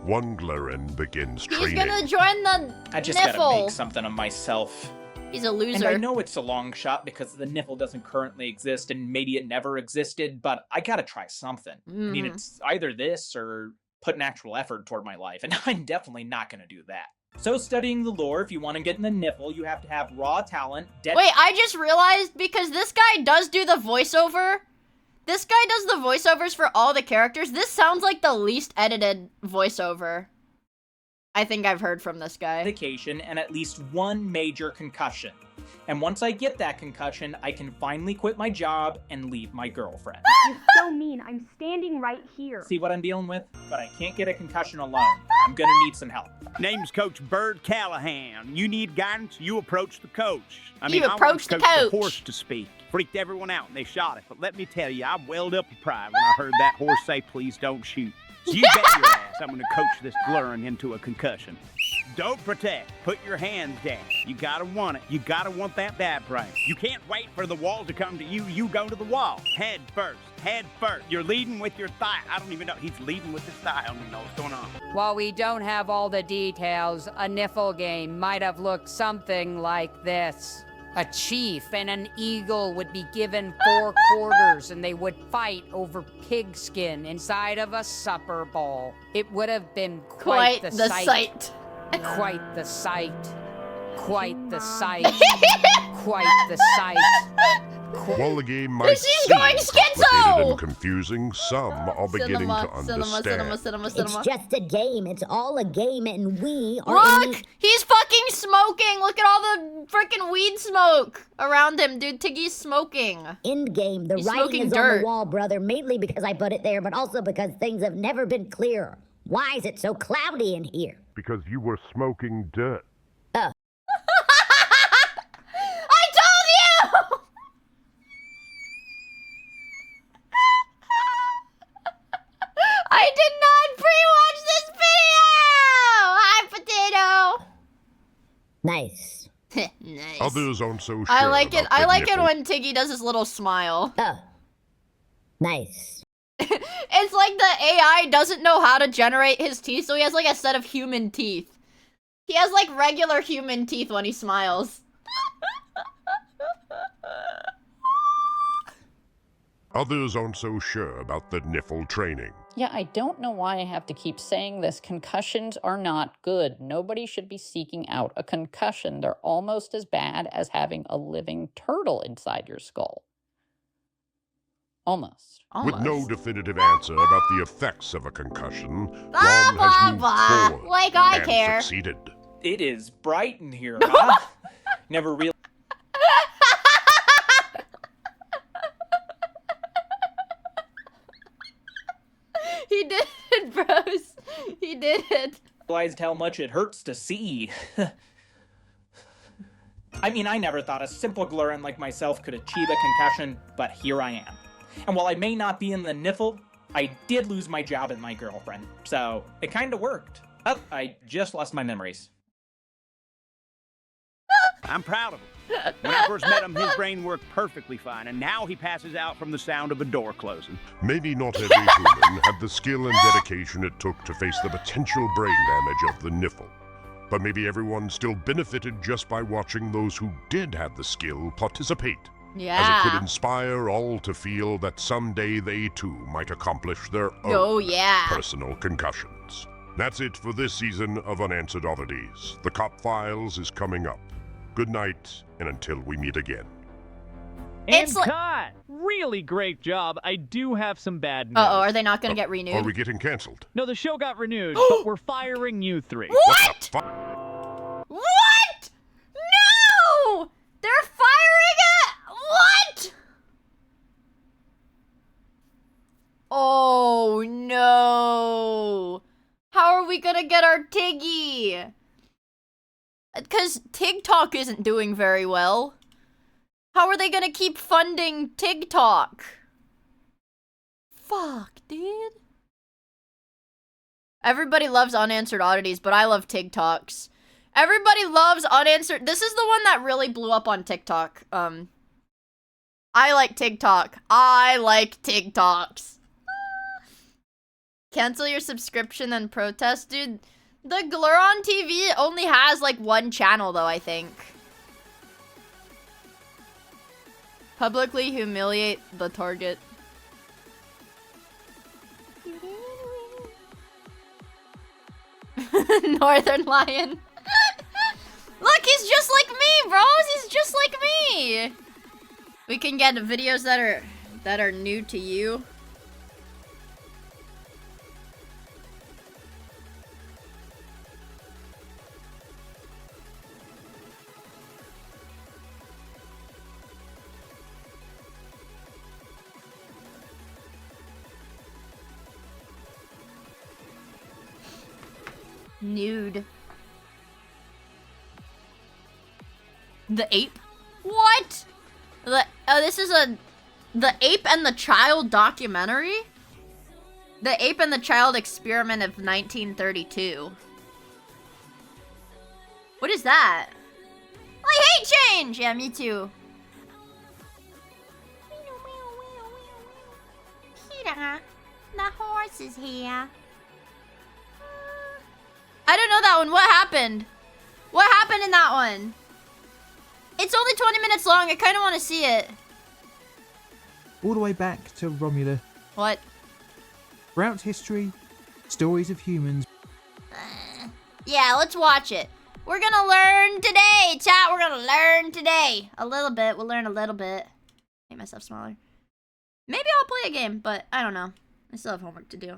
Wunglerin begins training. He's gonna join the I just niffle. gotta make something of myself. He's a loser. And I know it's a long shot because the niffle doesn't currently exist and maybe it never existed, but I gotta try something. I mean, it's either this or put an actual effort toward my life, and I'm definitely not gonna do that. So studying the lore, if you want to get in the niffle, you have to have raw talent. Wait, I just realized because this guy does do the voiceover. This guy does the voiceovers for all the characters. This sounds like the least edited voiceover I think I've heard from this guy. Dedication and at least 1 major concussion. And once I get that concussion, I can finally quit my job and leave my girlfriend. You're so mean. I'm standing right here. See what I'm dealing with? But I can't get a concussion alone. I'm gonna need some help. Name's Coach Bird Callahan. You need guidance, you approach the coach. I approach the coach. coach. The horse to speak. Freaked everyone out and they shot it. But let me tell you, I welled up with pride when I heard that horse say, please don't shoot. So you bet your ass I'm gonna coach this Glurin into a concussion. Don't protect. Put your hands down. You gotta want it. You gotta want that bad brain. You can't wait for the wall to come to you. You go to the wall. Head first. Head first. You're leading with your thigh. I don't even know. He's leading with his thigh. I don't even know what's going on. While we don't have all the details, a niffle game might have looked something like this. A chief and an eagle would be given 4 quarters and they would fight over pigskin inside of a supper bowl. It would have been quite the sight. Quite the sight. Quite the sight. Quite the sight. While the game might seem complicated and confusing, some are beginning to understand. It's just a game. It's all a game, and we are. Look! He's fucking smoking! Look at all the freaking weed smoke around him, dude. Tiggy's smoking. End game. The He's writing smoking is dirt. on the wall, brother, mainly because I put it there, but also because things have never been clearer. Why is it so cloudy in here? Because you were smoking dirt. Oh. I told you! I did not pre-watch this video! Hi, Potato! Nice. Nice. Others aren't so sure. I like it. about I the like it nipple. when Tiggy does his little smile. Oh. Nice. It's like the AI doesn't know how to generate his teeth, so he has like a set of human teeth. He has like regular human teeth when he smiles. Others aren't so sure about the niffle training. Yeah, I don't know why I have to keep saying this. Concussions are not good. Nobody should be seeking out a concussion. They're almost as bad as having a living turtle inside your skull. Almost. With no definitive answer about the effects of a concussion, Blah, Rom has moved blah. forward Like I and care. succeeded. It is bright in here, huh? Never real. He did it, bros. He did it. Realized how much it hurts to see. I mean, I never thought a simple Glurin like myself could achieve a concussion, but here I am. And while I may not be in the niffle, I did lose my job and my girlfriend, so it kinda worked. Oh, I just lost my memories. I'm proud of him. When I first met him, his brain worked perfectly fine, and now he passes out from the sound of a door closing. Maybe not every human had the skill and dedication it took to face the potential brain damage of the niffle. But maybe everyone still benefited just by watching those who did have the skill participate. Yeah. As it could inspire all to feel that someday they too might accomplish their own personal concussions. That's it for this season of Unanswered Oddities. The Cop Files is coming up. Good night, and until we meet again. And cut! Really great job. I do have some bad news. Uh-oh, are they not gonna get renewed? Are we getting canceled? No, the show got renewed, but we're firing you three. What? What? No! They're firing it? What? Oh, no. How are we gonna get our Tiggy? Because TikTok isn't doing very well. How are they gonna keep funding TikTok? Fuck, dude. Everybody loves Unanswered Oddities, but I love TikToks. Everybody loves Unanswered. This is the one that really blew up on TikTok. I like TikTok. I like TikToks. Cancel your subscription and protest, dude. The Gluron TV only has like one channel though, I think. Publicly humiliate the target. Northern Lion. Look, he's just like me, bros. He's just like me. We can get videos that are new to you. Nude. The ape? What? This is the Ape and the Child documentary? The Ape and the Child experiment of 1932. What is that? I hate change! Yeah, me too. Kira, the horse is here. I don't know that one. What happened? What happened in that one? It's only 20 minutes long. I kind of want to see it. All the way back to Romulus. What? Throughout history, stories of humans. Yeah, let's watch it. We're gonna learn today, chat. We're gonna learn today. A little bit. We'll learn a little bit. Make myself smaller. Maybe I'll play a game, but I don't know. I still have homework to do.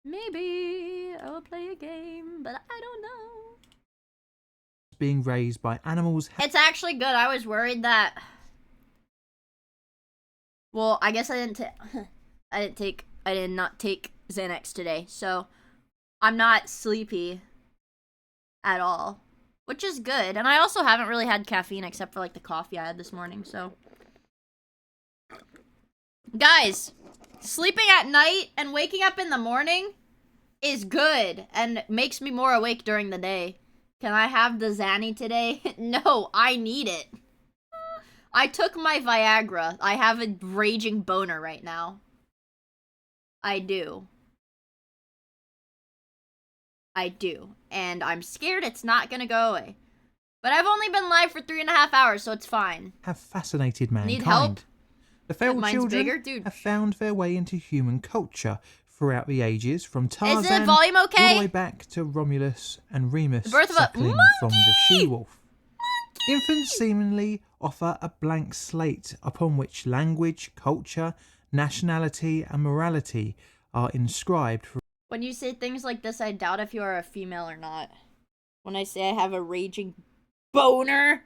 Maybe I will play a game, but I don't know. Being raised by animals. It's actually good. I was worried that. Well, I guess I did not take Xanax today, so I'm not sleepy at all, which is good. And I also haven't really had caffeine except for like the coffee I had this morning, so. Guys, sleeping at night and waking up in the morning is good and makes me more awake during the day. Can I have the Zanny today? No, I need it. I took my Viagra. I have a raging boner right now. I do. I do. And I'm scared it's not gonna go away. But I've only been live for 3.5 hours, so it's fine. Have fascinated mankind. Need help? The feral Mine's children bigger? Dude. have found their way into human culture throughout the ages, from Tarzan Is the volume okay? all the way back to Romulus and Remus The birth of a suckling from the she-wolf. Infants seemingly offer a blank slate upon which language, culture, nationality, and morality are inscribed. When you say things like this, I doubt if you are a female or not. When I say I have a raging boner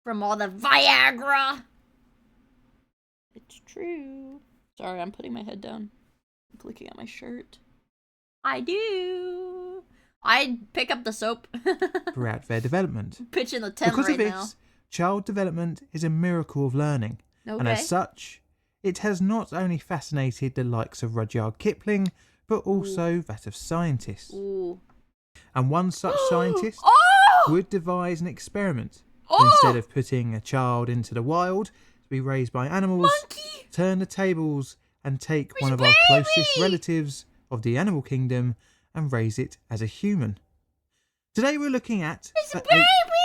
from all the Viagra. It's true. Sorry, I'm putting my head down. I'm clicking at my shirt. I do. I'd pick up the soap. Throughout their development. Pitching the tent Because right of now. this, child development is a miracle of learning. And as such, it has not only fascinated the likes of Rudyard Kipling, but also that of scientists. Ooh. And one such scientist would devise an experiment. Instead of putting a child into the wild to be raised by animals, turn the tables and take one of our closest relatives of the animal kingdom and raise it as a human. Today we're looking at the ape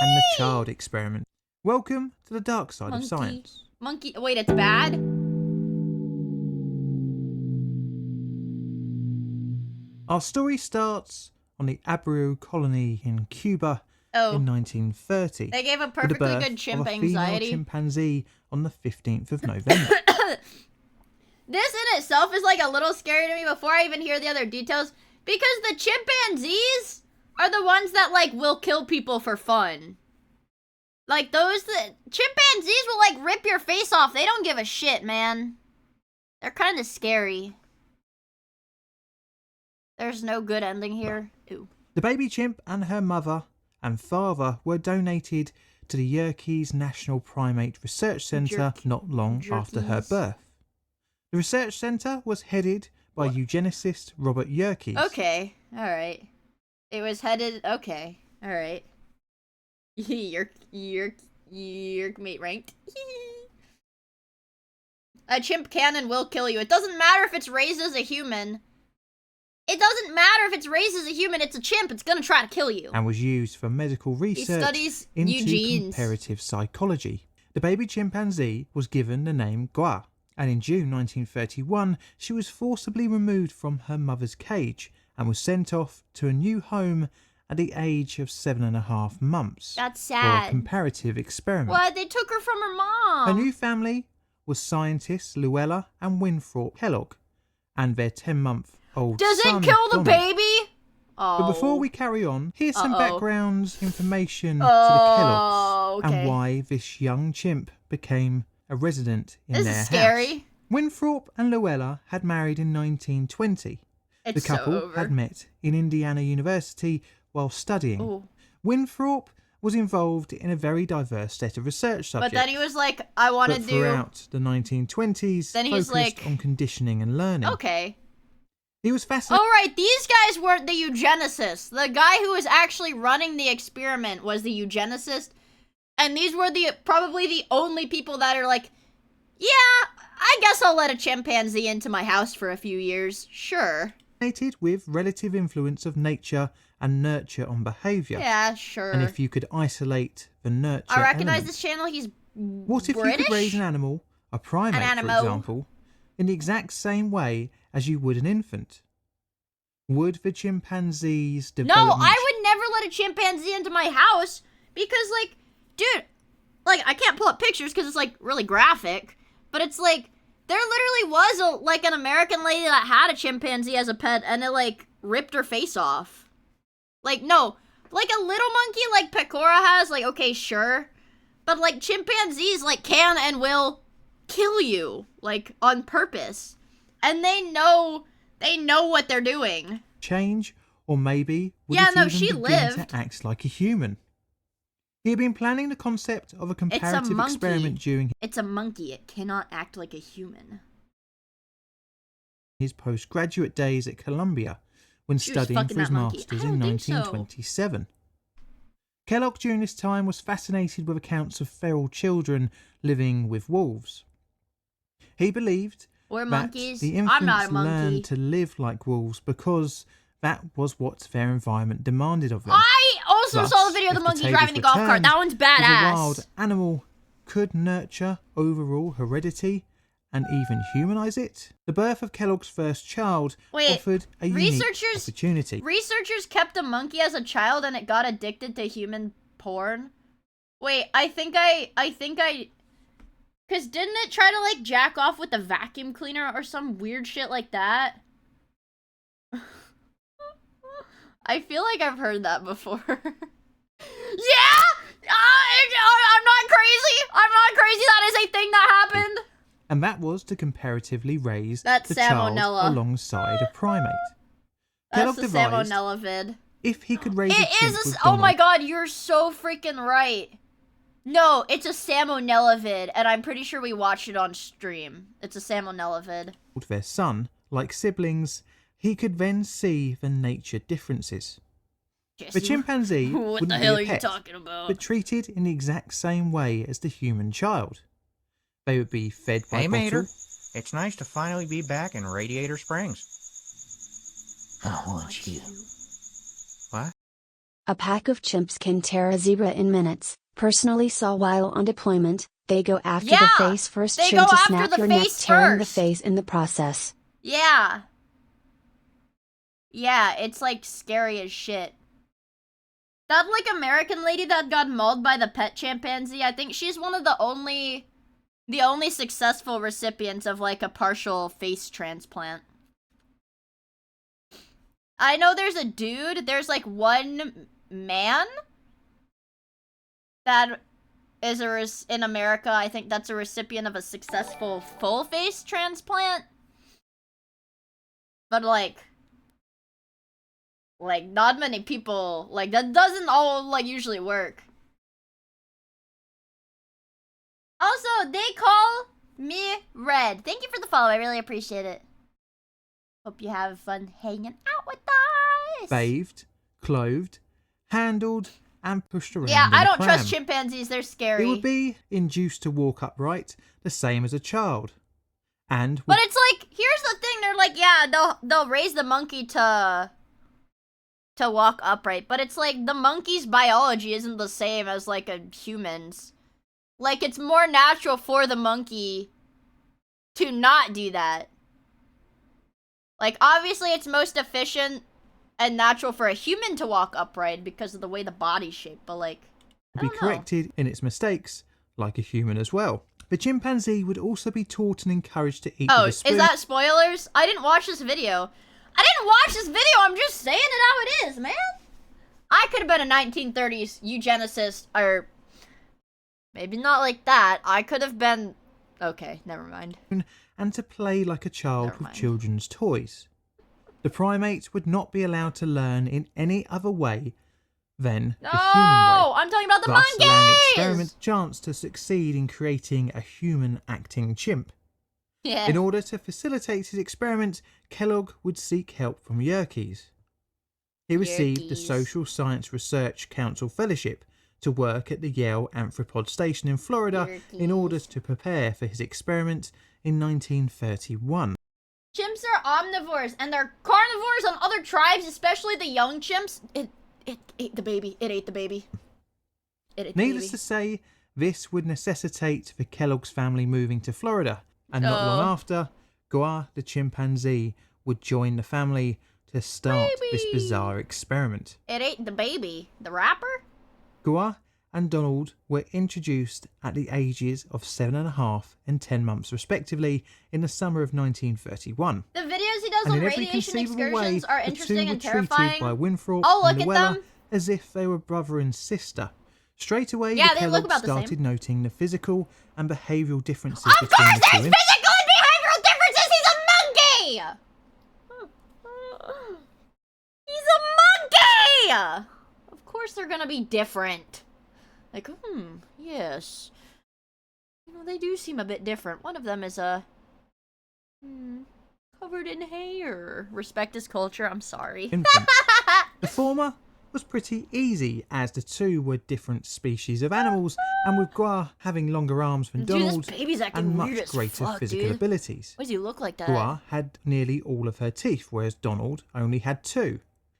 and the child experiment. Welcome to the dark side of science. Monkey. Wait, it's bad? Our story starts on the Abreu colony in Cuba in 1930. They gave a with the perfectly birth good chimp of a anxiety. female chimpanzee on the 15th of November. This in itself is like a little scary to me before I even hear the other details, because the chimpanzees are the ones that like will kill people for fun. Like chimpanzees will like rip your face off. They don't give a shit, man. They're kind of scary. There's no good ending here. Ooh. The baby chimp and her mother and father were donated to the Yerkes National Primate Research Centre not long after her birth. The research centre was headed by eugenicist Robert Yerkes. Okay, alright. It was headed... Okay, alright. Yerk mate ranked. A chimp can and will kill you. It doesn't matter if it's raised as a human. It doesn't matter if it's raised as a human. It's a chimp. It's gonna try to kill you. And was used for medical research into Eugene's. comparative psychology. The baby chimpanzee was given the name Gua, and in June 1931 she was forcibly removed from her mother's cage and was sent off to a new home at the age of 7.5 months. That's For sad. a comparative experiment. What? They took her from her mom. Her new family was scientists Luella and Winthrop Kellogg and their 10-month-old Does son, it kill the Donald. baby? But before we carry on, here's some background information to the Oh, Kellogg's okay. and why this young chimp became a resident in This their is house. scary. Winthrop and Luella had married in 1920. It's the couple so over. had met in Indiana University while studying. Ooh. Winthrop was involved in a very diverse set of research subjects. But then he was like, I want to but do... throughout the 1920s, Then he was focused like- on conditioning and learning. Okay. He was fascinated. Alright, these guys weren't the eugenicists. The guy who was actually running the experiment was the eugenicist. And these were probably the only people that are like, yeah, I guess I'll let a chimpanzee into my house for a few years. Sure. With relative influence of nature and nurture on behaviour. Yeah, sure. And if you could isolate the nurture I recognize element, this channel. He's what if British? you could raise an animal, a primate for animal. example, in the exact same way as you would an infant? Would the chimpanzee's No, development... I would never let a chimpanzee into my house because, like, dude, like, I can't pull up pictures because it's, like, really graphic, but it's, like, there literally was, an American lady that had a chimpanzee as a pet, and it, like, ripped her face off. Like, no, like, a little monkey like Pecora has, like, okay, sure, but, like, chimpanzees, like, can and will kill you, like, on purpose, and they know what they're doing. change, or maybe would Yeah, it no, even she begin lived. to act like a human? He had been planning the concept of a comparative monkey. experiment during It's a monkey. It cannot act like a human. his postgraduate days at Columbia when She was studying fucking for his that monkey. masters I in don't think so. 1927. Kellogg during this time was fascinated with accounts of feral children living with wolves. He believed We're that monkeys. the I'm infants not a monkey. learned to live like wolves because that was what their environment demanded of them. I also Thus, saw the video of if the monkey tables driving the were golf cart. turned, That one's if a badass. wild animal could nurture overall heredity and even humanize it. The birth of Kellogg's first child Wait, offered a unique researchers- opportunity. Researchers kept a monkey as a child and it got addicted to human porn. Wait, I think I... Because didn't it try to, like, jack off with the vacuum cleaner or some weird shit like that? I feel like I've heard that before. Yeah! I'm not crazy! I'm not crazy! That is a thing that happened! And that was to comparatively raise That's the child salmonella. alongside a primate. That's Kellogg the devised salmonella vid. if he could raise a It chimp is with oh my Donald god, you're so freaking right. No, it's a salmonella vid, and I'm pretty sure we watched it on stream. It's a salmonella vid. their son, like siblings, he could then see the nature differences. The chimpanzee What wouldn't the be hell a are you pet, talking about? but treated in the exact same way as the human child. They would be fed by Hey, bottle. Mater. It's nice to finally be back in Radiator Springs. I want you. What? A pack of chimps can tear a zebra in minutes. Personally saw while on deployment. They go after the face first, they chimp go to after snap the your neck, face tearing the first. face in the process. Yeah. Yeah, it's like scary as shit. That like American lady that got mauled by the pet chimpanzee, I think she's one of the only successful recipients of like a partial face transplant. I know there's a dude, there's like one man that is in America, I think that's a recipient of a successful full face transplant. But like not many people, like that doesn't all like usually work. Also, they call me Red. Thank you for the follow, I really appreciate it. Hope you have fun hanging out with us. Bathed, clothed, handled, and pushed around. Yeah, in I a don't pram. trust chimpanzees, they're scary. It would be induced to walk upright, the same as a child. And But it's like, here's the thing, they're like, yeah, they'll raise the monkey to walk upright, but it's like the monkey's biology isn't the same as like a human's. Like, it's more natural for the monkey to not do that. Like, obviously it's most efficient and natural for a human to walk upright because of the way the body's shaped, but like, I be don't know. corrected in its mistakes, like a human as well. The chimpanzee would also be taught and encouraged to eat Oh, with a is spoon. that spoilers? I didn't watch this video. I didn't watch this video, I'm just saying it how it is, man. I could have been a 1930s eugenicist, or maybe not like that. I could have been... Okay, never mind. And to play like a child with children's toys. The primate would not be allowed to learn in any other way than No, the human way. I'm talking about the thus allowing the monkeys! experiment a chance to succeed in creating a human-acting chimp. Yeah. In order to facilitate his experiment, Kellogg would seek help from Yerkes. He received the Yerkes. Social Science Research Council Fellowship to work at the Yale Amphipod Station in Florida in order to prepare for his experiment in 1931. Chimps are omnivores, and they're carnivores on other tribes, especially the young chimps. It ate the baby. It ate the baby. It ate the Needless baby. to say, this would necessitate the Kellogg's family moving to Florida, and not long after, Goa the chimpanzee would join the family to start this bizarre experiment. It ate the baby. The rapper? Goa and Donald were introduced at the ages of 7.5 and 10 months respectively in the summer of 1931. The videos he does And on in every radiation conceivable way, excursions are the two interesting were and treated terrifying. by Winthrop Oh, and look at Luella them. as if they were brother and sister. Straight away, Yeah, the they look Kellogg's about the same. started noting the physical and behavioural differences Of between course the two. there's physical and behavioral differences! He's a monkey! He's a monkey! Of course they're gonna be different. Like, yes. You know, they do seem a bit different. One of them is covered in hair. Respect his culture, I'm sorry. Infants. The former was pretty easy, as the two were different species of animals, and with Gua having longer arms than Dude, this Donald baby's acting and much weird as greater fuck, physical dude. abilities. Why does he look like that? Gua had nearly all of her teeth, whereas Donald only had 2.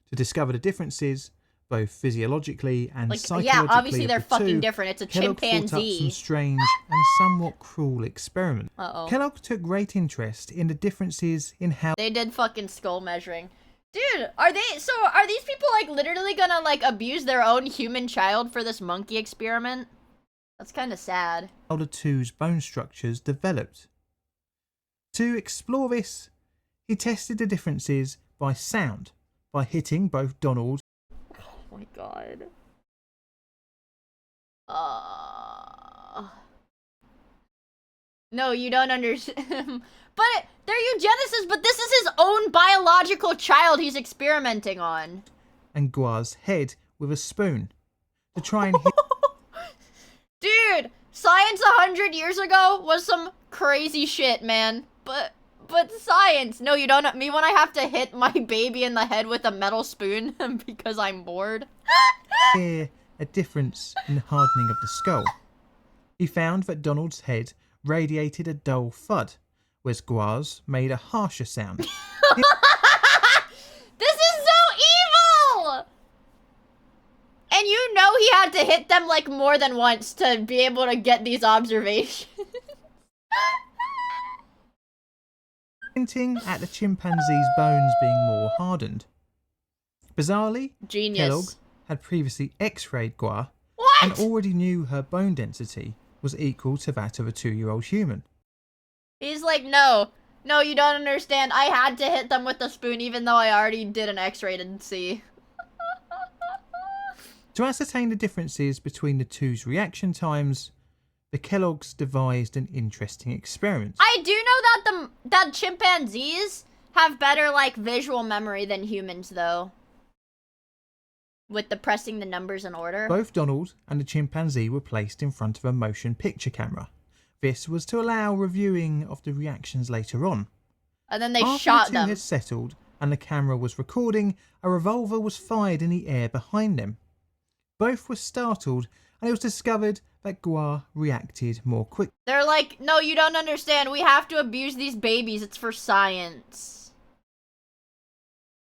To discover the differences, both physiologically and Like, psychologically, yeah, obviously of they're the fucking two, different. It's a Kellogg thought up chimpanzee. some strange and somewhat cruel experiment. Uh-oh. Kellogg took great interest in the differences in how They did fucking skull measuring. Dude, are these people like literally gonna like abuse their own human child for this monkey experiment? That's kind of sad. How the two's bone structures developed. To explore this, he tested the differences by sound, by hitting both Donald. Oh my god. No, you don't understand. But they're eugenicists, but this is his own biological child he's experimenting on. And Gua's head with a spoon to try and hit. Dude, science 100 years ago was some crazy shit, man. But science. No, you don't. Me when I have to hit my baby in the head with a metal spoon because I'm bored. Hear a difference in the hardening of the skull. He found that Donald's head radiated a dull thud, whereas Gua's made a harsher sound. This is so evil! And you know he had to hit them like more than once to be able to get these observations. Hinting at the chimpanzee's bones being more hardened. Bizarrely, Genius. Kellogg had previously x-rayed Gua and already knew her bone density was equal to that of a 2-year-old human. He's like, no, you don't understand. I had to hit them with the spoon even though I already did an x-ray to see. To ascertain the differences between the two's reaction times, the Kellogg's devised an interesting experiment. I do know that chimpanzees have better like visual memory than humans though. With the pressing the numbers in order. Both Donald and the chimpanzee were placed in front of a motion picture camera. This was to allow reviewing of the reactions later on. And then they After shot the two them. had settled and the camera was recording, a revolver was fired in the air behind them. Both were startled, and it was discovered that Gua reacted more quickly. They're like, no, you don't understand. We have to abuse these babies. It's for science.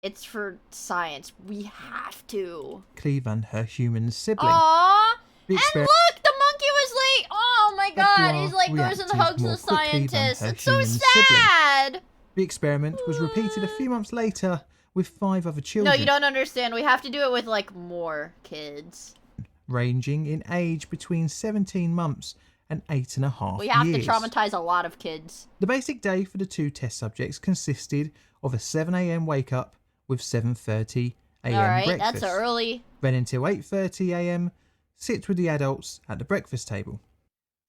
It's for science. We have to. Than her human sibling. Aww. The And look, the monkey was late. Oh my god. He's like goes and hugs the scientist. It's so sad. The experiment was repeated a few months later with 5 other children. No, you don't understand. We have to do it with like more kids. Ranging in age between 17 months and 8.5 years. We have to traumatize a lot of kids. The basic day for the 2 test subjects consisted of a 7 a.m. wake up with 7:30 a.m. Alright, breakfast. that's early. Then until 8:30 a.m. sit with the adults at the breakfast table.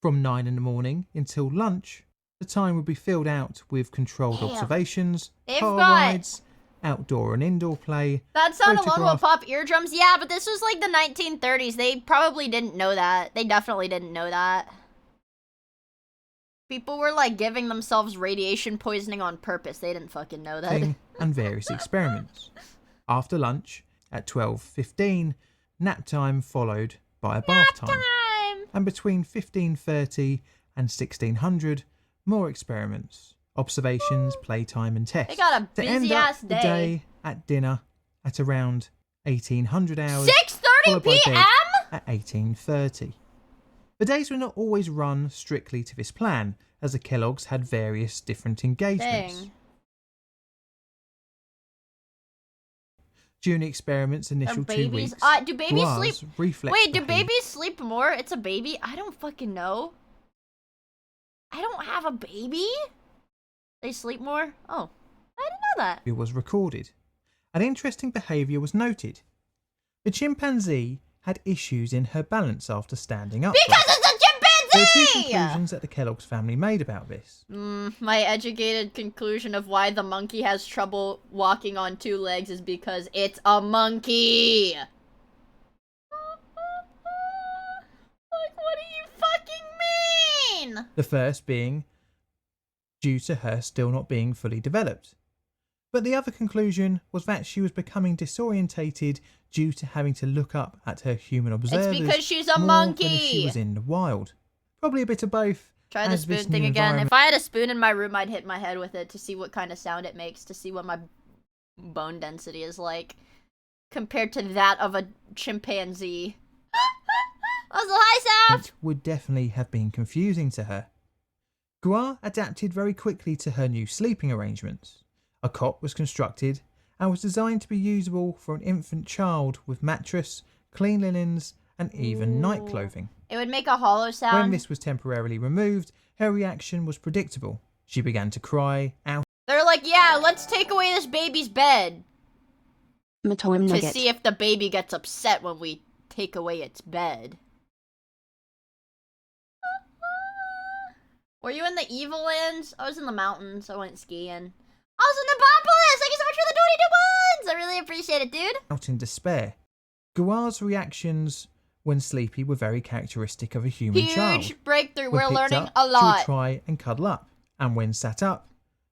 From 9 in the morning until lunch, the time would be filled out with controlled observations, car rides, outdoor and indoor play. That sound alone will pop eardrums. Yeah, but this was like the 1930s. They probably didn't know that. They definitely didn't know that. People were like giving themselves radiation poisoning on purpose. They didn't fucking know that. And various experiments. After lunch at 12:15, nap time followed by a bath time. And between 15:30 and 1600, more experiments, observations, playtime and tests. They got a to end busy up ass the day. day at dinner at around 1800 hours. 6:30 p.m. At 18:30. The days were not always run strictly to this plan, as the Kellogg's had various different engagements. Dang. During the experiment's initial 2 weeks, do babies Gua's sleep? reflex Wait, do behavior- babies sleep more? It's a baby? I don't fucking know. I don't have a baby? They sleep more? Oh, I didn't know that. was recorded. An interesting behaviour was noted. The chimpanzee had issues in her balance after standing up. Because it's a There are 2 chimpanzee! conclusions that the Kellogg's family made about this. My educated conclusion of why the monkey has trouble walking on 2 legs is because it's a monkey! Like, what do you fucking mean? The first being due to her still not being fully developed. But the other conclusion was that she was becoming disorientated due to having to look up at her human observers. It's because she's a more monkey! than if she was in the wild. Probably a bit of both. Try the as this spoon thing new again. environment- If I had a spoon in my room, I'd hit my head with it to see what kind of sound it makes, to see what my bone density is like compared to that of a chimpanzee. That was a high sound! It would definitely have been confusing to her. Gua adapted very quickly to her new sleeping arrangements. A cot was constructed and was designed to be usable for an infant child with mattress, clean linens, and even night clothing. It would make a hollow sound. When this was temporarily removed, her reaction was predictable. She began to cry out. They're like, yeah, let's take away this baby's bed. To see if the baby gets upset when we take away its bed. Were you in the evil lands? I was in the mountains. I went skiing. I was in the Bopolis! Thank you so much for the 22 months! I really appreciate it, dude. Out in despair. Guar's reactions when sleepy were very characteristic of a human child. Huge breakthrough. When We're picked learning up, a She lot. would try and cuddle up, and when sat up,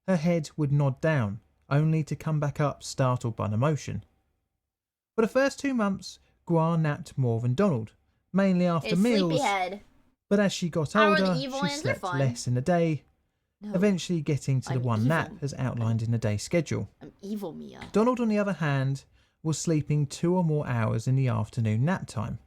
her head would nod down, only to come back up startled by an emotion. For the first 2 months, Guar napped more than Donald, mainly after His meals. sleepyhead. But as she got Our older, evil she lands are slept fun. less in a day, No, eventually getting to the I'm one evil. nap as outlined in the day schedule. I'm evil, Mia. Donald, on the other hand, was sleeping 2 or more hours in the afternoon nap time.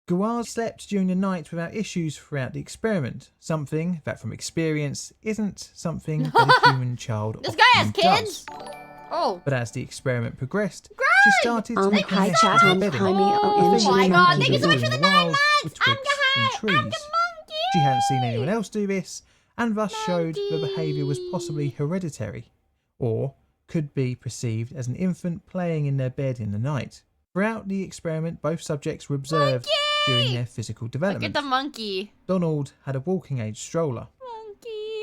Guar slept during the night without issues throughout the experiment, something that from experience isn't something that a human child This guy has often kids? does. Oh. But as the experiment progressed, she started to become hi an chat, expert hi bedding. me, Oh The things my that god, monkeys thank you so do much for in the the 9 wild months! with I'm twigs and trees. She hadn't seen anyone else do this, and thus showed the behaviour was possibly hereditary, or could be perceived as an infant playing in their bed in the night. Throughout the experiment, both subjects were observed during their physical Look development. at the monkey. Donald had a walking age stroller.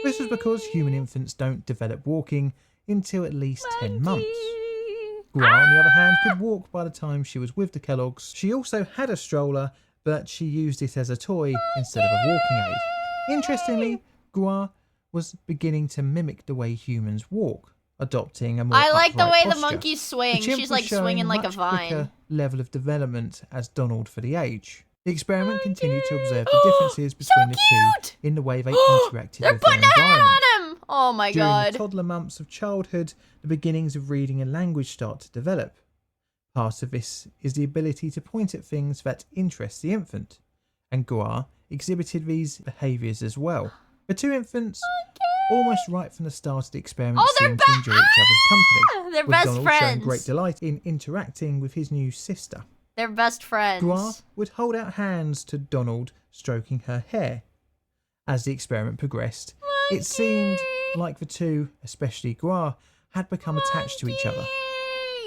This was because human infants don't develop walking until at least 10 months. Guar, on the other hand, could walk by the time she was with the Kellogg's. She also had a stroller, but she used it as a toy instead of a walking aid. Interestingly, Guar was beginning to mimic the way humans walk, adopting a more I like the upright way posture. the monkeys swing. The chimp She's was like showing swinging like a much vine. quicker level of development as Donald for the age. The experiment continued to observe the differences between the two in the way they interacted They're with their putting a hat environment. on him! Oh my During god. the toddler months of childhood, the beginnings of reading and language start to develop. Part of this is the ability to point at things that interest the infant, and Guar exhibited these behaviours as well. The two infants, almost right from the start of the experiment, seemed to enjoy each other's company, They're with best Donald showing friends. great delight in interacting with his new sister. They're best friends. Guar would hold out hands to Donald, stroking her hair. As the experiment progressed, it seemed like the two, especially Guar, had become attached to each other,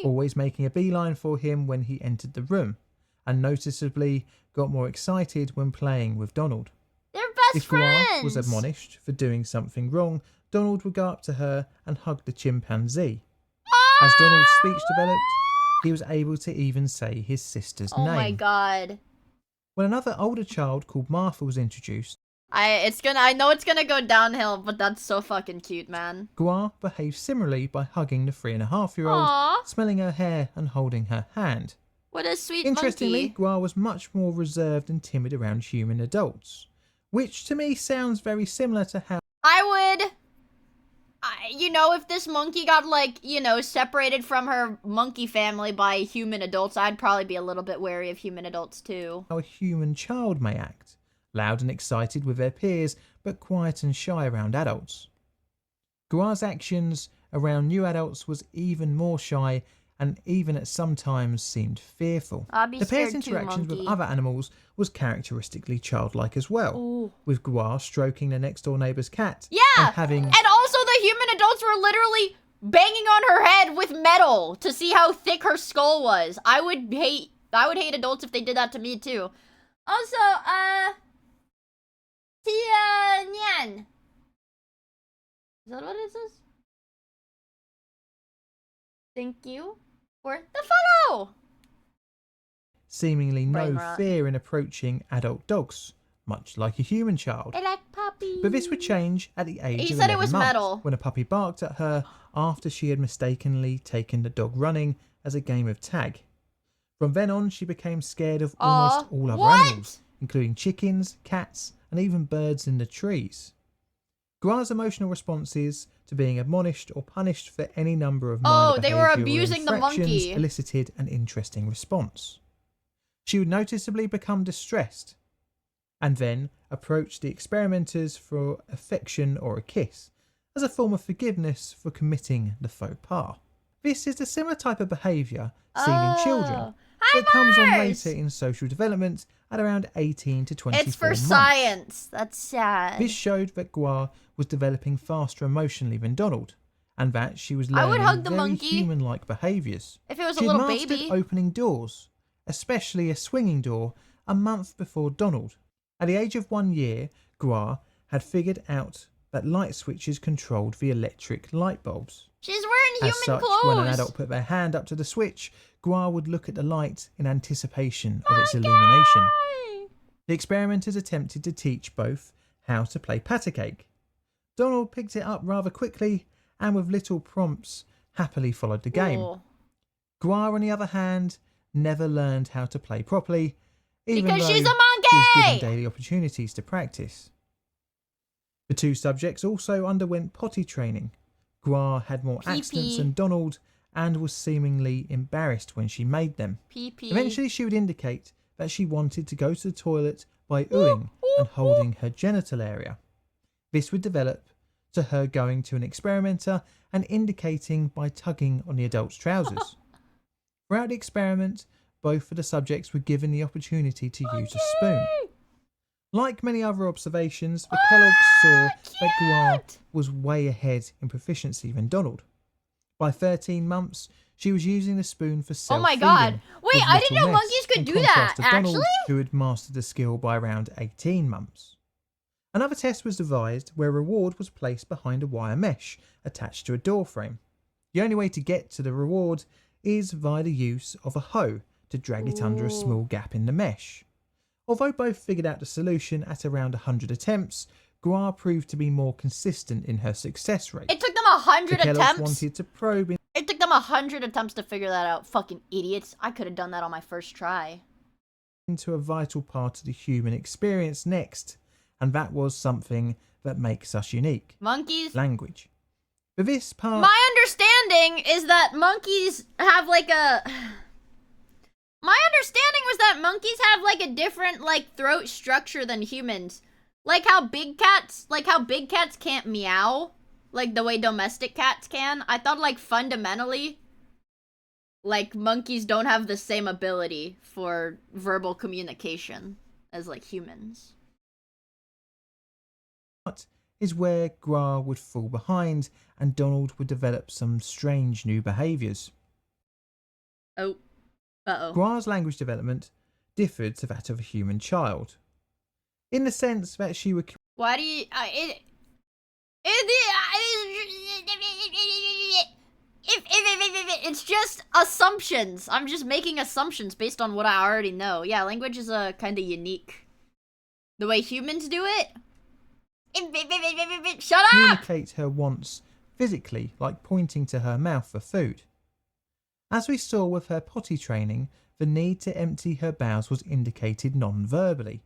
always making a beeline for him when he entered the room, and noticeably got more excited when playing with Donald. They're best If friends. Guar was admonished for doing something wrong, Donald would go up to her and hug the chimpanzee. As Donald's speech developed, he was able to even say his sister's Oh name. my god. When another older child called Martha was introduced, I know it's gonna go downhill, but that's so fucking cute, man. Guar behaved similarly by hugging the 3.5-year-old, Aw. smelling her hair and holding her hand. What a sweet Interestingly, monkey. Guar was much more reserved and timid around human adults, which to me sounds very similar to how You know, if this monkey got, like, you know, separated from her monkey family by human adults, I'd probably be a little bit wary of human adults, too. a human child may act, loud and excited with their peers, but quiet and shy around adults. Guar's actions around new adults was even more shy and even at some times seemed fearful. I'd be The pair's scared too, interactions with monkey. other animals was characteristically childlike as well, with Guar stroking the next door neighbour's cat Yeah! and having And also the human adults were literally banging on her head with metal to see how thick her skull was. I would hate adults if they did that to me, too. Also, Tia Nyan. Is that what it says? Thank you for the follow! seemingly Brain no rot. fear in approaching adult dogs, much like a human child. I like puppies. But this would change at the age He of said it 11 was months, metal. when a puppy barked at her after she had mistakenly taken the dog running as a game of tag. From then on, she became scared of almost all other animals, including chickens, cats, and even birds in the trees. Guar's emotional responses to being admonished or punished for any number of minor they were behavioural abusing the infractions monkey. elicited an interesting response. She would noticeably become distressed, and then approach the experimenters for affection or a kiss, as a form of forgiveness for committing the faux pas. This is a similar type of behaviour seen in children, that comes on later in social development at around 18 to 24 It's for months. science. That's sad. This showed that Gua was developing faster emotionally than Donald, and that she was I would learning hug the very monkey human-like behaviours. if it was a She had little mastered baby. opening doors, especially a swinging door, a month before Donald. At the age of 1 year, Gua had figured out that light switches controlled the electric light bulbs. She's wearing human As such, clothes. when an adult put their hand up to the switch, Gua would look at the light in anticipation of its illumination. The experimenters attempted to teach both how to play patty cake. Donald picked it up rather quickly and with little prompts happily followed the game. Ooh. Gua, on the other hand, never learned how to play properly, even Because though she's a she was given monkey! daily opportunities to practice. The two subjects also underwent potty training. Gua had more accidents than Donald and was seemingly embarrassed when she made them. Pee-pee. Eventually she would indicate that she wanted to go to the toilet by oohing and holding her genital area. This would develop to her going to an experimenter and indicating by tugging on the adult's trousers. Throughout the experiment, both of the subjects were given the opportunity to use a spoon. Like many other observations, the Kellogg's saw that Gua was way ahead in proficiency than Donald. By 13 months, she was using the spoon for Oh self-feeding. my god. Wait, with I didn't little know mess, monkeys could in do contrast that, to Donald, actually? who had mastered the skill by around 18 months. Another test was devised where a reward was placed behind a wire mesh attached to a door frame. The only way to get to the reward is via the use of a hoe to drag it under a small gap in the mesh. Although both figured out the solution at around 100 attempts, Gua proved to be more consistent in her success rate. It took them 100 The Kellogg's attempts? wanted to probe It took them 100 attempts to figure that out. Fucking idiots. I could have done that on my first try. into a vital part of the human experience next, and that was something that makes us unique. Monkeys? Language. For this part... My understanding is that monkeys have like a... My understanding was that monkeys have like a different like throat structure than humans. Like how big cats can't meow like the way domestic cats can. I thought like fundamentally like monkeys don't have the same ability for verbal communication as like humans. is where Gua would fall behind and Donald would develop some strange new behaviours. Oh. Uh-oh. Gua's language development differed to that of a human child, in the sense that she would... Why do you... It's just assumptions. I'm just making assumptions based on what I already know. Yeah, language is kind of unique. The way humans do it? Shut up! Communicate her wants physically, like pointing to her mouth for food. As we saw with her potty training, the need to empty her bowels was indicated non-verbally.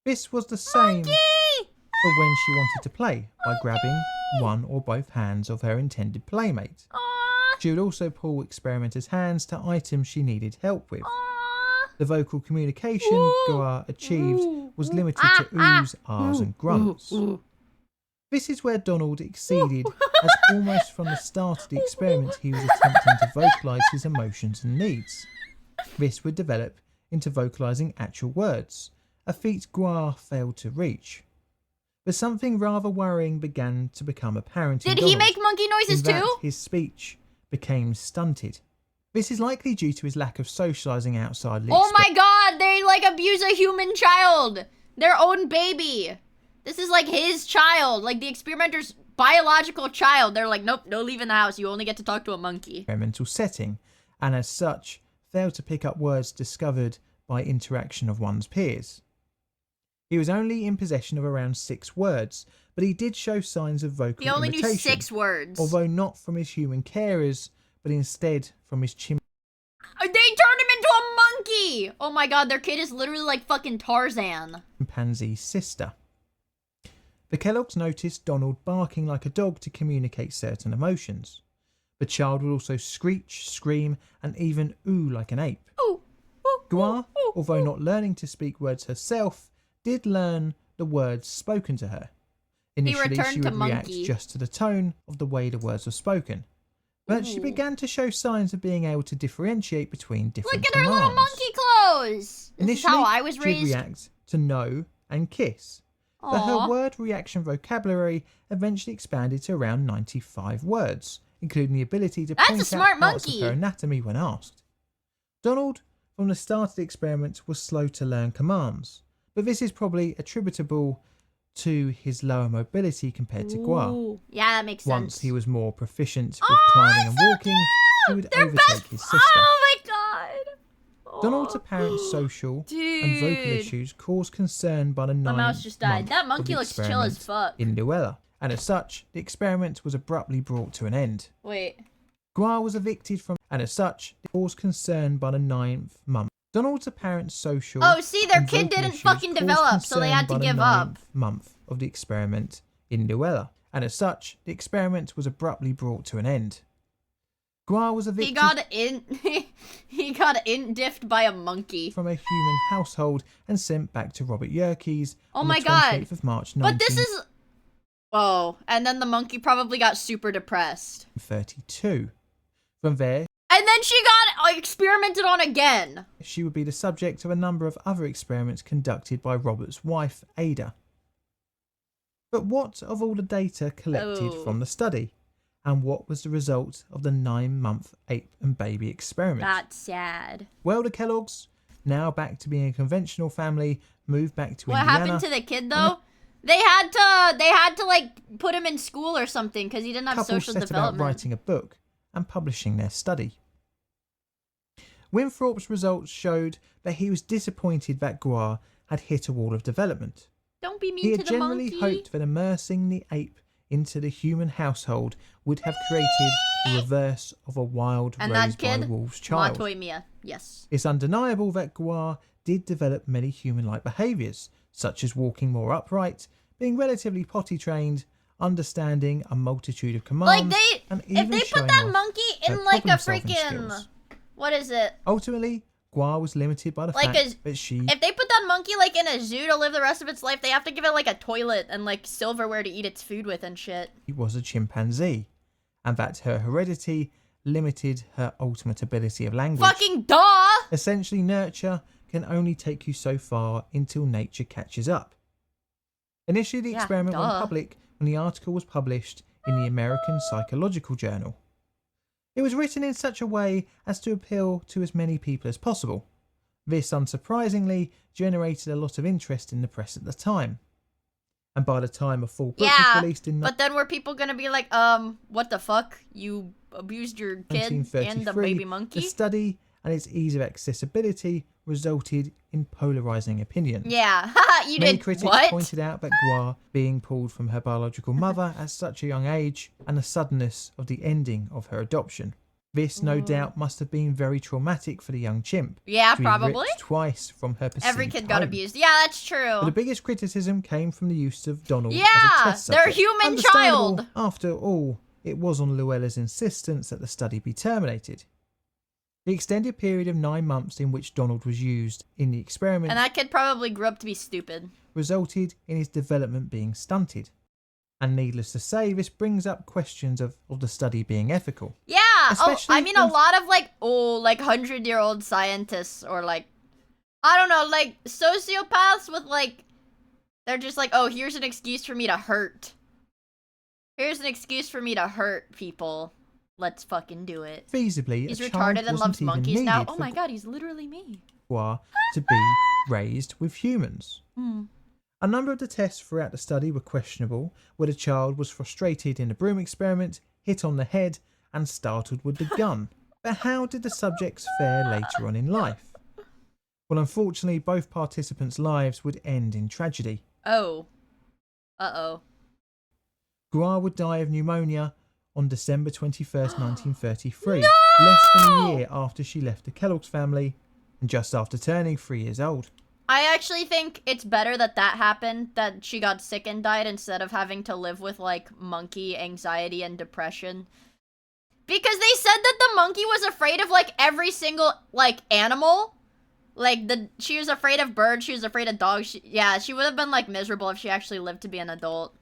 This was the same for when she wanted to play, by grabbing one or both hands of her intended playmate. She would also pull experimenters' hands to items she needed help with. The vocal communication Gua achieved was limited to oohs, ahs and grunts. This is where Donald exceeded, as almost from the start of the experiment he was attempting to vocalise his emotions and needs. This would develop into vocalising actual words, a feat Gua failed to reach. But something rather worrying began to become apparent in Did Donald, he make monkey noises in that too? his speech became stunted. This is likely due to his lack of socialising outside the Oh my god, they like abuse a human child! Their own baby! This is like his child, like the experimenter's biological child. They're like, nope, no leaving the house, you only get to talk to a monkey. Experimental setting, and as such, failed to pick up words discovered by interaction of one's peers. He was only in possession of around 6 words, but he did show signs of vocal He only imitation, knew 6 words. although not from his human carers, but instead from his They turned him into a monkey! Oh my god, their kid is literally like fucking Tarzan. chimpanzee sister. The Kellogg's noticed Donald barking like a dog to communicate certain emotions. The child would also screech, scream, and even ooh like an ape. Gua, although not learning to speak words herself, did learn the words spoken to her. Initially, she would react just to the tone of the way the words were spoken, But she began to show signs of being able to differentiate between different Look at her commands. little monkey clothes. This is Initially, how I was she'd raised. react to no and kiss. But her Aw. word reaction vocabulary eventually expanded to around 95 words, including the ability to That's a point smart out parts monkey. of her anatomy when asked. Donald, from the start of the experiment, was slow to learn commands, but this is probably attributable to his lower mobility compared to Gua. Ooh. Yeah, that makes Once sense. he was more proficient with climbing and walking, he would overtake his sister. Oh my god. Donald's apparent social and vocal Dude. issues caused concern by the My mouse ninth just died. month That of monkey the looks chill as experiment fuck. in Luella, and as such, the experiment was abruptly brought to an end. Wait. Gua was evicted from, and as such, it caused concern by the 9th month. Donald's apparent social Oh, see, their and kid vocal didn't issues fucking caused develop, so they concern had to by the give up. 9th month of the experiment in Luella, and as such, the experiment was abruptly brought to an end. Gua was evicted He got he got diffed by a monkey. from a human household and sent back to Robert Yerkes Oh on my the god. 28th of March But this is Oh, and then the monkey probably got super depressed. 1932. From there, And then she got experimented on again. she would be the subject of a number of other experiments conducted by Robert's wife, Ada. But what of all the data collected Oh. from the study? And what was the result of the 9-month ape and baby experiment? That's sad. Well, the Kellogg's, now back to being a conventional family, moved back to What Indiana. happened to the kid though? They had to like put him in school or something because he didn't have Couple social set about development. writing a book and publishing their study. Winthrop's results showed that he was disappointed that Gua had hit a wall of development. Don't be mean He to had the generally monkey. hoped that immersing the ape into the human household would have created the reverse of a wild And raised that kid, by wolves child. Vod of Miia. Yes. It's undeniable that Gua did develop many human-like behaviours, such as walking more upright, being relatively potty-trained, understanding a multitude of commands, and even if they showing put that off monkey her in like a problem-solving freaking skills. what is it? Ultimately, Gua was limited by the Like fact that she if they put that monkey like in a zoo to live the rest of its life, they have to give it like a toilet and like silverware to eat its food with and shit. was a chimpanzee, and that her heredity limited her ultimate ability of language. Fucking duh! Essentially, nurture can only take you so far until nature catches up. Initially, the Yeah, experiment went duh. public when the article was published in the American Psychological Journal. It was written in such a way as to appeal to as many people as possible. This, unsurprisingly, generated a lot of interest in the press at the time. And by the time a full book Yeah, was released in but then were people gonna be like, what the fuck? You abused your kid and the 1933, baby monkey? the study and its ease of accessibility resulted in polarizing opinion. Yeah, you Many did critics what? pointed out that Gua being pulled from her biological mother at such a young age and the suddenness of the ending of her adoption. This, no doubt, must have been very traumatic for the young chimp. Yeah, to be probably. ripped twice from her perceived Every kid got home. abused. Yeah, that's true. But the biggest criticism came from the use of Donald as a Yeah, test their subject. human Understandable. child. After all, it was on Luella's insistence that the study be terminated. The extended period of 9 months in which Donald was used in the experiment And that kid probably grew up to be stupid. resulted in his development being stunted. And needless to say, this brings up questions of the study being ethical. Yeah. Especially I mean, a lot of like 100-year-old scientists or like, I don't know, like sociopaths with like, they're just like, oh, here's an excuse for me to hurt. Here's an excuse for me to hurt people. Let's fucking do it. Feasibly, He's a child retarded and wasn't loves even monkeys now. needed Oh for my god, he's literally me. Gua to be raised with humans. Hmm. A number of the tests throughout the study were questionable, where the child was frustrated in the broom experiment, hit on the head, and startled with the gun. But how did the subjects fare later on in life? Well, unfortunately, both participants' lives would end in tragedy. Oh. Uh-oh. Gua would die of pneumonia on December 21st, 1933, less than a year after she left the Kellogg's family, and just after turning 3 years old. I actually think it's better that that happened, that she got sick and died instead of having to live with, like, monkey anxiety and depression. Because they said that the monkey was afraid of, like, every single, like, animal. Like, she was afraid of birds, she was afraid of dogs. She would have been, like, miserable if she actually lived to be an adult.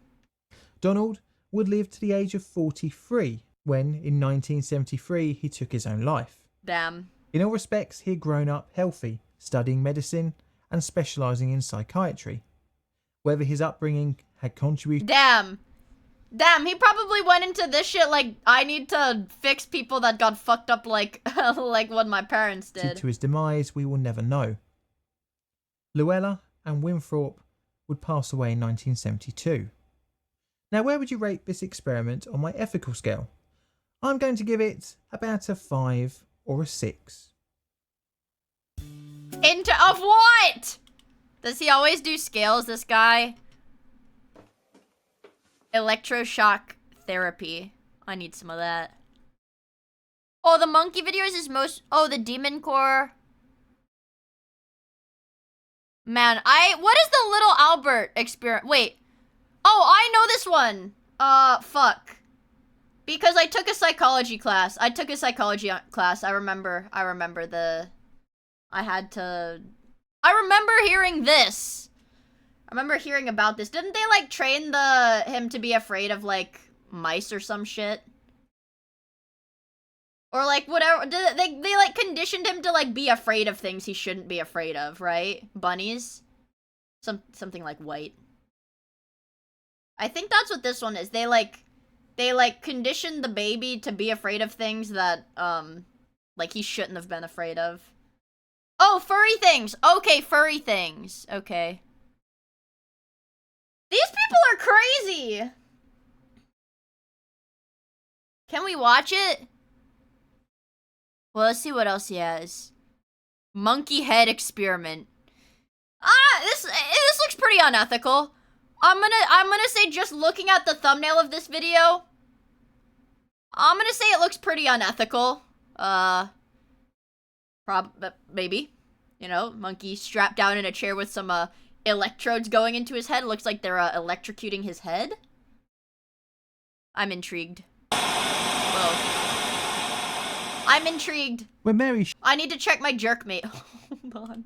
Donald would live to the age of 43, when in 1973 he took his own life. Damn. In all respects, he had grown up healthy, studying medicine and specialising in psychiatry. Whether his upbringing had contributed... Damn, he probably went into this shit like, I need to fix people that got fucked up like, like what my parents did. to his demise, we will never know. Luella and Winthrop would pass away in 1972. Now, where would you rate this experiment on my ethical scale? I'm going to give it about a 5 or a 6. Of what? Does he always do scales, this guy? Electroshock therapy. I need some of that. Oh, the monkey videos is most... Oh, the demon core. Man, what is the little Albert experiment? Wait. Oh, I know this one. Fuck. Because I took a psychology class. I remember I remember hearing this. I remember hearing about this. Didn't they, like, train him to be afraid of, like, mice or some shit? Or, like, whatever. They like, conditioned him to, like, be afraid of things he shouldn't be afraid of, right? Bunnies? Something like white. I think that's what this one is. They conditioned the baby to be afraid of things that, like, he shouldn't have been afraid of. Oh, furry things! Okay, furry things. Okay. These people are crazy! Can we watch it? Well, let's see what else he has. Monkey head experiment. This looks pretty unethical. I'm gonna say, just looking at the thumbnail of this video, I'm gonna say it looks pretty unethical. Maybe. You know, monkey strapped down in a chair with some, electrodes going into his head. Looks like they're, electrocuting his head. I'm intrigued. Whoa. I'm intrigued. When Mary... I need to check my jerkmate. Hold on.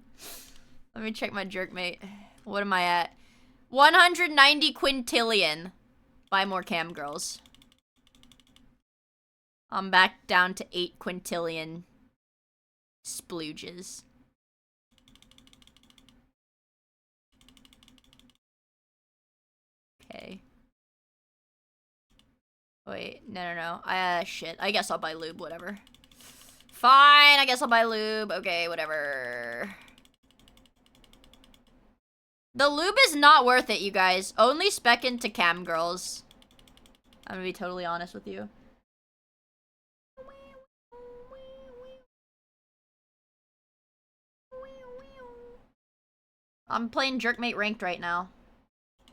Let me check my jerkmate. What am I at? 190 quintillion. Buy more cam girls. I'm back down to 8 quintillion splooges. Okay. Wait, no. Shit. I guess I'll buy lube, whatever. Fine, I guess I'll buy lube. Okay, whatever. The lube is not worth it, you guys. Only spec into cam girls. I'm gonna be totally honest with you. I'm playing Jerkmate Ranked right now.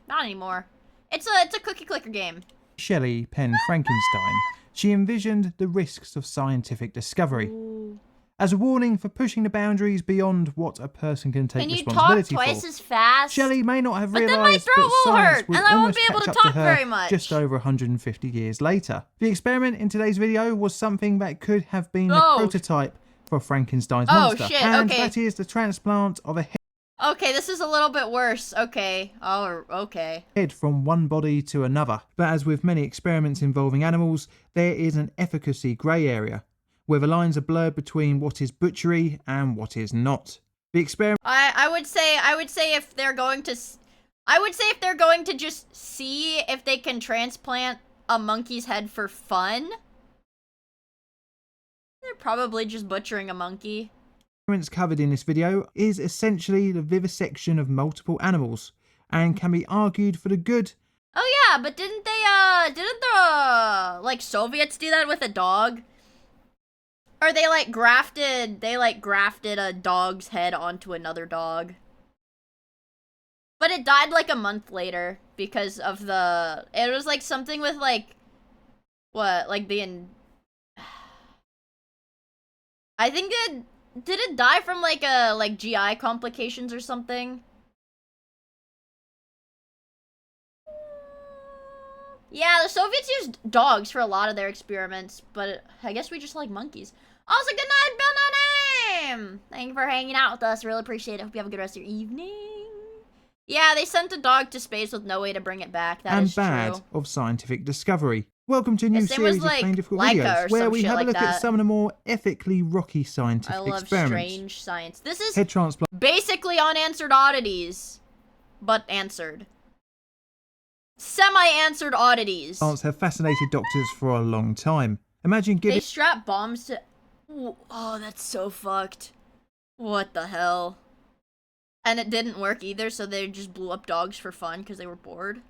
Not anymore. It's a cookie clicker game. Shelley penned Frankenstein, she envisioned the risks of scientific discovery. As a warning for pushing the boundaries beyond what a person can take responsibility for. Can you talk twice as fast? Shelley may not have but realised then my throat that will science hurt, would and I won't almost be able catch to up talk to her very much. just over 150 years later. The experiment in today's video was something that could have been the prototype for Frankenstein's monster. Shit, and okay. that is the transplant of a Okay, this is a little bit worse. Okay. Oh, okay. head from one body to another. But as with many experiments involving animals, there is an efficacy grey area, where the lines are blurred between what is butchery and what is not. The experiment... I would say if they're going to... I would say if they're going to just see if they can transplant a monkey's head for fun, they're probably just butchering a monkey. Covered in this video is essentially the vivisection of multiple animals and can be argued for the good. Oh yeah, but didn't the like Soviets do that with a dog? Or they grafted a dog's head onto another dog. But it died like a month later because of it was like something with I think did it die from GI complications or something? Yeah, the Soviets used dogs for a lot of their experiments, but I guess we just like monkeys. Also, good night, Bill No Name! Thank you for hanging out with us. Really appreciate it. Hope you have a good rest of your evening. Yeah, they sent a dog to space with no way to bring it back. That is true. And bad of scientific discovery. Welcome to a new His name was, series of like, Plain Difficult Leica videos, or where some we shit have a like look at that. some of the more ethically rocky I scientific love experiments. strange science. This is Head transplant basically unanswered oddities, but answered. Semi-answered oddities. plants have fascinated doctors for a long time. Imagine giving They strap bombs to... Oh, that's so fucked. What the hell? And it didn't work either, so they just blew up dogs for fun because they were bored.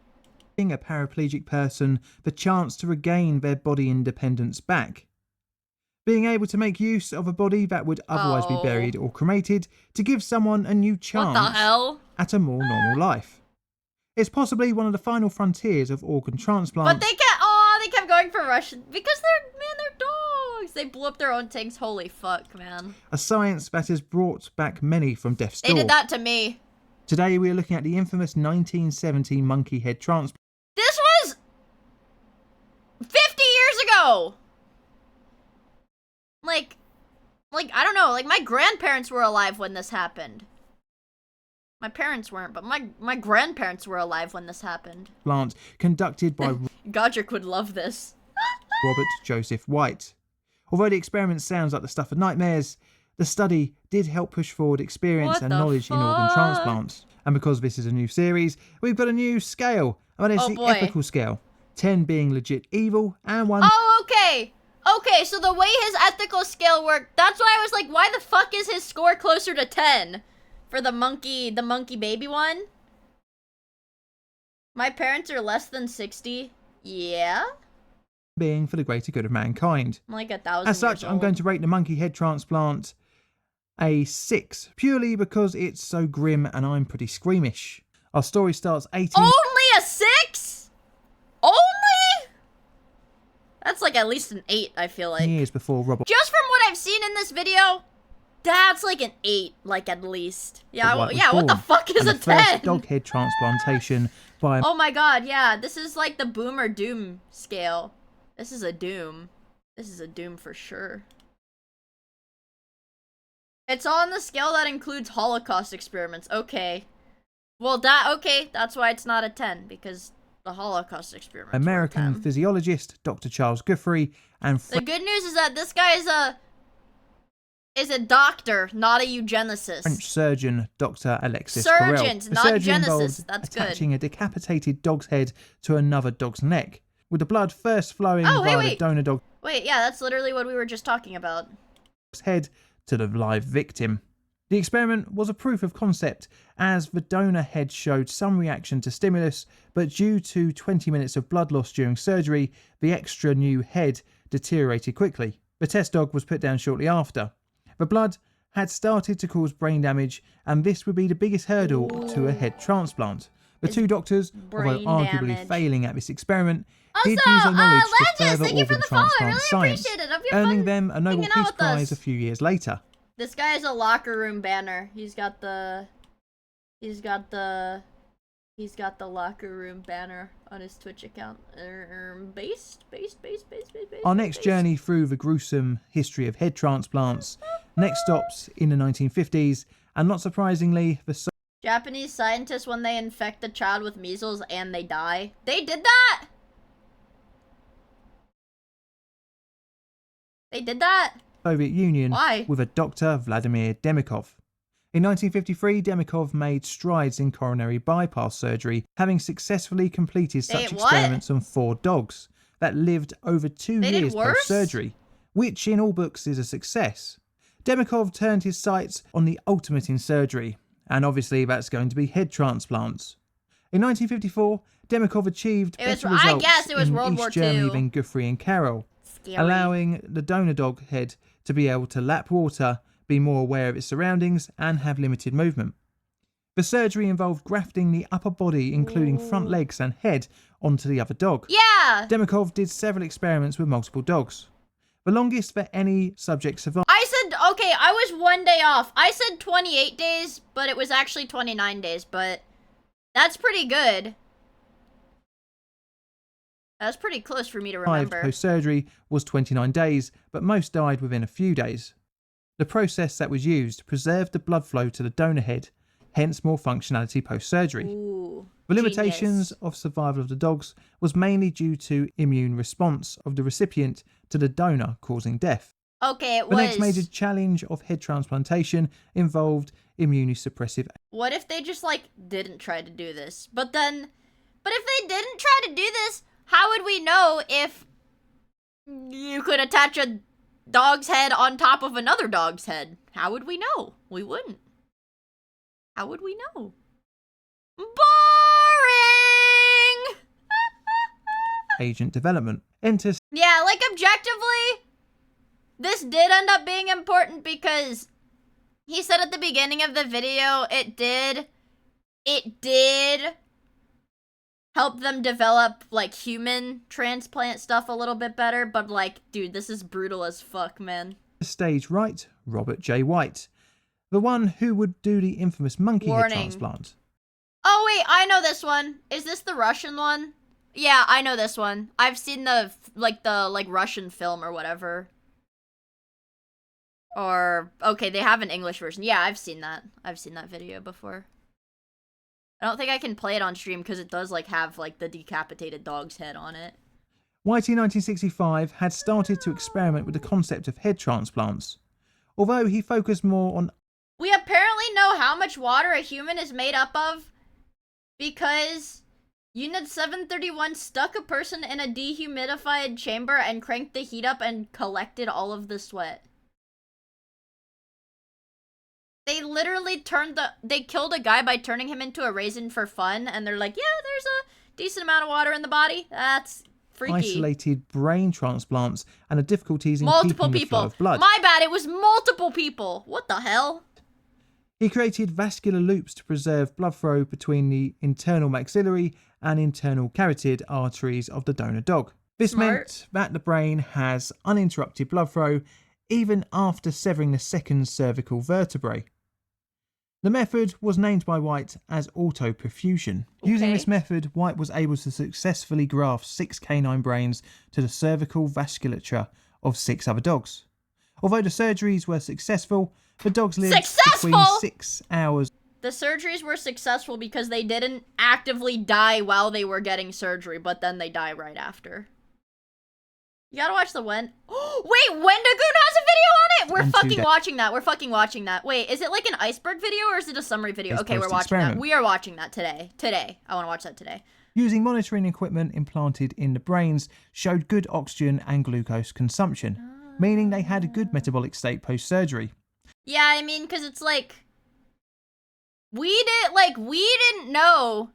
a paraplegic person the chance to regain their body independence back. Being able to make use of a body that would otherwise be buried or cremated to give someone a new chance What the hell? at a more normal life. It's possibly one of the final frontiers of organ transplants. But they kept going for Russian because they're dogs. They blew up their own tanks. Holy fuck, man. A science that has brought back many from death's door. They did that to me. Today we are looking at the infamous 1970 monkey head transplant. This was 50 years ago. Like, I don't know. Like, my grandparents were alive when this happened. My parents weren't, but my grandparents were alive when this happened. Plant conducted by Godric would love this. Robert Joseph White. Although the experiment sounds like the stuff of nightmares, the study did help push forward experience and knowledge in organ transplants. And because this is a new series, we've got a new scale. And it's the ethical scale. 10 being legit evil and 1... Oh, okay. Okay, so the way his ethical scale worked, that's why I was like, why the fuck is his score closer to 10? For the monkey baby one? My parents are less than 60. Yeah? being for the greater good of mankind. I'm like 1,000 As such, years I'm old. going to rate the monkey head transplant a 6, purely because it's so grim and I'm pretty squeamish. Our story starts 18... Only a 6? Only? That's like at least an 8, I feel like. years before Robert... Just from what I've seen in this video, that's like an 8, like at least. Yeah, White was yeah, what the born, fuck is and a the first 10? dog head transplantation by... Oh my god, yeah, this is like the boom or doom scale. This is a doom. This is a doom for sure. It's on the scale that includes Holocaust experiments. Okay. Well, that's why it's not a 10, because the Holocaust experiments American were a 10. physiologist Dr. Charles Guthrie and... The good news is that this guy is a doctor, not a eugenicist. French surgeon Dr. Alexis Surgeons, Carrel. The not surgeon geneticists. involved That's good. attaching a decapitated dog's head to another dog's neck, with the blood first flowing via the donor dog's Wait, yeah, that's literally what we were just talking about. head to the live victim. The experiment was a proof of concept, as the donor head showed some reaction to stimulus, but due to 20 minutes of blood loss during surgery, the extra new head deteriorated quickly. The test dog was put down shortly after. The blood had started to cause brain damage, and this would be the biggest hurdle to a head transplant. The two doctors, although arguably failing at this experiment, did use their knowledge to further organ transplant science, earning them a Nobel Peace Prize a few years later. This guy is a locker room banner. He's got the locker room banner on his Twitch account. Based. Our next journey through the gruesome history of head transplants next stops in the 1950s, and not surprisingly, the Japanese scientists, when they infect a child with measles and they die. They did that? They did that? Soviet Union. Why? With a Dr. Vladimir Demikov. In 1953, Demikov made strides in coronary bypass surgery, having successfully completed such experiments on 4 dogs that lived over 2 years post-surgery, which in all books is a success. Demikov turned his sights on the ultimate in surgery, and obviously that's going to be head transplants. In 1954, Demikov achieved better results in World War East Germany II. than Guthrie and Carroll, Scary. allowing the donor dog head to be able to lap water, be more aware of its surroundings, and have limited movement. The surgery involved grafting the upper body, including front legs and head, onto the other dog. Yeah! Demikov did several experiments with multiple dogs. The longest that any subject survived. I said, okay, I was 1 day off. I said 28 days, but it was actually 29 days, but that's pretty good. That's pretty close for me to remember. Post-surgery was 29 days, but most died within a few days. The process that was used preserved the blood flow to the donor head, hence more functionality post-surgery. The limitations of survival of the dogs was mainly due to immune response of the recipient to the donor causing death. Okay, it The was... next major challenge of head transplantation involved immunosuppressive. What if they just, like, didn't try to do this? But if they didn't try to do this, how would we know if you could attach a dog's head on top of another dog's head? How would we know? We wouldn't. How would we know? Boring! Agent development. Yeah, like, objectively, this did end up being important because he said at the beginning of the video it did help them develop, like, human transplant stuff a little bit better, but, like, dude, this is brutal as fuck, man. Stage right, Robert J. White, the one who would do the infamous monkey head transplant. Oh, wait, I know this one. Is this the Russian one? Yeah, I know this one. I've seen the Russian film or whatever. Or, okay, they have an English version. Yeah, I've seen that. I've seen that video before. I don't think I can play it on stream because it does, like, have, like, the decapitated dog's head on it. White in 1965 had started to experiment with the concept of head transplants, although he focused more on... We apparently know how much water a human is made up of because Unit 731 stuck a person in a dehumidified chamber and cranked the heat up and collected all of the sweat. They literally they killed a guy by turning him into a raisin for fun, and they're like, yeah, there's a decent amount of water in the body. That's freaky. Isolated brain transplants and the difficulties in multiple keeping people. The flow of blood. My bad, it was multiple people. What the hell? He created vascular loops to preserve blood flow between the internal maxillary and internal carotid arteries of the donor dog. This meant that the brain has uninterrupted blood flow even after severing the second cervical vertebrae. The method was named by White as autoperfusion. Okay. Using this method, White was able to successfully graft 6 canine brains to the cervical vasculature of 6 other dogs. Although the surgeries were successful, the dogs lived between 6 hours. The surgeries were successful because they didn't actively die while they were getting surgery, but then they die right after. You gotta watch the Wait, Wendigoon has a video on it? We're fucking watching that. We're fucking watching that. Wait, is it like an iceberg video or is it a summary video? Okay, we're watching that. We are watching that today. Today. I want to watch that today. Using monitoring equipment implanted in the brains showed good oxygen and glucose consumption, meaning they had a good metabolic state post-surgery. Yeah, I mean, because it's like... we didn't know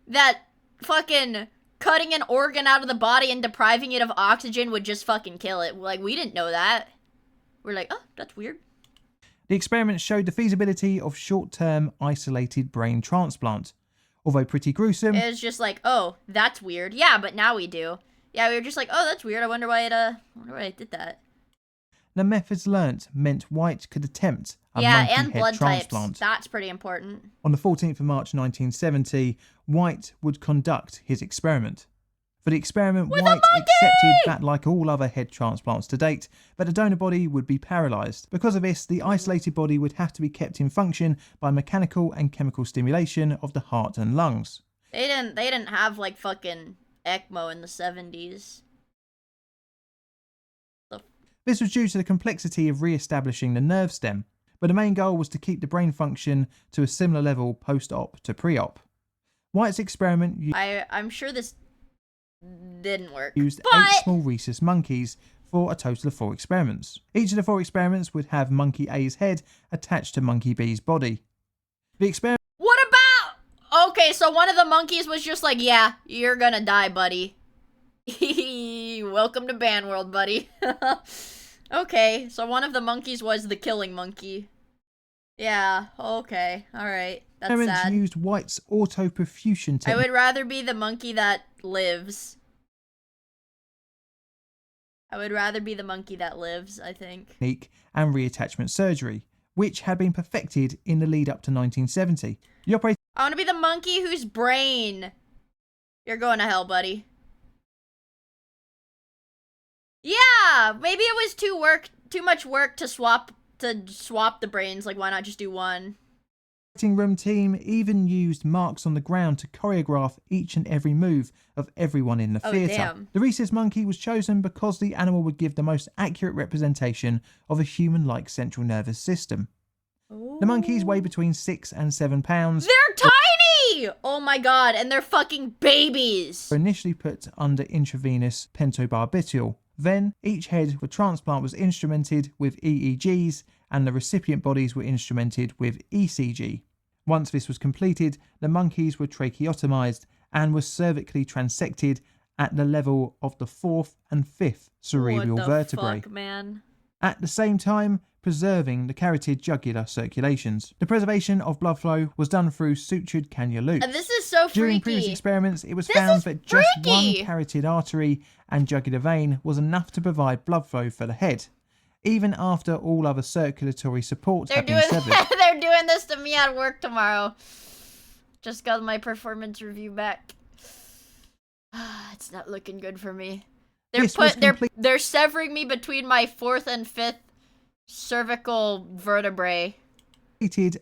that fucking... cutting an organ out of the body and depriving it of oxygen would just fucking kill it. Like, we didn't know that. We're like, oh, that's weird. The experiment showed the feasibility of short-term isolated brain transplant. Although pretty gruesome. It was just like, oh, that's weird. Yeah, but now we do. Yeah, we were just like, oh, that's weird. I wonder why it did that. The methods learnt meant White could attempt a monkey and head blood transplant. types. That's pretty important. On the 14th of March 1970, White would conduct his experiment. For the experiment, White accepted that, like all other head transplants to date, that the donor body would be paralysed. Because of this, the isolated body would have to be kept in function by mechanical and chemical stimulation of the heart and lungs. They didn't have like fucking ECMO in the 70s. This was due to the complexity of re-establishing the nerve stem, but the main goal was to keep the brain function to a similar level post-op to pre-op. White's experiment I'm sure this didn't work. Used 8 small rhesus monkeys for a total of 4 experiments. Each of the 4 experiments would have monkey A's head attached to monkey B's body. The experiment... What about... okay, so one of the monkeys was just like, yeah, you're gonna die, buddy. Welcome to Ban World, buddy. Okay, so one of the monkeys was the killing monkey. Yeah, okay, alright. That's sad. Used White's autoperfusion technique. I would rather be the monkey that lives. I would rather be the monkey that lives, I think. And reattachment surgery, which had been perfected in the lead up to 1970. The operator... I want to be the monkey whose brain... You're going to hell, buddy. Yeah, maybe it was too much work to swap the brains. Like, why not just do one? Room team even used marks on the ground to choreograph each and every move of everyone in the theatre. Damn. The rhesus monkey was chosen because the animal would give the most accurate representation of a human-like central nervous system. Ooh. The monkeys weigh between 6 and 7 pounds. They're tiny! Oh my god, and they're fucking babies! Were initially put under intravenous pentobarbital. Then, each head for transplant was instrumented with EEGs, and the recipient bodies were instrumented with ECG. Once this was completed, the monkeys were tracheotomized and were cervically transected at the level of the 4th and 5th cerebral vertebrae. Fuck, man? At the same time, preserving the carotid jugular circulations. The preservation of blood flow was done through sutured cannula loops. And this is so freaky. During previous experiments, it was found that just one carotid artery and jugular vein was enough to provide blood flow for the head, even after all other circulatory support had been severed. They're doing this to me at work tomorrow. Just got my performance review back. It's not looking good for me. They're severing me between my 4th and 5th cervical vertebrae.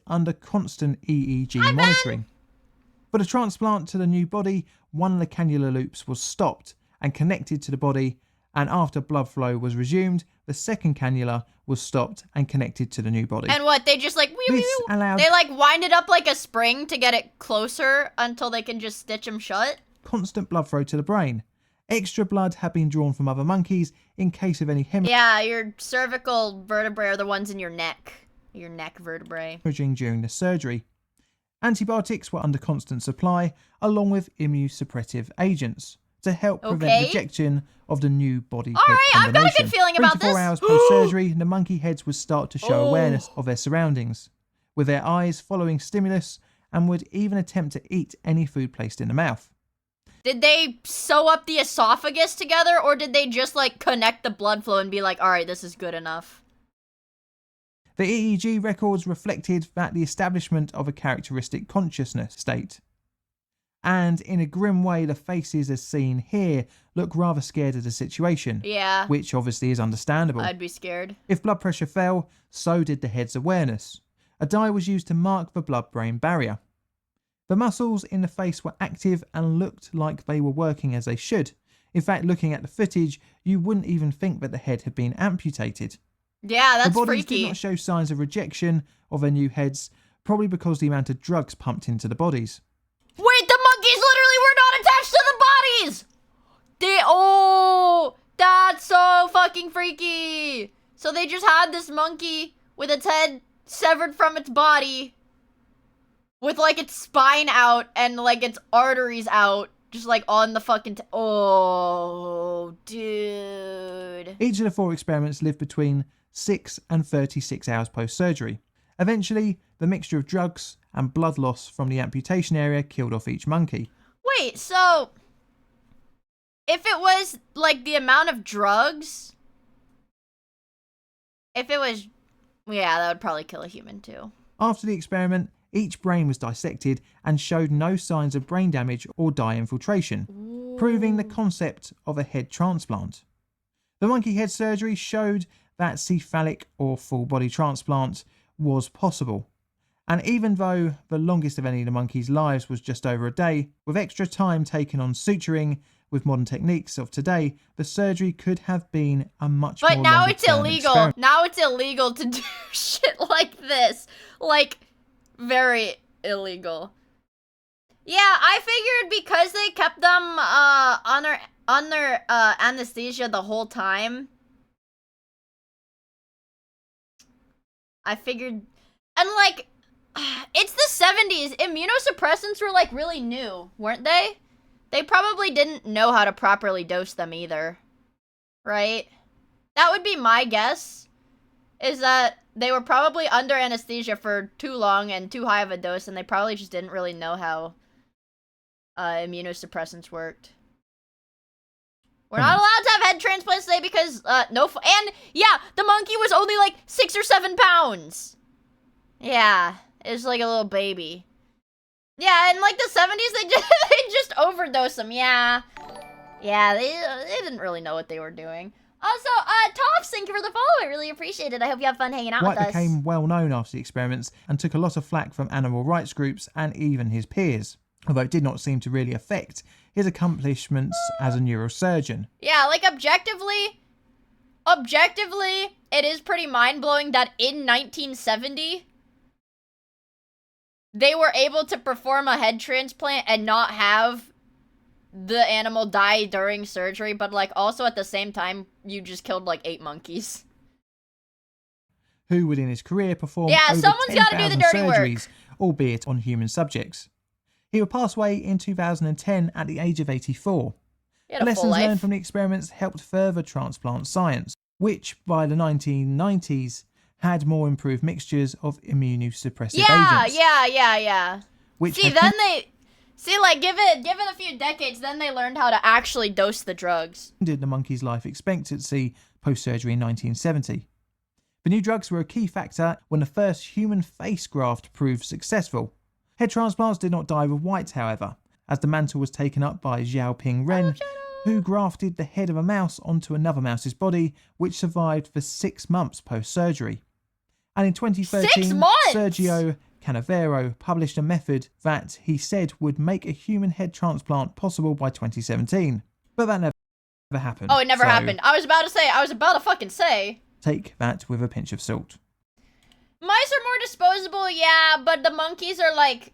Under constant EEG monitoring. For the transplant to the new body, one of the cannula loops was stopped and connected to the body, and after blood flow was resumed, the second cannula was stopped and connected to the new body. And what, they just like, This allowed they like wind it up like a spring to get it closer until they can just stitch them shut? constant blood flow to the brain. Extra blood had been drawn from other monkeys in case of any Yeah, your cervical vertebrae are the ones in your neck vertebrae. hemorrhaging during the surgery. Antibiotics were under constant supply, along with immunosuppressive agents, to help prevent rejection of the new body head combination. I've got a good feeling about 3 to 4 hours post-surgery, the monkey heads would start to show awareness of their surroundings, with their eyes following stimulus, and would even attempt to eat any food placed in the mouth. Did they sew up the esophagus together, or did they just like connect the blood flow and be like, alright, this is good enough? The EEG records reflected that the establishment of a characteristic consciousness state. And in a grim way, the faces as seen here look rather scared of the situation. Yeah. Which obviously is understandable. I'd be scared. If blood pressure fell, so did the head's awareness. A dye was used to mark the blood-brain barrier. The muscles in the face were active and looked like they were working as they should. In fact, looking at the footage, you wouldn't even think that the head had been amputated. Yeah, that's freaky. The bodies freaky. did not show signs of rejection of their new heads, probably because the amount of drugs pumped into the bodies. Wait, the monkeys literally were not attached to the bodies! That's so fucking freaky! So they just had this monkey with its head severed from its body, with like its spine out and like its arteries out, just like on the fucking oh, dude. Each of the 4 experiments lived between 6 and 36 hours post-surgery. Eventually, the mixture of drugs and blood loss from the amputation area killed off each monkey. Wait, so if it was like the amount of drugs, if it was, yeah, that would probably kill a human too. After the experiment, each brain was dissected and showed no signs of brain damage or dye infiltration, proving the concept of a head transplant. The monkey head surgery showed that cephalic or full body transplant was possible. And even though the longest of any of the monkeys' lives was just over a day, with extra time taken on suturing with modern techniques of today, the surgery could have been a much more But now it's longer-term illegal. experiment. Now it's illegal to do shit like this. Like, very illegal. Yeah, I figured because they kept them under anesthesia the whole time. I figured, and like, it's the 70s. Immunosuppressants were like really new, weren't they? They probably didn't know how to properly dose them either, right? That would be my guess, is that they were probably under anesthesia for too long and too high of a dose, and they probably just didn't really know how immunosuppressants worked. We're not allowed to have head transplants today because, and yeah, the monkey was only like 6 or 7 pounds. Yeah, it was like a little baby. Yeah, in like the 70s, they just overdosed them, yeah. Yeah, they didn't really know what they were doing. Also, Tops, thank you for the follow. I really appreciate it. I hope you have fun hanging out White with us. became well known after the experiments and took a lot of flack from animal rights groups and even his peers, although it did not seem to really affect his accomplishments as a neurosurgeon. Yeah, like objectively, it is pretty mind-blowing that in 1970, they were able to perform a head transplant and not have the animal die during surgery, but like also at the same time, you just killed like 8 monkeys. Who would in his career perform over someone's gotta do the 10,000 dirty work. surgeries, albeit on human subjects. He would pass away in 2010 at the age of 84. He had a full Lessons life. learned from the experiments helped further transplant science, which by the 1990s had more improved mixtures of immunosuppressive agents. Yeah. Which See, had then like give it a few decades, then they learned how to actually dose the drugs. ended the monkey's life expectancy post-surgery in 1970. The new drugs were a key factor when the first human face graft proved successful. Head transplants did not die with White, however, as the mantle was taken up by Xiaoping Ren, who grafted the head of a mouse onto another mouse's body, which survived for 6 months post-surgery. And in 2013, 6 months? Sergio Canavero published a method that he said would make a human head transplant possible by 2017. But that never happened. Oh, it never So happened. I was about to fucking say. take that with a pinch of salt. Mice are more disposable, yeah, but the monkeys are like,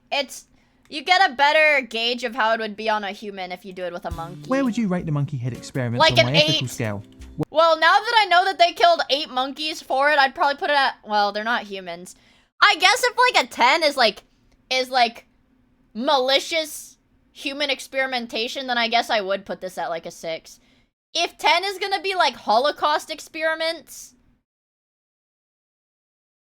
you get a better gauge of how it would be on a human if you do it with a monkey. Where would you rate the monkey head experiment Like on an my ethical 8. scale? Well, now that I know that they killed 8 monkeys for it, I'd probably put it at, well, they're not humans. I guess if like a 10 is like malicious human experimentation, then I guess I would put this at like a 6. If 10 is gonna be like Holocaust experiments,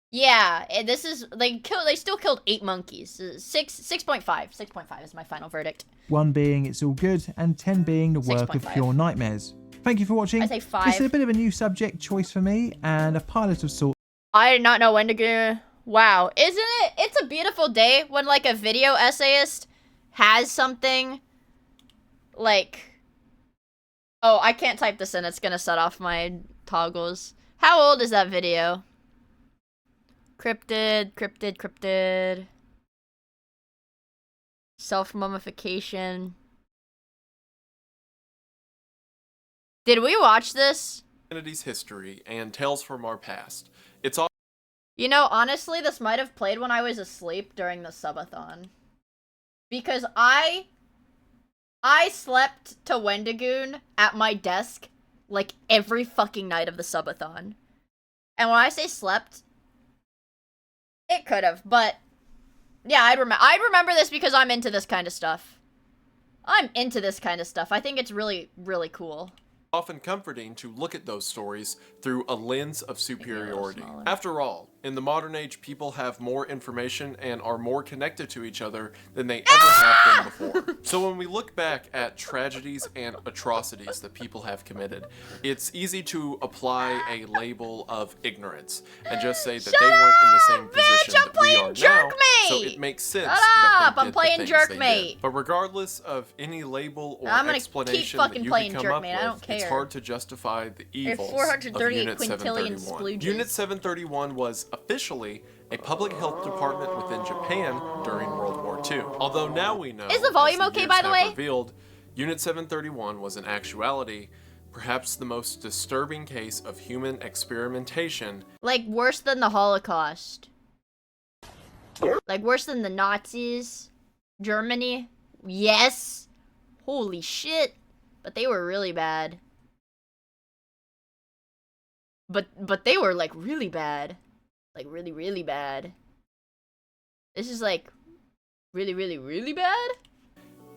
yeah, this is, they still killed 8 monkeys. 6.5. 6.5 is my final verdict. 1 being it's all good, and 10 being the work of 6.5. pure nightmares. Thank you for watching. I say 5. This is a bit of a new subject choice for me, and a pilot of sorts. I did not know when to go. Wow, isn't it? It's a beautiful day when like a video essayist has something like, oh, I can't type this in. It's gonna set off my toggles. How old is that video? Cryptid. Self-mummification. Did we watch this? Humanity's history and tales from our past. It's all. You know, honestly, this might have played when I was asleep during the subathon. Because I slept to Wendigoon at my desk like every fucking night of the subathon. And when I say slept, it could have, but yeah, I remember this because I'm into this kind of stuff. I think it's really, really cool. Often comforting to look at those stories through a lens of superiority. After all, in the modern age, people have more information and are more connected to each other than they ever have been before. So when we look back at tragedies and atrocities that people have committed, it's easy to apply a label of ignorance and just say that they weren't in the same position that we are now, so it makes sense that they did the things they did. But regardless of any label or explanation that you can come up with, it's hard to justify the evils of Unit 731. Unit 731 was officially a public health department within Japan during World War II. Although now we know, is the volume okay, by the way? Revealed, Unit 731 was in actuality perhaps the most disturbing case of human experimentation. Like worse than the Holocaust. Like worse than the Nazis. Germany. Yes. Holy shit. But they were really bad. But they were like really bad. Like really, really bad. This is like really, really, really bad?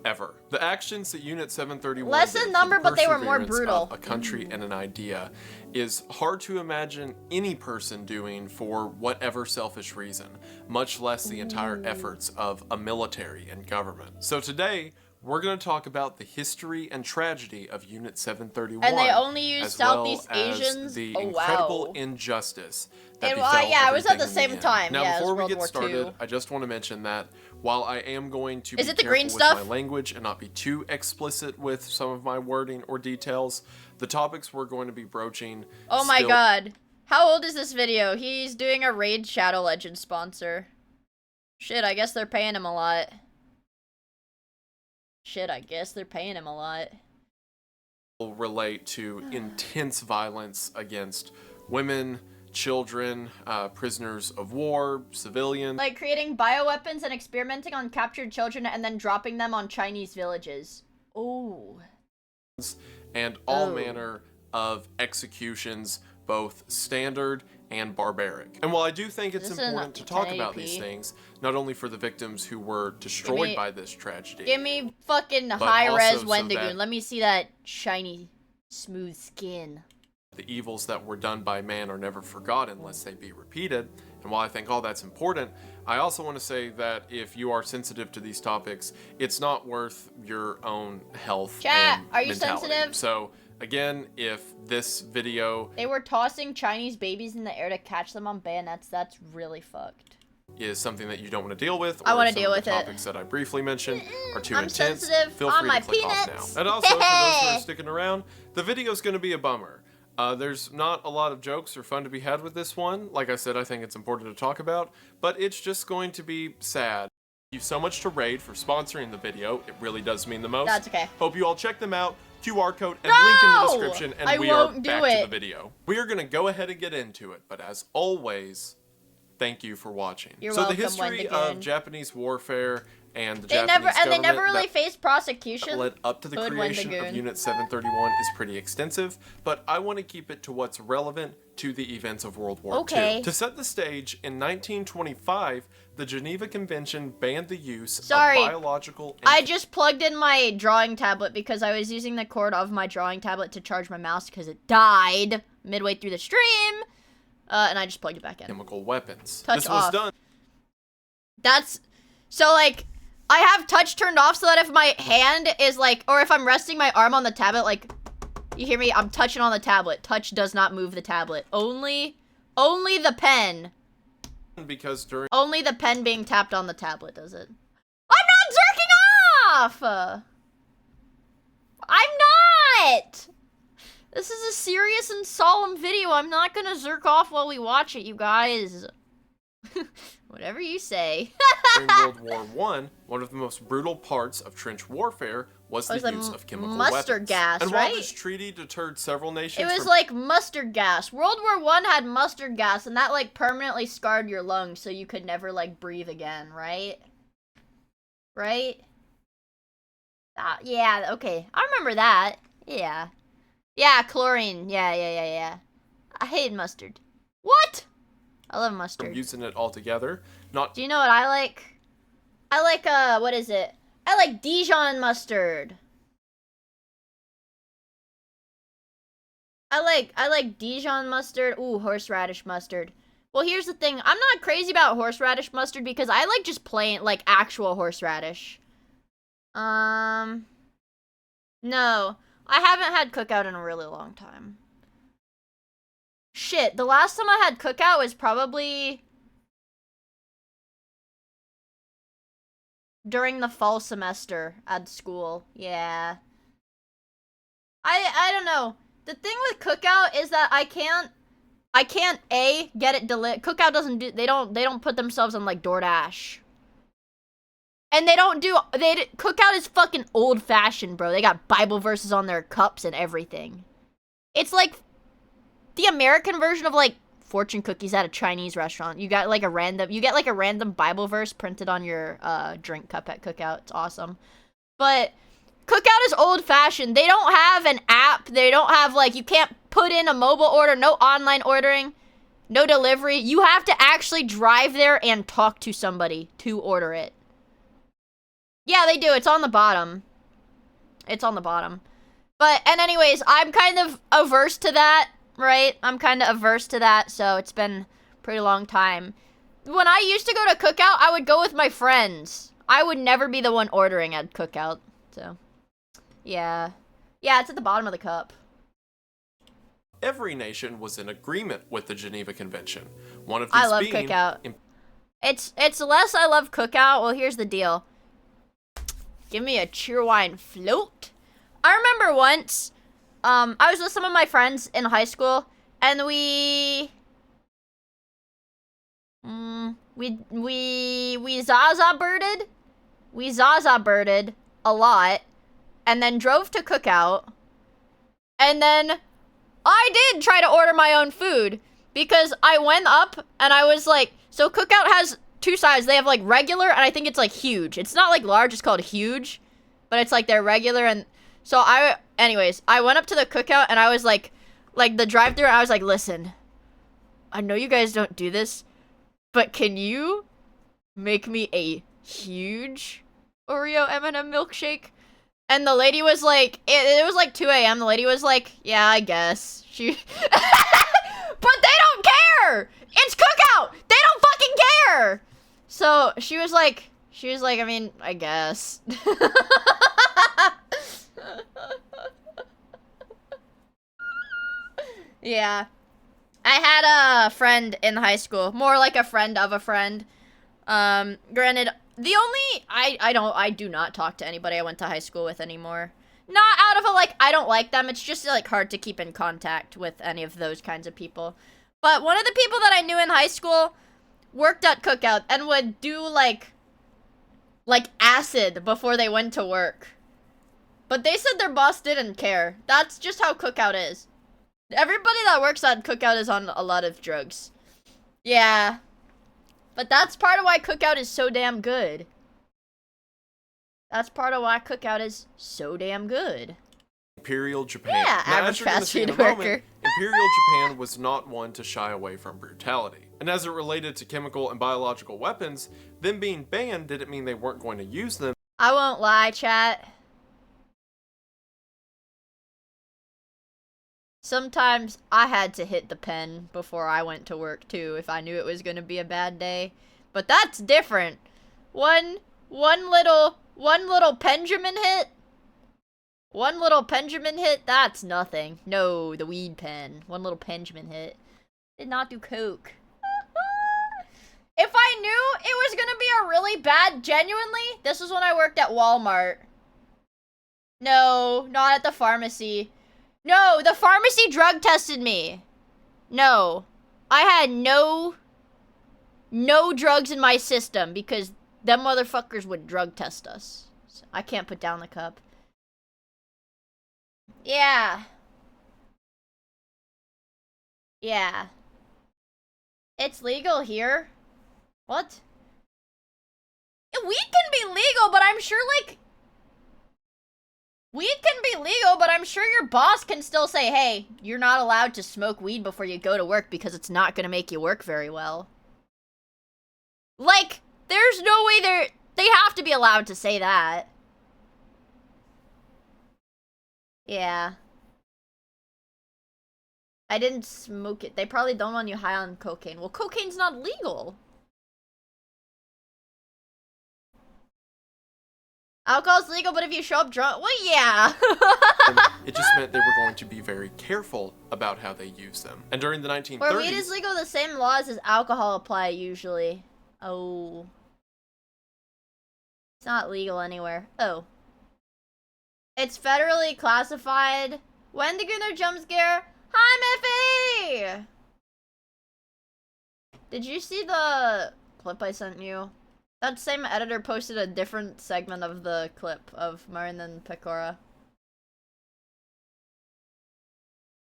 Ever. The actions that Unit 731 less in number, but they were more perseverance brutal. of a country and an idea is hard to imagine any person doing for whatever selfish reason, much less the entire efforts of a military and government. So today, we're going to talk about the history and tragedy of Unit 731. And they only use as Southeast well as Asians? the Oh, incredible wow. injustice that It, befell yeah, it was at the everything in same end. time. Now, Yeah, it was before we World get War started, II. I just want to mention that while I am going to Is be it the careful green with stuff? my language and not be too explicit with some of my wording or details, The topics we're going to be broaching. Oh my god. How old is this video? He's doing a Raid Shadow Legends sponsor. Shit, I guess they're paying him a lot. Shit, I guess they're paying him a lot. Will relate to intense violence against women, children, prisoners of war, civilians. Like creating bioweapons and experimenting on captured children and then dropping them on Chinese villages. Oh. And all manner of executions, both standard and barbaric. And while I do think it's important to talk about these things, not only for the victims who were destroyed by this tragedy. Give me fucking high-res Wendigoon. Let me see that shiny, smooth skin. The evils that were done by man are never forgotten lest they be repeated. And while I think all that's important, I also want to say that if you are sensitive to these topics, it's not worth your own health and are you mentality. sensitive? So again, if this video... They were tossing Chinese babies in the air to catch them on bayonets. That's really fucked. ...is something that you don't want to deal with, or I want to deal some of with the topics that I briefly mentioned are too I'm intense, sensitive feel on free my to click off peanuts. now. And also, for those who are sticking around, the video's going to be a bummer. There's not a lot of jokes or fun to be had with this one. Like I said, I think it's important to talk about, but it's just going to be sad. Thank you so much to Raid for sponsoring the video. It really does mean the most. That's okay. Hope you all check them out. QR code and link in the description, and we are back to the video. We are going to go ahead and get into it, but as always, thank you for watching. You're so welcome, the history Wendigoon. of Japanese warfare and the They never really faced prosecution. led up to the creation of Unit 731 is pretty extensive, but I want to keep it to what's relevant to the events of World War II. To set the stage, in 1925, the Geneva Convention banned the use of biological... I just plugged in my drawing tablet because I was using the cord of my drawing tablet to charge my mouse because it died midway through the stream, and I just plugged it back in. Chemical weapons. Touch this off. was done. That's... So, like... I have touch turned off so that if my hand is like, or if I'm resting my arm on the tablet, like, you hear me? I'm touching on the tablet. Touch does not move the tablet. Only the pen. Because during... Only the pen being tapped on the tablet does it. I'm not jerking off! I'm not! This is a serious and solemn video. I'm not gonna jerk off while we watch it, you guys. Whatever you say. During World War I, one of the most brutal parts of trench warfare was the use of chemical mustard weapons. gas, and while right? this treaty deterred several nations It was like mustard gas. World War I had mustard gas, and that like permanently scarred your lungs, so you could never like breathe again, right? Right? Yeah, okay. I remember that. Yeah. Yeah, chlorine. Yeah. I hate mustard. What? I love mustard. Using it all together. Not. Do you know what I like? I like, what is it? I like Dijon mustard. I like Dijon mustard. Ooh, horseradish mustard. Well, here's the thing. I'm not crazy about horseradish mustard because I like just plain, like, actual horseradish. No. I haven't had cookout in a really long time. Shit, the last time I had cookout was probably during the fall semester at school. Yeah. I don't know. The thing with cookout is that I can't A, get it Cookout doesn't do, they don't put themselves on like DoorDash. And Cookout is fucking old fashioned, bro. They got Bible verses on their cups and everything. It's like the American version of like fortune cookies at a Chinese restaurant. You get like a random Bible verse printed on your drink cup at Cookout. It's awesome. But Cookout is old fashioned. They don't have an app. They don't have like, you can't put in a mobile order, no online ordering, no delivery. You have to actually drive there and talk to somebody to order it. Yeah, they do. It's on the bottom. It's on the bottom. But, and anyways, I'm kind of averse to that. Right? I'm kind of averse to that, so it's been a pretty long time. When I used to go to Cookout, I would go with my friends. I would never be the one ordering at Cookout, so. Yeah. Yeah, it's at the bottom of the cup. Every nation was in agreement with the Geneva Convention. One of these I love Cookout. It's less I love Cookout. Well, here's the deal. Give me a Cheerwine float. I remember once I was with some of my friends in high school, and we Zaza birded. We Zaza birded a lot, and then drove to Cookout, and then I did try to order my own food, because I went up, and I was like, so Cookout has two sizes. They have, like, regular, and I think it's, like, huge. It's not, like, large, it's called huge, but it's, like, they're regular, and so anyways, I went up to the Cookout, and I was like the drive-thru, I was like, listen, I know you guys don't do this, but can you make me a huge Oreo M&M milkshake? And the lady was like, it was like 2 a.m. The lady was like, yeah, I guess. But they don't care! It's Cookout! They don't fucking care! So she was like, I mean, I guess. Yeah. I had a friend in high school. More like a friend of a friend. Granted, the only... I do not talk to anybody I went to high school with anymore. Not out of a, like, I don't like them. It's just, like, hard to keep in contact with any of those kinds of people. But one of the people that I knew in high school worked at Cookout and would do, like acid before they went to work. But they said their boss didn't care. That's just how Cookout is. Everybody that works at Cookout is on a lot of drugs. Yeah. But that's part of why Cookout is so damn good. That's part of why Cookout is so damn good. Imperial Japan. Yeah, Now, average as you're gonna fast see in food a moment, worker. Imperial Japan was not one to shy away from brutality. And as it related to chemical and biological weapons, them being banned didn't mean they weren't going to use them. I won't lie, chat. Sometimes I had to hit the pen before I went to work too, if I knew it was gonna be a bad day. But that's different. One little Benjamin hit. One little Benjamin hit, that's nothing. No, the weed pen. One little Benjamin hit. Did not do coke. If I knew it was gonna be a really bad, genuinely, this was when I worked at Walmart. No, not at the pharmacy. No, the pharmacy drug tested me. No. I had no drugs in my system because them motherfuckers would drug test us. So I can't put down the cup. Yeah. Yeah. It's legal here. What? Weed can be legal, but I'm sure, like... Weed can be legal, but I'm sure your boss can still say, hey, you're not allowed to smoke weed before you go to work because it's not gonna make you work very well. Like, there's no way they have to be allowed to say that. Yeah. I didn't smoke it. They probably don't want you high on cocaine. Well, cocaine's not legal. Alcohol's legal, but if you show up drunk, well, yeah. It just meant they were going to be very careful about how they use them. And during the 1930s... Where weed is legal, the same laws as alcohol apply usually. Oh. It's not legal anywhere. Oh. It's federally classified. Wendigoon jump scare. Hi, Miffy! Did you see the clip I sent you? That same editor posted a different segment of the clip of Marin and Pecora.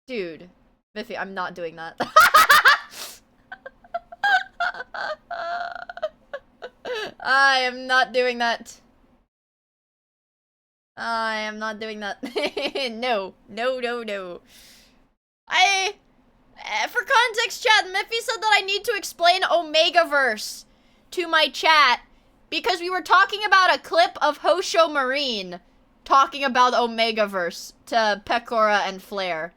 Dude. Miffy, I'm not doing that. I am not doing that. I am not doing that. No. No, no, no. For context, chat, Miffy said that I need to explain Omegaverse to my chat because we were talking about a clip of Hosho Marine talking about Omegaverse to Pecora and Flare.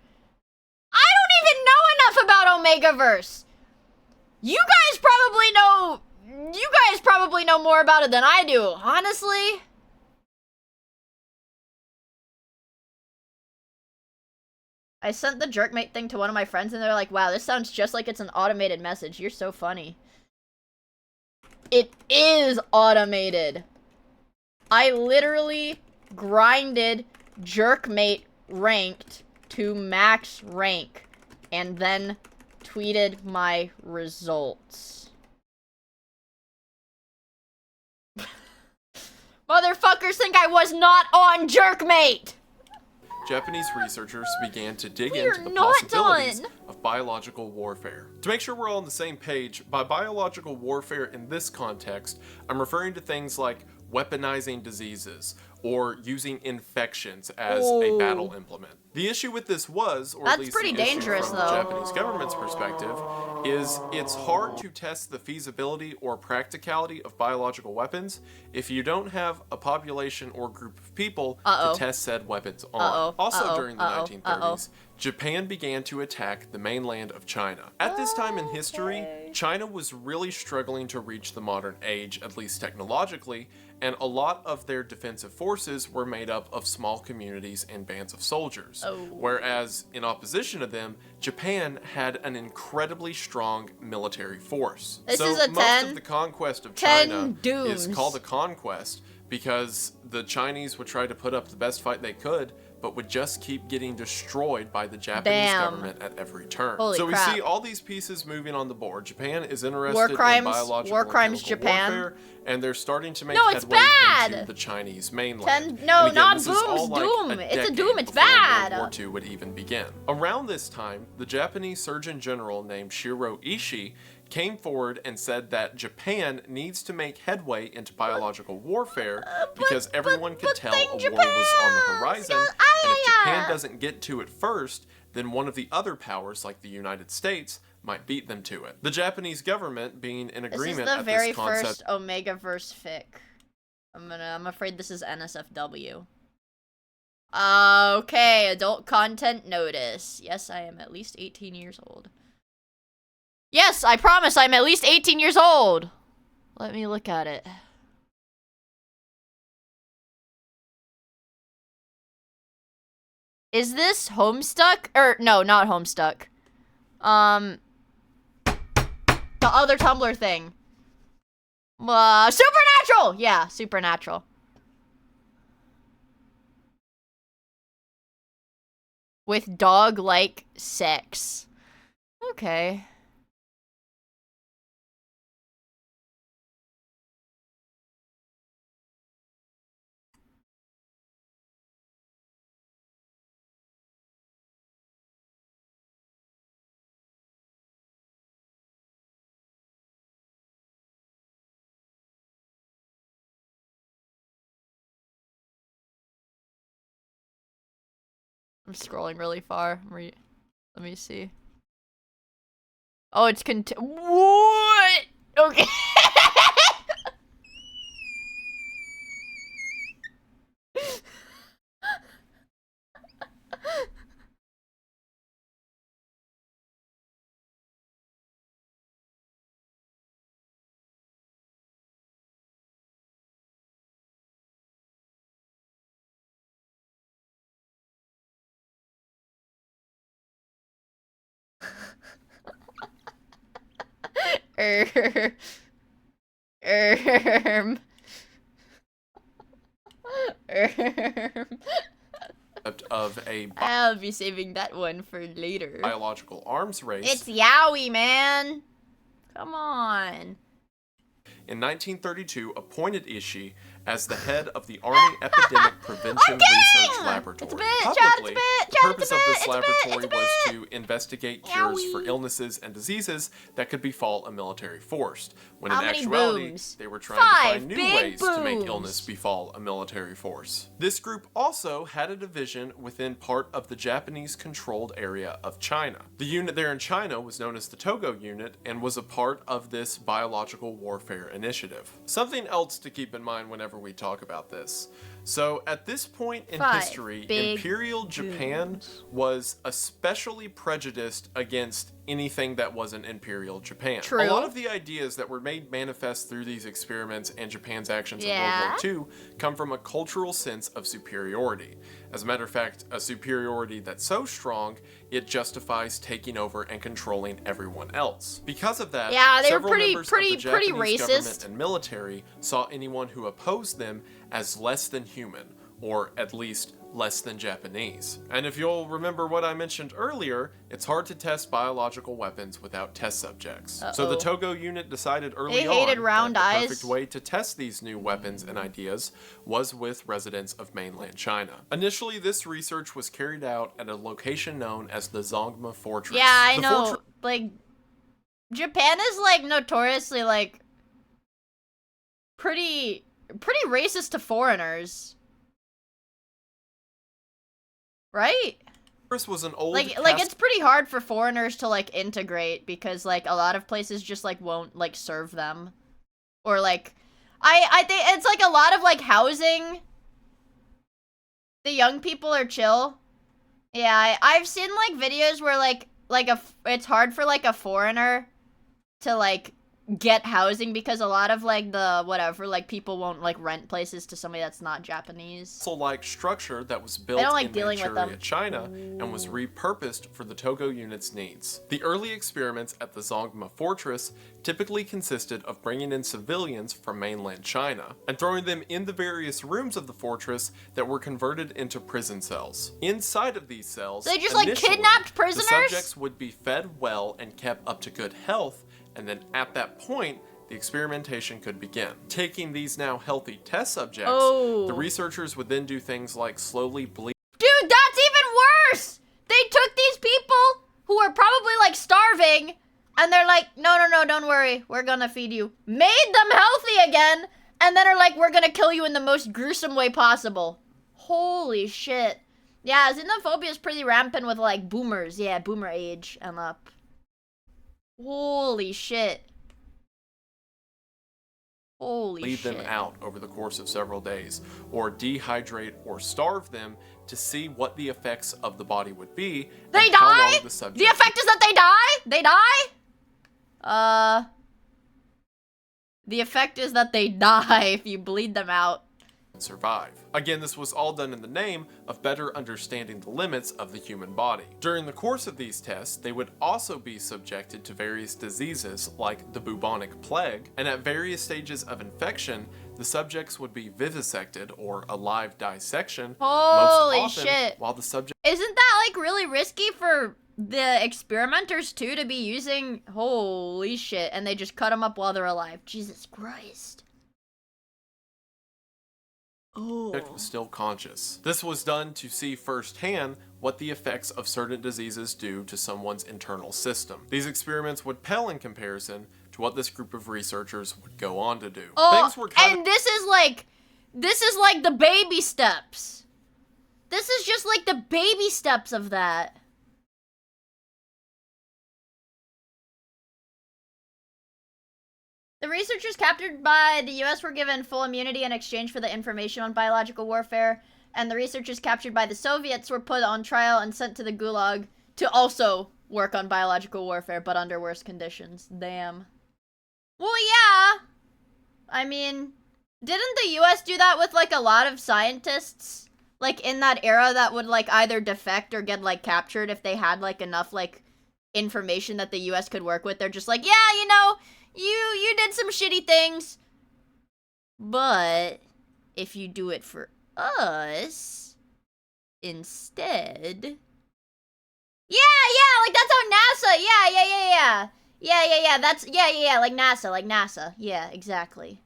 I don't even know enough about Omegaverse. You guys probably know more about it than I do, honestly. I sent the jerkmate thing to one of my friends and they're like, wow, this sounds just like it's an automated message. You're so funny. It is automated. I literally grinded jerkmate ranked to max rank and then tweeted my results. Motherfuckers think I was not on Jerkmate! Japanese researchers began to dig We're into the not possibilities done. of biological warfare. To make sure we're all on the same page, by biological warfare in this context, I'm referring to things like weaponizing diseases or using infections as a battle implement. The issue with this was, or at least pretty the issue dangerous, from though. the Japanese government's perspective, is it's hard to test the feasibility or practicality of biological weapons if you don't have a population or group of people to test said weapons on. Also during the 1930s, Japan began to attack the mainland of China. At this time in history, China was really struggling to reach the modern age, at least technologically, and a lot of their defensive forces were made up of small communities and bands of soldiers. Whereas, in opposition to them, Japan had an incredibly strong military force. This so is a most 10. of the conquest of 10 China dooms. is called a conquest because the Chinese would try to put up the best fight they could, but would just keep getting destroyed by the Japanese government at every turn. Holy so we crap. see all these pieces moving on the board. Japan is interested War crimes, in biological war crimes, and chemical Japan. warfare, and they're starting to make No, it's headway bad. into the Chinese mainland. No, And again, not this is all booms, like doom. a It's a decade doom, it's before bad. World War II would even begin. Around this time, the Japanese Surgeon General named Shiro Ishii came forward and said that Japan needs to make headway into biological warfare because everyone could tell a war was on the horizon, and if Japan doesn't get to it first, then one of the other powers, like the United States, might beat them to it. The Japanese government being in agreement This is the at very this concept. first Omega-verse fic. I'm afraid this is NSFW. Okay, adult content notice. Yes, I am at least 18 years old. Yes, I promise I'm at least 18 years old. Let me look at it. Is this Homestuck? Or, no, not Homestuck. The other Tumblr thing. Supernatural! Yeah, Supernatural. With dog-like sex. Okay. I'm scrolling really far. Let me see. Oh, it's what? Okay. Of a I'll be saving that one for later. biological arms race. It's Yowie, man. Come on. In 1932, appointed Ishii as the head of the Army Epidemic Prevention Research Laboratory. Publicly, the purpose of this laboratory was to investigate cures for illnesses and diseases that could befall a military force, when How in many actuality, booms? they were trying to 5 find new big ways to make booms. illness befall a military force. This group also had a division within part of the Japanese-controlled area of China. The unit there in China was known as the Togo Unit and was a part of this biological warfare initiative. Something else to keep in mind whenever we talk about this. So at this point in 5 history, big Imperial Japan was especially prejudiced against anything that wasn't Imperial Japan. True. A lot of the ideas that were made manifest through these experiments and Japan's actions in World War II come from a cultural sense of superiority. As a matter of fact, a superiority that's so strong, it justifies taking over and controlling everyone else. Because of that, Yeah, they were several pretty- members pretty- of the pretty Japanese racist. government and military saw anyone who opposed them as less than human, or at least less than Japanese. And if you'll remember what I mentioned earlier, it's hard to test biological weapons without test subjects. So the Togo unit decided early on that the perfect way to test these new weapons and ideas was with residents of mainland China. Initially, this research was carried out at a location known as the Zongma Fortress. Yeah, I know. Like, Japan is, like, notoriously, like, pretty racist to foreigners. Right? Was an old like it's pretty hard for foreigners to like integrate because like a lot of places just like won't like serve them, or like I think it's like a lot of like housing. The young people are chill. Yeah, I've seen like videos where it's hard for like a foreigner to like get housing because a lot of like the whatever like people won't like rent places to somebody that's not Japanese. Like structure that was built in Manchuria, China, and was repurposed for the Togo unit's needs. The early experiments at the Zongma Fortress typically consisted of bringing in civilians from mainland China and throwing them in the various rooms of the fortress that were converted into prison cells. Inside of these cells, they just like kidnapped prisoners? The subjects would be fed well and kept up to good health, and then at that point, the experimentation could begin. Taking these now healthy test subjects, the researchers would then do things like slowly bleed. Dude, that's even worse! They took these people who were probably like starving, and they're like, no, don't worry, we're gonna feed you. Made them healthy again, and then are like, we're gonna kill you in the most gruesome way possible. Holy shit. Yeah, xenophobia is pretty rampant with like boomers. Yeah, boomer age and up. Holy shit. Holy shit. Leave them out over the course of several days, or dehydrate or starve them to see what the effects of the body would be. They die? The effect is that they die? They die? The effect is that they die if you bleed them out. Survive. Again, this was all done in the name of better understanding the limits of the human body. During the course of these tests, they would also be subjected to various diseases like the bubonic plague, and at various stages of infection, the subjects would be vivisected or a live dissection. Holy most often, shit. While the subject Isn't that like really risky for the experimenters too to be using? Holy shit. And they just cut them up while they're alive. Jesus Christ. was still conscious. This was done to see firsthand what the effects of certain diseases do to someone's internal system. These experiments would pale in comparison to what this group of researchers would go on to do. Oh, and this is like the baby steps. This is just like the baby steps of that. The researchers captured by the US were given full immunity in exchange for the information on biological warfare, and the researchers captured by the Soviets were put on trial and sent to the Gulag to also work on biological warfare, but under worse conditions. Damn. Well, yeah. I mean, didn't the US do that with, like, a lot of scientists? Like, in that era that would, like, either defect or get, like, captured if they had, like, enough, like, information that the US could work with. They're just like, yeah, you know, you did some shitty things, but if you do it for us instead, yeah, like that's how NASA, yeah, that's, yeah, like NASA, yeah, exactly,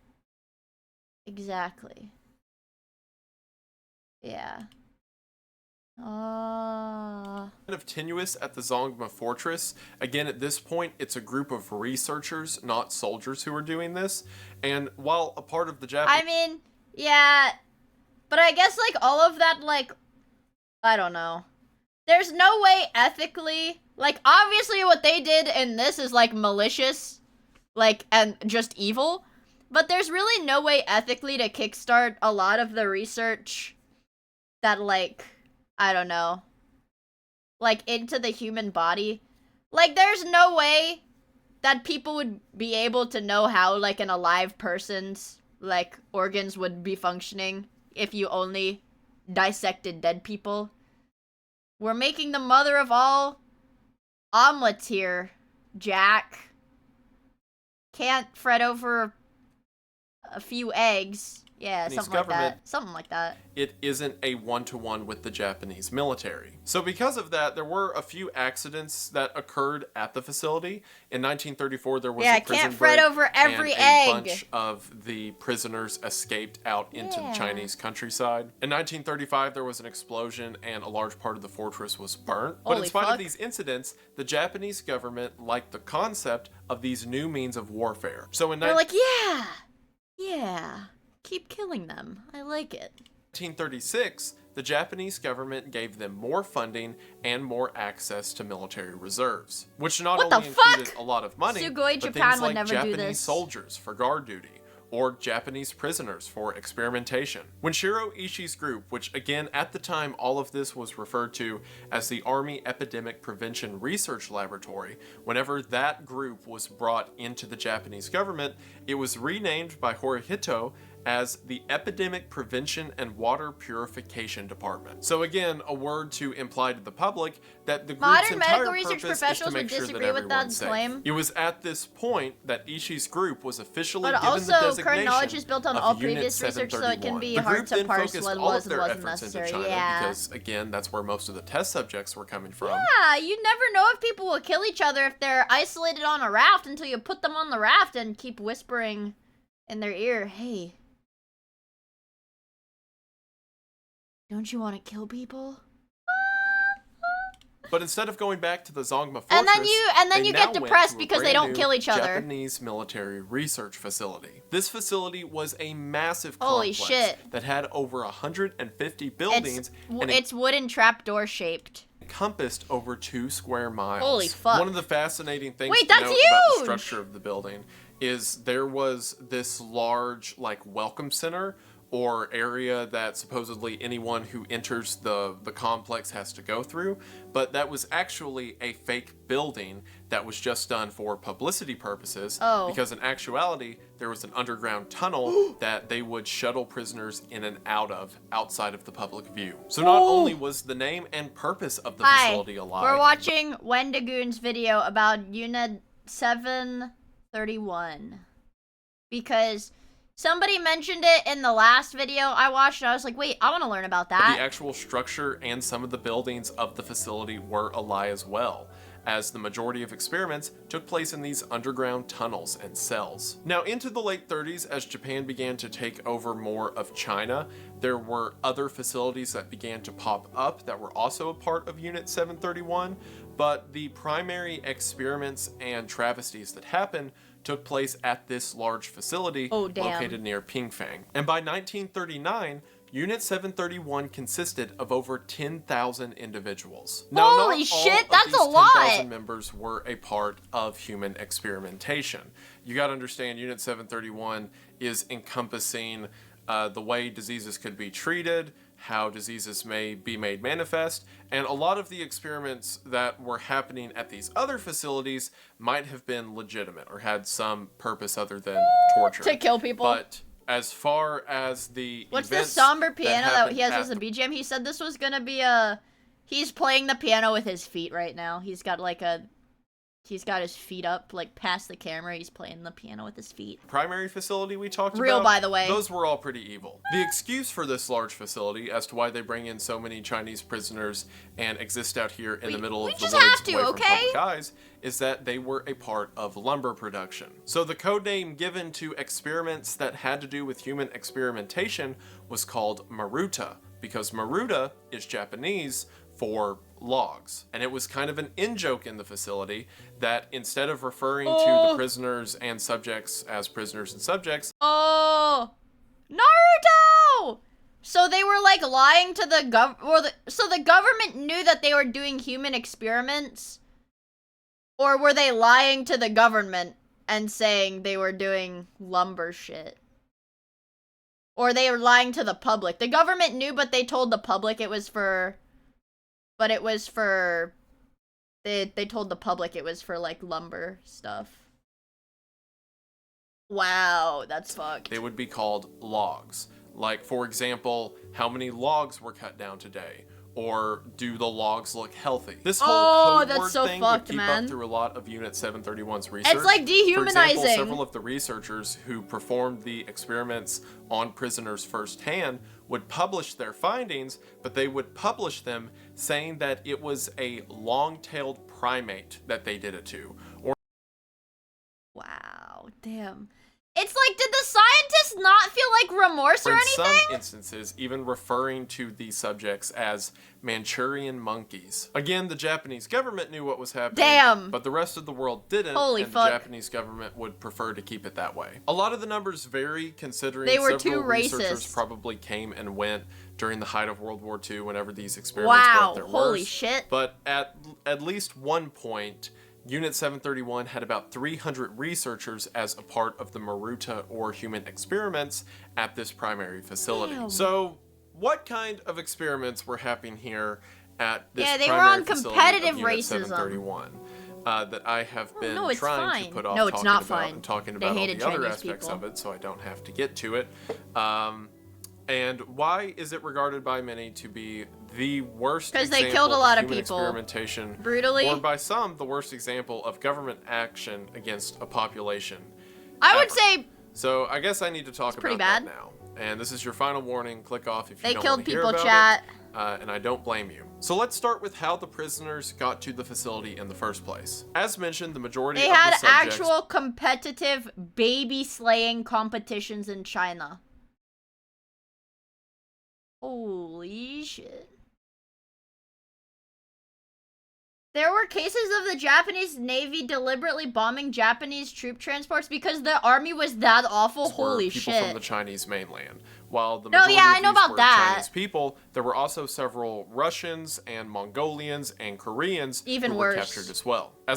yeah. Kind of tenuous at the Zongma Fortress. Again, at this point, it's a group of researchers, not soldiers, who are doing this. And while a part of the Japanese... I mean, yeah, but I guess, like, all of that, like, I don't know. There's no way ethically, like, obviously what they did in this is, like, malicious, like, and just evil. But there's really no way ethically to kickstart a lot of the research that, like, I don't know, like, into the human body. Like, there's no way that people would be able to know how, like, an alive person's, like, organs would be functioning if you only dissected dead people. We're making the mother of all omelets here, Jack. Can't fret over a few eggs. Yeah, Japanese something like government, that. Something like that. it isn't a one-to-one with the Japanese military. So because of that, there were a few accidents that occurred at the facility. In 1934, there was a prison can't fret break, over every and egg. a bunch of the prisoners escaped out into the Chinese countryside. In 1935, there was an explosion and a large part of the fortress was burnt. But in spite of these incidents, the Japanese government liked the concept of these new means of warfare. So in they're like, yeah, keep killing them. I like it. 1936, the Japanese government gave them more funding and more access to military reserves, which not only included a lot of money, Sugoi but Japan things would like never do Japanese this. soldiers for guard duty, or Japanese prisoners for experimentation. When Shiro Ishii's group, which again at the time all of this was referred to as the Army Epidemic Prevention Research Laboratory, whenever that group was brought into the Japanese government, it was renamed by Hirohito as the Epidemic Prevention and Water Purification Department. So again, a word to imply to the public that the group's Modern entire medical research purpose is to professionals make would sure that disagree with that everyone's safe. claim. It was at this point that Ishii's group was officially But given the also, designation current knowledge is built on of all Unit previous research, so it can 731. be The hard group to then parse focused what all was of and their wasn't efforts into necessary. China because, again, that's where most of the test subjects were coming from. Yeah, you never know if people will kill each other if they're isolated on a raft until you put them on the raft and keep whispering in their ear, hey, don't you want to kill people? But instead of going back to the Zongma fortress, and then they you now get went depressed to a because they brand don't new kill each other. Japanese military research facility. This facility was a massive Holy complex shit. that had over 150 buildings and It's wooden trapdoor shaped. encompassed over 2 square miles. Holy fuck. One of the fascinating things Wait, to that's note about the huge! structure of the building is there was this large like welcome center or area that supposedly anyone who enters the complex has to go through, but that was actually a fake building that was just done for publicity purposes, because in actuality there was an underground tunnel that they would shuttle prisoners in and out of outside of the public view. So not only was the name and purpose of the facility a lie. We're watching Wendigoon's video about Unit 731 because somebody mentioned it in the last video I watched, and I was like, wait, I want to learn about that. The actual structure and some of the buildings of the facility were a lie as well, as the majority of experiments took place in these underground tunnels and cells. Now, into the late 30s, as Japan began to take over more of China, there were other facilities that began to pop up that were also a part of Unit 731, but the primary experiments and travesties that happened took place at this large facility located near Pingfang. And by 1939, Unit 731 consisted of over 10,000 individuals. Now, Holy shit, that's a lot! 10,000 members were a part of human experimentation. You gotta understand, Unit 731 is encompassing the way diseases could be treated, how diseases may be made manifest, and a lot of the experiments that were happening at these other facilities might have been legitimate or had some purpose other than torture. To kill people. But as far as the What's this somber piano that he has as a BGM? He said this was gonna be a... He's playing the piano with his feet right now. He's got like a... He's got his feet up, like, past the camera. He's playing the piano with his feet. Primary facility we talked Real, about, by the way. those were all pretty evil. The excuse for this large facility as to why they bring in so many Chinese prisoners and exist out here in the middle of the woods away from public eyes is that they were a part of lumber production. So the code name given to experiments that had to do with human experimentation was called Maruta, because Maruta is Japanese for logs. And it was kind of an in-joke in the facility that instead of referring to the prisoners and subjects as prisoners and subjects... Oh! Naruto! So they were like lying to the so the government knew that they were doing human experiments? Or were they lying to the government and saying they were doing lumber shit? Or they were lying to the public? The government knew, but they told the public it was for... But it was for... They told the public it was for, like, lumber stuff. Wow, that's fucked. They would be called logs. Like, for example, how many logs were cut down today? or do the logs look healthy? This whole code that's word so thing fucked, would keep man. up through a lot of Unit 731's research. It's like dehumanizing. For example, several of the researchers who performed the experiments on prisoners firsthand would publish their findings, but they would publish them saying that it was a long-tailed primate that they did it to. Or wow, damn. It's like, did the scientists not feel like remorse or in anything? some instances, even referring to these subjects as Manchurian monkeys. Again, the Japanese government knew what was happening, damn, but the rest of the world didn't, Holy and fuck. the Japanese government would prefer to keep it that way. A lot of the numbers vary, considering They were several too researchers racist. probably came and went during the height of World War II whenever these experiments were at their holy worst. shit. But at least one point, Unit 731 had about 300 researchers as a part of the Maruta or human experiments at this primary facility. Damn. So, what kind of experiments were happening here at this they were primary on facility competitive of Unit racism. 731 that I have been no, it's trying fine. to put off No, it's talking not about fine. and talking They about all hated the other Chinese aspects people. of it, so I don't have to get to it. And why is it regarded by many to be the worst Because they example killed a lot of human people. experimentation, Brutally. or by some the worst example of government action against a population? I would ever. say So I guess I need to talk pretty about that bad. now. And this is your final warning. Click off if you they don't killed want to hear people, about chat. it. And I don't blame you. So let's start with how the prisoners got to the facility in the first place. As mentioned, the majority They of had the subjects... actual competitive baby slaying competitions in China. Holy shit. There were cases of the Japanese Navy deliberately bombing Japanese troop transports because the army was that awful. were Holy people shit. from the Chinese mainland. While the No, majority yeah, of I know these about were that. Chinese people, there were also several Russians and Mongolians and Koreans Even who were worse. captured as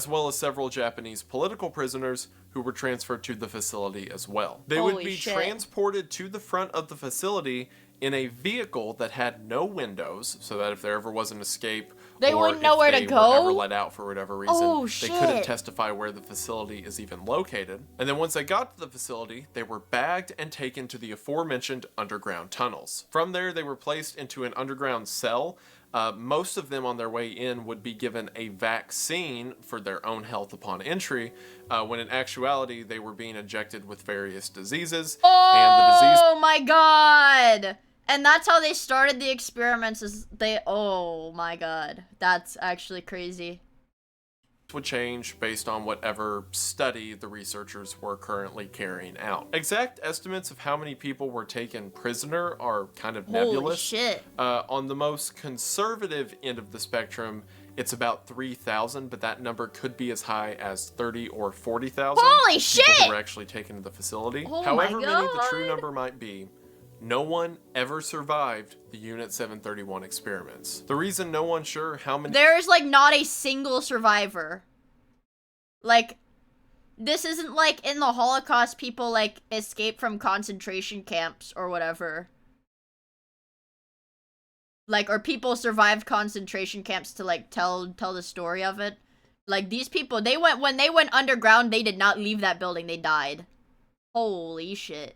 well as several Japanese political prisoners who were transferred to the facility as well. They would Holy be shit. transported to the front of the facility in a vehicle that had no windows, so that if there ever was an escape, They or wouldn't if know where to they go? were ever let out for whatever reason, Oh, they couldn't shit. testify where the facility is even located. And then once they got to the facility, they were bagged and taken to the aforementioned underground tunnels. From there, they were placed into an underground cell. Most of them on their way in would be given a vaccine for their own health upon entry, when in actuality, they were being injected with various diseases. And the disease Oh my god! And that's how they started the experiments, is they, oh my god. That's actually crazy. would change based on whatever study the researchers were currently carrying out. Exact estimates of how many people were taken prisoner are kind of Holy nebulous. shit. On the most conservative end of the spectrum, it's about 3,000, but that number could be as high as 30 or 40,000. Holy people shit! who were actually taken to the facility. Oh my However many the God. true number might be, no one ever survived the Unit 731 experiments. The reason no one's sure how many... There's like not a single survivor. Like, this isn't like in the Holocaust people like escape from concentration camps or whatever. Like, or people survived concentration camps to like tell the story of it. Like, these people, when they went underground, they did not leave that building, they died. Holy shit.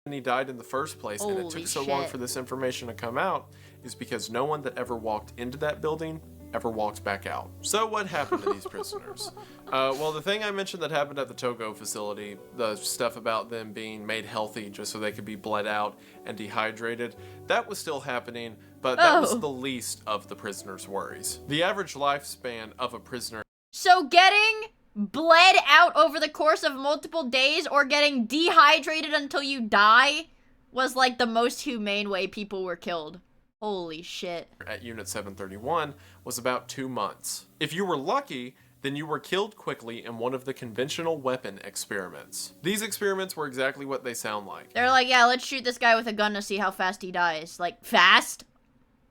And he died in the first place, and it Holy took so long shit. for this information to come out is because no one that ever walked into that building ever walked back out. So what happened to these prisoners? Well, the thing I mentioned that happened at the Togo facility, the stuff about them being made healthy just so they could be bled out and dehydrated, that was still happening, but that was Oh. the least of the prisoners' worries. The average lifespan of a prisoner So getting bled out over the course of multiple days or getting dehydrated until you die was like the most humane way people were killed. Holy shit. at Unit 731 was about 2 months. If you were lucky, then you were killed quickly in one of the conventional weapon experiments. These experiments were exactly what they sound like. They're like, yeah, let's shoot this guy with a gun to see how fast he dies. Like, fast?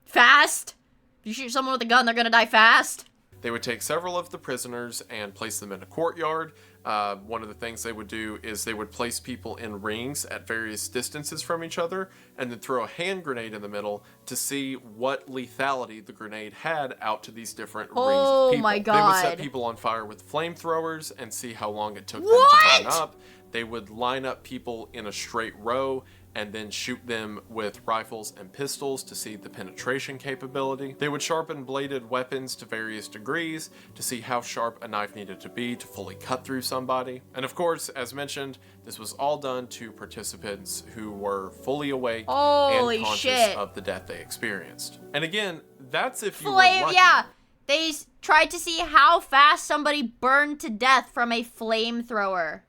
Fast? If you shoot someone with a gun, they're gonna die fast? They would take several of the prisoners and place them in a courtyard. One of the things they would do is they would place people in rings at various distances from each other and then throw a hand grenade in the middle to see what lethality the grenade had out to these different rings Oh of people. my They would set God. people on fire with flamethrowers and see how long it took What? them to burn up. They would line up people in a straight row and then shoot them with rifles and pistols to see the penetration capability. They would sharpen bladed weapons to various degrees to see how sharp a knife needed to be to fully cut through somebody. And of course, as mentioned, this was all done to participants who were fully awake and conscious of the death they experienced. And again, that's if you were lucky. Yeah, they tried to see how fast somebody burned to death from a flamethrower.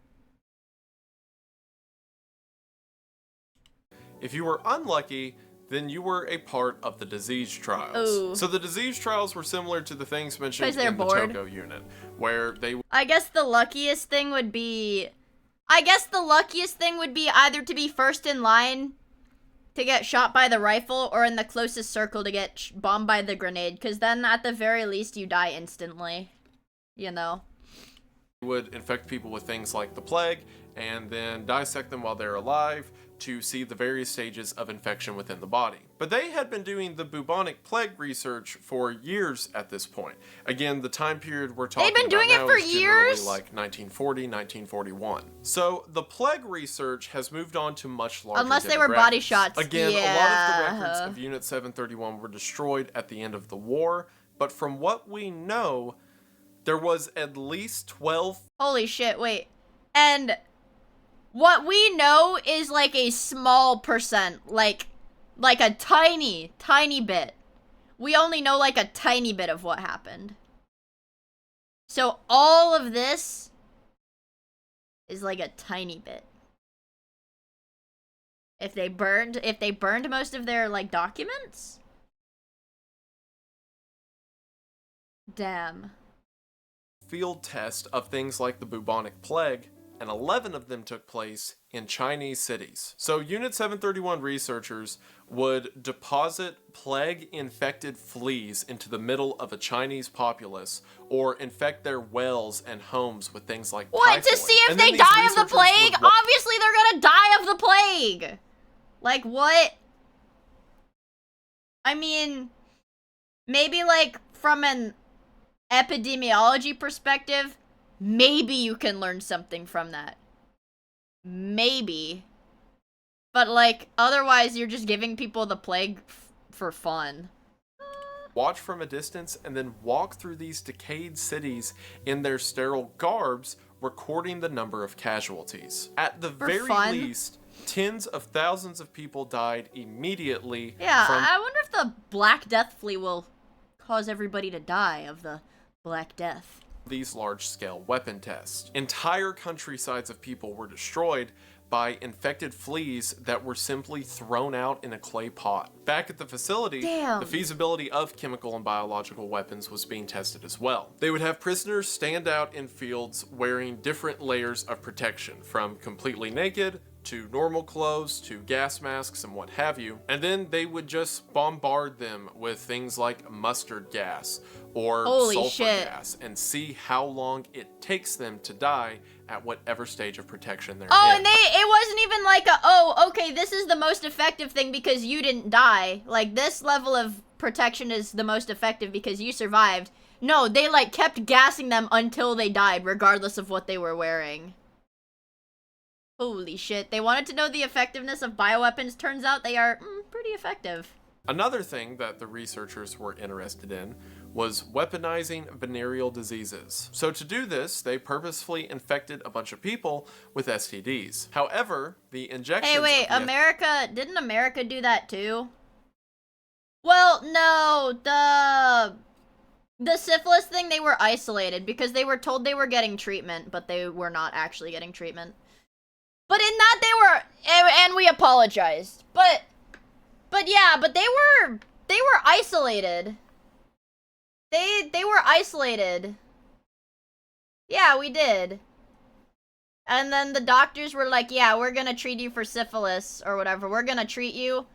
If you were unlucky, then you were a part of the disease trials. Ooh. So the disease trials were similar to the things mentioned in the bored. Toko unit, where they... I guess the luckiest thing would be... either to be first in line to get shot by the rifle or in the closest circle to get bombed by the grenade, because then at the very least you die instantly, you know? Would infect people with things like the plague and then dissect them while they're alive to see the various stages of infection within the body. But they had been doing the bubonic plague research for years at this point. Again, the time period we're talking about They've been doing it for years? Like 1940, 1941. So the plague research has moved on to much larger Unless they were body shots. Again, a lot of the records of Unit 731 were destroyed at the end of the war, but from what we know, there was at least 12... Holy shit, wait. And what we know is like a small percent, like a tiny, tiny bit. We only know like a tiny bit of what happened. So all of this is like a tiny bit. If they burned most of their like documents? Damn. Field test of things like the bubonic plague, and 11 of them took place in Chinese cities. So Unit 731 researchers would deposit plague-infected fleas into the middle of a Chinese populace, or infect their wells and homes with things like typhoid. To see if they die of the plague? Obviously they're gonna die of the plague! Like, what? I mean, maybe like from an epidemiology perspective, maybe you can learn something from that. Maybe. But like, otherwise you're just giving people the plague for fun. Watch from a distance and then walk through these decayed cities in their sterile garbs, recording the number of casualties. At the very least, tens of thousands of people died immediately. Yeah, I wonder if the Black Death flea will cause everybody to die of the Black Death. These large-scale weapon tests. Entire countrysides of people were destroyed by infected fleas that were simply thrown out in a clay pot. Back at the facility, the feasibility of chemical and biological weapons was being tested as well. They would have prisoners stand out in fields wearing different layers of protection, from completely naked to normal clothes to gas masks and what have you, and then they would just bombard them with things like mustard gas or sulfur gas and see how long it takes them to die at whatever stage of protection they're in. And it wasn't even like okay, this is the most effective thing because you didn't die. Like, this level of protection is the most effective because you survived. No, they like kept gassing them until they died, regardless of what they were wearing. Holy shit. They wanted to know the effectiveness of bioweapons. Turns out they are pretty effective. Another thing that the researchers were interested in was weaponizing venereal diseases. So to do this, they purposefully infected a bunch of people with STDs. However, the injections... Hey, wait, didn't America do that too? Well, no, the syphilis thing, they were isolated because they were told they were getting treatment, but they were not actually getting treatment. But in that they were, and we apologized. But yeah, but they were isolated. They were isolated. Yeah, we did. And then the doctors were like, yeah, we're gonna treat you for syphilis or whatever. We're gonna treat you.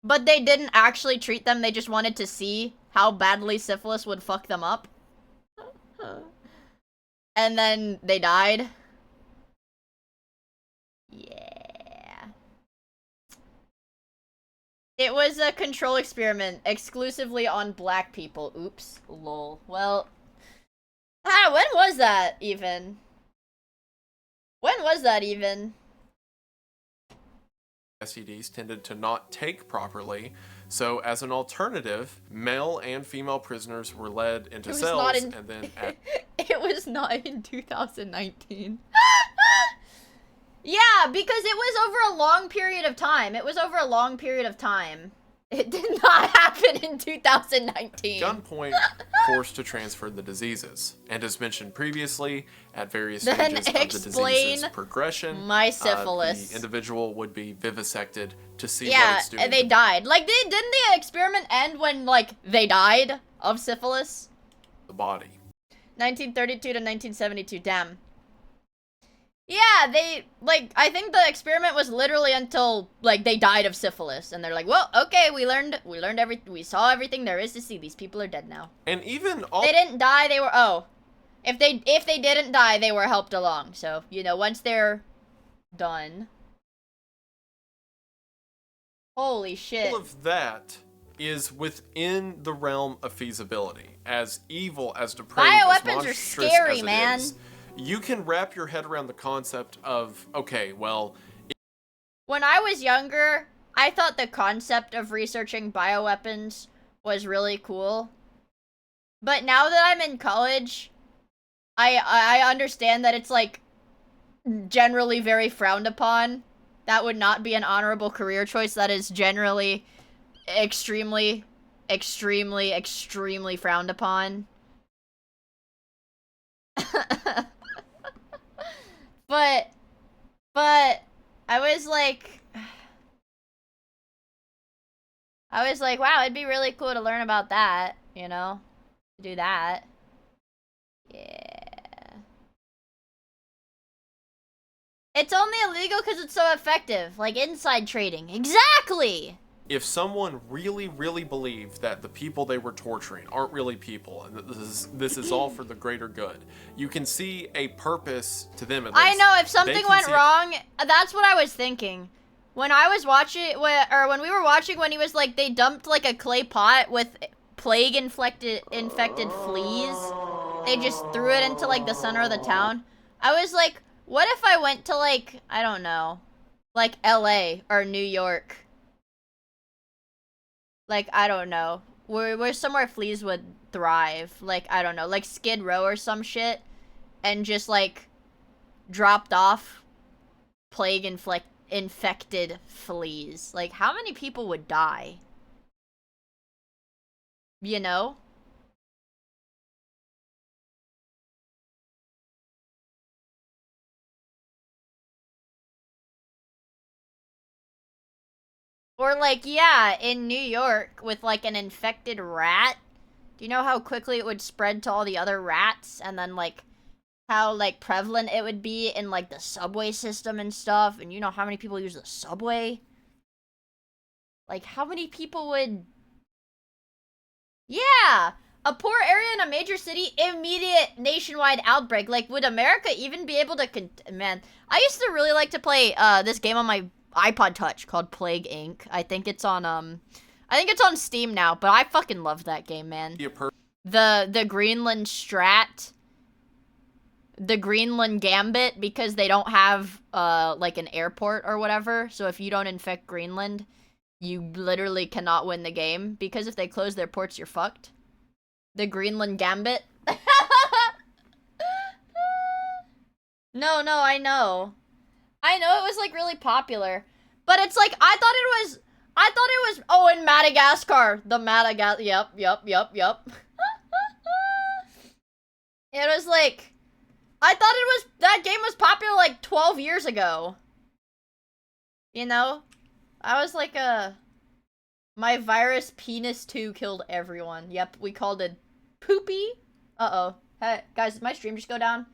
But they didn't actually treat them. They just wanted to see how badly syphilis would fuck them up. And then they died. Yeah. It was a control experiment exclusively on black people. Oops. Lol. Well, when was that even? When was that even? STDs tended to not take properly, so as an alternative, male and female prisoners were led into cells and then It was not in 2019. Yeah, because it was over a long period of time. It did not happen in 2019. gunpoint forced to transfer the diseases. And as mentioned previously, at various stages of the disease's progression, my syphilis. The individual would be vivisected to see what it's doing. Yeah, and they died. Like, didn't the experiment end when, like, they died of syphilis? The body. 1932 to 1972, damn. Yeah, I think the experiment was literally until, like, they died of syphilis. And they're like, well, okay, we saw everything there is to see. These people are dead now. And even they didn't die, they were, if they didn't die, they were helped along. So, you know, once they're done. Holy shit. All of that is within the realm of feasibility. As evil, as depraved, bioweapons as are monstrous scary, as it man. is, you can wrap your head around the concept of, okay, well... When I was younger, I thought the concept of researching bioweapons was really cool. But now that I'm in college, I understand that it's, like, generally very frowned upon. That would not be an honorable career choice. That is generally extremely, extremely, extremely frowned upon. But I was like, wow, it'd be really cool to learn about that, you know? Do that. Yeah. It's only illegal because it's so effective, like inside trading. Exactly! If someone really, really believed that the people they were torturing aren't really people, and that this is all for the greater good, you can see a purpose to them at least. I know, if something went wrong, that's what I was thinking. When I was watching, when we were watching, when he was like, they dumped like a clay pot with plague-infected fleas. They just threw it into like the center of the town. I was like, what if I went to like, I don't know, like LA or New York? Like, I don't know. Where somewhere fleas would thrive. Like, I don't know. Like Skid Row or some shit. And just, like, dropped off plague-infected fleas. Like, how many people would die? You know? Or like, yeah, in New York with like an infected rat. Do you know how quickly it would spread to all the other rats? And then like how like prevalent it would be in like the subway system and stuff. And you know how many people use the subway? Like how many people would... Yeah! A poor area in a major city, immediate nationwide outbreak. Like, would America even be able to... Man, I used to really like to play this game on my iPod Touch called Plague Inc. I think it's on Steam now, but I fucking love that game, man. The Greenland strat, the Greenland gambit, because they don't have like an airport or whatever. So if you don't infect Greenland, you literally cannot win the game, because if they close their ports, you're fucked. The Greenland gambit. No, I know. I know it was like really popular, but it's like I thought it was oh, in Madagascar, yep. It was like I thought that game was popular like 12 years ago. You know? I was like my virus penis 2 killed everyone. Yep, we called it Poopy. Uh-oh. Hey, guys, did my stream just go down?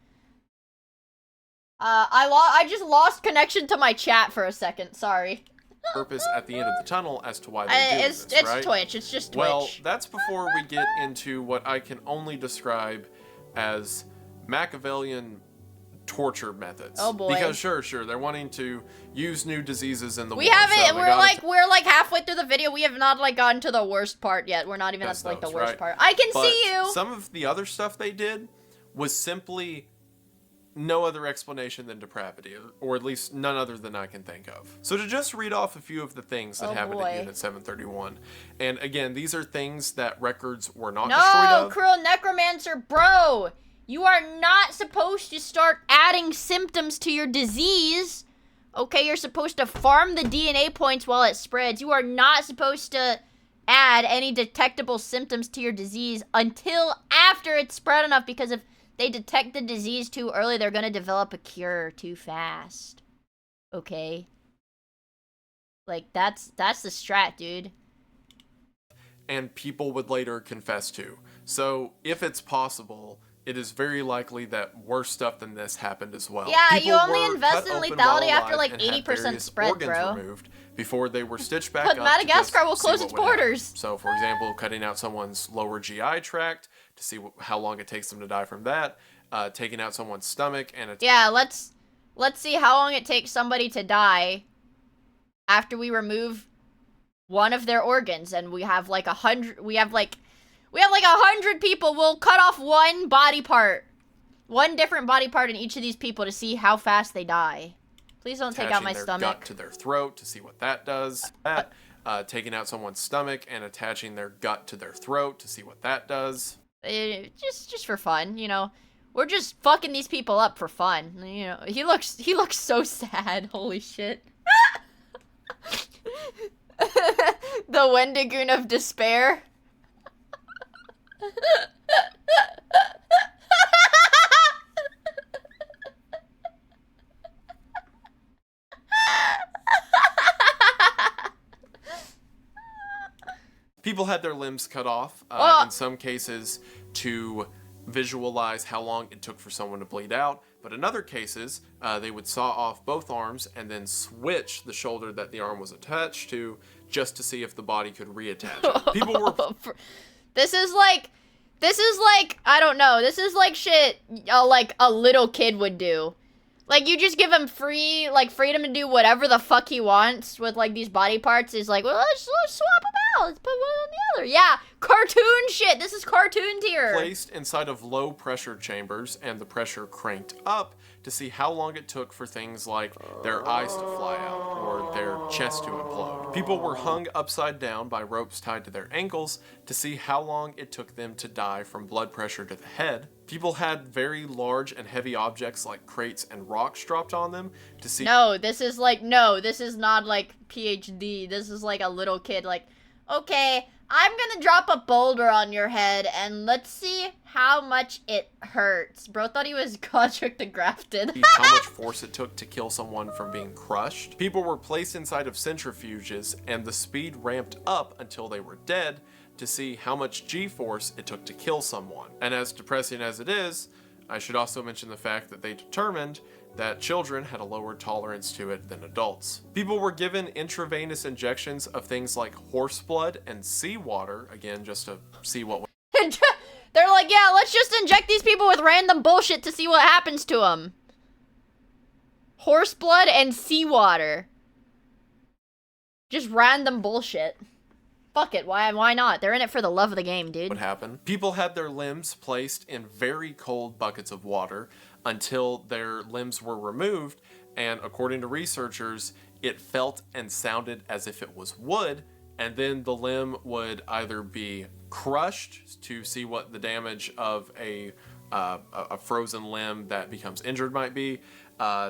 I just lost connection to my chat for a second. Sorry. Purpose at the end of the tunnel as to why they do this, right? It's Twitch. It's just Twitch. Well, that's before we get into what I can only describe as Machiavellian torture methods. Oh boy. Because sure, they're wanting to use new diseases in the We war. haven't. So we're like halfway through the video. We have not like gotten to the worst part yet. We're not even at like the worst part. I can see you. Some of the other stuff they did was simply no other explanation than depravity, or at least none other than I can think of. So to just read off a few of the things that happened at Unit 731, and again, these are things that records were not destroyed No, of. Cruel Necromancer, bro! You are not supposed to start adding symptoms to your disease. Okay, you're supposed to farm the DNA points while it spreads. You are not supposed to add any detectable symptoms to your disease until after it's spread enough, because if they detect the disease too early, they're gonna develop a cure too fast. Okay? Like, that's the strat, dude. And people would later confess to. So, if it's possible, it is very likely that worse stuff than this happened as well. Yeah, People you only were invest cut in open lethality while after, alive like, and had 80% various spread, organs bro. removed before they were stitched back But up. Madagascar to will just close see its what would happen. borders. So, for example, cutting out someone's lower GI tract to see how long it takes them to die from that. Taking out someone's stomach and Yeah, let's see how long it takes somebody to die after we remove one of their organs, and we have like 100. We have like 100 people. We'll cut off one body part, one different body part in each of these people to see how fast they die. Please don't take out my their stomach. gut to their throat to see what that does. Taking out someone's stomach and attaching their gut to their throat to see what that does. Just for fun, you know. We're just fucking these people up for fun. You know, he looks so sad. Holy shit. The Wendigoon of Despair. People had their limbs cut off, in some cases to visualize how long it took for someone to bleed out, but in other cases, they would saw off both arms and then switch the shoulder that the arm was attached to just to see if the body could reattach it. People were... This is like, I don't know, this is like shit like a little kid would do. Like, you just give him freedom to do whatever the fuck he wants with, like, these body parts. He's like, well, let's swap them out. Let's put one on the other. Yeah, cartoon shit. This is cartoon tier. Placed inside of low pressure chambers and the pressure cranked up to see how long it took for things like their eyes to fly out or their chest to implode. People were hung upside down by ropes tied to their ankles to see how long it took them to die from blood pressure to the head. People had very large and heavy objects like crates and rocks dropped on them to see... No, this is not like PhD. This is like a little kid like, okay, I'm gonna drop a boulder on your head and let's see how much it hurts. Bro thought he was Godric the Grafted. How much force it took to kill someone from being crushed. People were placed inside of centrifuges and the speed ramped up until they were dead to see how much G-force it took to kill someone. And as depressing as it is, I should also mention the fact that they determined that children had a lower tolerance to it than adults. People were given intravenous injections of things like horse blood and seawater, again, just to see what... They're like, yeah, let's just inject these people with random bullshit to see what happens to them. Horse blood and seawater. Just random bullshit. Fuck it, why not? They're in it for the love of the game, dude. What happened? People had their limbs placed in very cold buckets of water until their limbs were removed, and according to researchers, it felt and sounded as if it was wood, and then the limb would either be crushed to see what the damage of a frozen limb that becomes injured might be.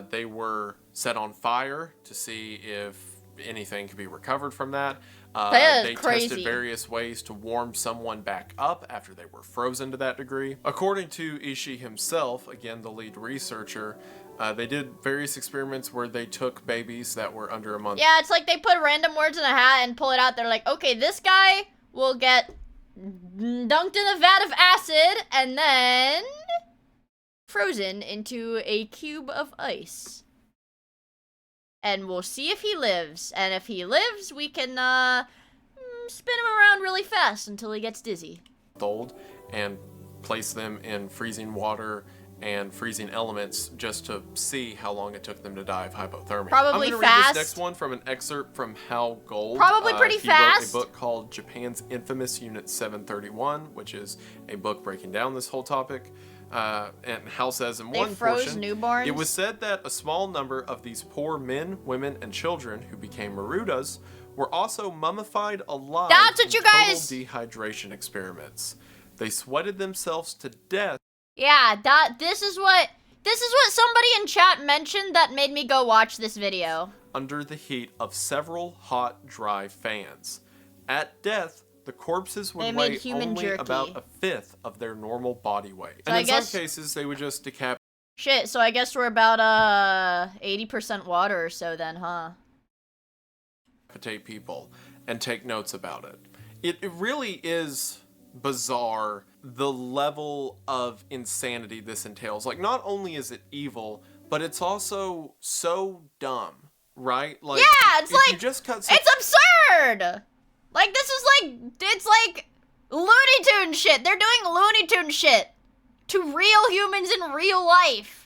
They were set on fire to see if anything could be recovered from that. They tested various ways to warm someone back up after they were frozen to that degree. According to Ishii himself, again the lead researcher, they did various experiments where they took babies that were under a month. Yeah, it's like they put random words in a hat and pull it out. They're like, okay, this guy will get dunked in a vat of acid and then frozen into a cube of ice. And we'll see if he lives. And if he lives, we can spin him around really fast until he gets dizzy. Old and place them in freezing water and freezing elements just to see how long it took them to die of hypothermia. Probably I'm gonna fast. read this next one from an excerpt from Hal Gold. Probably pretty fast. He wrote a book called Japan's Infamous Unit 731, which is a book breaking down this whole topic. And Hal says in They one froze portion, newborns? it was said that a small number of these poor men, women, and children who became Marudas were also mummified alive That's what in you guys... total dehydration experiments. They sweated themselves to death. Yeah, this is what somebody in chat mentioned that made me go watch this video. Under the heat of several hot, dry fans. At death, the corpses would weigh only about a fifth of their normal body weight. So and in some cases, they would just decapitate Shit, so I guess we're about 80% water or so then, huh? people and take notes about it. It really is bizarre the level of insanity this entails. Like, not only is it evil, but it's also so dumb, right? Like, yeah, it's like, you just cut it's absurd! Like, this is like, it's like Looney Tunes shit. They're doing Looney Tunes shit to real humans in real life.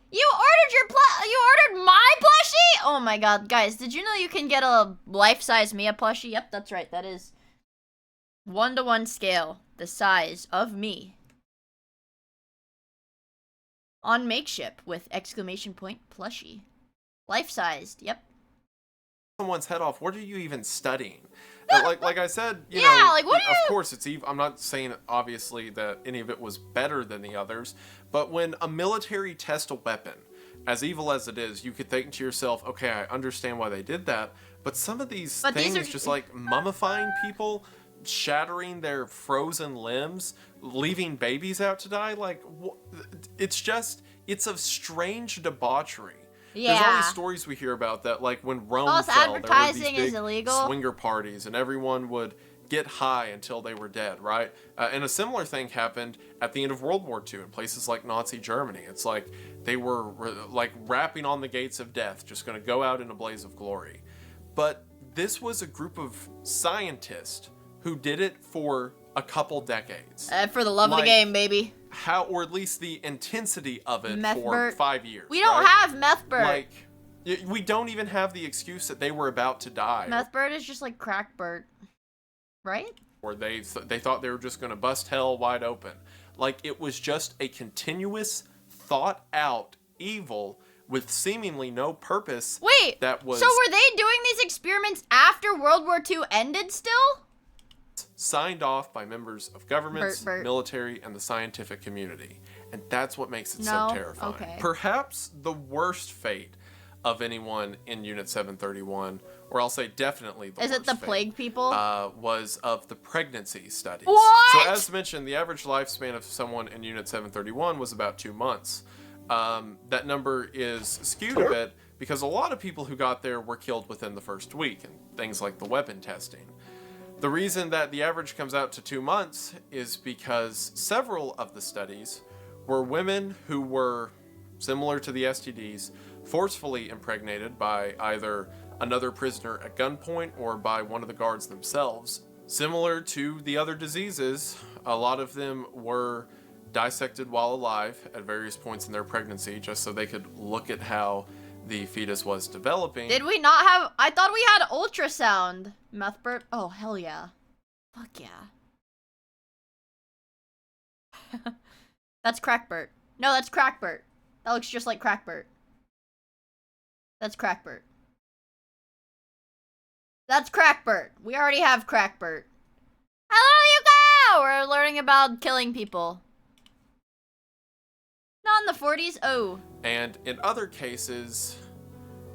You ordered my plushie? Oh my god, guys, did you know you can get a life-size Miia plushie? Yep, that's right, that is 1-to-1 scale, the size of me. On makeship with exclamation point plushie. Life-sized, yep. Someone's head off. What are you even studying? Like I said, you know, like, what of course it's evil. I'm not saying obviously that any of it was better than the others, but when a military tests a weapon, as evil as it is, you could think to yourself, okay, I understand why they did that, but some of these things, just like mummifying people, shattering their frozen limbs, leaving babies out to die, like, it's a strange debauchery. Yeah. There's all these stories we hear about that, like when Rome False fell, advertising there were these is big illegal. swinger parties, and everyone would get high until they were dead, right? And a similar thing happened at the end of World War II in places like Nazi Germany. It's like they were like rapping on the gates of death, just going to go out in a blaze of glory. But this was a group of scientists who did it for a couple decades. For the love of the game, baby. How, or at least the intensity of it Meth for Bert. 5 years. We don't have Meth Bert. Like, we don't even have the excuse that they were about to die. Meth Bert is just like Crack Bert, right? Or they thought they were just going to bust hell wide open. Like, it was just a continuous, thought out evil with seemingly no purpose. Wait, that was so were they doing these experiments after World War II ended still? Signed off by members of governments, Bert. military, and the scientific community. And that's what makes it No? so terrifying. Okay. Perhaps the worst fate of anyone in Unit 731, or I'll say definitely the Is worst it the fate, plague people? was of the pregnancy studies. What? So as mentioned, the average lifespan of someone in Unit 731 was about 2 months. That number is skewed a bit because a lot of people who got there were killed within the first week, and things like the weapon testing. The reason that the average comes out to 2 months is because several of the studies were women who were, similar to the STDs, forcefully impregnated by either another prisoner at gunpoint or by one of the guards themselves. Similar to the other diseases, a lot of them were dissected while alive at various points in their pregnancy just so they could look at how the fetus was developing. Did we not have... I thought we had ultrasound. Meth Bert? Oh, hell yeah. Fuck yeah. That's Crack Bert. No, that's Crack Bert. That looks just like Crack Bert. That's Crack Bert. That's Crack Bert. We already have Crack Bert. Hello, you go! We're learning about killing people. Not in the 40s? Oh. And in other cases,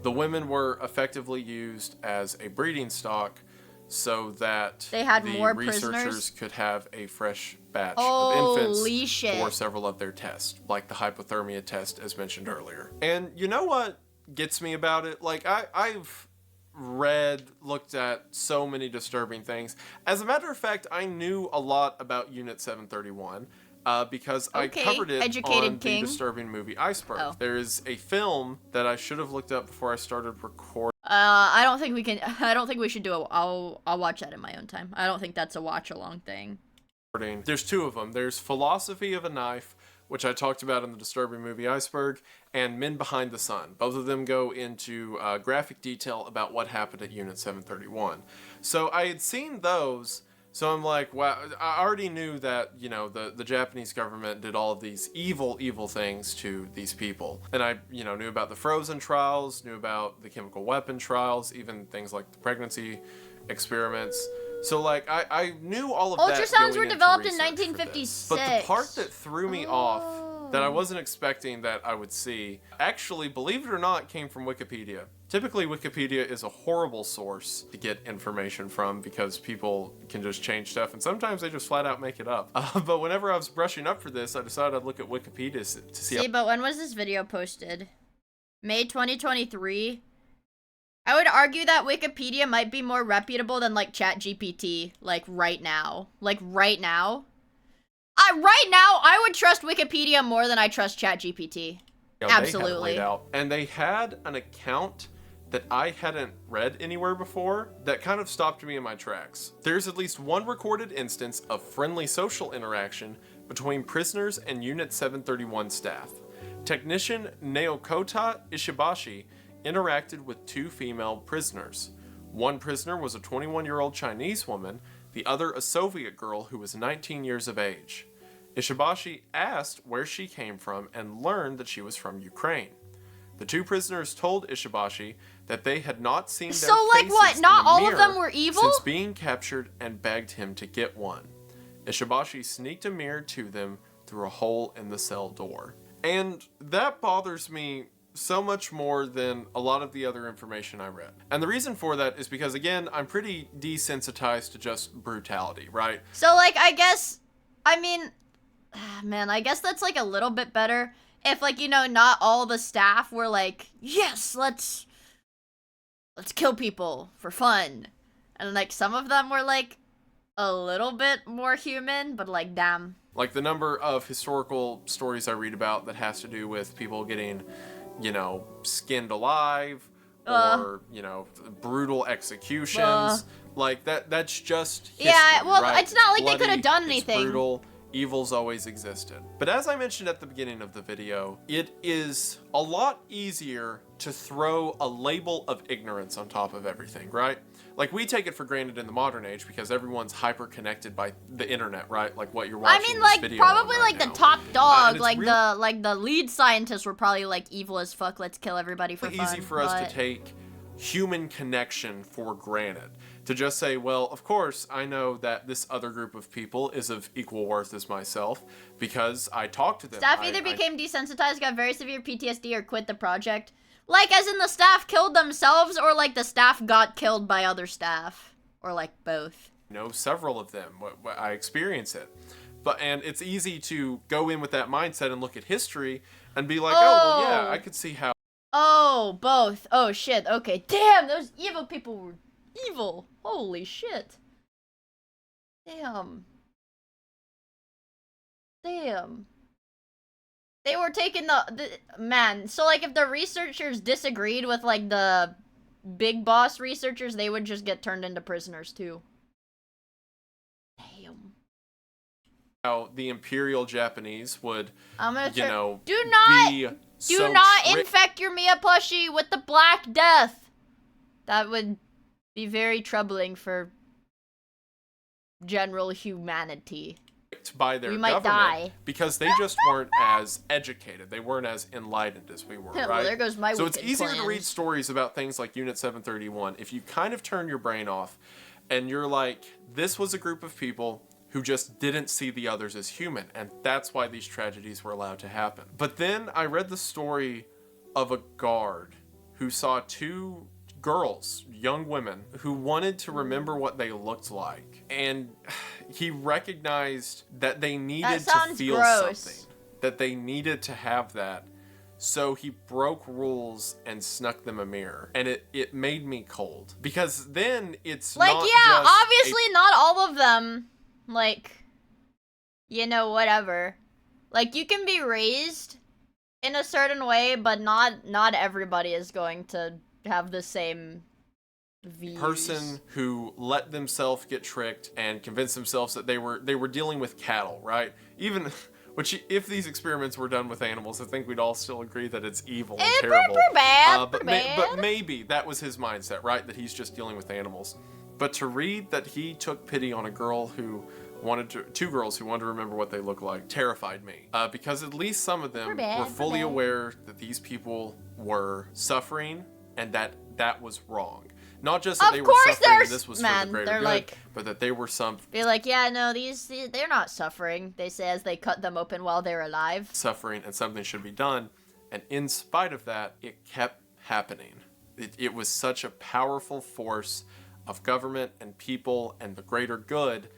the women were effectively used as a breeding stock so that they had the more researchers prisoners? could have a fresh batch of infants Holy shit. for several of their tests, like the hypothermia test as mentioned earlier. And you know what gets me about it? Like, I've looked at so many disturbing things. As a matter of fact, I knew a lot about Unit 731. Because I covered it on the disturbing movie Iceberg. Oh. There is a film that I should have looked up before I started recording. I don't think we can. I don't think we should do it. I'll watch that in my own time. I don't think that's a watch along thing. There's two of them. There's Philosophy of a Knife, which I talked about in the disturbing movie Iceberg, and Men Behind the Sun. Both of them go into graphic detail about what happened at Unit 731. So I had seen those So I'm like, wow, I already knew that, you know, the Japanese government did all of these evil things to these people. And I, you know, knew about the frozen trials, knew about the chemical weapon trials, even things like the pregnancy experiments. So like, I knew all of that. Ultrasounds were developed in 1956. But the part that threw me off, that I wasn't expecting that I would see, actually, believe it or not, came from Wikipedia. Typically, Wikipedia is a horrible source to get information from because people can just change stuff, and sometimes they just flat out make it up. But whenever I was brushing up for this, I decided I'd look at Wikipedia to see. But when was this video posted? May 2023? I would argue that Wikipedia might be more reputable than, like, ChatGPT, like, right now. Like, right now? Right now, I would trust Wikipedia more than I trust ChatGPT. Absolutely. And they had an account that I hadn't read anywhere before that kind of stopped me in my tracks. There's at least one recorded instance of friendly social interaction between prisoners and Unit 731 staff. Technician Naokota Ishibashi interacted with 2 female prisoners. One prisoner was a 21-year-old Chinese woman, the other a Soviet girl who was 19 years of age. Ishibashi asked where she came from and learned that she was from Ukraine. The 2 prisoners told Ishibashi that they had not seen their So, like, faces what? in Not the all of mirror them were evil? since being captured and begged him to get one. Ishibashi sneaked a mirror to them through a hole in the cell door. And that bothers me so much more than a lot of the other information I read. And the reason for that is because, again, I'm pretty desensitized to just brutality, right? So, like, I guess, I mean, man, I guess that's, like, a little bit better if, like, you know, not all the staff were like, yes, let's kill people for fun. And, like, some of them were, like, a little bit more human, but, like, damn. Like, the number of historical stories I read about that has to do with people getting, you know, skinned alive, or, you know, brutal executions. Like, that's just history, yeah, well, right? it's not like Bloody, they could have done it's anything. brutal. Evil's always existed. But as I mentioned at the beginning of the video, it is a lot easier to throw a label of ignorance on top of everything, right? Like, we take it for granted in the modern age because everyone's hyper connected by the internet, right? Like what you're watching. I mean, this like, video probably on right like now. the top dog, and the lead scientists were probably like evil as fuck. Let's kill everybody for fun. Easy for us to take human connection for granted. To just say, well, of course, I know that this other group of people is of equal worth as myself because I talked to them. Staff either became desensitized, got very severe PTSD, or quit the project. Like, as in the staff killed themselves, or like the staff got killed by other staff, or like both. You know, several of them. I experience it. And it's easy to go in with that mindset and look at history and be like, oh well, yeah, I could see how. Oh, both. Oh, shit. Okay. Damn, those evil people were evil. Holy shit. Damn. Damn. They were taking the man. So, like, if the researchers disagreed with, like, the big boss researchers, they would just get turned into prisoners, too. Damn. How the Imperial Japanese would, you know, do not strict. infect your Miia plushie with the Black Death. That would be very troubling for general humanity. By their We might government die. because they just weren't as educated. They weren't as enlightened as we were, Well, right? there goes my So it's wicked easier to plans. read stories about things like Unit 731 if you kind of turn your brain off and you're like, this was a group of people who just didn't see the others as human, and that's why these tragedies were allowed to happen. But then I read the story of a guard who saw 2 girls, young women, who wanted to remember what they looked like. And he recognized that they needed to feel something. That they needed to have that. So he broke rules and snuck them a mirror. And it made me cold. Because then it's like, not yeah, just obviously not all of them, like, you know, whatever. Like, you can be raised in a certain way, but not everybody is going to have the same views. Person who let themselves get tricked and convince themselves that they were dealing with cattle, right? Even which, if these experiments were done with animals, I think we'd all still agree that it's evil and terrible. Pretty bad, But maybe that was his mindset, right? That he's just dealing with animals. But to read that he took pity on a girl who two girls who wanted to remember what they looked like terrified me. Because at least some of them were fully aware that these people were suffering and that was wrong. Not just that they were suffering and this was for the greater good, but that they were Be like, yeah, no, they're not suffering. They say as they cut them open while they're alive. Suffering and something should be done. And in spite of that, it kept happening. It was such a powerful force of government and people and the greater good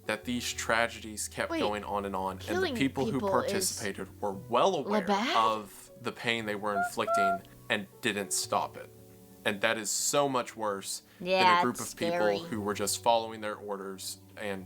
that these tragedies kept going on. And the people who participated were well aware of the pain they were inflicting and didn't stop it. And that is so much worse than a group of people who were just following their orders and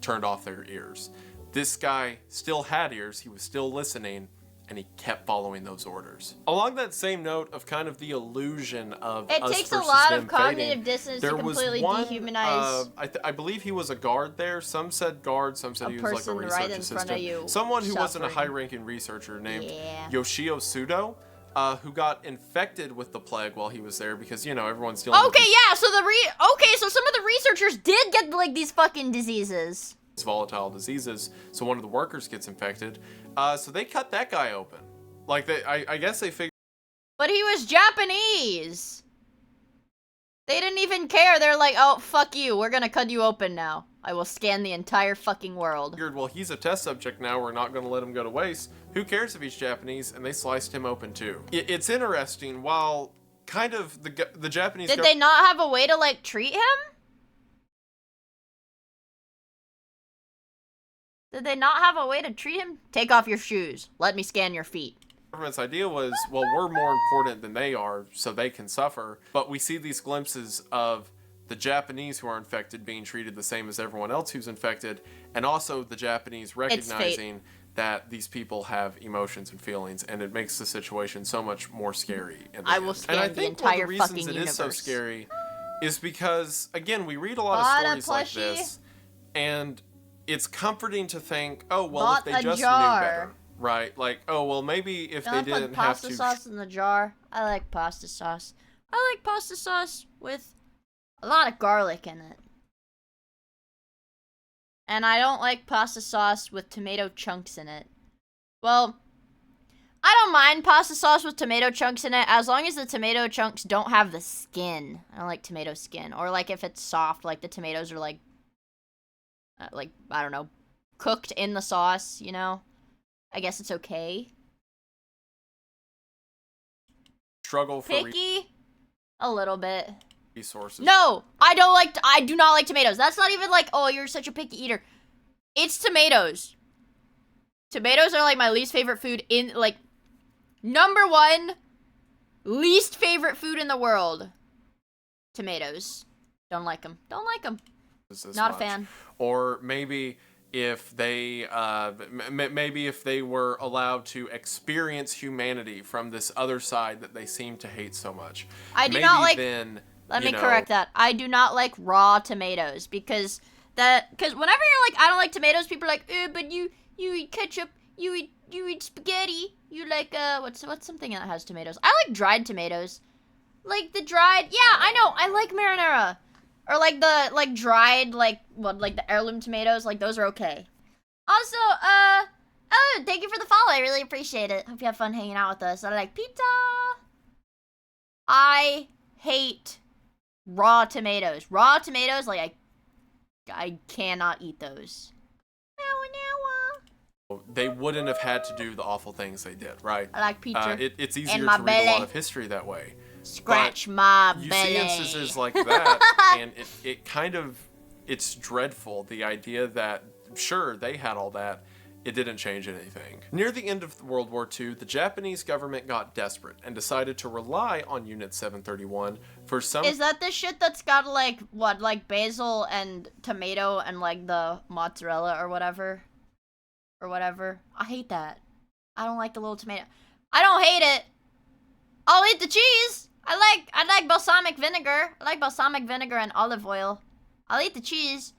turned off their ears. This guy still had ears, he was still listening, and he kept following those orders. Along that same note of kind of the illusion of it us takes a versus lot them of cognitive fading, distance there to was completely one, dehumanize. I believe he was a guard there. Some said guard, some said he was like a research assistant. Someone who wasn't a high-ranking researcher named Yoshio Sudo, who got infected with the plague while he was there because, you know, everyone's dealing with so some of the researchers did get like these fucking diseases. these volatile diseases, so one of the workers gets infected. So they cut that guy open. Like, I guess they figured... But he was Japanese! They didn't even care. They're like, oh, fuck you. We're gonna cut you open now. I will scan the entire fucking world. Well, he's a test subject now. We're not gonna let him go to waste. Who cares if he's Japanese? And they sliced him open too. It's interesting. While kind of the Japanese... Did they not have a way to, like, treat him? Did they not have a way to treat him? Take off your shoes. Let me scan your feet. Government's idea was, well, we're more important than they are, so they can suffer. But we see these glimpses of the Japanese who are infected being treated the same as everyone else who's infected, and also the Japanese recognizing that these people have emotions and feelings, and it makes the situation so much more scary. I will scan the entire fucking universe. And I think one of the reasons it is so scary is because, again, we read a lot of stories like this, and it's comforting to think, oh, well, if they just knew better. Right, like, oh, well, maybe if they didn't have to... pasta sauce in the jar. I like pasta sauce. I like pasta sauce with a lot of garlic in it. And I don't like pasta sauce with tomato chunks in it. Well, I don't mind pasta sauce with tomato chunks in it as long as the tomato chunks don't have the skin. I don't like tomato skin. Or, like, if it's soft, like the tomatoes are, like, I don't know, cooked in the sauce, you know? I guess it's okay. Struggle for picky? A little bit. Resources. No! I do not like tomatoes. That's not even like, oh, you're such a picky eater. It's tomatoes. Tomatoes are like my least favorite food in, like, #1 least favorite food in the world. Tomatoes. Don't like them. Don't like them. Not a fan. Or maybe if they were allowed to experience humanity from this other side that they seem to hate so much. I do not like... Let me correct that. I do not like raw tomatoes because whenever you're like, I don't like tomatoes, people are like, but you eat ketchup, you eat spaghetti, you like, what's something that has tomatoes? I like dried tomatoes. Like the dried, yeah, I know, I like marinara. Or like the dried, like the heirloom tomatoes, like those are okay. Also, oh, thank you for the follow. I really appreciate it. Hope you have fun hanging out with us. I like pizza. I hate raw tomatoes. Raw tomatoes, like I cannot eat those. They wouldn't have had to do the awful things they did, right? I like pizza. It's easier to read a lot of history that way. Scratch my belly. You see instances like that, and it kind of, it's dreadful, the idea that, sure, they had all that, it didn't change anything. Near the end of World War II, the Japanese government got desperate and decided to rely on Unit 731 for some... Is that the shit that's got, like, what, like basil and tomato and, like, the mozzarella or whatever? Or whatever. I hate that. I don't like the little tomato. I don't hate it. I'll eat the cheese. I like balsamic vinegar. I like balsamic vinegar and olive oil. I'll eat the cheese.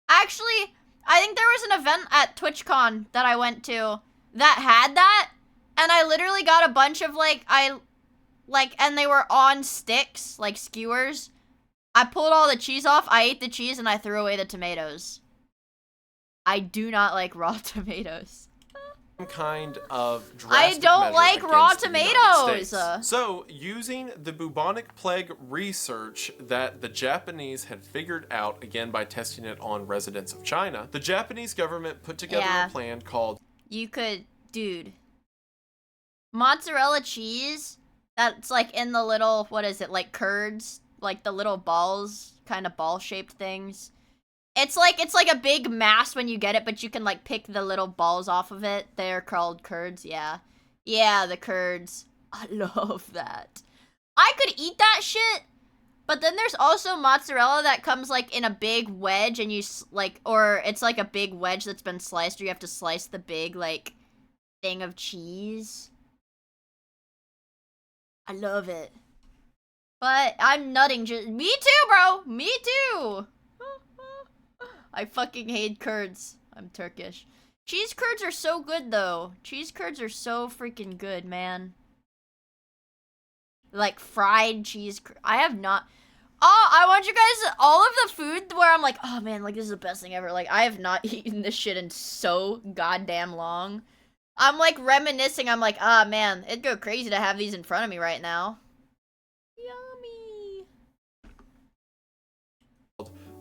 Actually, I think there was an event at TwitchCon that I went to that had that, and I literally got a bunch of and they were on sticks, like skewers, I pulled all the cheese off, I ate the cheese, and I threw away the tomatoes. I do not like raw tomatoes. Kind of I drastic don't measure like raw against the United tomatoes. States. So, using the bubonic plague research that the Japanese had figured out, again by testing it on residents of China, the Japanese government put together a plan called... You could... Dude. Mozzarella cheese, that's like in the little, what is it, like curds? Like the little balls, kind of ball-shaped things. It's like a big mass when you get it, but you can like pick the little balls off of it. They're called curds, yeah. Yeah, the curds. I love that. I could eat that shit, but then there's also mozzarella that comes like in a big wedge and you like, or it's like a big wedge that's been sliced or you have to slice the big like thing of cheese. I love it. But I'm nutting just- Me too, bro! Me too! I fucking hate curds. I'm Turkish. Cheese curds are so good, though. Cheese curds are so freaking good, man. Like, fried cheese I have not... Oh, I want you guys... All of the food where I'm like, oh, man, like, this is the best thing ever. Like, I have not eaten this shit in so goddamn long. I'm, like, reminiscing. I'm like, ah, man, it'd go crazy to have these in front of me right now. Yummy.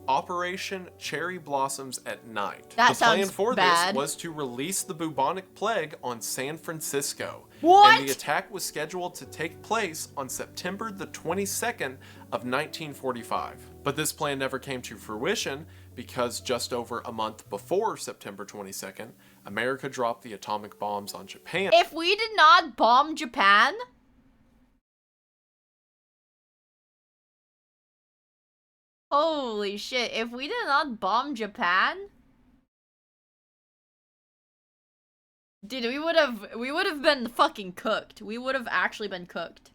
Operation Cherry Blossoms at Night. That the plan sounds for bad. this was to release the bubonic plague on San Francisco. What? And the attack was scheduled to take place on September the 22nd of 1945. But this plan never came to fruition because just over a month before September 22nd, America dropped the atomic bombs on Japan. If we did not bomb Japan... Holy shit, if we did not bomb Japan? Dude, we would have been fucking cooked. We would have actually been cooked.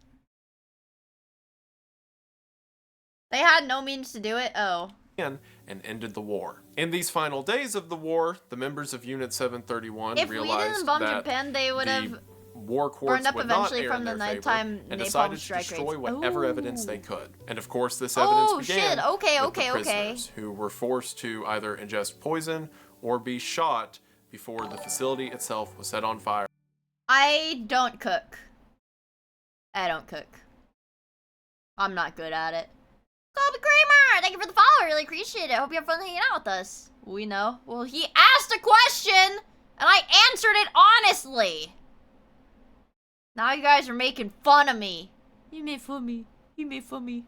They had no means to do it? Oh. And ended the war. In these final days of the war, the members of Unit 731 If we realized didn't bomb that Japan, they would have war courts burned up would not eventually err from in the their favor nighttime and napalm decided to strike destroy rates. whatever Ooh. evidence they could. And of course, this evidence Oh, began shit. Okay, with okay, the okay. prisoners who were forced to either ingest poison or be shot before the facility itself was set on fire. I don't cook. I don't cook. I'm not good at it. Kobe Kramer, thank you for the follow. I really appreciate it. I hope you have fun hanging out with us. We know. Well, he asked a question, and I answered it honestly. Now you guys are making fun of me. You made fun of me. You made fun of me.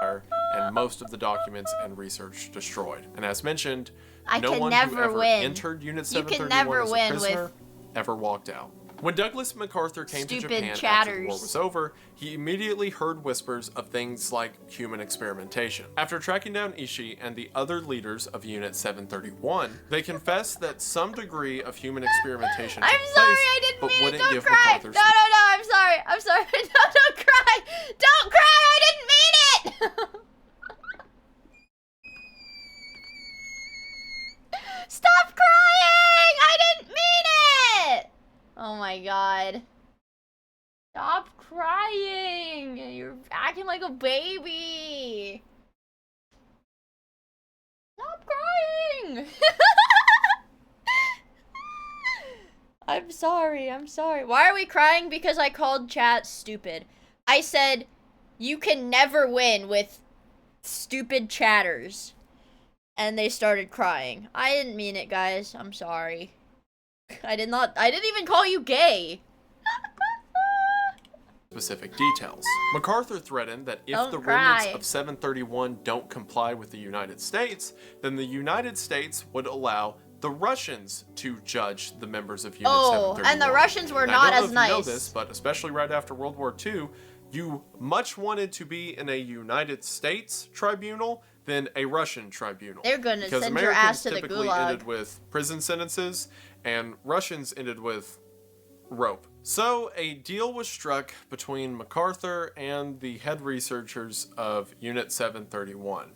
And most of the documents and research destroyed. And as mentioned, I no can one never who ever win. entered Unit You can 731 never as a win prisoner with ever walked out. When Douglas MacArthur came to stupid Japan after the chatters. war was over, he immediately heard whispers of things like human experimentation. After tracking down Ishii and the other leaders of Unit 731, they confessed that some degree of human experimentation took I'm place, sorry, I didn't but mean it. wouldn't Don't give cry. MacArthur's No, I'm sorry. I'm sorry. No, don't cry. Don't cry. I didn't mean it. Stop crying. I didn't mean it. Oh my god. Stop crying. You're acting like a baby. Stop crying. I'm sorry. I'm sorry. Why are we crying? Because I called chat stupid. I said, you can never win with stupid chatters. And they started crying. I didn't mean it, guys. I'm sorry. I didn't even call you gay. Specific details. MacArthur threatened that if Don't the cry. remnants of 731 don't comply with the United States, then the United States would allow the Russians to judge the members of Unit 731. And the Russians were And not I don't know as if you know nice. this, but especially right after World War II, you much wanted to be in a United States tribunal than a Russian tribunal. They're gonna because send your Americans ass to the typically gulag. ended with prison sentences, and Russians ended with rope. So a deal was struck between MacArthur and the head researchers of Unit 731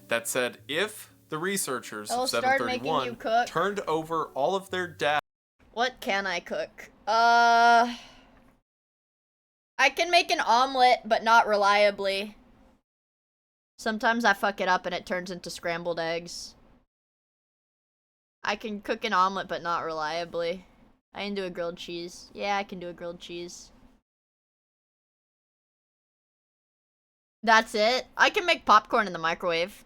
that said if the researchers They'll of start making you 731 cook. turned over all of their data. What can I cook? I can make an omelet, but not reliably. Sometimes I fuck it up and it turns into scrambled eggs. I can cook an omelet, but not reliably. I can do a grilled cheese. Yeah, I can do a grilled cheese. That's it? I can make popcorn in the microwave.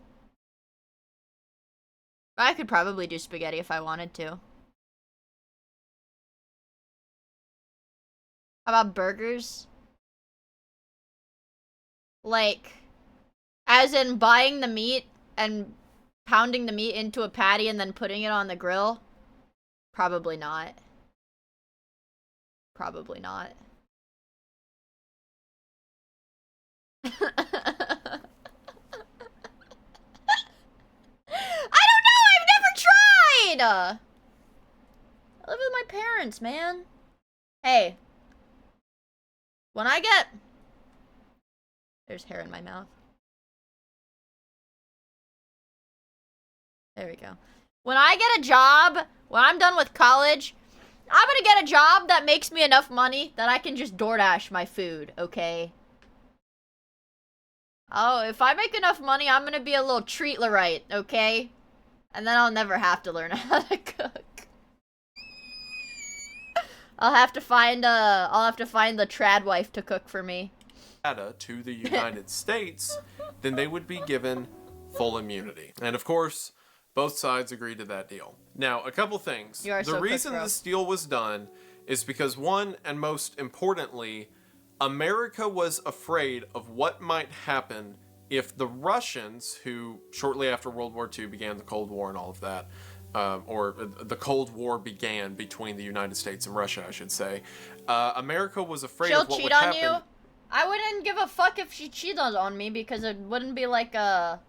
I could probably do spaghetti if I wanted to. How about burgers? Like, as in buying the meat and pounding the meat into a patty and then putting it on the grill? Probably not. Probably not. I don't know! I've never tried! I live with my parents, man. Hey. When I get... There's hair in my mouth. There we go. When I get a job, when I'm done with college, I'm gonna get a job that makes me enough money that I can just DoorDash my food, okay? Oh, if I make enough money, I'm gonna be a little treatlerite, okay? And then I'll never have to learn how to cook. I'll have to find the trad wife to cook for me. To the United States, then they would be given full immunity. And of course, both sides agreed to that deal. Now, a couple things. The reason this deal was done is because, one, and most importantly, America was afraid of what might happen if the Russians, who shortly after World War II began the Cold War and all of that, or the Cold War began between the United States and Russia, I should say. America was afraid of what would happen. She'll cheat on you? I wouldn't give a fuck if she cheated on me because it wouldn't be like a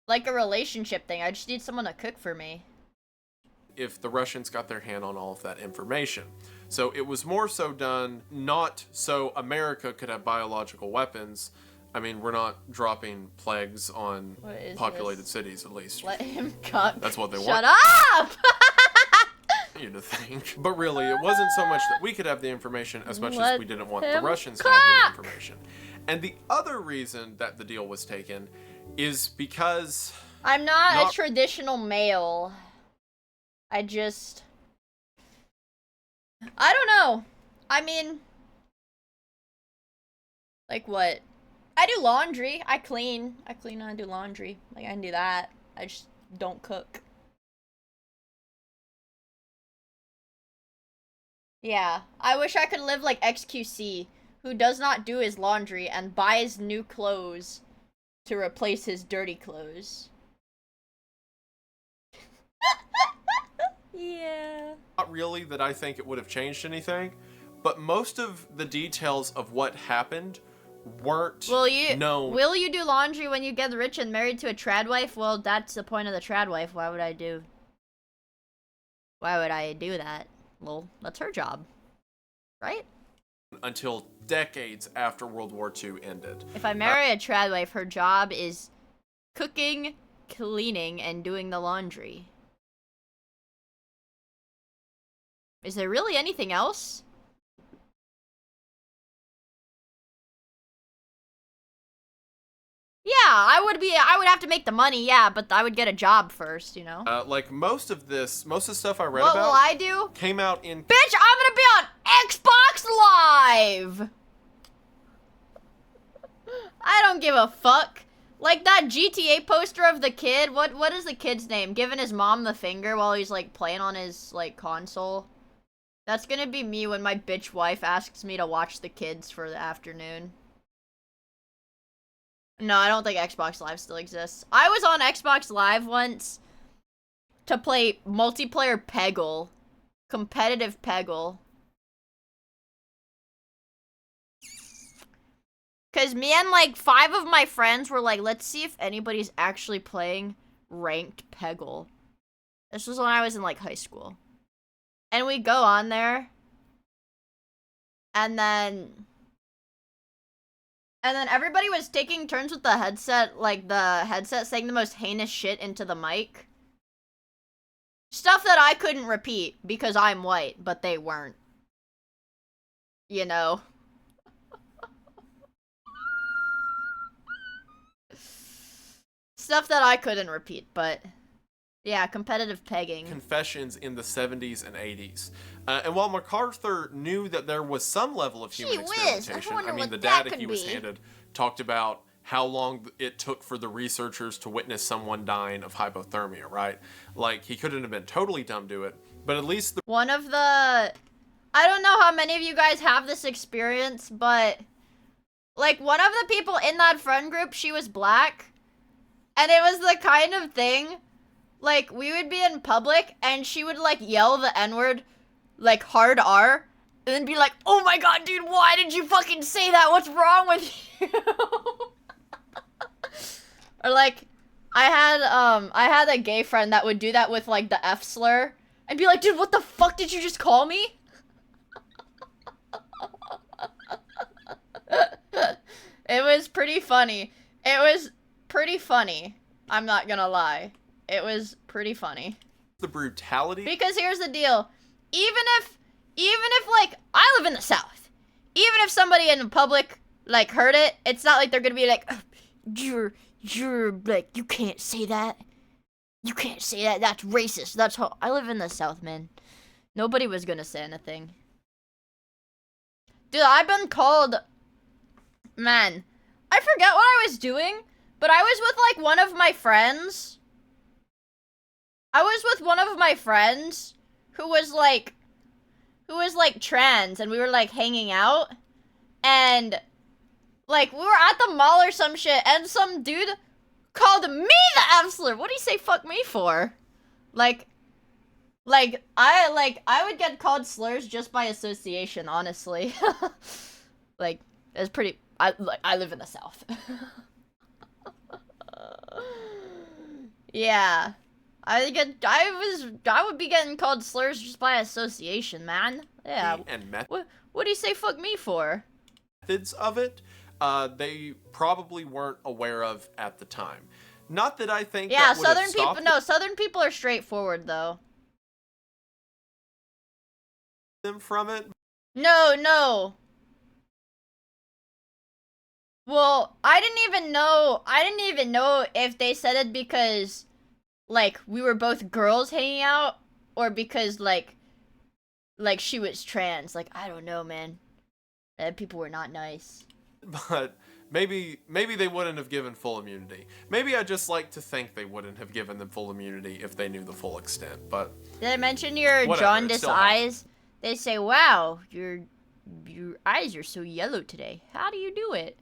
relationship thing. I just need someone to cook for me. If the Russians got their hand on all of that information. So it was more so done not so America could have biological weapons. I mean, we're not dropping plagues on populated cities, at least. Let him cook. That's what they want. Shut up! You to think. But really, it wasn't so much that we could have the information as much as we didn't want the Russians to have the information. And the other reason that the deal was taken is because... I'm not a traditional male. I don't know. I mean... Like what? I do laundry. I clean and I do laundry. Like, I can do that. I just don't cook. Yeah. I wish I could live like XQC, who does not do his laundry and buys new clothes to replace his dirty clothes. Yeah. Not really that I think it would have changed anything, but most of the details of what happened weren't known. Will you do laundry when you get rich and married to a trad wife? Well, that's the point of the trad wife. Why would I do that? Well, that's her job. Right? Until decades after World War II ended. If I marry a trad wife, her job is cooking, cleaning, and doing the laundry. Is there really anything else? Yeah, I would have to make the money, yeah, but I would get a job first, you know? Like most of the stuff I read about. What will I do? Came out in... Bitch, I'm gonna be on Xbox Live! I don't give a fuck. Like that GTA poster of the kid, what is the kid's name? Giving his mom the finger while he's like playing on his like console. That's gonna be me when my bitch wife asks me to watch the kids for the afternoon. No, I don't think Xbox Live still exists. I was on Xbox Live once to play multiplayer Peggle. Competitive Peggle. Because me and like 5 of my friends were like, let's see if anybody's actually playing ranked Peggle. This was when I was in like high school. And we go on there. And then everybody was taking turns with the headset, like the headset saying the most heinous shit into the mic. Stuff that I couldn't repeat because I'm white, but they weren't. You know? stuff that I couldn't repeat, but yeah, competitive pegging. Confessions in the 70s and 80s. And while MacArthur knew that there was some level of human experimentation, I mean, the data he was handed talked about how long it took for the researchers to witness someone dying of hypothermia, right? Like, he couldn't have been totally dumb to it, but at least one of the... I don't know how many of you guys have this experience, but like, one of the people in that friend group, she was black, and it was the kind of thing, like, we would be in public, and she would, like, yell the N-word, like, hard R, and then be like, oh my god, dude, why did you fucking say that? What's wrong with you? Or, like, I had a gay friend that would do that with, like, the F slur, and be like, dude, what the fuck did you just call me? It was pretty funny. It was pretty funny. I'm not gonna lie. It was pretty funny. The brutality. Because here's the deal. Even if like, I live in the South. Even if somebody in public, like, heard it, it's not like they're gonna be like, you're, like, you can't say that. You can't say that. That's racist. That's how, I live in the South, man. Nobody was gonna say anything. Dude, I've been called... Man, I forget what I was doing, but I was with, like, one of my friends. I was with one of my friends who was, like, trans, and we were, like, hanging out. And, like, we were at the mall or some shit, and some dude called me the F-slur. What did he say fuck me for? Like, I would get called slurs just by association, honestly. Like, it's pretty... I live in the South. Yeah. I would be getting called slurs just by association, man. Yeah. And What do you say fuck me for? methods of it, they probably weren't aware of at the time. Not that I think yeah, that would have Southern people, stopped no, Southern people are straightforward, though. them from it. No. Well, I didn't even know if they said it because, like, we were both girls hanging out, or because, like she was trans. Like, I don't know, man. People were not nice. But maybe they wouldn't have given full immunity. Maybe I just like to think they wouldn't have given them full immunity if they knew the full extent, but... Did I mention your whatever, jaundiced eyes? They say, wow, your eyes are so yellow today. How do you do it?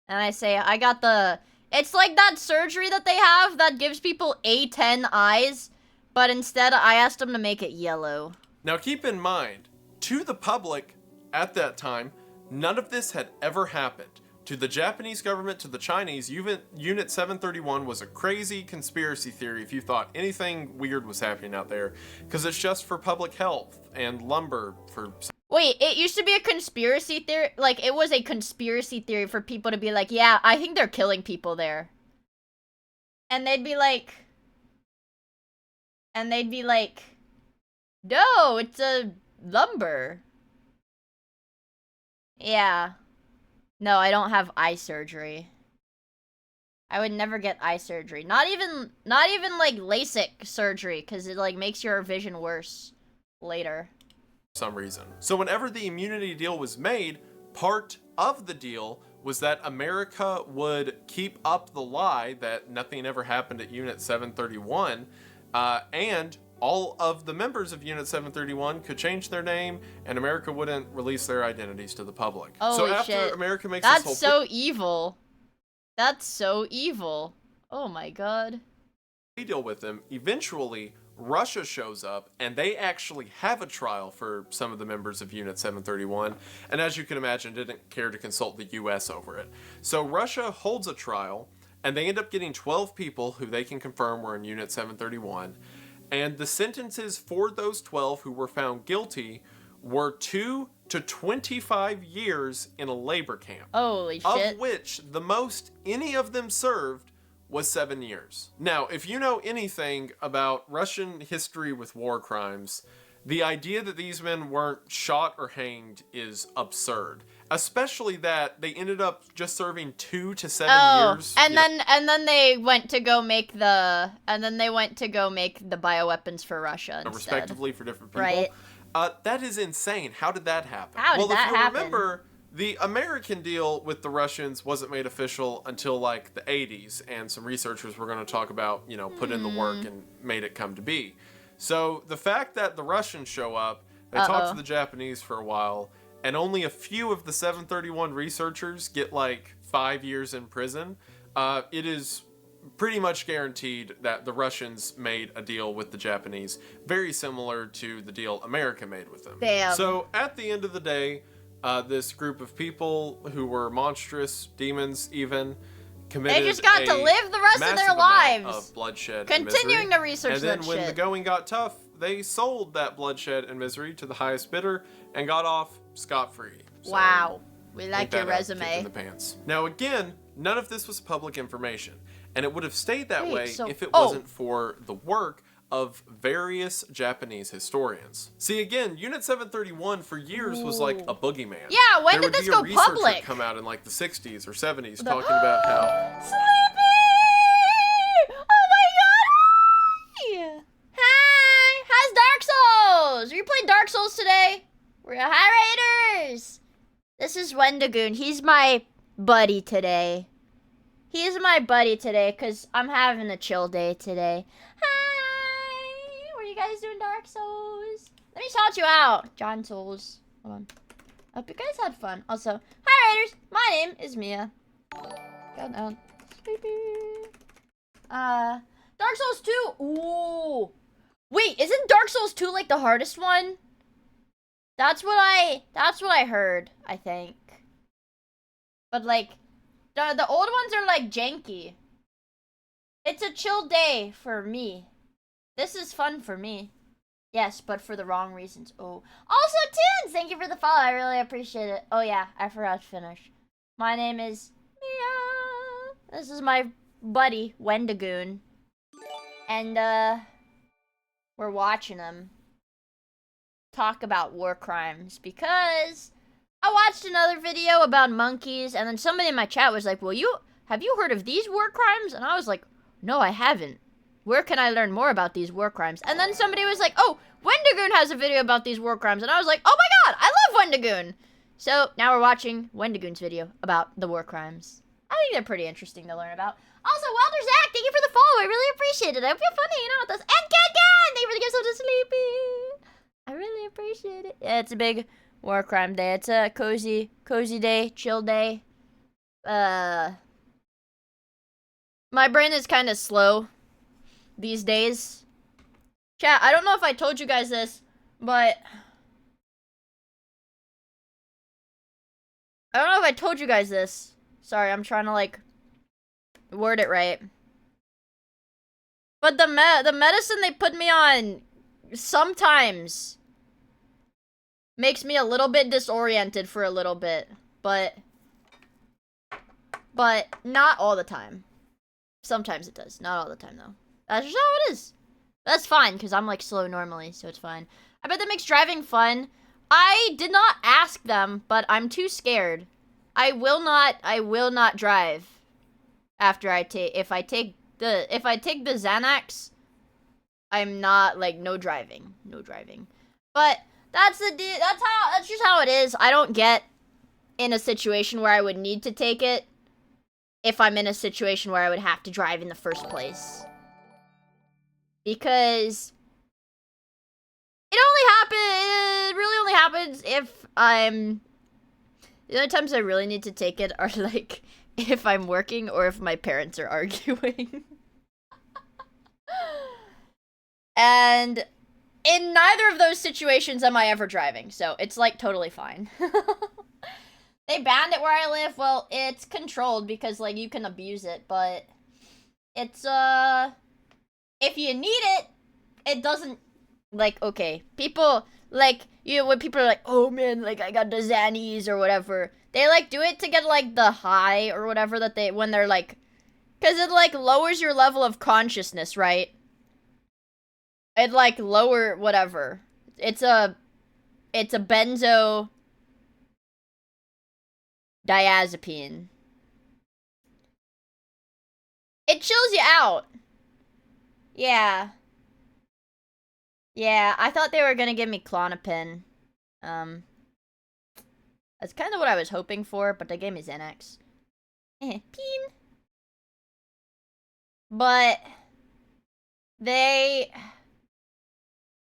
And I say, I got the... It's like that surgery that they have that gives people A10 eyes, but instead I asked them to make it yellow. Now keep in mind, to the public, at that time, none of this had ever happened. To the Japanese government, to the Chinese, Unit 731 was a crazy conspiracy theory if you thought anything weird was happening out there, because it's just for public health and lumber for... Wait, it used to be a conspiracy theory? Like, it was a conspiracy theory for people to be like, yeah, I think they're killing people there. And they'd be like... No, it's a lumber. Yeah. No, I don't have eye surgery. I would never get eye surgery. Not even like LASIK surgery, because it like makes your vision worse later. Some reason. So whenever the immunity deal was made, part of the deal was that America would keep up the lie that nothing ever happened at Unit 731, and all of the members of Unit 731 could change their name, and America wouldn't release their identities to the public. Holy so after shit. America makes That's this whole so evil. That's so evil. Oh my god. deal with them, eventually Russia shows up, and they actually have a trial for some of the members of Unit 731, and as you can imagine, didn't care to consult the US over it. So Russia holds a trial, and they end up getting 12 people who they can confirm were in Unit 731, and the sentences for those 12 who were found guilty were 2 to 25 years in a labor camp. Holy shit. Of which the most any of them served was 7 years. Now, if you know anything about Russian history with war crimes, the idea that these men weren't shot or hanged is absurd. Especially that they ended up just serving 2 to 7 years. And then they went to go make the bioweapons for Russia instead. Respectively for different people. Right. That is insane. How did that happen? How did that happen? Remember, the American deal with the Russians wasn't made official until like the 80s, and some researchers were going to talk about, put in the work and made it come to be. So the fact that the Russians show up, they talk to the Japanese for a while, and only a few of the 731 researchers get like 5 years in prison, it is pretty much guaranteed that the Russians made a deal with the Japanese, very similar to the deal America made with them. Damn. So at the end of the day, this group of people who were monstrous demons even committed they just got to live the rest of their lives of bloodshed continuing and to research then that when shit. the going got tough, they sold that bloodshed and misery to the highest bidder and got off scot-free. So, wow, we like your kick resume. in the pants. Now again, none of this was public information, and it would have stayed that way if it wasn't for the work of various Japanese historians. See, again, Unit 731 for years was like a boogeyman. Yeah, when did this go public? There would be a researcher public? come out in like the 60s or 70s talking about how... Sleepy! Oh my god! Hi! How's Dark Souls? Are you playing Dark Souls today? Hi, Raiders! This is Wendigoon. He's my buddy today. He's my buddy today because I'm having a chill day today. Hi! What are you guys doing, Dark Souls? Let me shout you out. John Souls. Hold on. Hope you guys had fun. Also, hi, Raiders! My name is Mia. Go down. Sleepy. Dark Souls 2. Ooh. Wait, isn't Dark Souls 2 like the hardest one? That's what I heard, I think. But like, the old ones are like janky. It's a chill day for me. This is fun for me. Yes, but for the wrong reasons. Oh. Also, Tunes, thank you for the follow. I really appreciate it. Oh yeah, I forgot to finish. My name is Mia. This is my buddy, Wendigoon. And, we're watching him talk about war crimes because I watched another video about monkeys, and then somebody in my chat was like, well, have you heard of these war crimes? And I was like, no, I haven't. Where can I learn more about these war crimes? And then somebody was like, oh, Wendigoon has a video about these war crimes. And I was like, oh my god, I love Wendigoon. So now we're watching Wendigoon's video about the war crimes. I think they're pretty interesting to learn about. Also, Wilder Zach, thank you for the follow. I really appreciate it. I hope you're funny, with us. And Ken, thank you for the gift to Sleepy. I really appreciate it. Yeah, it's a big war crime day. It's a cozy day, chill day. My brain is kind of slow these days. Chat, I don't know if I told you guys this, but I don't know if I told you guys this. Sorry, I'm trying to like word it right. But the medicine they put me on sometimes makes me a little bit disoriented for a little bit, but not all the time. Sometimes it does, not all the time though. That's just how it is. That's fine, because I'm like slow normally, so it's fine. I bet that makes driving fun. I did not ask them, but I'm too scared. I will not drive after if I take the Xanax. I'm not like no driving. But that's just how it is. I don't get in a situation where I would need to take it if I'm in a situation where I would have to drive in the first place. Because it really only happens if I'm... The only times I really need to take it are, like, if I'm working or if my parents are arguing. And in neither of those situations am I ever driving, so it's, like, totally fine. They banned it where I live. Well, it's controlled because, like, you can abuse it, but it's, if you need it, it doesn't, like, okay. People, like, when people are like, oh, man, like, I got the Xannies or whatever, they, like, do it to get, like, the high or whatever that when they're, like, because it, like, lowers your level of consciousness, right? It, like, lower, whatever. It's a benzo... Diazepine. It chills you out. Yeah. Yeah, I thought they were gonna give me Klonopin. That's kind of what I was hoping for, but they gave me Xanax. Peen. But they...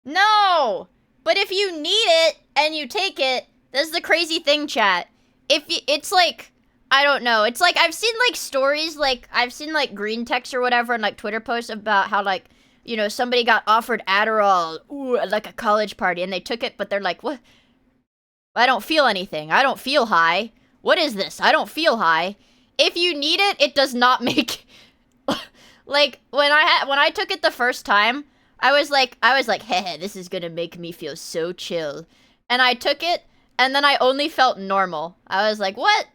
No! But if you need it and you take it, this is the crazy thing, chat. If you, it's like, I don't know. It's like, I've seen like stories, like, I've seen like green text or whatever and like Twitter posts about how like, you know, somebody got offered Adderall, ooh, at like a college party and they took it, but they're like, what? I don't feel anything. I don't feel high. What is this? I don't feel high. If you need it, it does not make... Like, when I took it the first time, I was like, hey, this is gonna make me feel so chill. And I took it, and then I only felt normal. I was like, what?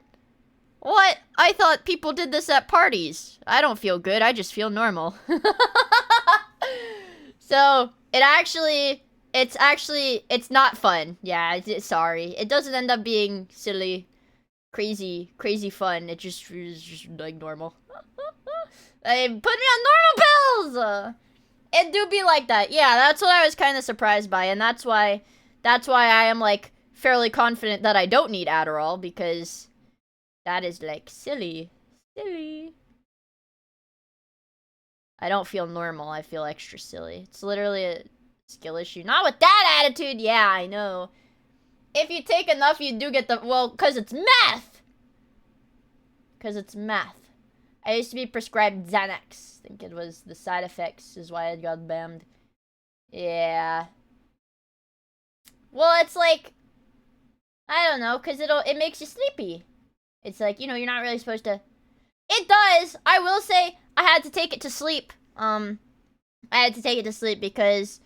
What? I thought people did this at parties. I don't feel good, I just feel normal. So, it's not fun. Yeah, sorry. It doesn't end up being silly, crazy fun. It just is just like normal. They put me on normal pills! It do be like that. Yeah, that's what I was kind of surprised by, and that's why I am, like, fairly confident that I don't need Adderall, because that is, like, silly. Silly. I don't feel normal, I feel extra silly. It's literally a skill issue. Not with that attitude! Yeah, I know. If you take enough, you do get the... Well, because it's meth! Because it's meth. I used to be prescribed Xanax. I think it was the side effects is why I got banned. Yeah. Well, it's like... I don't know, because it makes you sleepy. It's like, you know, you're not really supposed to... It does! I will say, I had to take it to sleep. I had to take it to sleep because...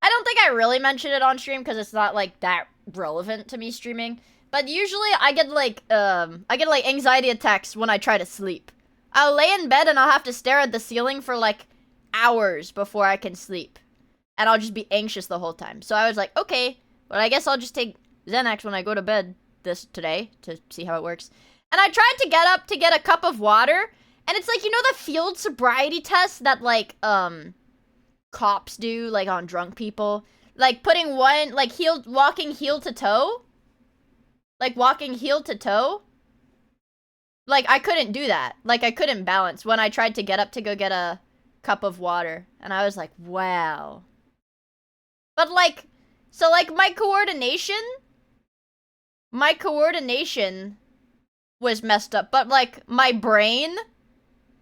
I don't think I really mentioned it on stream because it's not, like, that relevant to me streaming. But usually I get, like, anxiety attacks when I try to sleep. I'll lay in bed and I'll have to stare at the ceiling for, like, hours before I can sleep. And I'll just be anxious the whole time. So I was like, okay, well, I guess I'll just take Xanax when I go to bed today to see how it works. And I tried to get up to get a cup of water. And it's like, you know the field sobriety test that, like, cops do, like, on drunk people? Like, putting one, like, walking heel to toe? Like, walking heel to toe? Like, I couldn't do that. Like, I couldn't balance when I tried to get up to go get a cup of water. And I was like, wow. But, like, so, like, my coordination was messed up. But, like, my brain,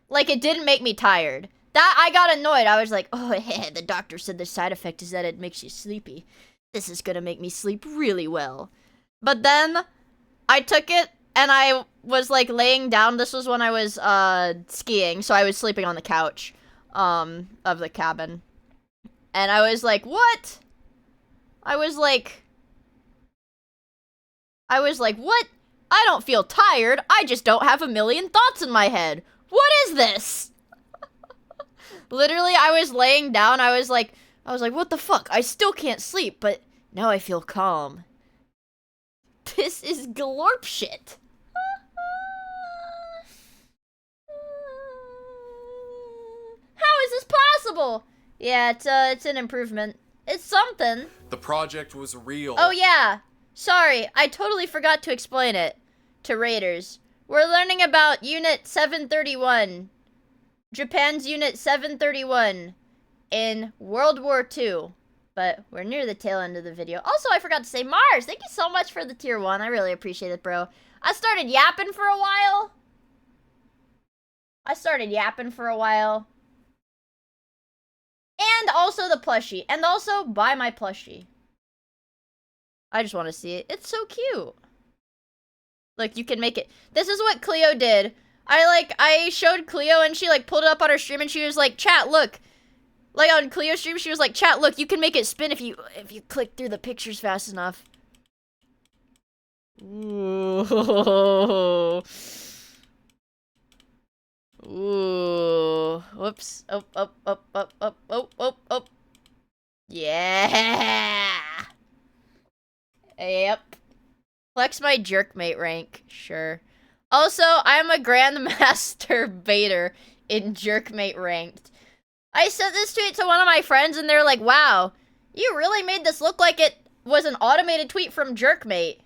like, it didn't make me tired. That, I got annoyed. I was like, oh, the doctor said the side effect is that it makes you sleepy. This is gonna make me sleep really well. But then, I took it, and I was, like, laying down. This was when I was, skiing, so I was sleeping on the couch, of the cabin. And I was like, what? I was like, what? I don't feel tired. I just don't have a million thoughts in my head. What is this? Literally, I was laying down. I was like, what the fuck? I still can't sleep, but now I feel calm. This is glorp shit. How is this possible? Yeah, it's an improvement. It's something. The project was real. Oh yeah. Sorry, I totally forgot to explain it to Raiders. We're learning about Unit 731. Japan's Unit 731 in World War II. But we're near the tail end of the video. Also, I forgot to say, Mars, thank you so much for the tier 1. I really appreciate it, bro. I started yapping for a while. And also the plushie. And also buy my plushie. I just want to see it. It's so cute. Like, you can make it. This is what Cleo did. I showed Cleo and she, like, pulled it up on her stream and she was like, chat, look. Like, on Cleo's stream, she was like, chat, look, you can make it spin if you click through the pictures fast enough. Ooh. Ooh. Whoops. Oh. Yeah. Yep. Flex my jerkmate rank. Sure. Also, I'm a Grandmaster Baiter in jerkmate ranked. I sent this tweet to one of my friends and they're like, wow, you really made this look like it was an automated tweet from jerkmate.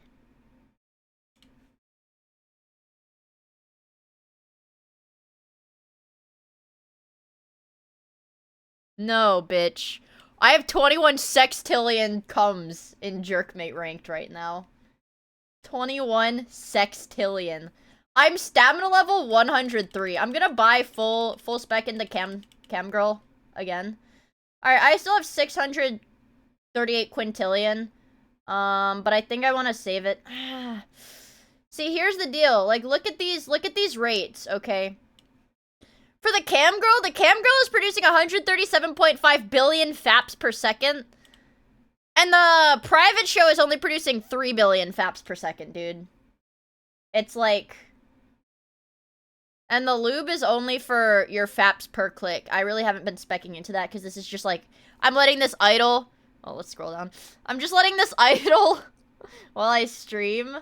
No, bitch. I have 21 sextillion comes in jerkmate ranked right now. 21 sextillion. I'm stamina level 103. I'm gonna buy full spec into cam girl again. Alright, I still have 638 quintillion. But I think I want to save it. See, here's the deal. Like, look at these rates, okay? For the cam girl is producing 137.5 billion faps per second. And the private show is only producing 3 billion faps per second, dude. It's like... And the lube is only for your faps per click. I really haven't been speccing into that because this is just like... I'm letting this idle... Oh, let's scroll down. I'm just letting this idle while I stream.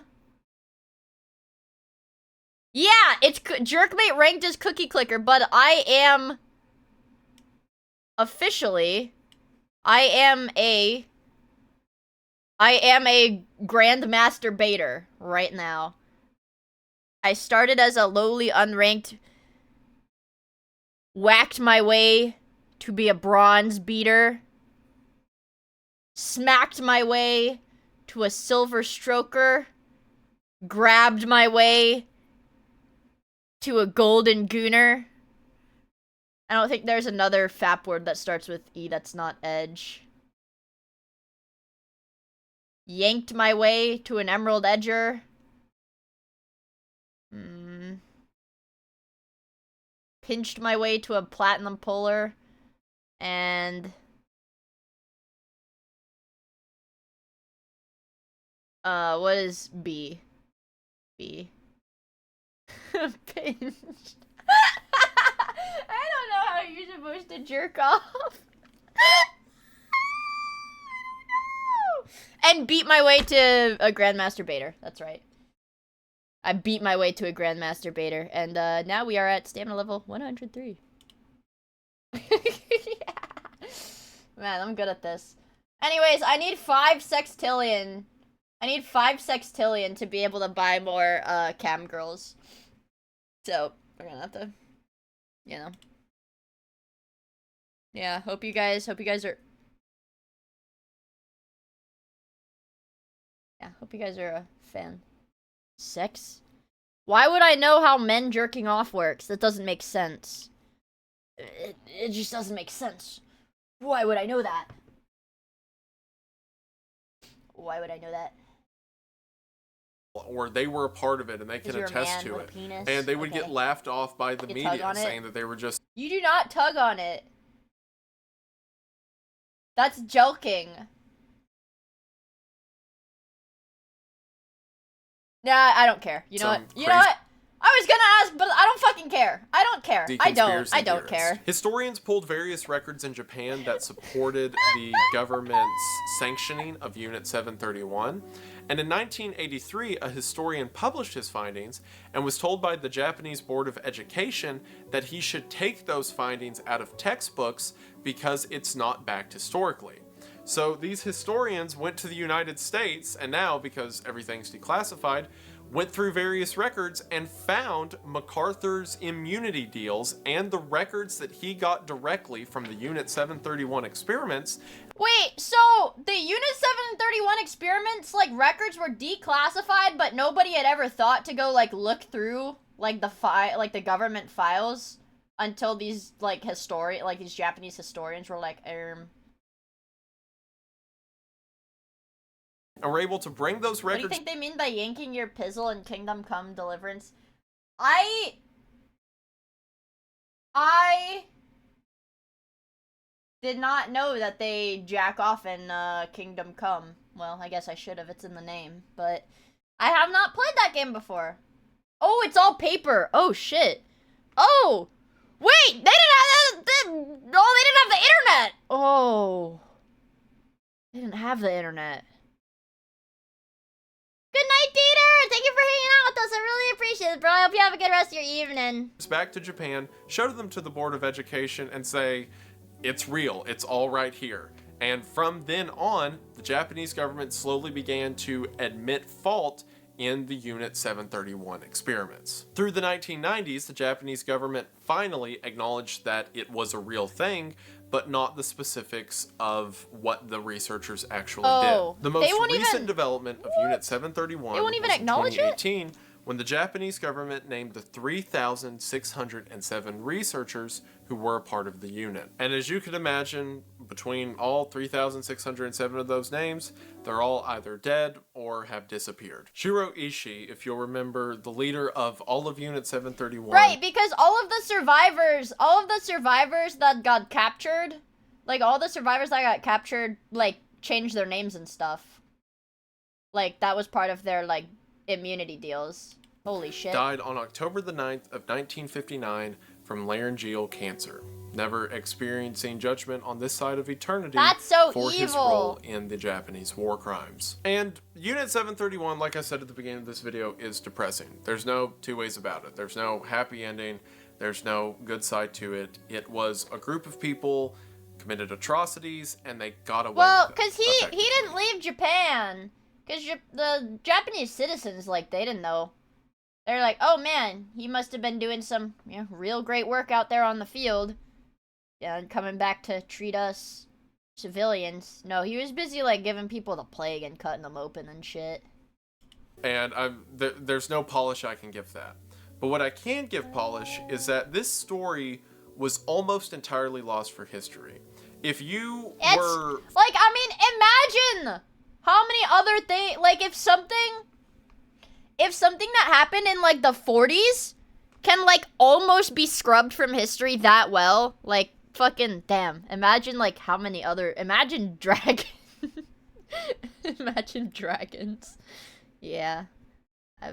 Yeah, it's jerkmate ranked as cookie clicker, but I am... Officially... I am a Grandmaster Baiter right now. I started as a lowly unranked, whacked my way to be a bronze beater, smacked my way to a silver stroker, grabbed my way to a golden gooner. I don't think there's another fap word that starts with E that's not edge. Yanked my way to an emerald edger. Pinched my way to a platinum puller. And... what is B? B. Pinched. I don't know how you're supposed to jerk off. And beat my way to a Grandmaster Baiter. That's right. I beat my way to a Grandmaster Baiter. And now we are at stamina level 103. Yeah. Man, I'm good at this. Anyways, I need 5 sextillion. I need 5 sextillion to be able to buy more cam girls. So, we're gonna have to, you know. Yeah, hope you guys are... Yeah, hope you guys are a fan. Sex? Why would I know how men jerking off works? That doesn't make sense. It just doesn't make sense. Why would I know that? Why would I know that? Or they were a part of it and they can attest to it. And they would get laughed off by the media saying that they were just... You do not tug on it. That's joking. Nah, I don't care. You know what? You know what? I was gonna ask, but I don't fucking care. I don't care. I don't care. Historians pulled various records in Japan that supported the government's sanctioning of Unit 731. And in 1983, a historian published his findings and was told by the Japanese Board of Education that he should take those findings out of textbooks because it's not backed historically. So these historians went to the United States, and now, because everything's declassified, went through various records and found MacArthur's immunity deals and the records that he got directly from the Unit 731 experiments. Wait, so the Unit 731 experiments, like, records were declassified, but nobody had ever thought to go, like, look through, like, the government files until these, like, these Japanese historians were like, And we're able to bring those records... What do you think they mean by yanking your pizzle in Kingdom Come Deliverance? I did not know that they jack off in Kingdom Come. Well, I guess I should have. It's in the name. But I have not played that game before. Oh, it's all paper. Oh, shit. Oh! Wait! They didn't have they didn't have the internet! Oh. They didn't have the internet. Good night, I really appreciate it, bro. I hope you have a good rest of your evening. Back to Japan, show them to the Board of Education and say, it's real, it's all right here. And from then on, the Japanese government slowly began to admit fault in the Unit 731 experiments. Through the 1990s, the Japanese government finally acknowledged that it was a real thing, but not the specifics of what the researchers actually did. The most recent development of Unit 731 was in 2018, when the Japanese government named the 3,607 researchers who were a part of the unit. And as you can imagine, between all 3,607 of those names, they're all either dead or have disappeared. Shiro Ishii, if you'll remember, the leader of all of Unit 731. Right, because all of the survivors that got captured, like changed their names and stuff. Like, that was part of their, like, immunity deals. Holy shit. Died on October the 9th of 1959 from laryngeal cancer, never experiencing judgment on this side of eternity for his role in the Japanese war crimes. And Unit 731, like I said at the beginning of this video, is depressing. There's no two ways about it. There's no happy ending. There's no good side to it. It was a group of people committed atrocities, and they got away Well, with it. because he didn't leave Japan. Because the Japanese citizens, like, they didn't know. They're like, oh man, he must have been doing some real great work out there on the field. Yeah, and coming back to treat us civilians. No, he was busy, like, giving people the plague and cutting them open and shit. And there's no polish I can give that. But what I can give polish is that this story was almost entirely lost for history. If you were... Like, I mean, imagine how many other things... Like, if something that happened in, like, the 40s can, like, almost be scrubbed from history that well, like, fucking damn. Imagine, like, how many other... Imagine Imagine dragons. Yeah. I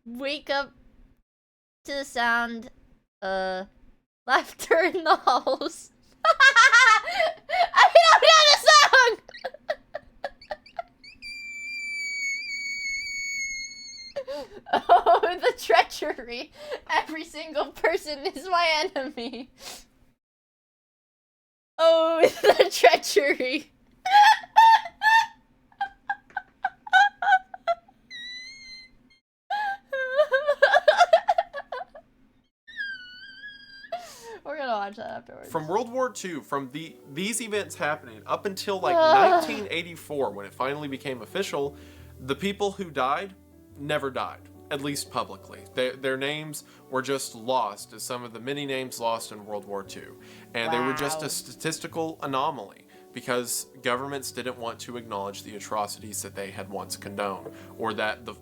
wake up to the sound, laughter in the halls. I don't know the song! Oh, the treachery. Every single person is my enemy. Oh, the treachery. We're gonna watch that afterwards. From World War II, from these events happening up until like 1984, when it finally became official, the people who died never died, at least publicly. Their names were just lost as some of the many names lost in World War II. And they were just a statistical anomaly because governments didn't want to acknowledge the atrocities that they had once condoned or that the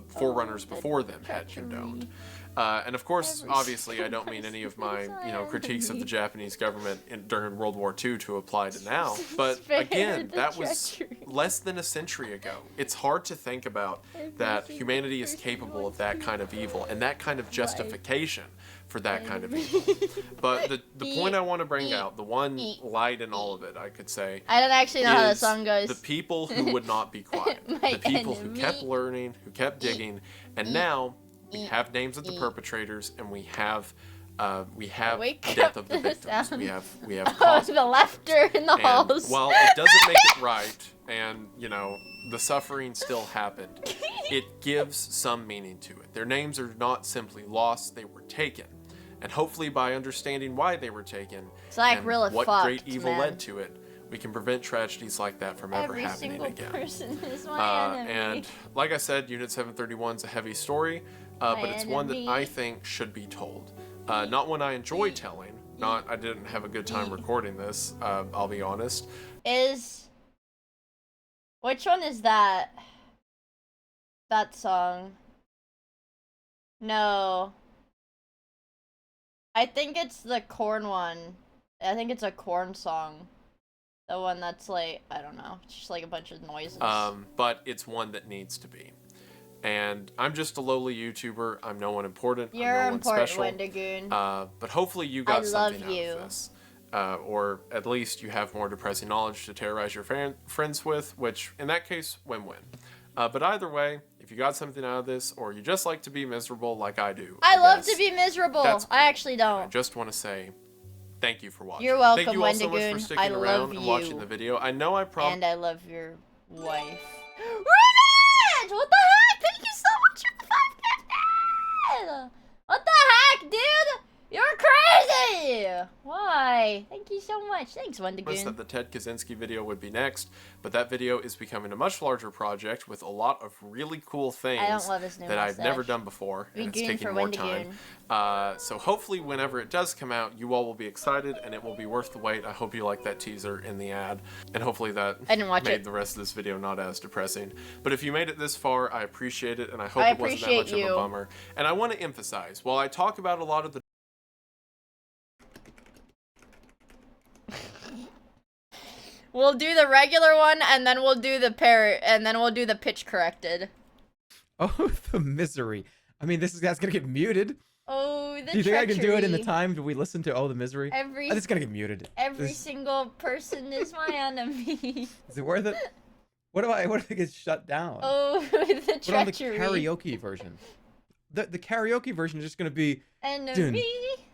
forerunners before them had condoned. And of course, obviously, I don't mean any of my, critiques of the Japanese government during World War II to apply to now. But again, that was less than a century ago. It's hard to think about that humanity is capable of that kind of evil and that kind of justification for that kind of evil. But the point I want to bring out, the one light in all of it, I could say, I don't actually know how the song goes. The people who would not be quiet. The people who kept learning, who kept digging, and now we have names of the perpetrators, and we have death of the victims. We have cause. The laughter in the halls. While it doesn't make it right, and the suffering still happened, it gives some meaning to it. Their names are not simply lost; they were taken, and hopefully, by understanding why they were taken, it's like and really what fucked, great evil man. led to it, we can prevent tragedies like that from ever happening again. Every single person is my enemy. And like I said, Unit 731 is a heavy story, but it's one that I think should be told. Not one I enjoy telling. I didn't have a good time recording this, I'll be honest. Which one is that? That song? No. I think it's the corn one. I think it's a corn song. The one that's like, I don't know, it's just like a bunch of noises. But it's one that needs to be. And I'm just a lowly YouTuber. I'm no one important. You're I'm no important, one special. Wendigoon. But hopefully you got something out of this. Or at least you have more depressing knowledge to terrorize your friends with, which in that case, win-win. But either way, if if you got something out of this, or you just like to be miserable like I do. I love to be miserable. That's cool. I actually don't. I just want to say thank you for watching. You're welcome, Thank you all so much Wendigoon. for sticking around and watching the video. I know I probably... And I love your wife. Revenge! What the heck? Thank you so much for the 5 What the heck, dude? You're crazy! Why? Thank you so much. Thanks, Wendigoon. That the Ted Kaczynski video would be next, but that video is becoming a much larger project with a lot of really cool things that I've never done before, and it's taking more time. So hopefully whenever it does come out, you all will be excited, and it will be worth the wait. I hope you like that teaser in the ad, and hopefully that made the rest of this video not as depressing. But if you made it this far, I appreciate it, and I hope it wasn't that much of a bummer. And I want to emphasize, while I talk about a lot of the We'll do the regular one, and then we'll do the pitch corrected. Oh, the misery. I mean, that's gonna get muted. Oh, the Do you think I can do it in the time we listen to the misery? It's gonna get muted. Every single person is my enemy. Is it worth it? What if it gets shut down? Oh, the treachery. What on the karaoke version? The karaoke version is just gonna be enemy.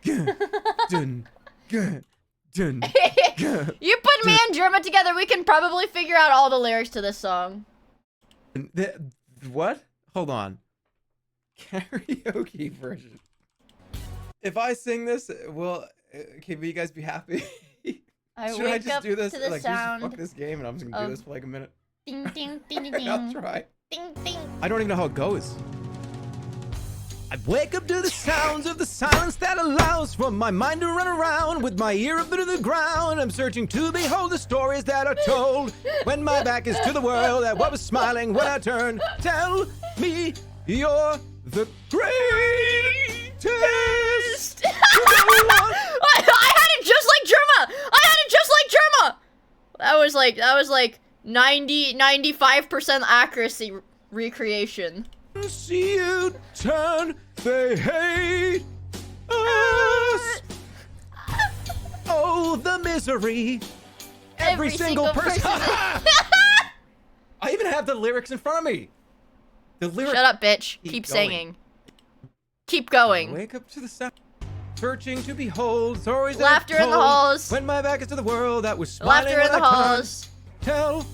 Dun, dun, dun, You put me and Germa together, we can probably figure out all the lyrics to this song. What? Hold on. Karaoke version. If I sing this, will you guys be happy? Should I just do this? To the sound fuck this game, and I'm just gonna do this for like a minute. Ding ding ding ding. I'll try. Ding ding. I don't even know how it goes. I wake up to the sounds of the silence that allows for my mind to run around with my ear up to the ground. I'm searching to behold the stories that are told when my back is to the world that was smiling when I turn. Tell me you're the greatest. I had it just like Germa. That was like 95% accuracy recreation. See you turn, they hate us. Oh, the misery. Every single person. I even have the lyrics in front of me. The lyrics. Shut up, bitch. Keep singing. Keep going. Wake up to the sound. Searching to behold stories laughter in the halls. When my back is to the world that was smiling. Laughter in the halls. Tell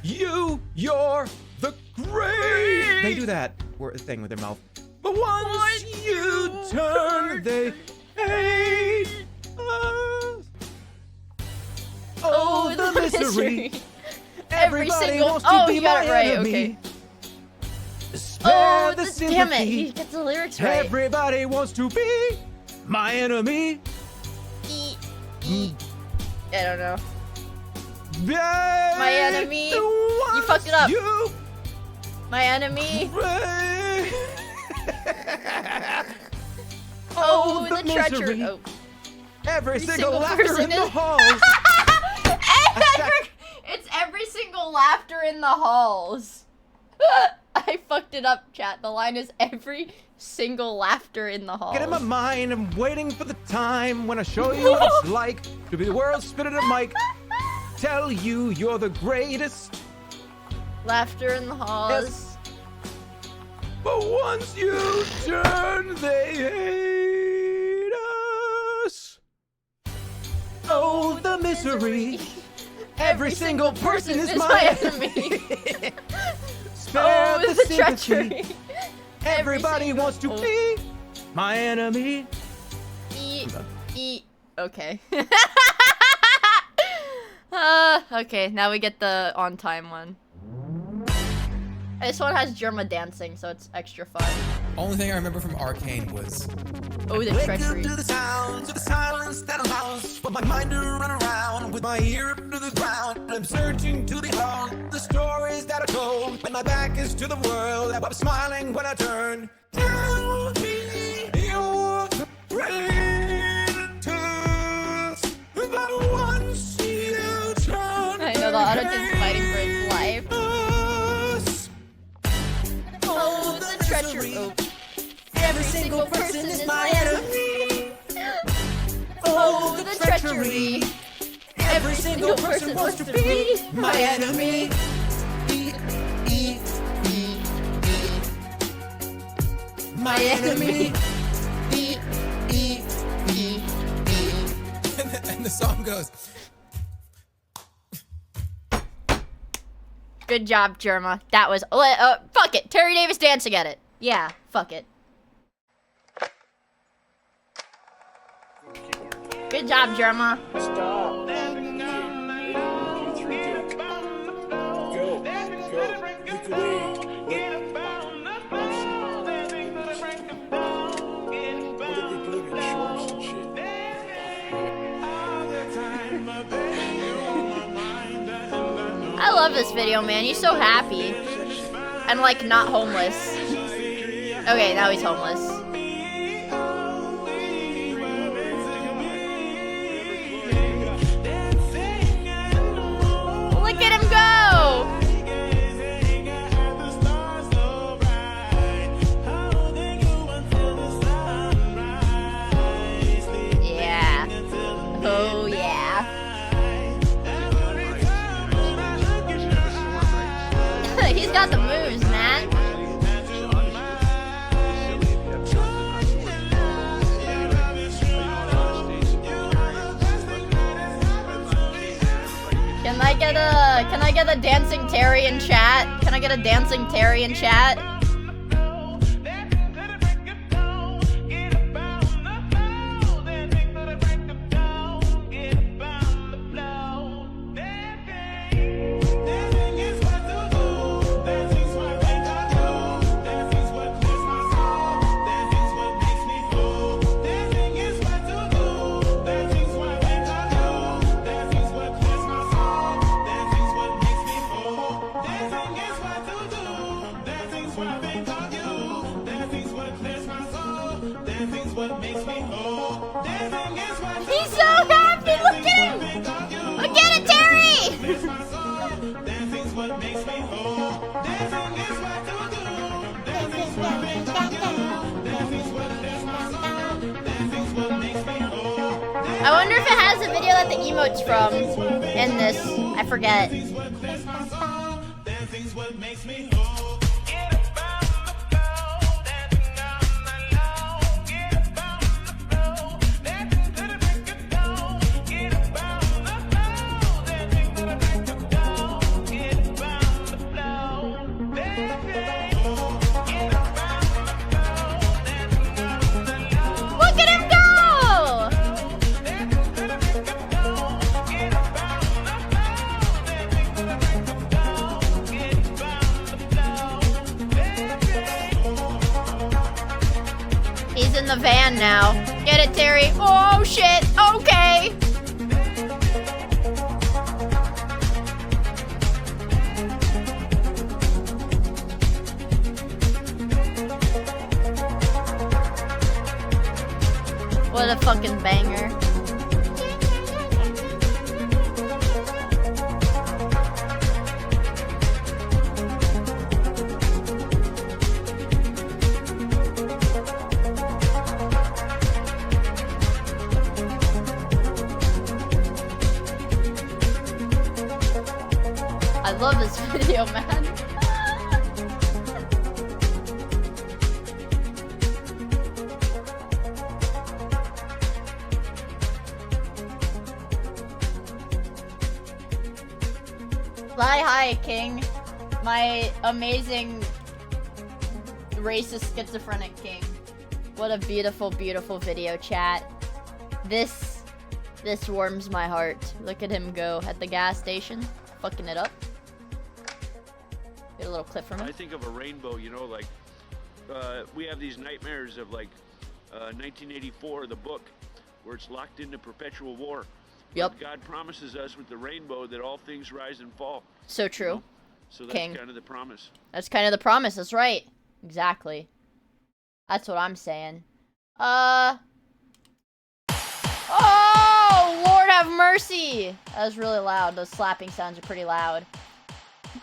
you you're the great. They do that thing with their mouth. But once you turn, they hate us. Oh, the misery. Everybody wants to be my enemy. Okay. Spare the sympathy. Damn it, he gets the lyrics right. Everybody wants to be my enemy. I don't know. My enemy. You fucked it up. My enemy. Oh, the treachery. Oh. Every single laughter in the halls. It's every single laughter in the halls. I fucked it up, chat. The line is every single laughter in the halls. Get in my mind. I'm waiting for the time when I show you what it's like to be the world's spit at a mic. Tell you you're the greatest. Laughter in the halls. Yes. But once you turn, they hate us. Oh, the misery. Every single person is my enemy. Spare the treachery. Everybody wants to be my enemy. Okay. Okay, now we get the on time one. This one has Germa dancing, so it's extra fun. Only thing I remember from Arcane was... Oh, the treachery. To the sounds of the silence that allows for my mind to run around with my ear up to the ground. I'm searching to behold the stories that are told when my back is to the world that was smiling when I turn. Tell me you're the greatest. But once you turn, I know the audience fighting for its life. Oh, the treachery. Oh. Every single person is my enemy. Oh, the treachery. Every single person wants to be my enemy. my enemy. And the song goes. Good job, Germa. That was fuck it. Terry Davis dancing at it. Yeah, fuck it. Good job, Germa. Stop. Go. Look away. What are they doing in shorts and shit? I love this video, man. He's so happy. And, like, not homeless. Okay, now he's homeless. Look at him go! Yeah. Oh, yeah. He's got the moves, man. Can I get a dancing Terry in chat? Can I get a dancing Terry in chat? He's so happy! Look at him! Look at it, Terry! I wonder if it has a video that the emote's from in this. I forget. Look at him go! He's in the van now. Get it, Terry? Oh, shit. Okay. What a fucking banger. I love this video, man. Fly high, King. My amazing racist schizophrenic king. What a beautiful, beautiful video, chat. This warms my heart. Look at him go at the gas station, fucking it up. Get a little clip from him. I think of a rainbow, you know, like we have these nightmares of like 1984, the book, where it's locked into perpetual war. Yep. But God promises us with the rainbow that all things rise and fall. So true. You know? So that's King. kind of the promise. That's kind of the promise. That's right. Exactly. That's what I'm saying. Oh, Lord have mercy. That was really loud. Those slapping sounds are pretty loud.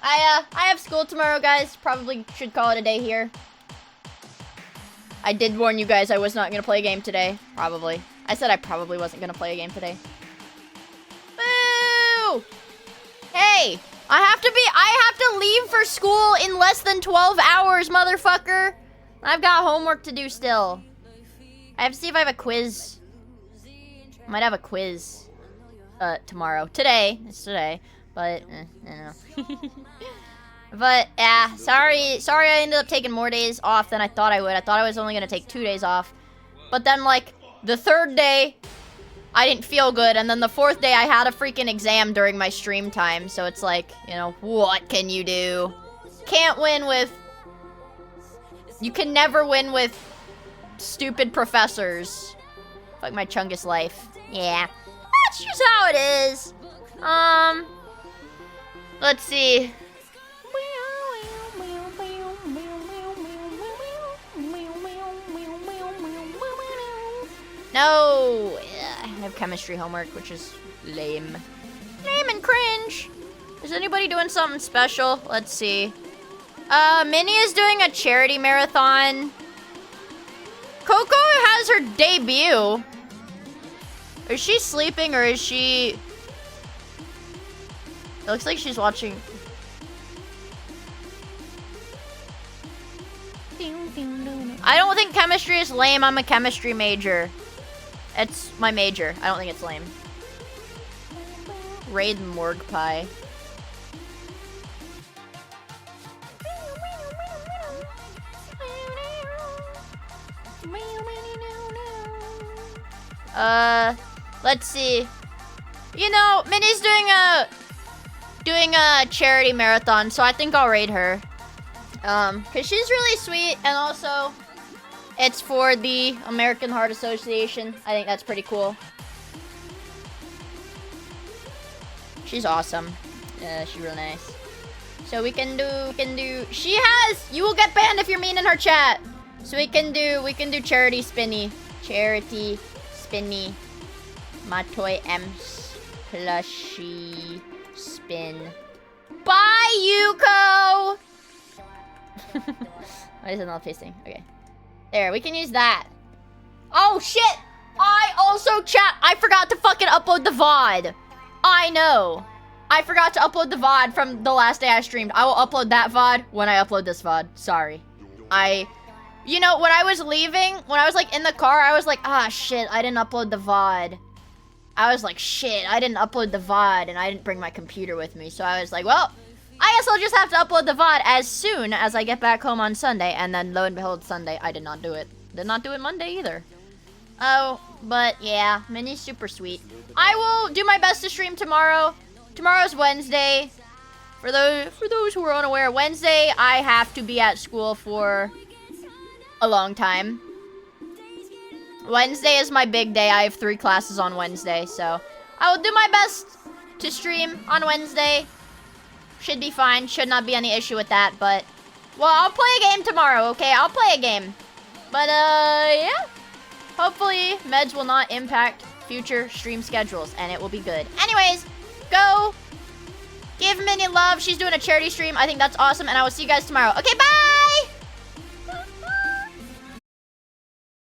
I have school tomorrow, guys. Probably should call it a day here. I did warn you guys I was not going to play a game today. Probably. I said I probably wasn't going to play a game today. Boo! Hey, I have to leave for school in less than 12 hours, motherfucker. I've got homework to do still. I have to see if I have a quiz. I might have a quiz tomorrow. Today. It's today. But, I don't know. But, yeah. Sorry I ended up taking more days off than I thought I would. I thought I was only going to take 2 days off. But then, like, the 3rd day, I didn't feel good. And then the 4th day, I had a freaking exam during my stream time. So it's like, you know, what can you do? Can't win with... You can never win with stupid professors. Fuck my Chungus life. Yeah. That's just how it is. Let's see. No! I have chemistry homework, which is lame. Lame and cringe. Is anybody doing something special? Let's see. Minnie is doing a charity marathon. Coco has her debut. Is she sleeping or is she... It looks like she's watching... I don't think chemistry is lame. I'm a chemistry major. It's my major. I don't think it's lame. Raid Morgue Pie. Let's see. You know, Minnie's doing a charity marathon, so I think I'll raid her. Cause she's really sweet, and also it's for the American Heart Association. I think that's pretty cool. She's awesome. Yeah, she's real nice. So we can do, you will get banned if you're mean in her chat. So we can do charity spinny. Charity spinny. My toy M's plushie spin. Bye, Yuko! Why is it not pasting? Okay. There, we can use that. Oh, shit! I forgot to fucking upload the VOD. I know. I forgot to upload the VOD from the last day I streamed. I will upload that VOD when I upload this VOD. Sorry. You know, when I was leaving, when I was, like, in the car, I was like, ah, shit, I didn't upload the VOD. I was like, shit, I didn't upload the VOD, and I didn't bring my computer with me. So I was like, well, I guess I'll just have to upload the VOD as soon as I get back home on Sunday. And then, lo and behold, Sunday, I did not do it. Did not do it Monday either. Oh, but yeah, Minnie's super sweet. I will do my best to stream tomorrow. Tomorrow's Wednesday. For those who are unaware, Wednesday, I have to be at school for a long time. Wednesday is my big day. I have 3 classes on Wednesday, so I will do my best to stream on Wednesday. Should be fine. Should not be any issue with that, but... Well, I'll play a game tomorrow, okay? I'll play a game. But, yeah. Hopefully, meds will not impact future stream schedules, and it will be good. Anyways, go give Minnie love. She's doing a charity stream. I think that's awesome, and I will see you guys tomorrow. Okay, bye!